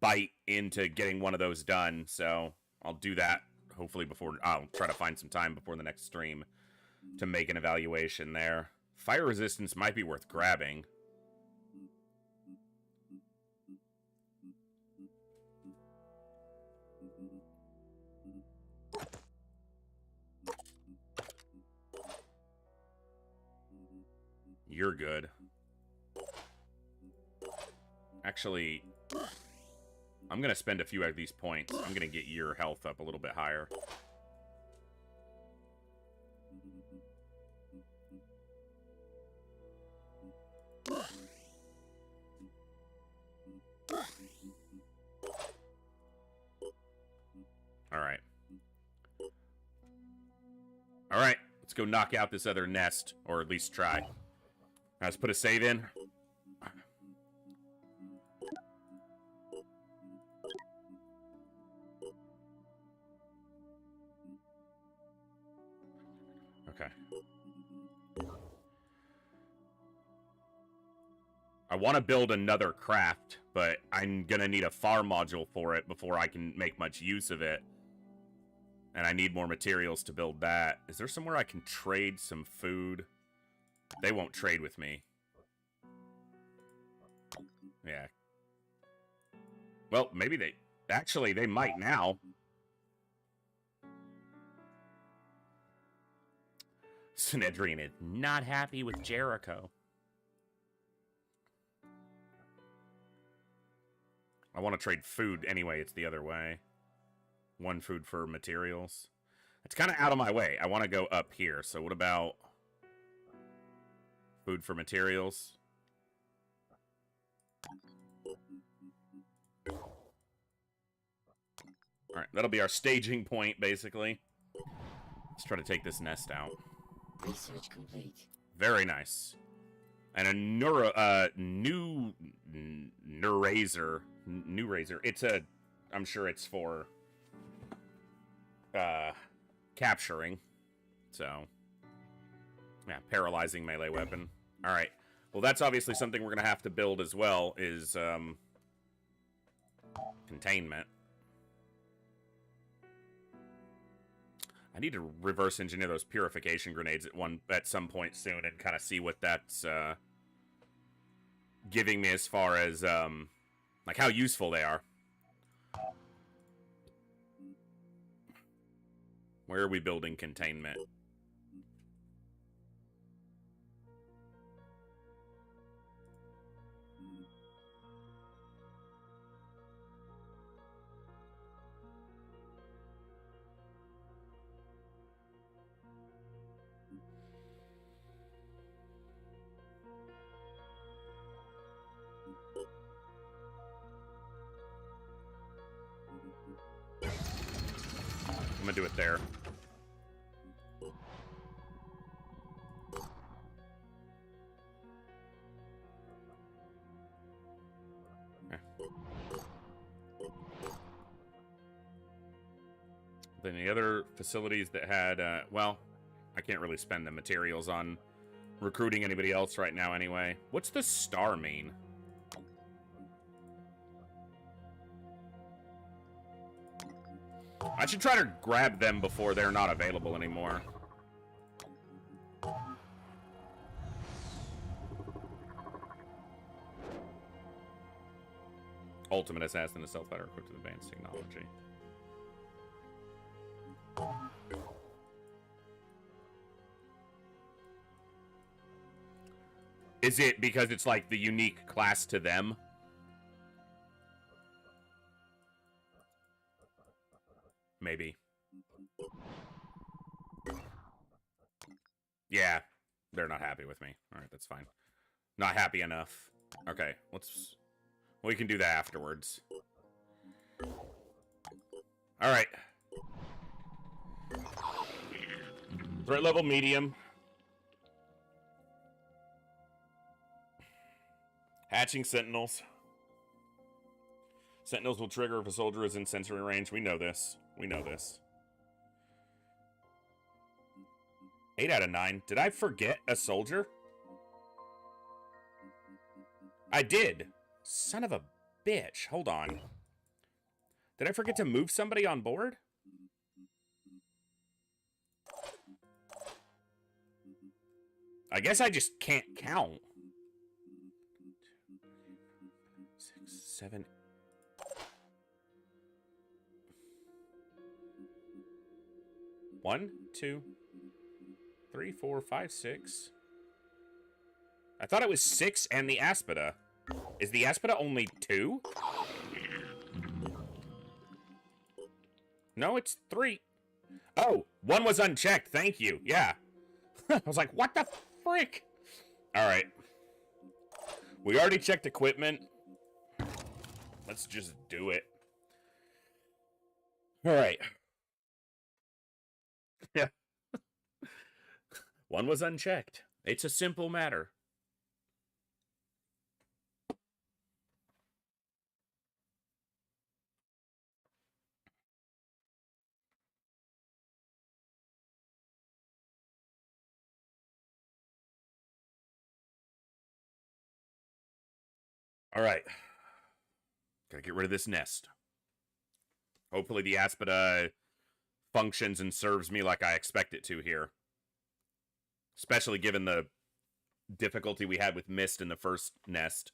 bite into getting one of those done. So I'll do that hopefully before. I'll try to find some time before the next stream to make an evaluation there. Fire resistance might be worth grabbing. You're good. Actually, I'm going to spend a few of these points. I'm going to get your health up a little bit higher. Alright. Alright, let's go knock out this other nest, or at least try. Now let's put a save in. Okay. I want to build another craft, but I'm gonna need a farm module for it before I can make much use of it. And I need more materials to build that. Is there somewhere I can trade some food? They won't trade with me. Yeah. Well, maybe they... Actually, they might now. Synedrian is not happy with Jericho. I want to trade food anyway. It's the other way. One food for materials. It's kind of out of my way. I want to go up here. So what about... food for materials? Alright, that'll be our staging point, basically. Let's try to take this nest out. Research complete. Very nice. And a new razor. It's a... I'm sure it's for... capturing. So... yeah, paralyzing melee weapon. Alright. Well, that's obviously something we're going to have to build as well, is, containment. I need to reverse engineer those purification grenades at some point soon and kind of see what that's, giving me as far as, like, how useful they are. Where are we building containment? I'm gonna do it there. Then the other facilities that had, well, I can't really spend the materials on recruiting anybody else right now anyway. What's the star mean? I should try to grab them before they're not available anymore. ultimate assassin is self-better equipped with advanced technology. Is it because it's like the unique class to them? Maybe. Yeah, they're not happy with me. All right, that's fine. Not happy enough. Okay, we can do that afterwards. All right. Threat level medium. Hatching sentinels. Sentinels will trigger if a soldier is in sensory range. We know this. We know this. 8 out of 9. Did I forget a soldier? I did. Son of a bitch. Hold on. Did I forget to move somebody on board? I guess I just can't count. 6, 7. 1, 2, 3, 4, 5, 6. I thought it was 6 and the Aspida. Is the Aspida only 2? No, it's 3. Oh, 1 was unchecked. Thank you. Yeah. I was like, what the frick? All right. We already checked equipment. Let's just do it. All right. Yeah. 1 was unchecked. It's a simple matter. All right. Gotta get rid of this nest. Hopefully the Aspida functions and serves me like I expect it to here. Especially given the difficulty we had with Mist in the first nest.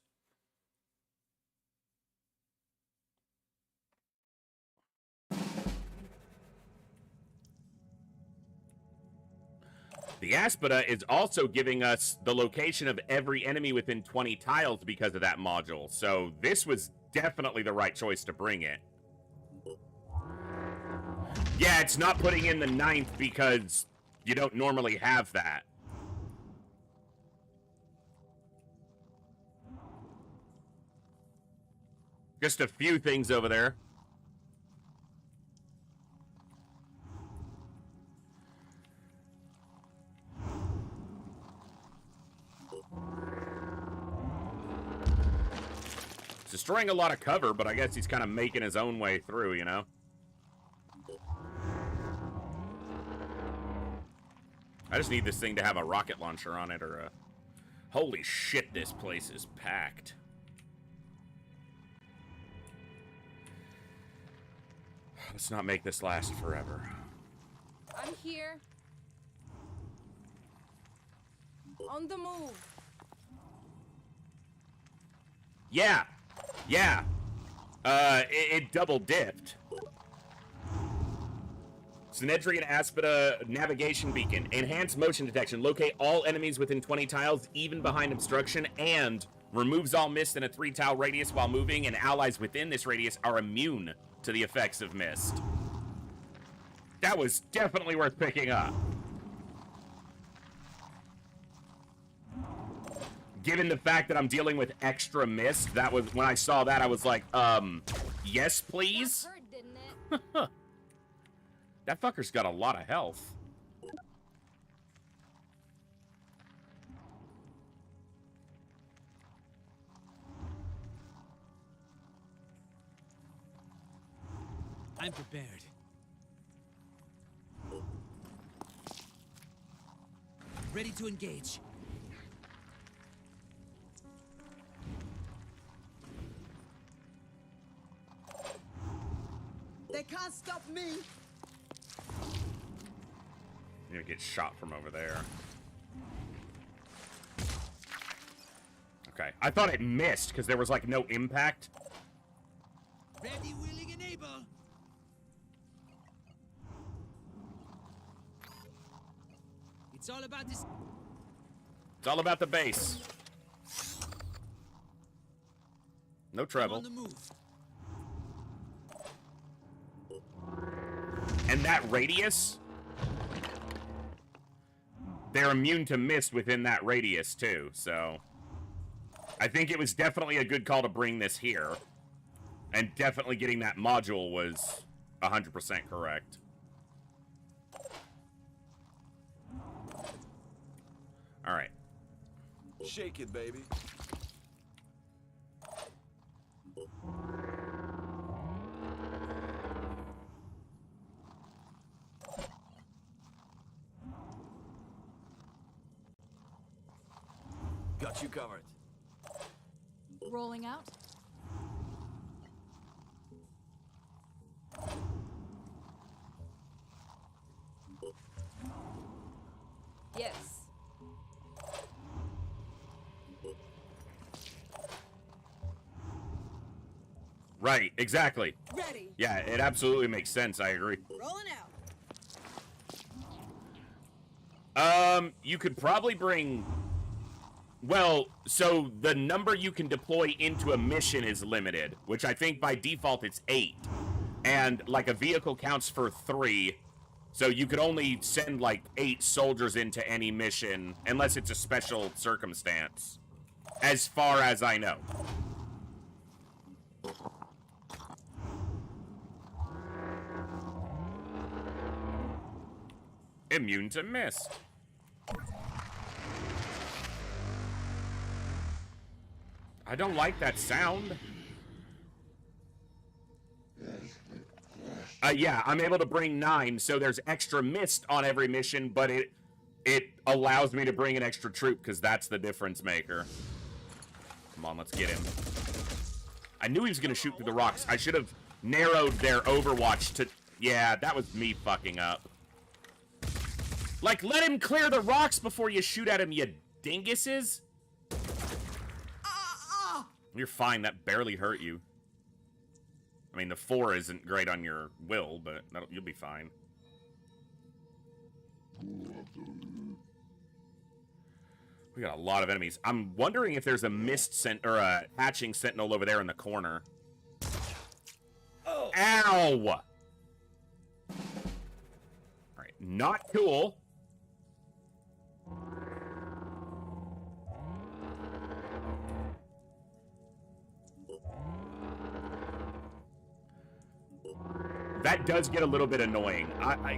The Aspida is also giving us the location of every enemy within 20 tiles because of that module. So this was definitely the right choice to bring it. Yeah, it's not putting in the 9th because you don't normally have that. Just a few things over there. It's destroying a lot of cover, but I guess he's kind of making his own way through, you know? I just need this thing to have a rocket launcher on it or a... Holy shit, this place is packed. Let's not make this last forever. I'm here. On the move. Yeah. Yeah. It double dipped. Synedrian Aspida navigation beacon. Enhanced motion detection. Locate all enemies within 20 tiles, even behind obstruction, and removes all mist in a 3-tile radius while moving, and allies within this radius are immune to the effects of mist. That was definitely worth picking up. Given the fact that I'm dealing with extra mist, that was, when I saw that, I was like, yes, please? That hurt, didn't it? That fucker's got a lot of health. I'm prepared. Ready to engage. They can't stop me. You're gonna get shot from over there. Okay. I thought it missed because there was like no impact. Ready, willing, and able. It's all about this. It's all about the base. No trouble. On the move. And that radius, they're immune to mist within that radius too, so I think it was definitely a good call to bring this here. And definitely getting that module was 100% correct. Alright. Shake it, baby. Got you covered. Rolling out. Yes. Right, exactly. Ready. Yeah, it absolutely makes sense. I agree. Rolling out. You could probably bring... Well, so the number you can deploy into a mission is limited, which I think by default it's 8. And, like, a vehicle counts for 3, so you could only send, like, 8 soldiers into any mission, unless it's a special circumstance, as far as I know. Immune to mist. I don't like that sound. Yeah, I'm able to bring 9, so there's extra mist on every mission, but it allows me to bring an extra troop, because that's the difference maker. Come on, let's get him. I knew he was going to shoot through the rocks. I should have narrowed their overwatch to... Yeah, that was me fucking up. Like, let him clear the rocks before you shoot at him, you dinguses. You're fine, that barely hurt you. I mean, the 4 isn't great on your will, but you'll be fine. We got a lot of enemies. I'm wondering if there's a or a hatching sentinel over there in the corner. Oh. Ow! Alright, not cool. That does get a little bit annoying.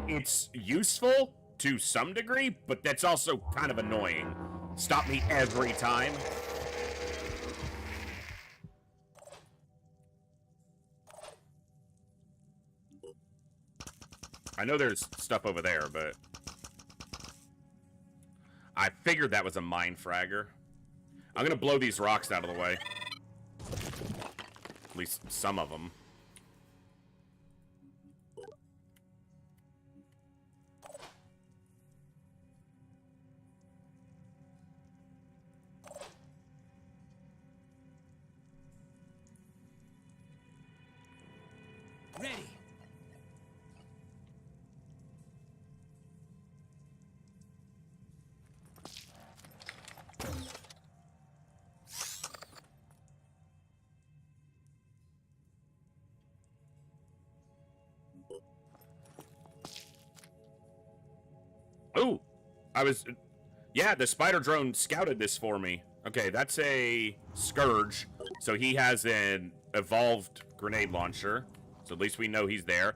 It's useful to some degree, but that's also kind of annoying. Stop me every time. I know there's stuff over there, but... I figured that was a mine fragger. I'm gonna blow these rocks out of the way. At least some of them. Ready. Ooh, yeah, the spider drone scouted this for me. Okay, that's a Scourge, so he has an evolved grenade launcher, so at least we know he's there.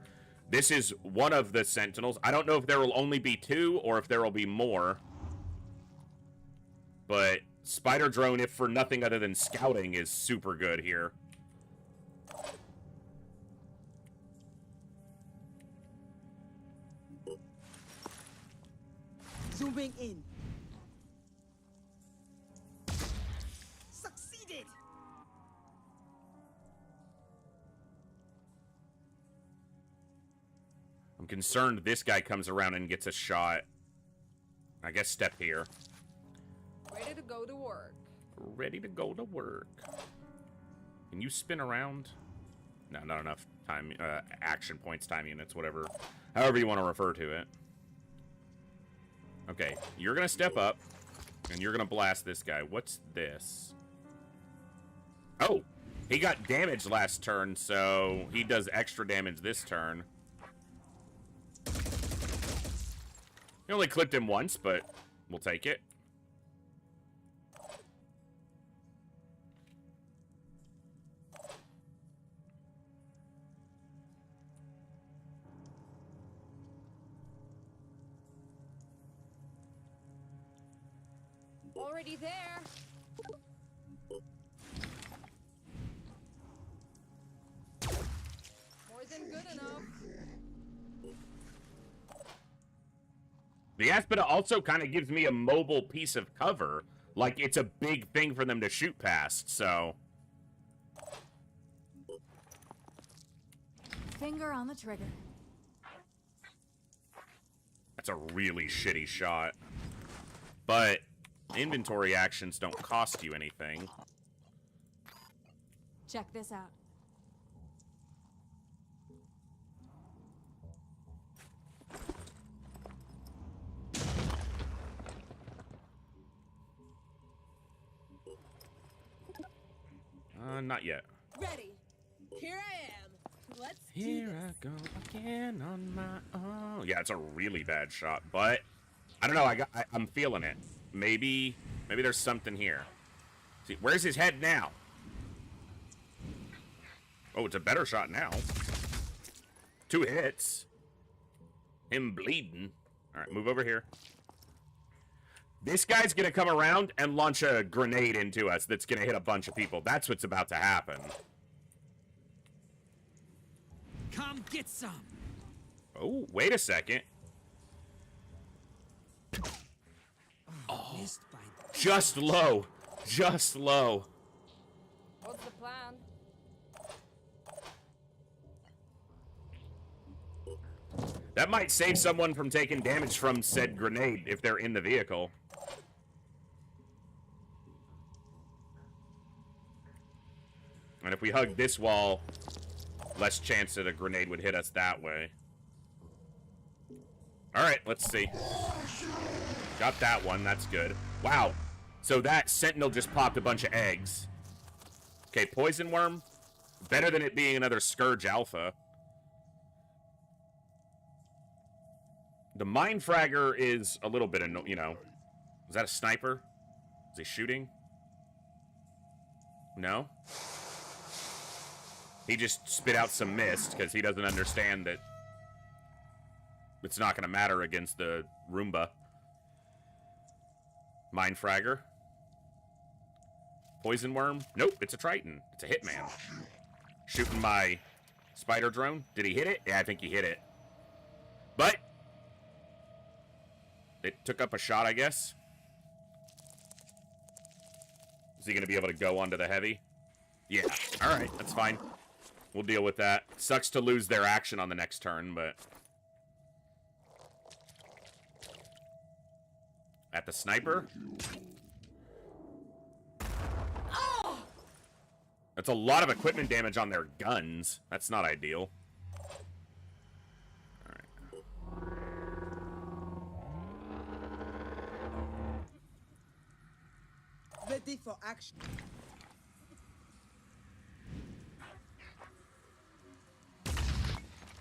This is one of the Sentinels. I don't know if there will only be 2 or if there will be more. But spider drone, if for nothing other than scouting, is super good here. Zooming in. Succeeded! I'm concerned this guy comes around and gets a shot. I guess step here. Ready to go to work. Ready to go to work. Can you spin around? No, not enough time, action points, time units, whatever. However you want to refer to it. Okay, you're gonna step up, and you're gonna blast this guy. What's this? Oh! He got damaged last turn, so he does extra damage this turn. He only clipped him once, but we'll take it. Already there. More than good enough. The Aspida also kind of gives me a mobile piece of cover. Like, it's a big thing for them to shoot past, so... Finger on the trigger. That's a really shitty shot. But inventory actions don't cost you anything. Check this out. Not yet. Ready. Here I am. Let's Here I go again on my own. Yeah, it's a really bad shot, but I don't know. I'm feeling it. Maybe there's something here. See, where's his head now? Oh, it's a better shot now. 2 hits. Him bleeding. All right, move over here. This guy's gonna come around and launch a grenade into us that's gonna hit a bunch of people. That's what's about to happen. Come get some. Oh, wait a second. Oh, just low. Just low. What's the plan? That might save someone from taking damage from said grenade if they're in the vehicle. And if we hug this wall, less chance that a grenade would hit us that way. Alright, let's see. Got that one, that's good. Wow. So that sentinel just popped a bunch of eggs. Okay, poison worm. Better than it being another Scourge Alpha. The Mind Fragger is a little bit, you know. Is that a sniper? Is he shooting? No? He just spit out some mist because he doesn't understand that it's not going to matter against the Roomba. Mind Fragger. Poison Worm. Nope, it's a Triton. It's a Hitman. Shooting my spider drone. Did he hit it? Yeah, I think he hit it. But it took up a shot, I guess. Is he going to be able to go onto the heavy? Yeah. All right, that's fine. We'll deal with that. Sucks to lose their action on the next turn, but... At the sniper. Oh! That's a lot of equipment damage on their guns. That's not ideal. Ready for action.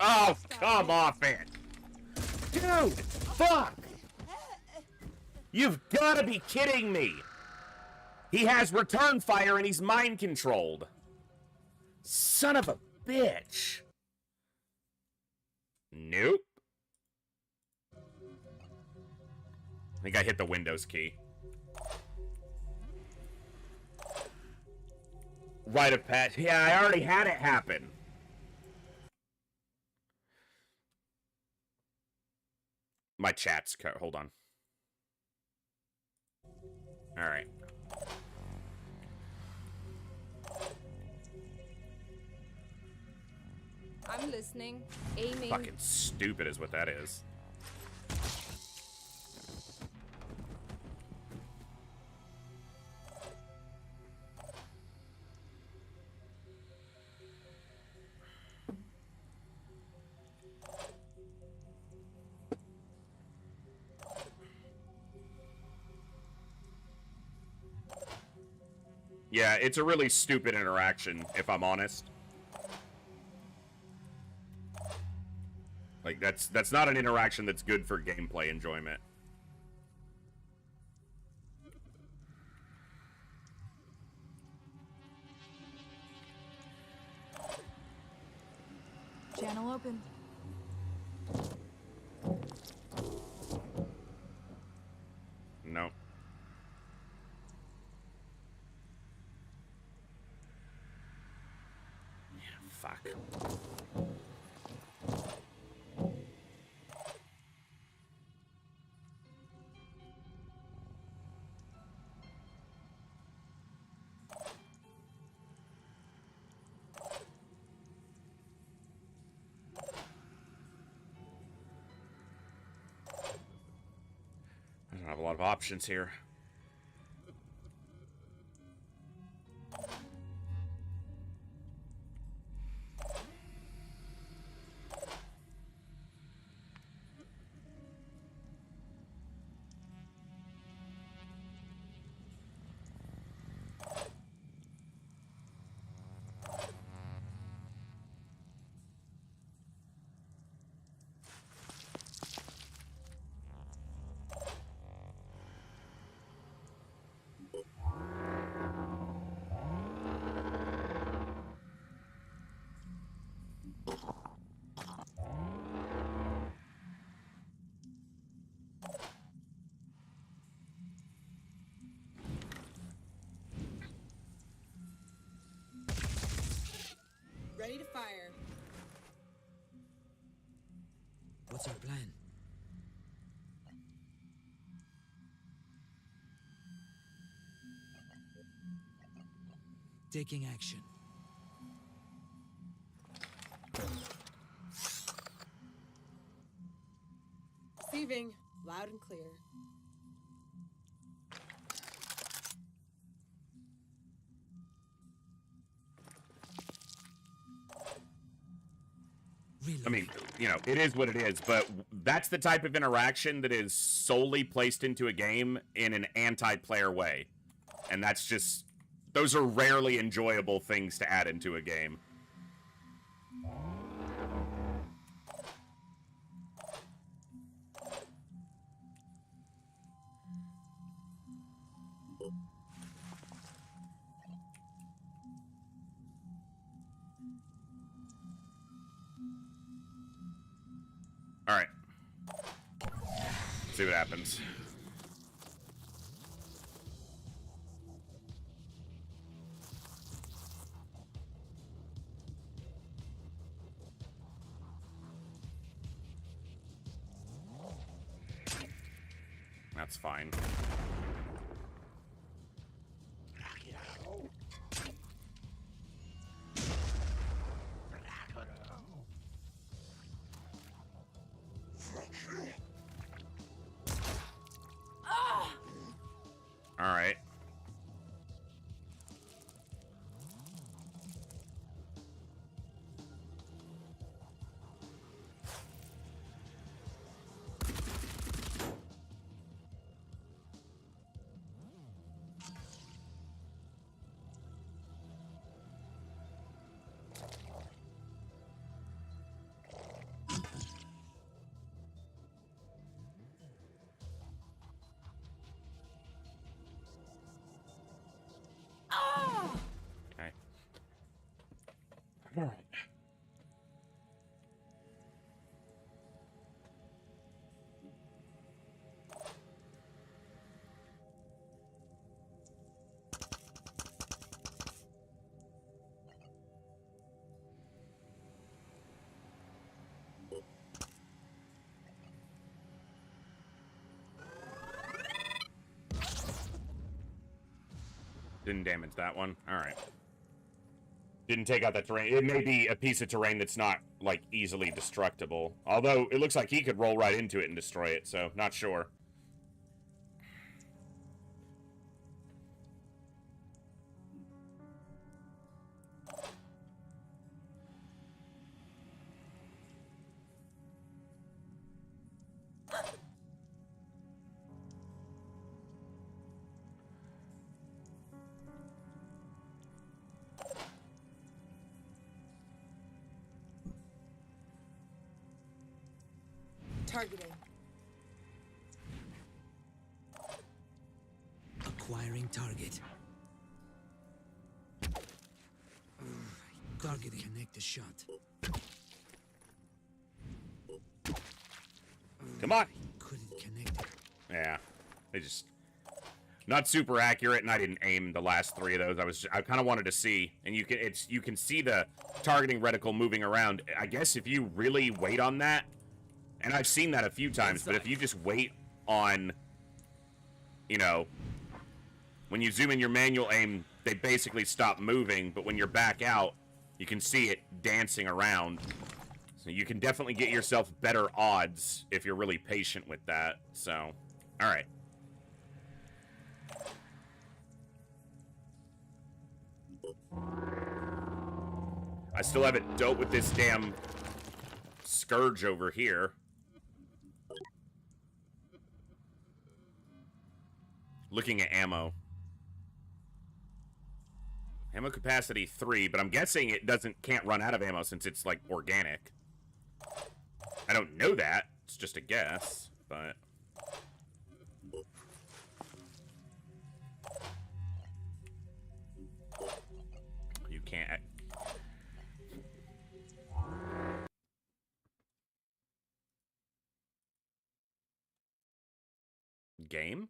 Oh, come off it. Dude, fuck. You've got to be kidding me. He has return fire and he's mind controlled. Son of a bitch. Nope. I think I hit the Windows key. Rite of passage. Yeah, I already had it happen. My chat's cut. Hold on. All right. I'm listening. Aiming. Fucking stupid is what that is. Yeah, it's a really stupid interaction, if I'm honest. Like, that's not an interaction that's good for gameplay enjoyment. Channel open. No. Yeah, fuck. I don't have a lot of options here. Ready to fire. What's our plan? Taking action. Receiving. Loud and clear. I mean, you know, it is what it is, but that's the type of interaction that is solely placed into a game in an anti-player way. And that's just... those are rarely enjoyable things to add into a game. Alright. See what happens. That's fine. All right. Okay. All right. Didn't damage that one. All right. Didn't take out that terrain. It may be a piece of terrain that's not, like, easily destructible. Although, it looks like he could roll right into it and destroy it, so not sure. Targeting. Acquiring target. Targeting. Connect the shot. Come on. Couldn't connect it. Yeah, they just not super accurate, and I didn't aim the last 3 of those. I kind of wanted to see, and you can see the targeting reticle moving around. I guess if you really wait on that, and I've seen that a few times, but if you just wait on, you know, when you zoom in your manual aim, they basically stop moving, but when you're back out, you can see it dancing around. So you can definitely get yourself better odds if you're really patient with that. So, all right. I still haven't dealt with this damn scourge over here. Looking at ammo. Ammo capacity 3, but I'm guessing it can't run out of ammo since it's like organic. I don't know that. It's just a guess, but you can't. Game?